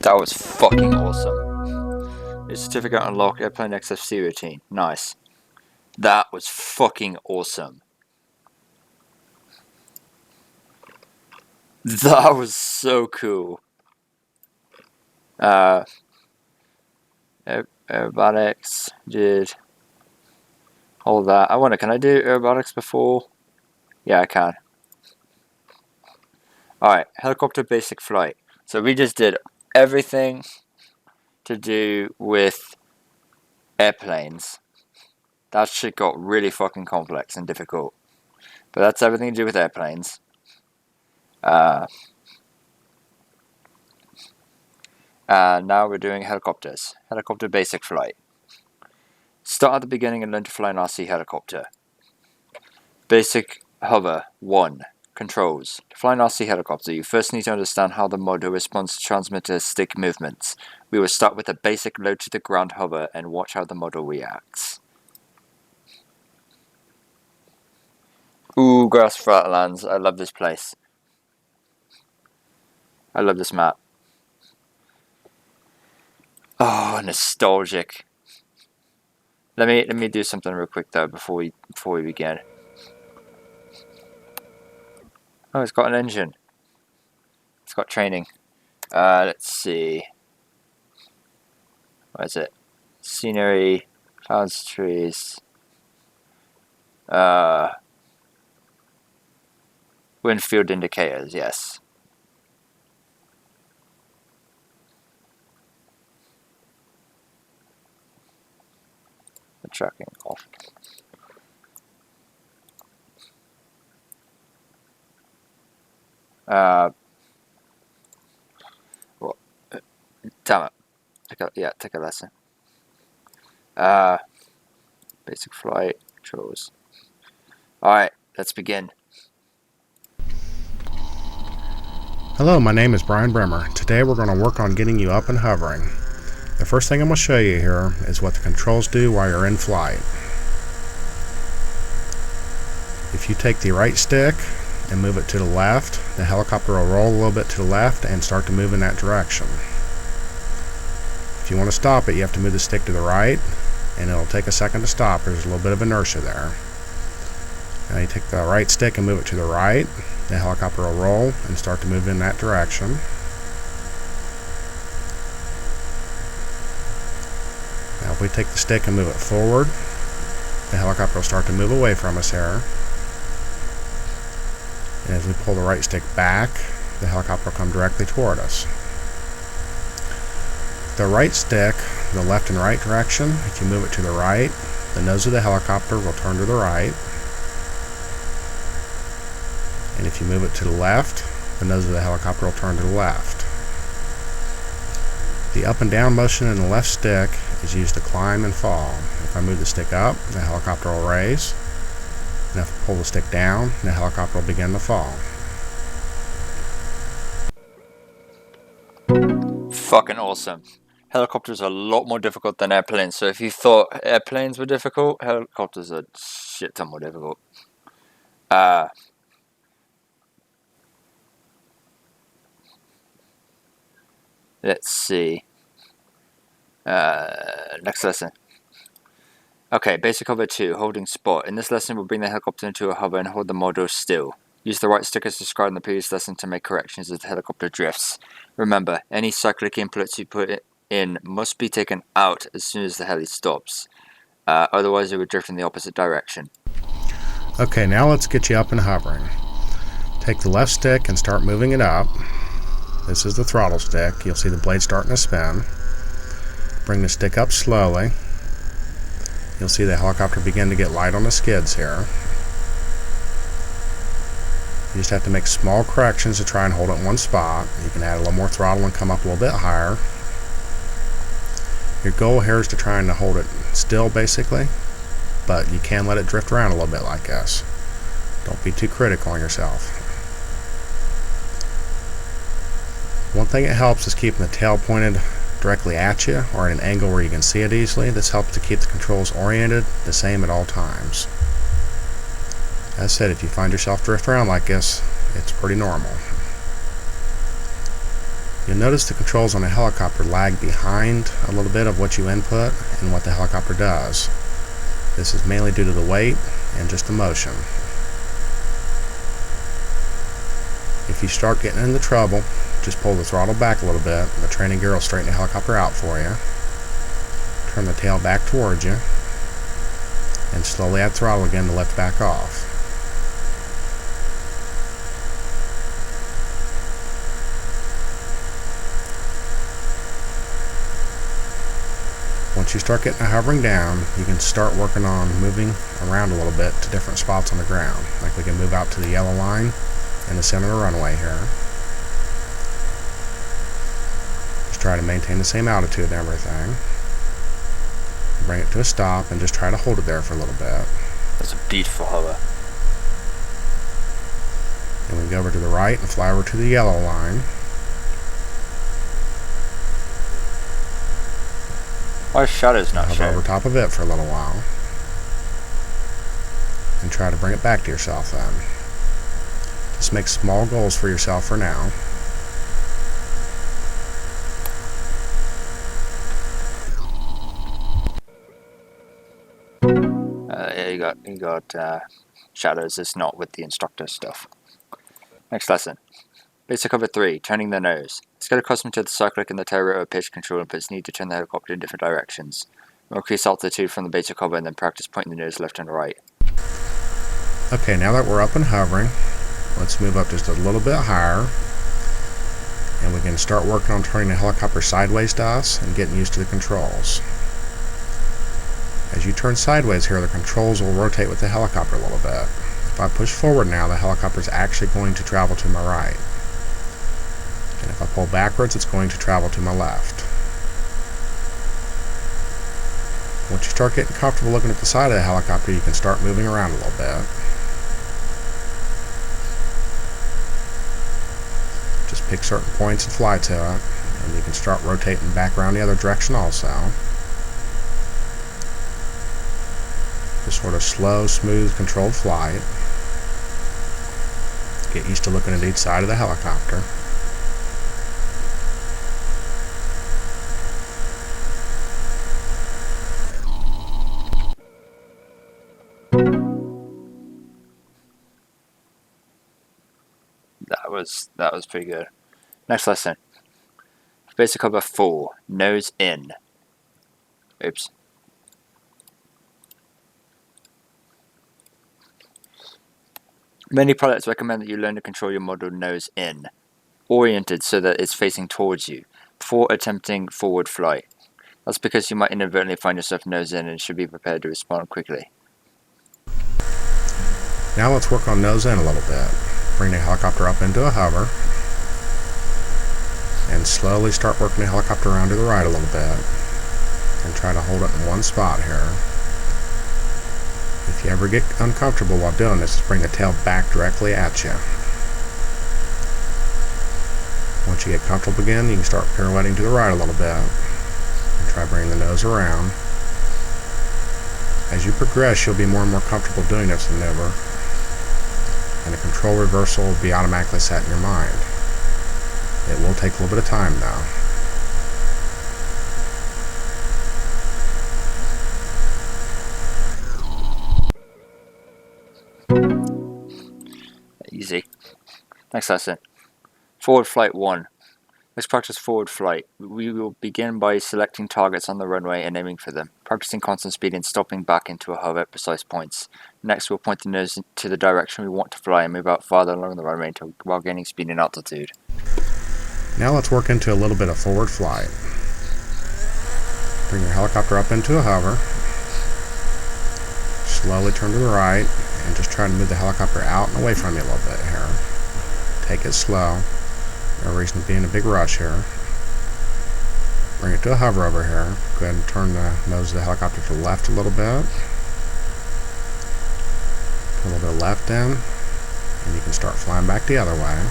That was fucking awesome. Your certificate unlocked, airplane XFC routine. Nice. That was fucking awesome. That was so cool. Aerobatics, did all that. I wonder, can I do aerobatics before? Yeah, I can. Alright, helicopter basic flight. So we just did everything to do with airplanes. That shit got really fucking complex and difficult. But that's everything to do with airplanes. And now we're doing helicopters. Helicopter basic flight. Start at the beginning and learn to fly an RC helicopter. Basic hover 1. Controls. To fly an RC helicopter, you first need to understand how the model responds to transmitter stick movements. We will start with a basic low to the ground hover and watch how the model reacts. Ooh, grass flatlands. I love this place. I love this map. Oh, nostalgic. Let me do something real quick though before we begin. Oh, it's got an engine. It's got training. Let's see. What is it? Scenery, clouds, trees. Wind field indicators, yes. tracking off. Well, damn it. Take a lesson. Basic flight controls. Alright, let's begin. Hello, my name is Brian Bremer. Today we're going to work on getting you up and hovering. The first thing I'm going to show you here is what the controls do while you're in flight. If you take the right stick and move it to the left, the helicopter will roll a little bit to the left and start to move in that direction. If you want to stop it, you have to move the stick to the right, and it'll take a second to stop. There's a little bit of inertia there. Now you take the right stick and move it to the right, the helicopter will roll and start to move in that direction. Now if we take the stick and move it forward, the helicopter will start to move away from us here. And as we pull the right stick back, the helicopter will come directly toward us. The right stick, the left and right direction, if you move it to the right, the nose of the helicopter will turn to the right. And if you move it to the left, the nose of the helicopter will turn to the left. The up and down motion in the left stick is used to climb and fall. If I move the stick up, the helicopter will raise. And if I pull the stick down, the helicopter will begin to fall. Fucking awesome. Helicopters are a lot more difficult than airplanes, so if you thought airplanes were difficult, helicopters are shit ton more difficult. Let's see. Next lesson. Okay, basic hover 2, holding spot. In this lesson, we'll bring the helicopter into a hover and hold the model still. Use the right stick as described in the previous lesson to make corrections as the helicopter drifts. Remember, any cyclic inputs you put in must be taken out as soon as the heli stops. Otherwise, it would drift in the opposite direction. Okay, now let's get you up and hovering. Take the left stick and start moving it up. This is the throttle stick. You'll see the blade starting to spin. Bring the stick up slowly. You'll see the helicopter begin to get light on the skids here. You just have to make small corrections to try and hold it in one spot. You can add a little more throttle and come up a little bit higher. Your goal here is to try and hold it still basically, but you can let it drift around a little bit like this. Don't be too critical on yourself. One thing that helps is keeping the tail pointed directly at you or at an angle where you can see it easily. This helps to keep the controls oriented the same at all times. As I said, if you find yourself drift around like this, it's pretty normal. You'll notice the controls on a helicopter lag behind a little bit of what you input and what the helicopter does. This is mainly due to the weight and just the motion. If you start getting into trouble, just pull the throttle back a little bit. The training gear will straighten the helicopter out for you. Turn the tail back towards you and slowly add throttle again to lift back off. Once you start getting the hovering down, you can start working on moving around a little bit to different spots on the ground. Like we can move out to the yellow line in the center of the runway here. Just try to maintain the same altitude and everything. Bring it to a stop and just try to hold it there for a little bit. That's a beautiful hover. And we can go over to the right and fly over to the yellow line. Why is shadows not Hover showing? over top of it for a little while. And try to bring it back to yourself then. Just make small goals for yourself for now. Yeah, you got shadows. It's not with the instructor stuff. Next lesson. Basic hover 3, turning the nose. Let's get accustomed to the cyclic and the tail rotor pitch control inputs need to turn the helicopter in different directions. We'll increase altitude from the basic hover and then practice pointing the nose left and right. Okay, now that we're up and hovering, let's move up just a little bit higher. And we can start working on turning the helicopter sideways to us and getting used to the controls. As you turn sideways here, the controls will rotate with the helicopter a little bit. If I push forward now, the helicopter is actually going to travel to my right. And if I pull backwards, it's going to travel to my left. Once you start getting comfortable looking at the side of the helicopter, you can start moving around a little bit. Just pick certain points and fly to it, and you can start rotating back around the other direction also. Just sort of slow, smooth, controlled flight. Get used to looking at each side of the helicopter. That was pretty good. Next lesson. Basic cover 4. Nose in. Oops. Many pilots recommend that you learn to control your model nose in, oriented so that it's facing towards you, before attempting forward flight. That's because you might inadvertently find yourself nose in and should be prepared to respond quickly. Now let's work on nose in a little bit. Bring the helicopter up into a hover, and slowly start working the helicopter around to the right a little bit, and try to hold it in one spot here. If you ever get uncomfortable while doing this, just bring the tail back directly at you. Once you get comfortable again, you can start pirouetting to the right a little bit, and try bringing the nose around. As you progress, you'll be more and more comfortable doing this maneuver, and a control reversal will be automatically set in your mind. It will take a little bit of time though. Easy. Next lesson. Forward flight 1. Let's practice forward flight. We will begin by selecting targets on the runway and aiming for them, practicing constant speed and stopping back into a hover at precise points. Next, we'll point the nose to the direction we want to fly and move out farther along the runway while gaining speed and altitude. Now let's work into a little bit of forward flight. Bring your helicopter up into a hover. Slowly turn to the right and just try to move the helicopter out and away from you a little bit here. Take it slow. No reason to be in a big rush here. Bring it to a hover over here. Go ahead and turn the nose of the helicopter to the left a little bit. Put a little bit of left in, and you can start flying back the other way.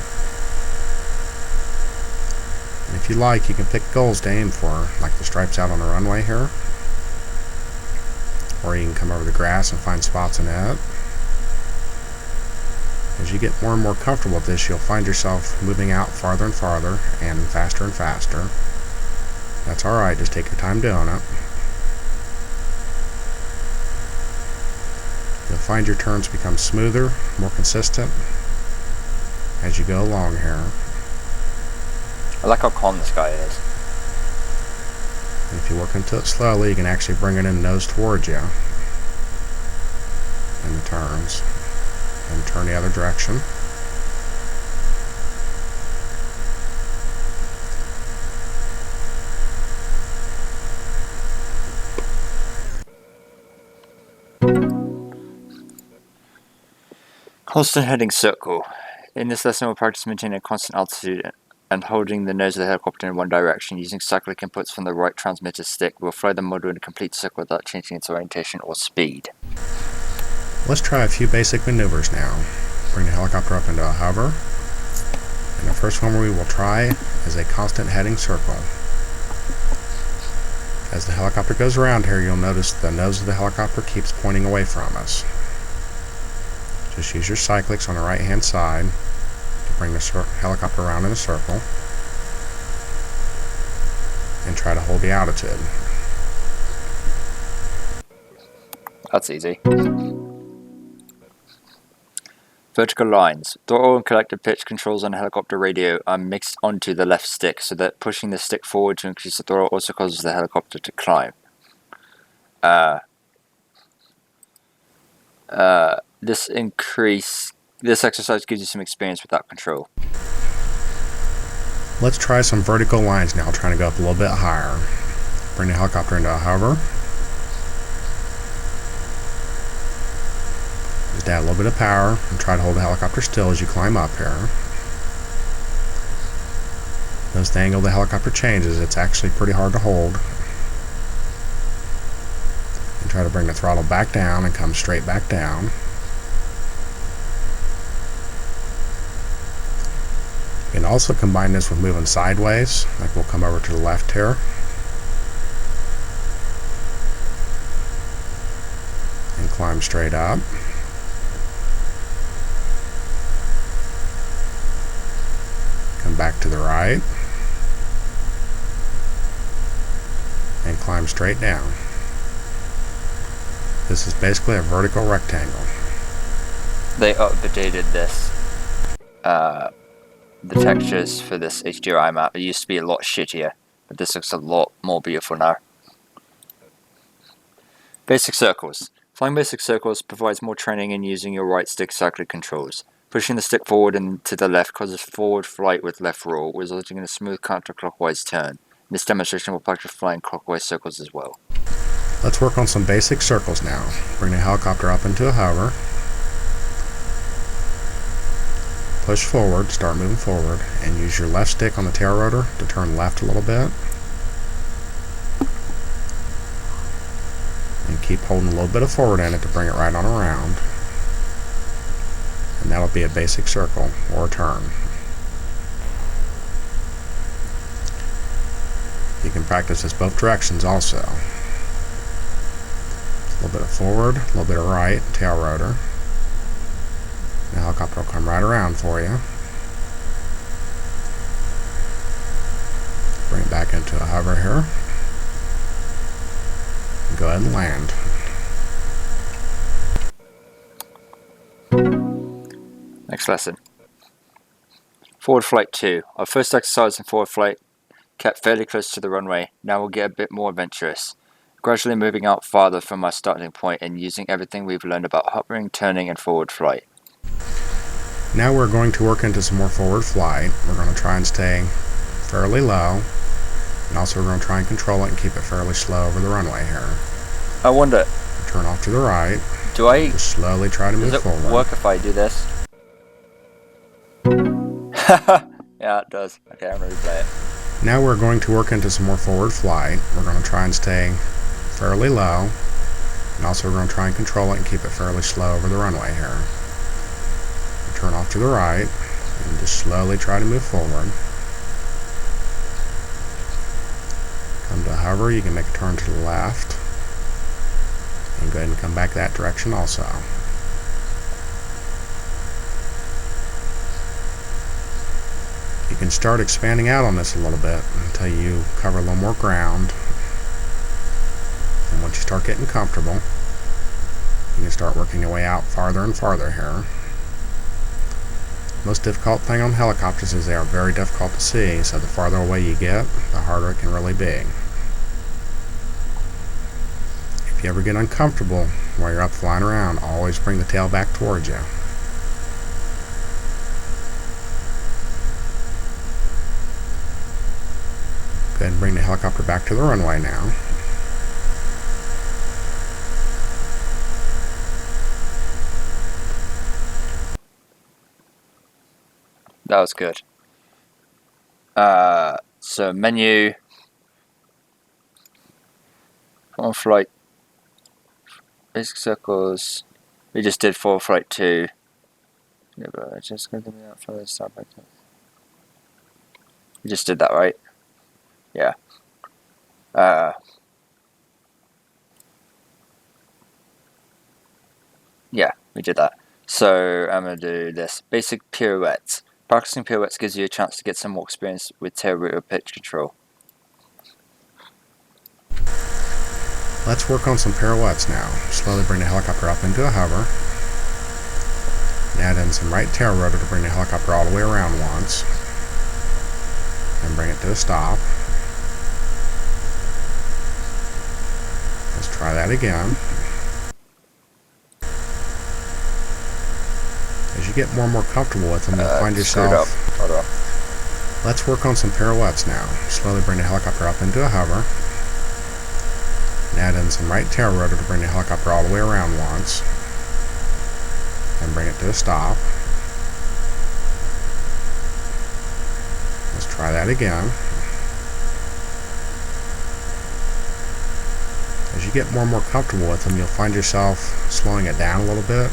And if you like, you can pick goals to aim for, like the stripes out on the runway here. Or you can come over the grass and find spots in it. As you get more and more comfortable with this, you'll find yourself moving out farther and farther and faster and faster. That's alright, just take your time doing it. You'll find your turns become smoother, more consistent as you go along here. I like how calm this guy is. And if you work into it slowly, you can actually bring it in nose towards you in the turns. And turn the other direction. Constant heading circle. In this lesson, we'll practice maintaining a constant altitude and holding the nose of the helicopter in one direction. Using cyclic inputs from the right transmitter stick, we'll fly the model in a complete circle without changing its orientation or speed. Let's try a few basic maneuvers now. Bring the helicopter up into a hover. And the first one we will try is a constant heading circle. As the helicopter goes around here, you'll notice the nose of the helicopter keeps pointing away from us. Just use your cyclics on the right hand side to bring the helicopter around in a circle. And try to hold the altitude. That's easy. Vertical lines. Throttle and collective pitch controls on a helicopter radio are mixed onto the left stick, so that pushing the stick forward to increase the throttle also causes the helicopter to climb. This exercise gives you some experience with that control. Let's try some vertical lines now, trying to go up a little bit higher. Bring the helicopter into a hover. Just add a little bit of power and try to hold the helicopter still as you climb up here. Notice the angle the helicopter changes. It's actually pretty hard to hold. And try to bring the throttle back down and come straight back down. You can also combine this with moving sideways, like we'll come over to the left here. And climb straight up. Come back to the right. And climb straight down. This is basically a vertical rectangle. They updated this. The textures for this HDRI map. It used to be a lot shittier, but this looks a lot more beautiful now. Basic circles. Flying basic circles provides more training in using your right stick cyclic controls. Pushing the stick forward and to the left causes forward flight with left roll, resulting in a smooth counterclockwise turn. This demonstration will practice flying clockwise circles as well. Let's work on some basic circles now. Bring the helicopter up into a hover. Push forward, start moving forward, and use your left stick on the tail rotor to turn left a little bit. And keep holding a little bit of forward in it to bring it right on around. And that'll be a basic circle, or a turn. You can practice this both directions also. A little bit of forward, a little bit of right, tail rotor. The helicopter will come right around for you. Bring it back into a hover here. And go ahead and land. Next lesson. Forward flight 2. Our first exercise in forward flight kept fairly close to the runway. Now we'll get a bit more adventurous. Gradually moving out farther from our starting point and using everything we've learned about hovering, turning, and forward flight. Now we're going to work into some more forward flight. We're going to try and stay fairly low. And also we're going to try and control it and keep it fairly slow over the runway here. I wonder, Turn off to the right. do I... Just slowly try to move Does it forward. work if I do this? Yeah, it does. Okay, I'm ready to play it. Now we're going to work into some more forward flight. We're going to try and stay fairly low. And also we're going to try and control it and keep it fairly slow over the runway here. Turn off to the right and just slowly try to move forward. Come to hover, you can make a turn to the left and go ahead and come back that direction also. You can start expanding out on this a little bit until you cover a little more ground. And once you start getting comfortable, you can start working your way out farther and farther here. Most difficult thing on helicopters is they are very difficult to see, so the farther away you get, the harder it can really be. If you ever get uncomfortable while you're up flying around, always bring the tail back towards you. Go ahead and bring the helicopter back to the runway now. That was good. So menu, on flight, basic circles. We just did forward flight 2. Yeah, but I just going to be out further start back. We just did that, right? Yeah. Yeah, we did that. So I'm going to do this. Basic pirouettes. Practicing pirouettes gives you a chance to get some more experience with tail rotor pitch control. Let's work on some pirouettes now. Slowly bring the helicopter up into a hover. And add in some right tail rotor to bring the helicopter all the way around once. And bring it to a stop. Let's try that again. As you get more and more comfortable with them, you'll find yourself... Hold on. Let's work on some pirouettes now. Slowly bring the helicopter up into a hover. And add in some right tail rotor to bring the helicopter all the way around once. bring it to a stop. Let's try that again. As you get more and more comfortable with them, you'll find yourself slowing it down a little bit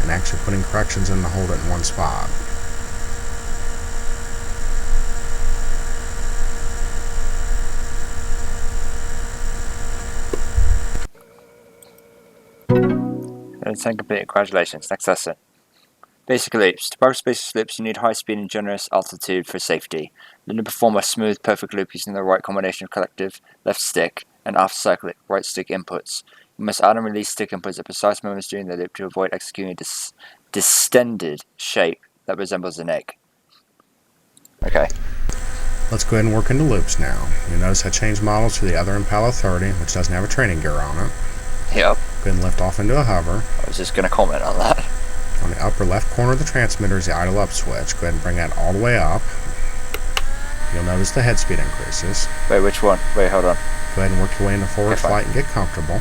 and actually putting corrections in to hold it in one spot. Lesson complete. Congratulations. Next lesson. Basic loops. To progress basic loops, you need high speed and generous altitude for safety. Learn to perform a smooth, perfect loop using the right combination of collective left stick and after cyclic right stick inputs. You must add and release stick inputs at precise moments during the loop to avoid executing a distended shape that resembles an egg. Okay. Let's go ahead and work into loops now. You'll notice I changed models to the other Impala 30, which doesn't have a training gear on it. Yep. Go ahead and lift off into a hover. I was just going to comment on that. On the upper left corner of the transmitter is the idle up switch. Go ahead and bring that all the way up. You'll notice the head speed increases. Wait, which one? Wait, hold on. Go ahead and work your way into forward flight and get comfortable.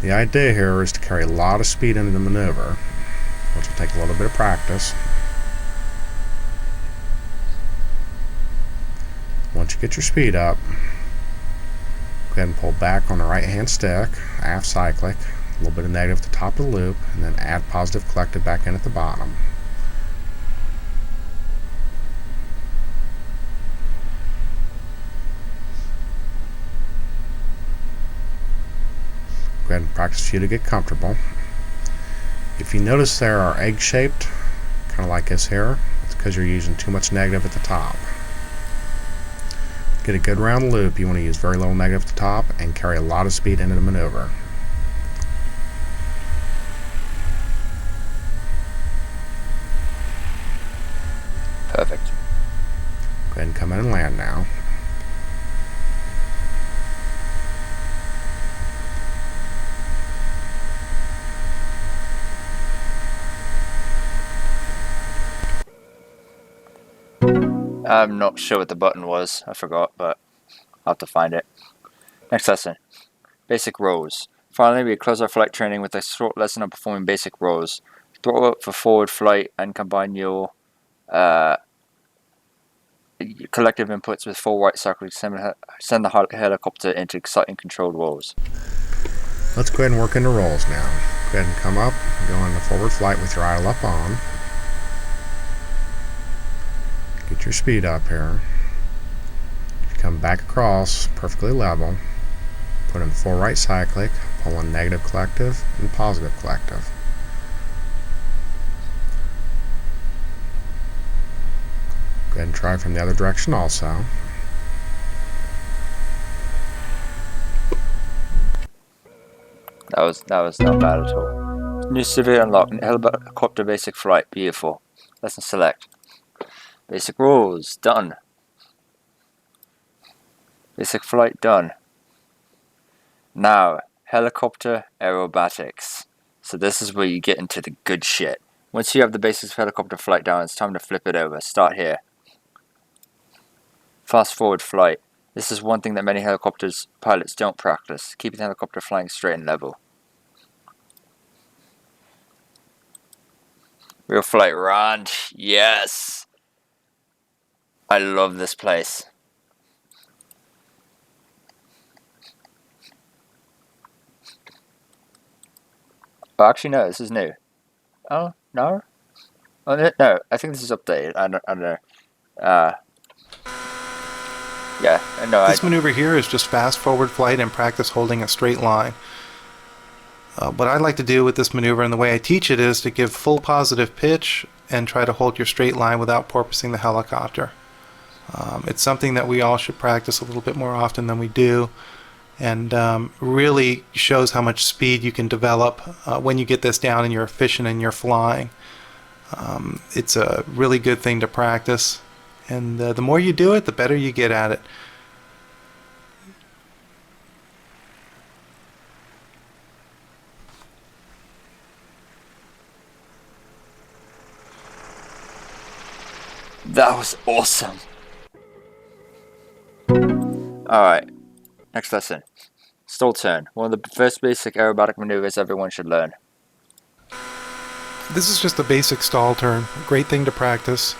The idea here is to carry a lot of speed into the maneuver, which will take a little bit of practice. Once you get your speed up, go ahead and pull back on the right hand stick, aft cyclic, a little bit of negative at the top of the loop, and then add positive collective back in at the bottom. Go ahead and practice a few to get comfortable. If you notice there are egg shaped, kind of like this here, it's because you're using too much negative at the top. To get a good round loop, you want to use very little negative at the top and carry a lot of speed into the maneuver. Perfect. Go ahead and come in and land now. I'm not sure what the button was. I forgot, but I'll have to find it. Next lesson. Basic rows. Finally, we close our flight training with a short lesson on performing basic rows. Throttle up for forward flight and combine your collective inputs with full right cycle to send the helicopter into exciting controlled rolls. Let's go ahead and work into rolls now. Go ahead and come up, go into forward flight with your idle up on. Get your speed up here. Come back across, perfectly level. Put in full right cyclic, pull in negative collective and positive collective. Go ahead and try from the other direction also. That was not bad at all. New civilian unlocked. Helicopter basic flight. Beautiful. Lesson select. Basic rules. Done. Basic flight done. Now, helicopter aerobatics. So this is where you get into the good shit. Once you have the basics of helicopter flight down, it's time to flip it over. Start here. Fast forward flight. This is one thing that many helicopters pilots don't practice. Keeping the helicopter flying straight and level. Real flight ranch. Yes! I love this place. Oh, actually, no, this is new. Oh, no? Oh, no, I think this is updated. I don't know. Yeah, no, This maneuver here is just fast forward flight and practice holding a straight line. What I like to do with this maneuver and the way I teach it is to give full positive pitch and try to hold your straight line without porpoising the helicopter. It's something that we all should practice a little bit more often than we do, and really shows how much speed you can develop when you get this down and you're efficient in your flying. It's a really good thing to practice, and the more you do it, the better you get at it. That was awesome. Alright, next lesson. Stall turn. One of the first basic aerobatic maneuvers everyone should learn. This is just a basic stall turn. A great thing to practice.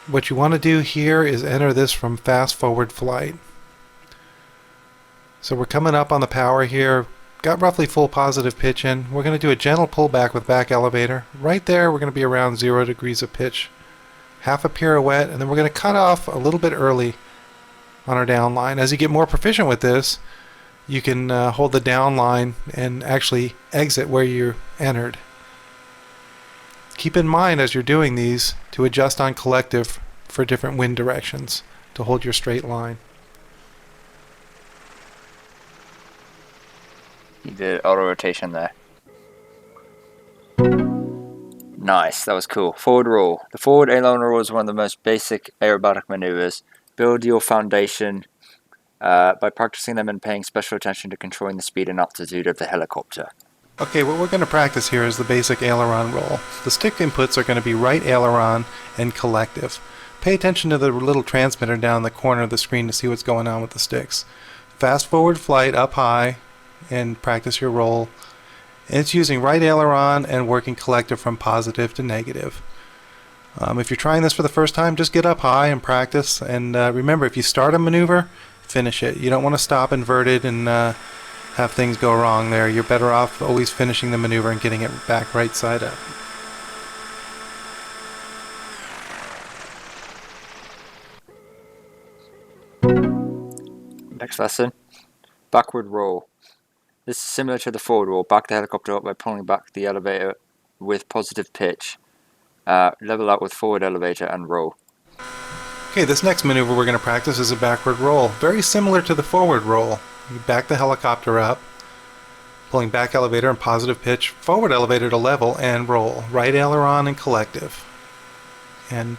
What you want to do here is enter this from fast forward flight. So we're coming up on the power here. Got roughly full positive pitch in. We're going to do a gentle pullback with back elevator. Right there we're going to be around 0 degrees of pitch. Half a pirouette, and then we're going to cut off a little bit early on our down line. As you get more proficient with this, you can hold the down line and actually exit where you entered. Keep in mind as you're doing these to adjust on collective for different wind directions to hold your straight line. You did auto rotation there. Nice, that was cool. Forward roll. The forward aileron roll is one of the most basic aerobatic maneuvers. Build your foundation by practicing them and paying special attention to controlling the speed and altitude of the helicopter. Okay, what we're going to practice here is the basic aileron roll. The stick inputs are going to be right aileron and collective. Pay attention to the little transmitter down in the corner of the screen to see what's going on with the sticks. Fast forward flight up high and practice your roll. And it's using right aileron and working collective from positive to negative. If you're trying this for the first time, just get up high and practice. And remember, if you start a maneuver, finish it. You don't want to stop inverted and have things go wrong there. You're better off always finishing the maneuver and getting it back right side up. Next lesson, backward roll. This is similar to the forward roll. Back the helicopter up by pulling back the elevator with positive pitch. Level out with forward elevator and roll. Okay, this next maneuver we're going to practice is a backward roll. Very similar to the forward roll. You back the helicopter up, pulling back elevator and positive pitch, forward elevator to level, and roll. Right aileron and collective. And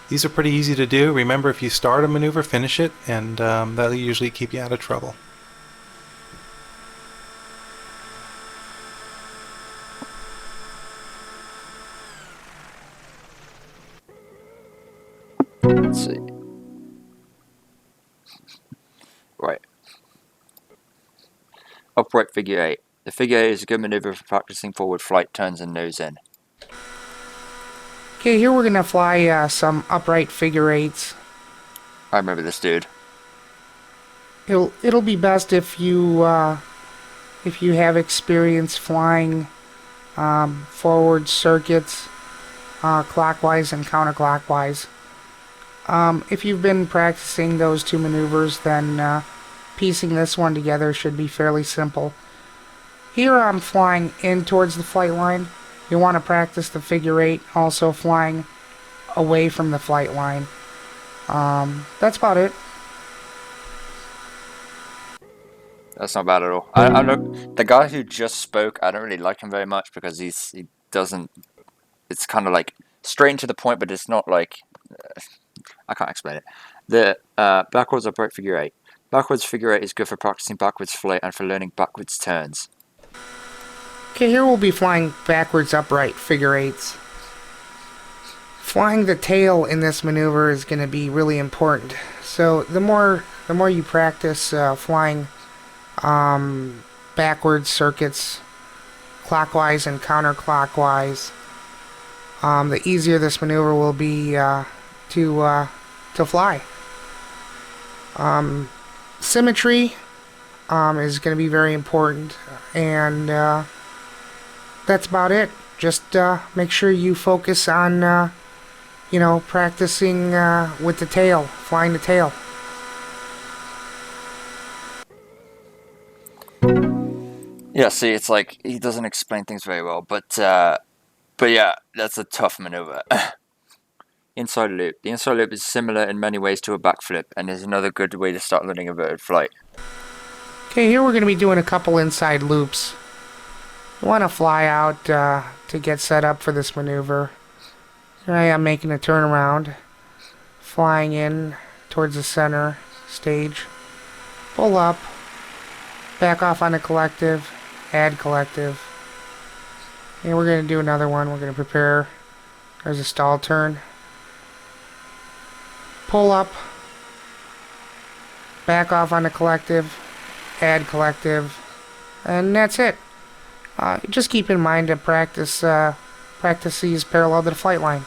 these are pretty easy to do. Remember, if you start a maneuver, finish it, and that'll usually keep you out of trouble. Let's see. Right. Upright figure 8. The figure 8 is a good maneuver for practicing forward flight turns and nose in. Okay, here we're going to fly some upright figure 8s. I remember this dude. It'll be best if you have experience flying forward circuits, clockwise and counterclockwise. If you've been practicing those two maneuvers, then piecing this one together should be fairly simple. Here I'm flying in towards the flight line. You want to practice the figure 8, also flying away from the flight line. That's about it. That's not bad at all. I know the guy who just spoke, I don't really like him very much because he doesn't. It's kind of like straight and to the point, but it's not like. I can't explain it. The backwards upright figure 8. Backwards figure 8 is good for practicing backwards flight and for learning backwards turns. Okay, here we'll be flying backwards upright figure 8s. Flying the tail in this maneuver is going to be really important. So the more you practice flying backwards circuits, clockwise and counterclockwise, the easier this maneuver will be to fly. Symmetry is going to be very important, and that's about it. Just make sure you focus on practicing with the tail, flying the tail. Yeah, see, it's like he doesn't explain things very well, but yeah, that's a tough maneuver. Inside loop. The inside loop is similar in many ways to a backflip, and is another good way to start learning inverted flight. Okay, here we're going to be doing a couple inside loops. You want to fly out to get set up for this maneuver. Here I am making a turnaround, flying in towards the center stage. Pull up, back off on the collective, add collective. And we're going to do another one. We're going to prepare. There's a stall turn. Pull up, back off on the collective, add collective, and that's it. Just keep in mind to practice these parallel to the flight line.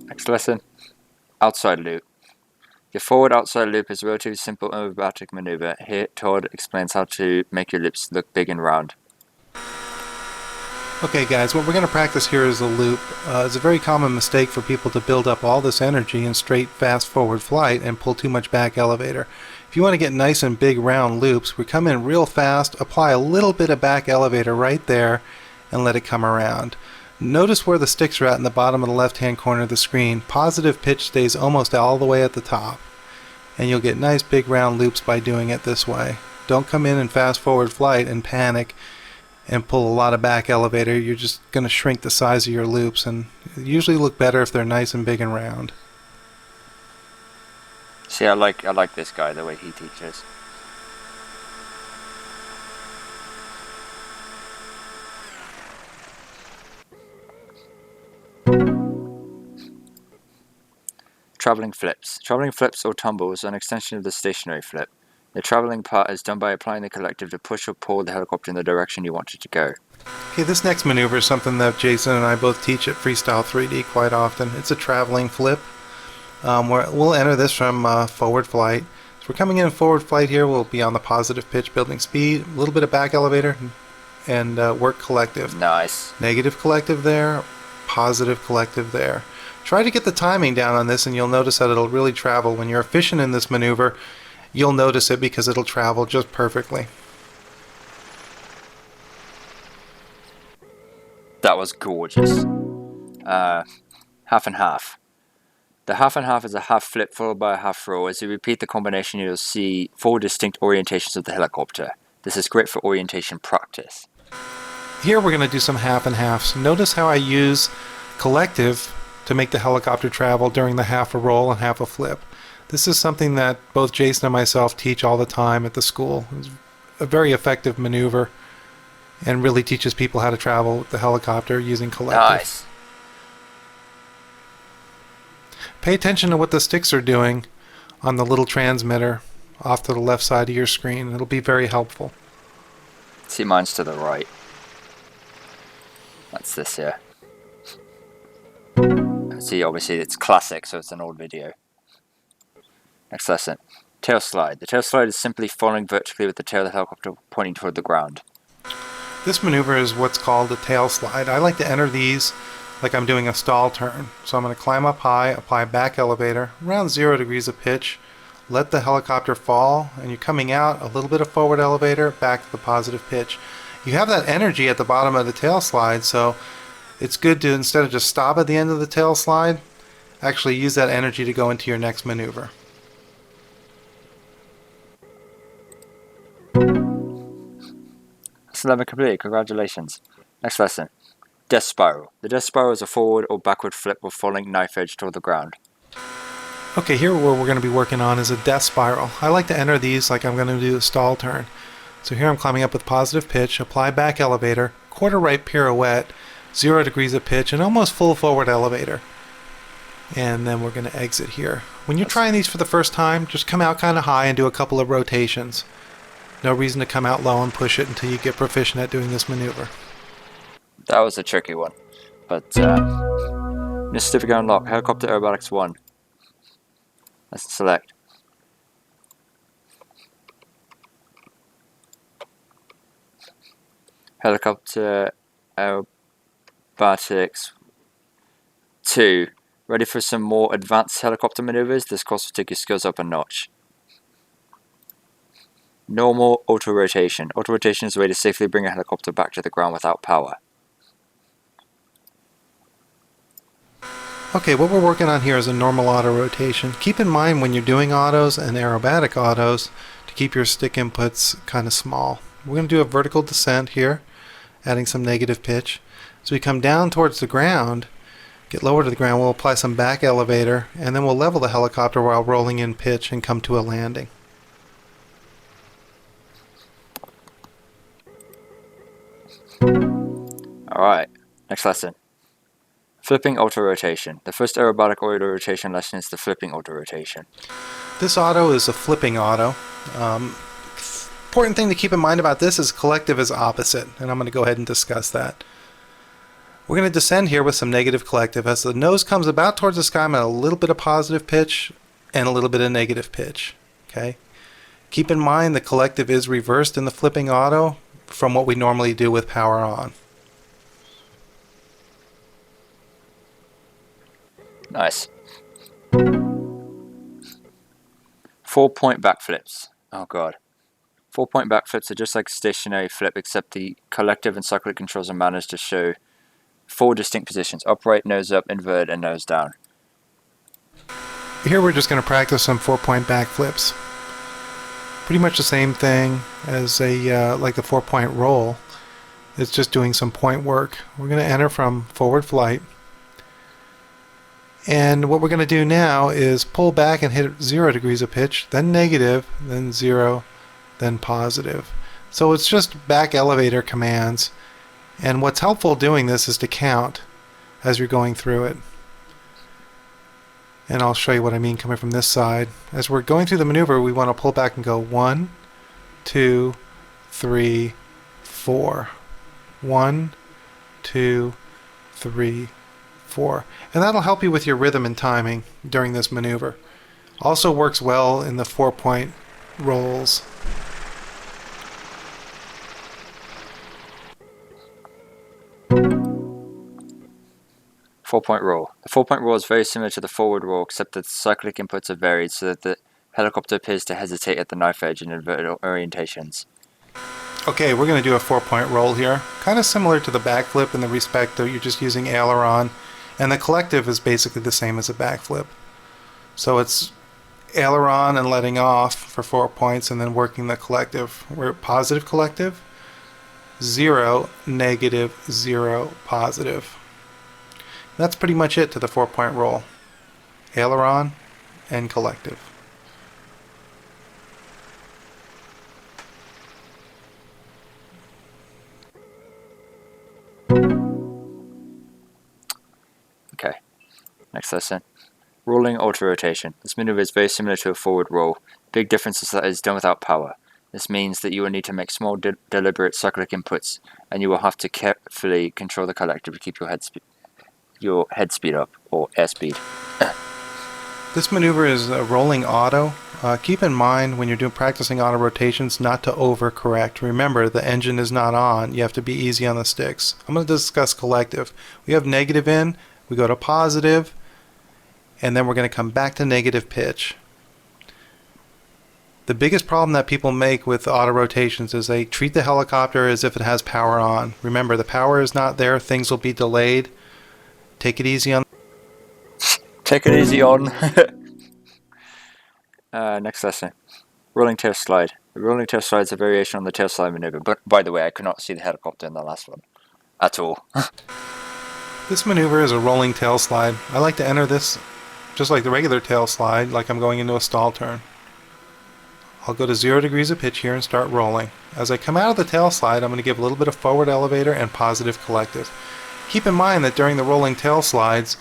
Next lesson, outside loop. Your forward outside loop is a relatively simple aerobatic maneuver. Here, Todd explains how to make your loops look big and round. Okay guys, what we're going to practice here is a loop. It's a very common mistake for people to build up all this energy in straight fast forward flight and pull too much back elevator. If you want to get nice and big round loops, we come in real fast, apply a little bit of back elevator right there, and let it come around. Notice where the sticks are at in the bottom of the left hand corner of the screen. Positive pitch stays almost all the way at the top, and you'll get nice big round loops by doing it this way. Don't come in fast forward flight and panic and pull a lot of back elevator. You're just going to shrink the size of your loops, and usually look better if they're nice and big and round. See, I like this guy, the way he teaches. Traveling flips. Traveling flips or tumbles are an extension of the stationary flip. The traveling part is done by applying the collective to push or pull the helicopter in the direction you want it to go. Okay, this next maneuver is something that Jason and I both teach at Freestyle 3D quite often. It's a traveling flip. We'll enter this from forward flight. So we're coming in forward flight here. We'll be on the positive pitch, building speed, a little bit of back elevator, and work collective. Nice. Negative collective there, positive collective there. Try to get the timing down on this, and you'll notice that it'll really travel. When you're efficient in this maneuver, you'll notice it because it'll travel just perfectly. That was gorgeous. Half and half. The half and half is a half flip followed by a half roll. As you repeat the combination, you'll see 4 distinct orientations of the helicopter. This is great for orientation practice. Here we're going to do some half and halves. Notice how I use collective to make the helicopter travel during the half a roll and half a flip. This is something that both Jason and myself teach all the time at the school. It's a very effective maneuver and really teaches people how to travel with the helicopter using collective. Nice. Pay attention to what the sticks are doing on the little transmitter off to the left side of your screen. It'll be very helpful. See, mine's to the right. That's this here. See, obviously it's classic, so it's an old video. Next lesson. Tail slide. The tail slide is simply falling vertically with the tail of the helicopter pointing toward the ground. This maneuver is what's called a tail slide. I like to enter these like I'm doing a stall turn. So I'm going to climb up high, apply back elevator, around 0 degrees of pitch, let the helicopter fall, and you're coming out, a little bit of forward elevator, back to the positive pitch. You have that energy at the bottom of the tail slide, so it's good to, instead of just stop at the end of the tail slide, actually use that energy to go into your next maneuver. Lesson 11 completed. Congratulations. Next lesson. Death spiral. The death spiral is a forward or backward flip with falling knife edge toward the ground. Okay, here what we're going to be working on is a death spiral. I like to enter these like I'm going to do a stall turn. So here I'm climbing up with positive pitch, apply back elevator, quarter right pirouette, 0 degrees of pitch, and almost full forward elevator. And then we're going to exit here. When you're trying these for the first time, just come out kind of high and do a couple of rotations. No reason to come out low and push it until you get proficient at doing this maneuver. That was a tricky one. But, new certificate unlocked. Helicopter Aerobatics 1. Let's select. Helicopter Aerobatics 2. Ready for some more advanced helicopter maneuvers? This course will take your skills up a notch. Normal auto-rotation. Auto-rotation is a way to safely bring a helicopter back to the ground without power. Okay, what we're working on here is a normal auto rotation. Keep in mind when you're doing autos and aerobatic autos to keep your stick inputs kind of small. We're going to do a vertical descent here, adding some negative pitch. As we come down towards the ground, get lower to the ground, we'll apply some back elevator, and then we'll level the helicopter while rolling in pitch and come to a landing. Alright, next lesson. Flipping auto-rotation. The first aerobatic auto-rotation lesson is the flipping auto-rotation. This auto is a flipping auto. Important thing to keep in mind about this is collective is opposite, and I'm going to go ahead and discuss that. We're going to descend here with some negative collective. As the nose comes about towards the sky, I'm at a little bit of positive pitch and a little bit of negative pitch. Okay. Keep in mind the collective is reversed in the flipping auto from what we normally do with power on. Nice. 4-point backflips. Oh god. 4-point backflips are just like a stationary flip, except the collective and cyclic controls are managed to show 4 distinct positions: upright, nose up, inverted, and nose down. Here we're just going to practice some 4-point backflips. Pretty much the same thing as like the 4-point roll. It's just doing some point work. We're going to enter from forward flight. And what we're going to do now is pull back and hit 0 degrees of pitch, then negative, then 0, then positive. So it's just back elevator commands. And what's helpful doing this is to count as you're going through it. And I'll show you what I mean coming from this side. As we're going through the maneuver, we want to pull back and go 1, 2, 3, 4. 1, 2, 3, 4. And that'll help you with your rhythm and timing during this maneuver. Also works well in the 4-point rolls. Four-point roll. The 4-point roll is very similar to the forward roll, except that the cyclic inputs are varied so that the helicopter appears to hesitate at the knife edge in inverted orientations. Okay, we're going to do a 4-point roll here. Kind of similar to the backflip in the respect that you're just using aileron. And the collective is basically the same as a backflip. So it's aileron and letting off for 4 points and then working the collective. We're positive collective, 0, negative, 0, positive. And that's pretty much it to the 4-point roll. Aileron and collective. Okay, next lesson. Rolling auto-rotation. This maneuver is very similar to a forward roll. Big difference is that it is done without power. This means that you will need to make small deliberate cyclic inputs, and you will have to carefully control the collective to keep your head speed up, or airspeed. This maneuver is a rolling auto. Keep in mind when you're practicing auto rotations not to overcorrect. Remember, the engine is not on. You have to be easy on the sticks. I'm going to discuss collective. We have negative in, we go to positive, and then we're going to come back to negative pitch. The biggest problem that people make with auto rotations is they treat the helicopter as if it has power on. Remember, the power is not there. Things will be delayed. Take it easy on. Take it easy on. Next lesson. Rolling tail slide. The rolling tail slide is a variation on the tail slide maneuver. But by the way, I could not see the helicopter in the last one at all. This maneuver is a rolling tail slide. I like to enter this just like the regular tail slide, like I'm going into a stall turn. I'll go to 0 degrees of pitch here and start rolling. As I come out of the tail slide, I'm going to give a little bit of forward elevator and positive collective. Keep in mind that during the rolling tail slides,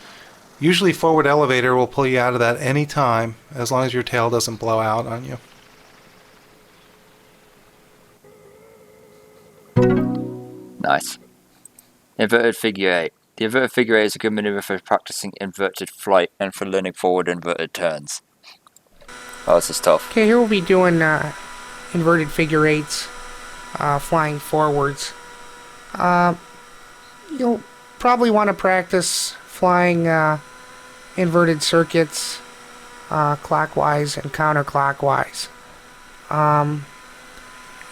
usually forward elevator will pull you out of that any time, as long as your tail doesn't blow out on you. Nice. Inverted figure 8. The inverted figure 8 is a good maneuver for practicing inverted flight and for learning forward inverted turns. Oh, this is tough. Okay, here we'll be doing inverted figure eights, flying forwards. You'll probably want to practice flying inverted circuits clockwise and counterclockwise.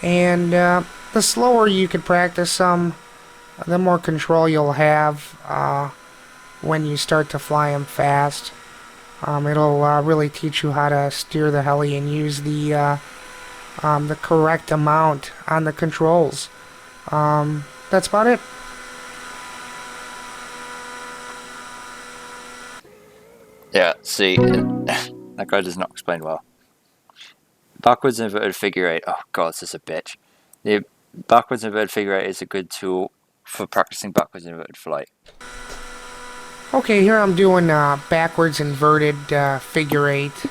And the slower you can practice them, the more control you'll have when you start to fly them fast. It'll really teach you how to steer the heli and use the correct amount on the controls. That's about it. Yeah, see, that guy does not explain well. Backwards inverted figure 8. Oh god, this is a bitch. The backwards inverted figure 8 is a good tool for practicing backwards inverted flight. Okay, here I'm doing backwards inverted figure eight.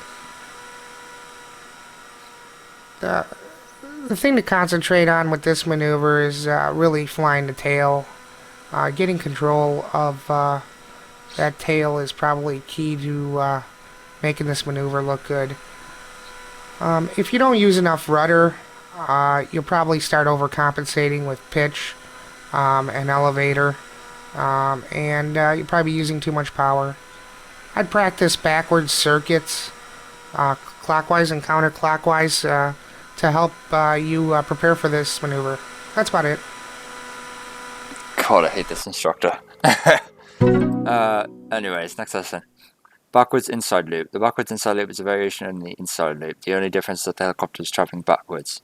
The thing to concentrate on with this maneuver is really flying the tail. Getting control of that tail is probably key to making this maneuver look good. If you don't use enough rudder, you'll probably start overcompensating with pitch and elevator, and you'll probably be using too much power. I'd practice backwards circuits, clockwise and counterclockwise, to help you prepare for this maneuver. That's about it. God, I hate this instructor. Anyways, next lesson. Backwards inside loop. The backwards inside loop is a variation on the inside loop. The only difference is that the helicopter is traveling backwards.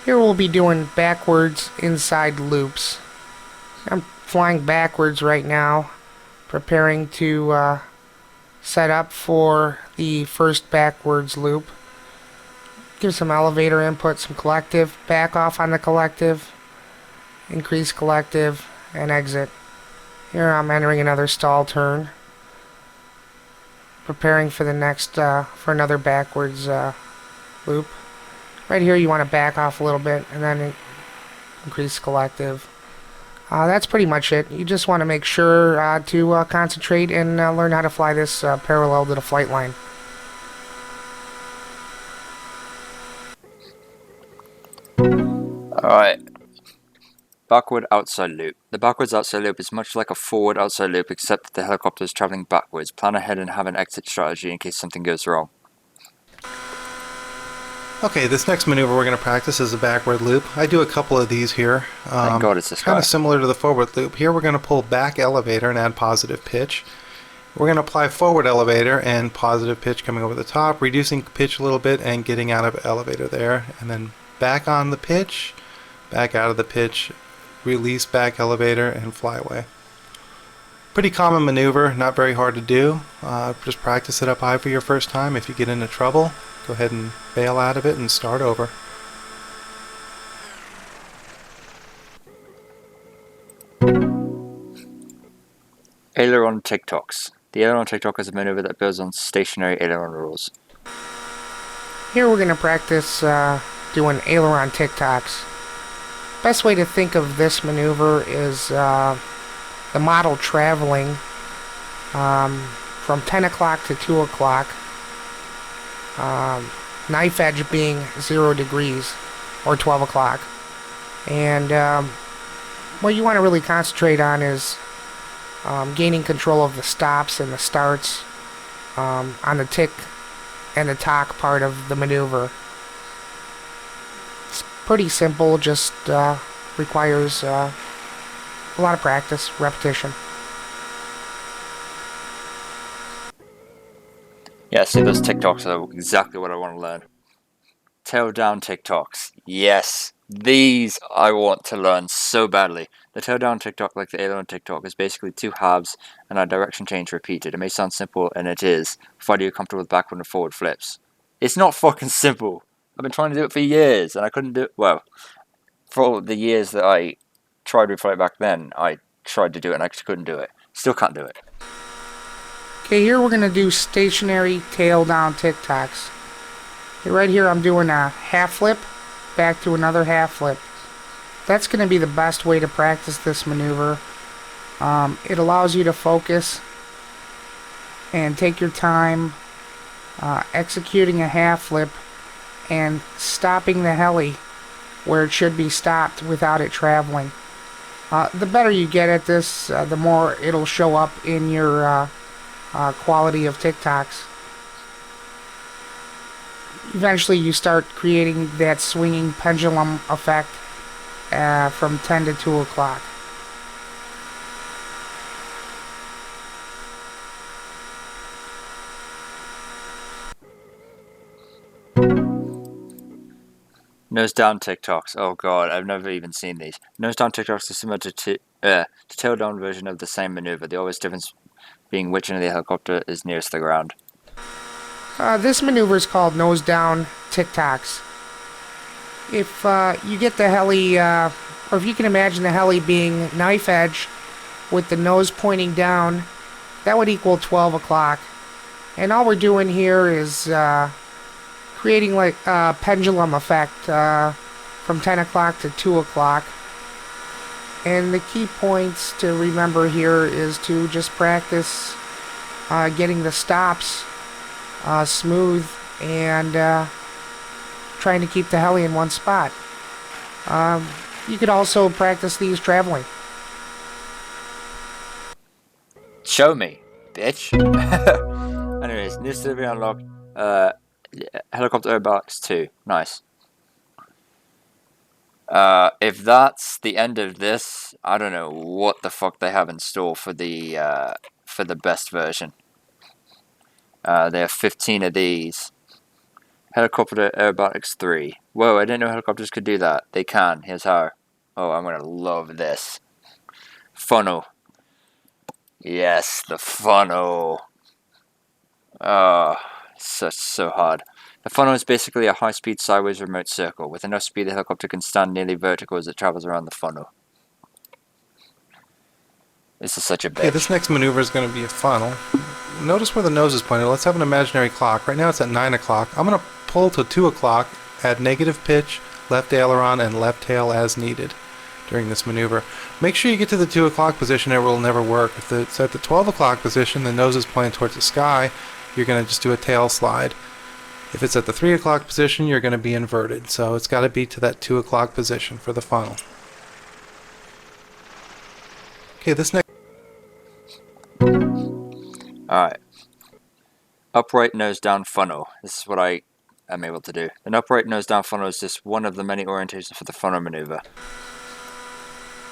Here we'll be doing backwards inside loops. I'm flying backwards right now, preparing to set up for the first backwards loop. Give some elevator input, some collective, back off on the collective, increase collective, and exit. Here I'm entering another stall turn, preparing for the next, for another backwards loop. Right here you want to back off a little bit and then increase collective. That's pretty much it. You just want to make sure to concentrate and learn how to fly this parallel to the flight line. Alright. Backward outside loop. The backwards outside loop is much like a forward outside loop, except that the helicopter is traveling backwards. Plan ahead and have an exit strategy in case something goes wrong. Okay, this next maneuver we're going to practice is a backward loop. I do a couple of these here. Thank God it's this kind guy. of similar to the forward loop. Here we're going to pull back elevator and add positive pitch. We're going to apply forward elevator and positive pitch coming over the top, reducing pitch a little bit and getting out of elevator there. And then back on the pitch, back out of the pitch, release back elevator, and fly away. Pretty common maneuver, not very hard to do. Just practice it up high for your first time. If you get into trouble, go ahead and bail out of it and start over. Aileron TikToks. The aileron TikTok is a maneuver that builds on stationary aileron rules. Here we're going to practice doing aileron TikToks. Best way to think of this maneuver is the model traveling from 10 o'clock to 2 o'clock, knife edge being 0 degrees or 12 o'clock. And what you want to really concentrate on is gaining control of the stops and the starts on the tick and the tock part of the maneuver. It's pretty simple, just requires a lot of practice, repetition. Yeah, see, those TikToks are exactly what I want to learn. Tail down TikToks. Yes, these I want to learn so badly. The tail down TikTok, like the aileron TikTok, is basically two halves and a direction change repeated. It may sound simple, and it is, provided you're comfortable with backward and forward flips. It's not fucking simple. I've been trying to do it for years, and I couldn't do it. Well, for the years that I tried to fly back then, I tried to do it, and I just couldn't do it. Still can't do it. Okay, here we're going to do stationary tail down TikToks. Right here I'm doing a half flip, back to another half flip. That's going to be the best way to practice this maneuver. It allows you to focus and take your time executing a half flip and stopping the heli where it should be stopped without it traveling. The better you get at this, the more it'll show up in your quality of TikToks. Eventually you start creating that swinging pendulum effect from 10 to 2 o'clock. Nose down TikToks. Oh god, I've never even seen these. Nose down TikToks are similar to tail down version of the same maneuver. The obvious difference being which end of the helicopter is nearest the ground. This maneuver is called nose down TikToks. If you get the heli, or if you can imagine the heli being knife edge with the nose pointing down, that would equal 12 o'clock. And all we're doing here is creating like a pendulum effect from 10 o'clock to 2 o'clock. And the key points to remember here is to just practice getting the stops smooth and trying to keep the heli in one spot. You could also practice these traveling. Show me, bitch. Anyways, new civilian unlocked. Helicopter airbox 2. Nice. If that's the end of this, I don't know what the fuck they have in store for the best version. They have 15 of these. Helicopter aerobatics 3. Whoa, I didn't know helicopters could do that. They can. Here's how. Oh, I'm gonna love this. Funnel. Yes, the funnel. Oh, so hard. The funnel is basically a high-speed sideways remote circle. With enough speed, the helicopter can stand nearly vertical as it travels around the funnel. This is such a bitch. Okay, this next maneuver is going to be a funnel. Notice where the nose is pointed. Let's have an imaginary clock. Right now it's at 9 o'clock. I'm going to pull to 2 o'clock, add negative pitch, left aileron, and left tail as needed during this maneuver. Make sure you get to the 2 o'clock position or it will never work. If it's at the 12 o'clock position, the nose is pointed towards the sky, you're going to just do a tail slide. If it's at the 3 o'clock position, you're going to be inverted. So it's got to be to that 2 o'clock position for the funnel. Okay, this next... Alright. Upright nose down funnel. This is what I am able to do. An upright nose down funnel is just one of the many orientations for the funnel maneuver.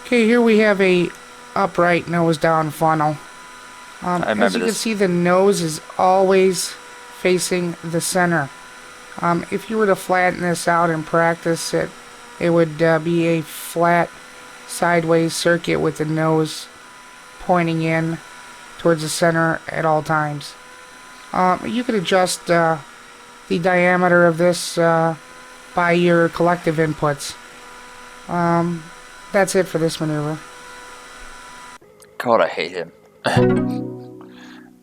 Okay, here we have a upright nose down funnel. As you can see, the nose is always facing the center. If you were to flatten this out and practice it, it would be a flat sideways circuit with the nose pointing in towards the center at all times. You could adjust the diameter of this by your collective inputs. That's it for this maneuver. God, I hate him.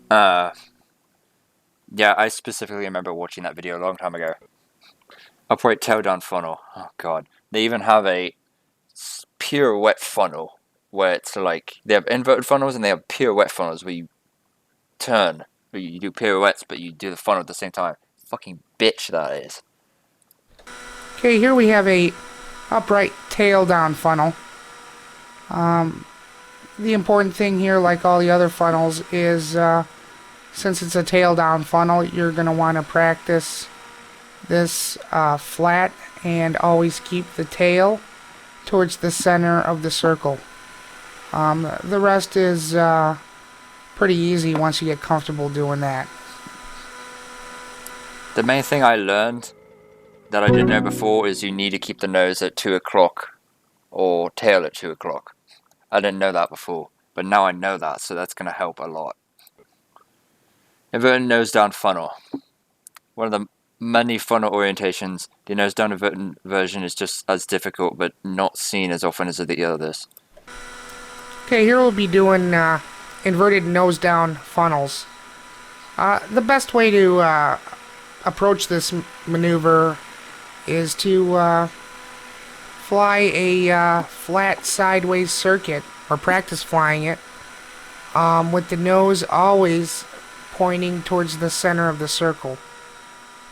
Yeah, I specifically remember watching that video a long time ago. Upright tail down funnel. Oh god. They even have a pirouette funnel where it's like they have inverted funnels and they have pirouette funnels where you turn, where you do pirouettes but you do the funnel at the same time. Fucking bitch that is. Okay, here we have a upright tail down funnel. The important thing here, like all the other funnels, is since it's a tail down funnel, you're going to want to practice this flat and always keep the tail towards the center of the circle. The rest is pretty easy once you get comfortable doing that. The main thing I learned that I didn't know before is you need to keep the nose at 2 o'clock or tail at 2 o'clock. I didn't know that before, but now I know that, so that's going to help a lot. Inverted nose down funnel. One of the many funnel orientations, the nose down inverted version is just as difficult, but not seen as often as the others. Okay, here we'll be doing inverted nose down funnels. The best way to approach this maneuver is to fly a flat sideways circuit, or practice flying it, with the nose always pointing towards the center of the circle.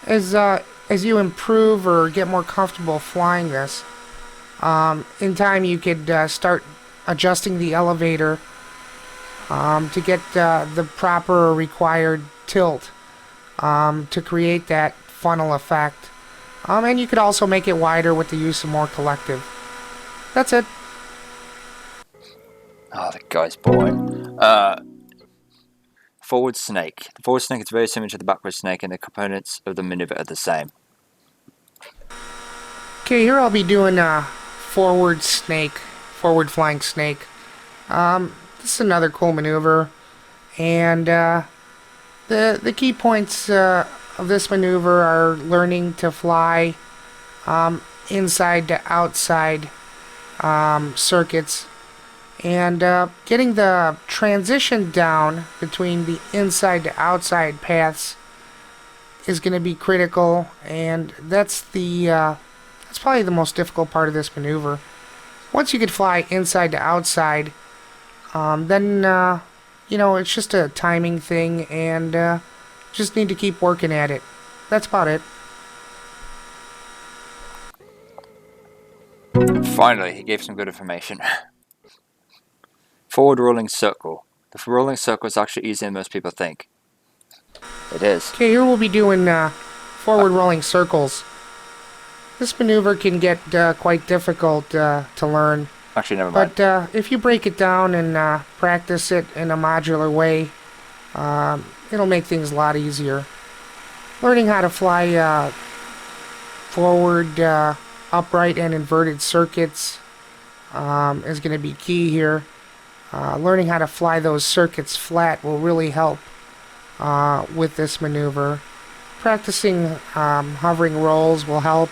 As you improve or get more comfortable flying this, in time you could start adjusting the elevator to get the proper required tilt to create that funnel effect. And you could also make it wider with the use of more collective. That's it. Oh, the guy's boring. Forward snake. The forward snake is very similar to the backward snake, and the components of the maneuver are the same. Okay, here I'll be doing a forward flying snake. This is another cool maneuver, and the key points of this maneuver are learning to fly inside to outside circuits And getting the transition down between the inside to outside paths is going to be critical, and that's probably the most difficult part of this maneuver. Once you could fly inside to outside, then it's just a timing thing, and just need to keep working at it. That's about it. Finally, he gave some good information. Forward rolling circle. The rolling circle is actually easier than most people think. It is. Okay, here we'll be doing forward rolling circles. This maneuver can get quite difficult to learn. Actually, never mind. But if you break it down and practice it in a modular way, it'll make things a lot easier. Learning how to fly forward, upright, and inverted circuits is going to be key here. Learning how to fly those circuits flat will really help with this maneuver. Practicing hovering rolls will help,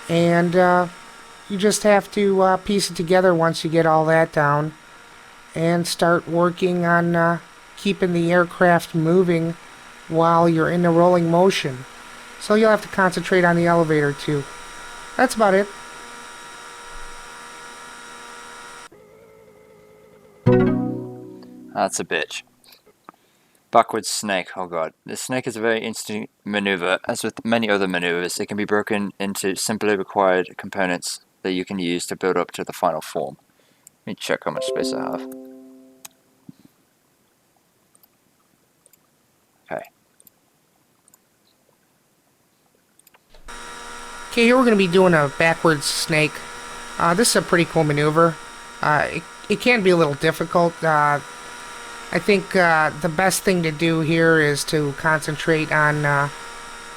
and you just have to piece it together once you get all that down and start working on keeping the aircraft moving while you're in the rolling motion. So you'll have to concentrate on the elevator too. That's about it. That's a bitch. Backwards snake. Oh god. This snake is a very interesting maneuver. As with many other maneuvers, it can be broken into simply required components that you can use to build up to the final form. Let me check how much space I have. Okay. Okay, here we're going to be doing a backwards snake. This is a pretty cool maneuver. It can be a little difficult. I think the best thing to do here is to concentrate on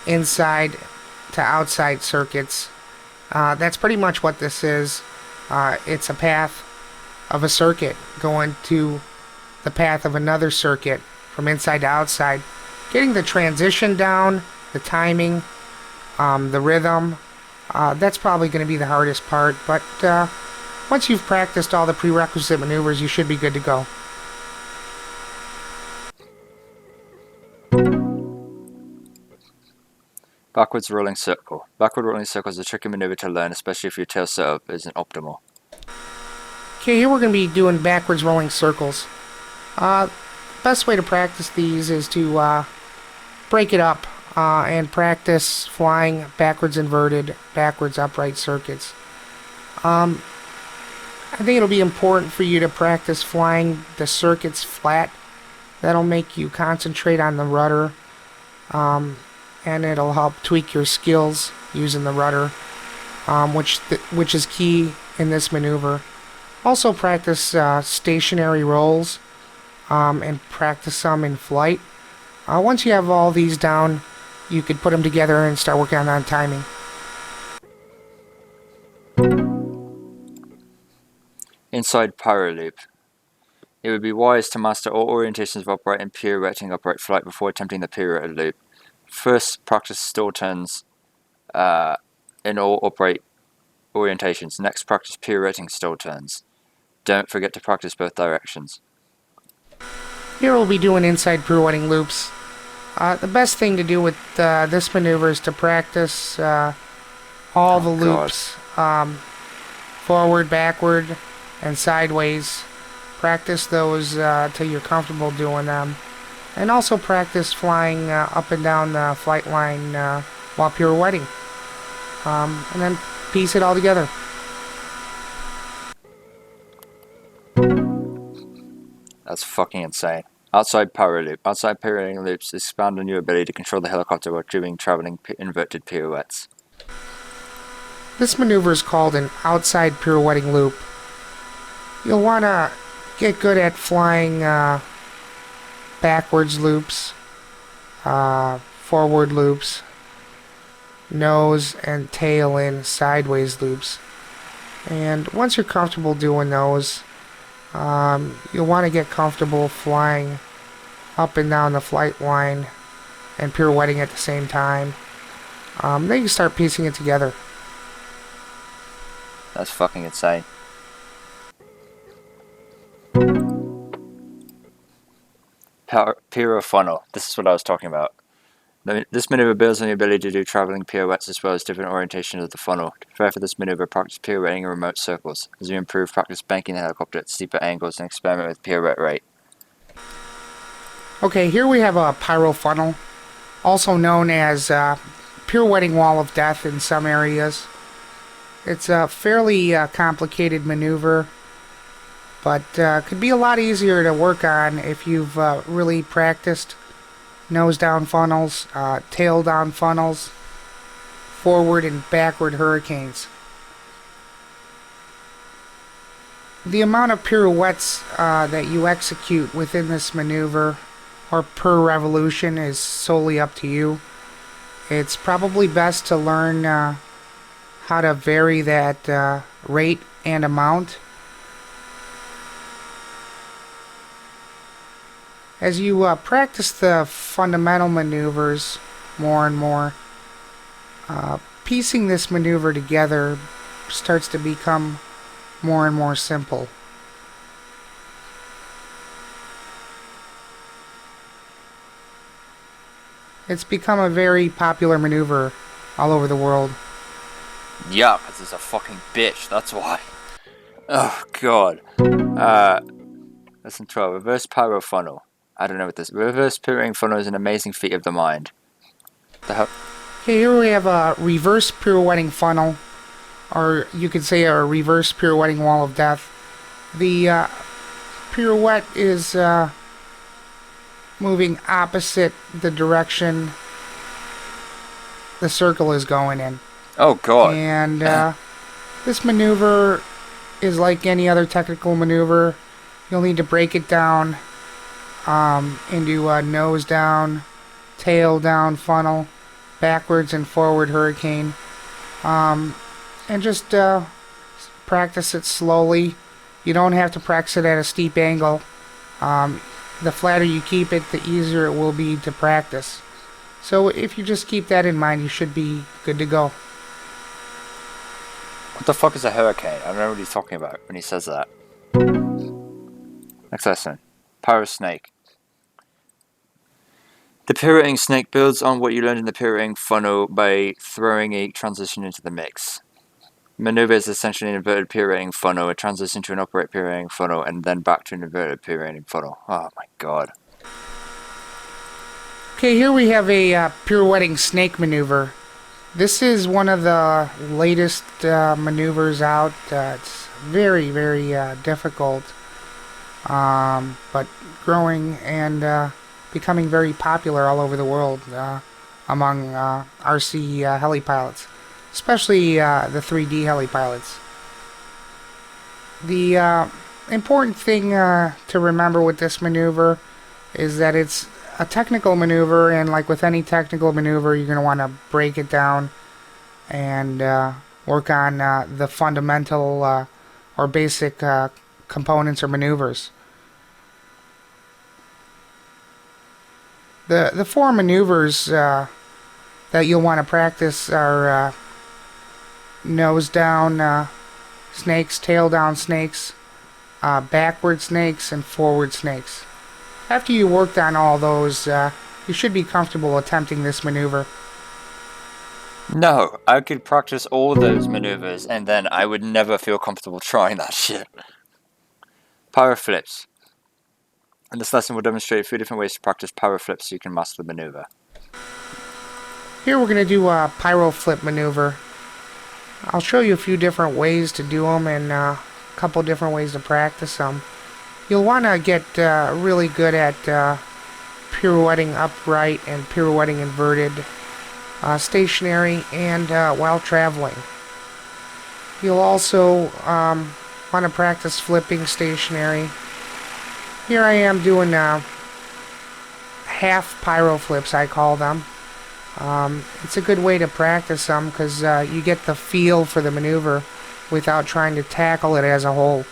inside to outside circuits. That's pretty much what this is. It's a path of a circuit going to the path of another circuit from inside to outside. Getting the transition down, the timing, the rhythm, that's probably going to be the hardest part, but once you've practiced all the prerequisite maneuvers, you should be good to go. Backwards rolling circle. Backward rolling circle is a tricky maneuver to learn, especially if your tail setup isn't optimal. Okay, here we're going to be doing backwards rolling circles. Best way to practice these is to break it up and practice flying backwards inverted, backwards upright circuits. I think it'll be important for you to practice flying the circuits flat. That'll make you concentrate on the rudder, and it'll help tweak your skills using the rudder, which is key in this maneuver. Also practice stationary rolls and practice some in flight. Once you have all these down, you could put them together and start working on timing. Inside pyro loop. It would be wise to master all orientations of upright and pirouetting upright flight before attempting the pirouetted loop. First, practice stall turns in all upright orientations. Next, practice pirouetting stall turns. Don't forget to practice both directions. Here we'll be doing inside pirouetting loops. The best thing to do with this maneuver is to practice all the loops. Forward, backward, and sideways. Practice those till you're comfortable doing them. And also practice flying up and down the flight line while pirouetting. And then piece it all together. That's fucking insane. Outside pyro loop. Outside pirouetting loops expand on your ability to control the helicopter while doing traveling inverted pirouettes. This maneuver is called an outside pirouetting loop. You'll want to get good at flying backwards loops, forward loops, nose and tail in sideways loops. And once you're comfortable doing those, you'll want to get comfortable flying up and down the flight line and pirouetting at the same time. Then you start piecing it together. That's fucking insane. Pyro funnel. This is what I was talking about. This maneuver builds on the ability to do traveling pirouettes as well as different orientations of the funnel. To prepare for this maneuver, practice pirouetting in remote circles. As you improve, practice banking the helicopter at steeper angles and experiment with pirouette rate. Okay, here we have a pyro funnel, also known as pirouetting wall of death in some areas. It's a fairly complicated maneuver, but could be a lot easier to work on if you've really practiced nose down funnels, tail down funnels, forward and backward hurricanes. The amount of pirouettes that you execute within this maneuver or per revolution is solely up to you. It's probably best to learn how to vary that rate and amount. As you practice the fundamental maneuvers more and more, piecing this maneuver together starts to become more and more simple. It's become a very popular maneuver all over the world. Yeah, because it's a fucking bitch, that's why. Oh, God. Lesson 12. Reverse pyro funnel. I don't know what this... Reverse pirouetting funnel is an amazing feat of the mind. The hell... Okay, here we have a reverse pirouetting funnel, or you could say a reverse pirouetting wall of death. The pirouette is moving opposite the direction the circle is going in. Oh, God. And this maneuver is like any other technical maneuver. You'll need to break it down into a nose down, tail down funnel, backwards and forward hurricane. And just practice it slowly. You don't have to practice it at a steep angle. The flatter you keep it, the easier it will be to practice. So if you just keep that in mind, you should be good to go. What the fuck is a hurricane? I don't know what he's talking about when he says that. Next lesson. Pyro snake. The pirouetting snake builds on what you learned in the pirouetting funnel by throwing a transition into the mix. Maneuver is essentially an inverted pirouetting funnel, a transition to an upright pirouetting funnel, and then back to an inverted pirouetting funnel. Oh my god. Okay, here we have a pirouetting snake maneuver. This is one of the latest maneuvers out. It's very, very difficult, but growing and becoming very popular all over the world among RC heli pilots, especially the 3D heli pilots. The important thing to remember with this maneuver is that it's a technical maneuver, and like with any technical maneuver, you're going to want to break it down and work on the fundamental or basic components or maneuvers. The four maneuvers that you'll want to practice are nose down snakes, tail down snakes, backward snakes, and forward snakes. After you worked on all those, you should be comfortable attempting this maneuver. No, I could practice all those maneuvers and then I would never feel comfortable trying that shit. Pyro flips. In this lesson we'll demonstrate 3 different ways to practice pyro flips so you can master the maneuver. Here we're going to do a pyro flip maneuver. I'll show you a few different ways to do them and a couple different ways to practice them. You'll want to get really good at pirouetting upright and pirouetting inverted, stationary, and while traveling. You'll also want to practice flipping stationary. Here I am doing half pyro flips, I call them. It's a good way to practice them because you get the feel for the maneuver without trying to tackle it as a whole.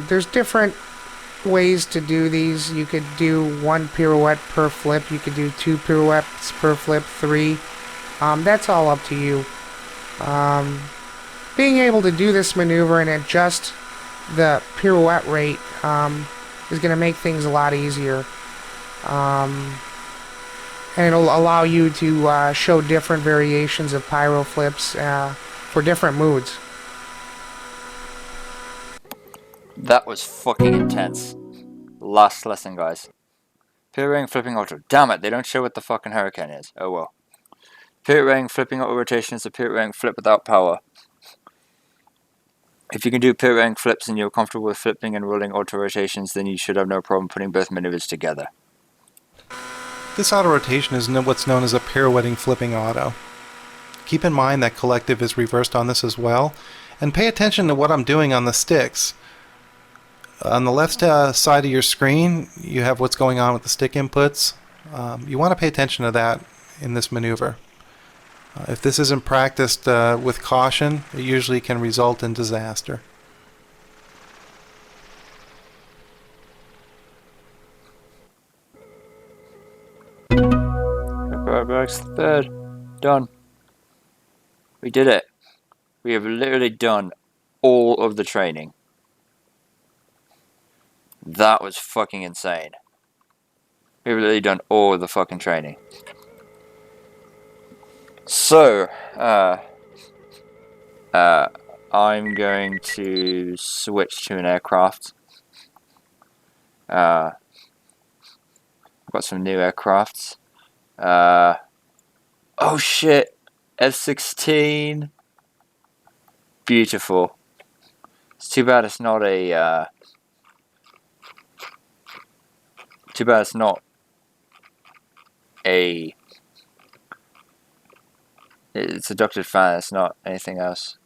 There's different ways to do these. You could do 1 pirouette per flip. You could do 2 pirouettes per flip, 3. That's all up to you. Being able to do this maneuver and adjust the pirouette rate is going to make things a lot easier. And it'll allow you to show different variations of pyro flips for different moods. That was fucking intense. Last lesson, guys. Pirouetting, flipping, auto. Damn it, they don't show what the fucking hurricane is. Oh well. Pirouetting, flipping, auto rotation is a pirouetting flip without power. If you can do pirouetting flips and you're comfortable with flipping and rolling auto rotations, then you should have no problem putting both maneuvers together. This auto rotation is what's known as a pirouetting flipping auto. Keep in mind that collective is reversed on this as well, and pay attention to what I'm doing on the sticks. On the left side of your screen, you have what's going on with the stick inputs. You want to pay attention to that in this maneuver. If this isn't practiced with caution, it usually can result in disaster. Back's third. Done. We did it. We have literally done all of the training. That was fucking insane. We've literally done all of the fucking training. So, I'm going to switch to an aircraft. I've got some new aircrafts. Oh shit! F-16. Beautiful. It's too bad it's not a, too bad it's not a... It's a ducted fan, it's not anything else.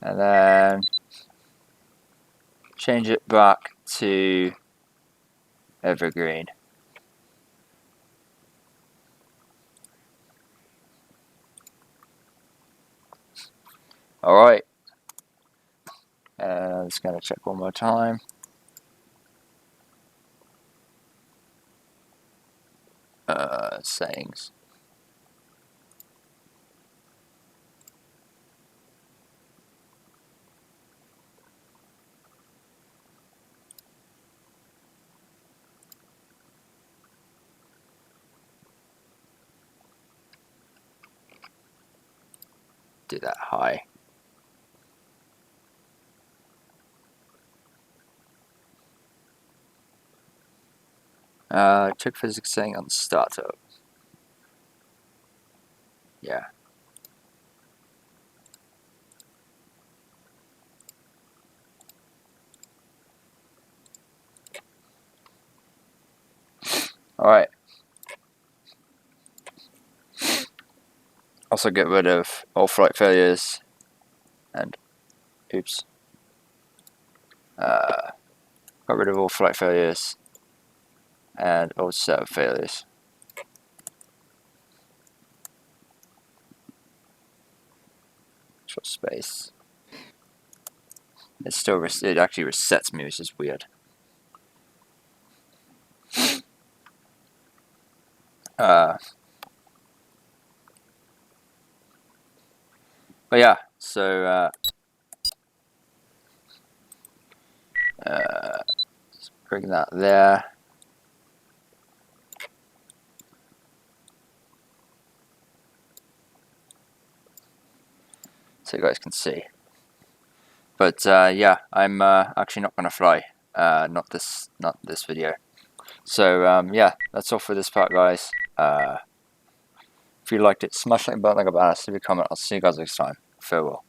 And then change it back to evergreen. Alright. And I'm just going to check one more time. Settings. Do that high. Check physics setting on startup. Yeah. Alright. Also get rid of all flight failures and oops. Got rid of all flight failures and all setup failures. Short space. It still it actually resets me, which is weird. But yeah, so let's bring that there. So you guys can see. But yeah, I'm actually not going to fly. Not this video. So yeah, that's all for this part, guys. If you liked it, smash that button like a badass. Leave a comment. I'll see you guys next time. Farewell.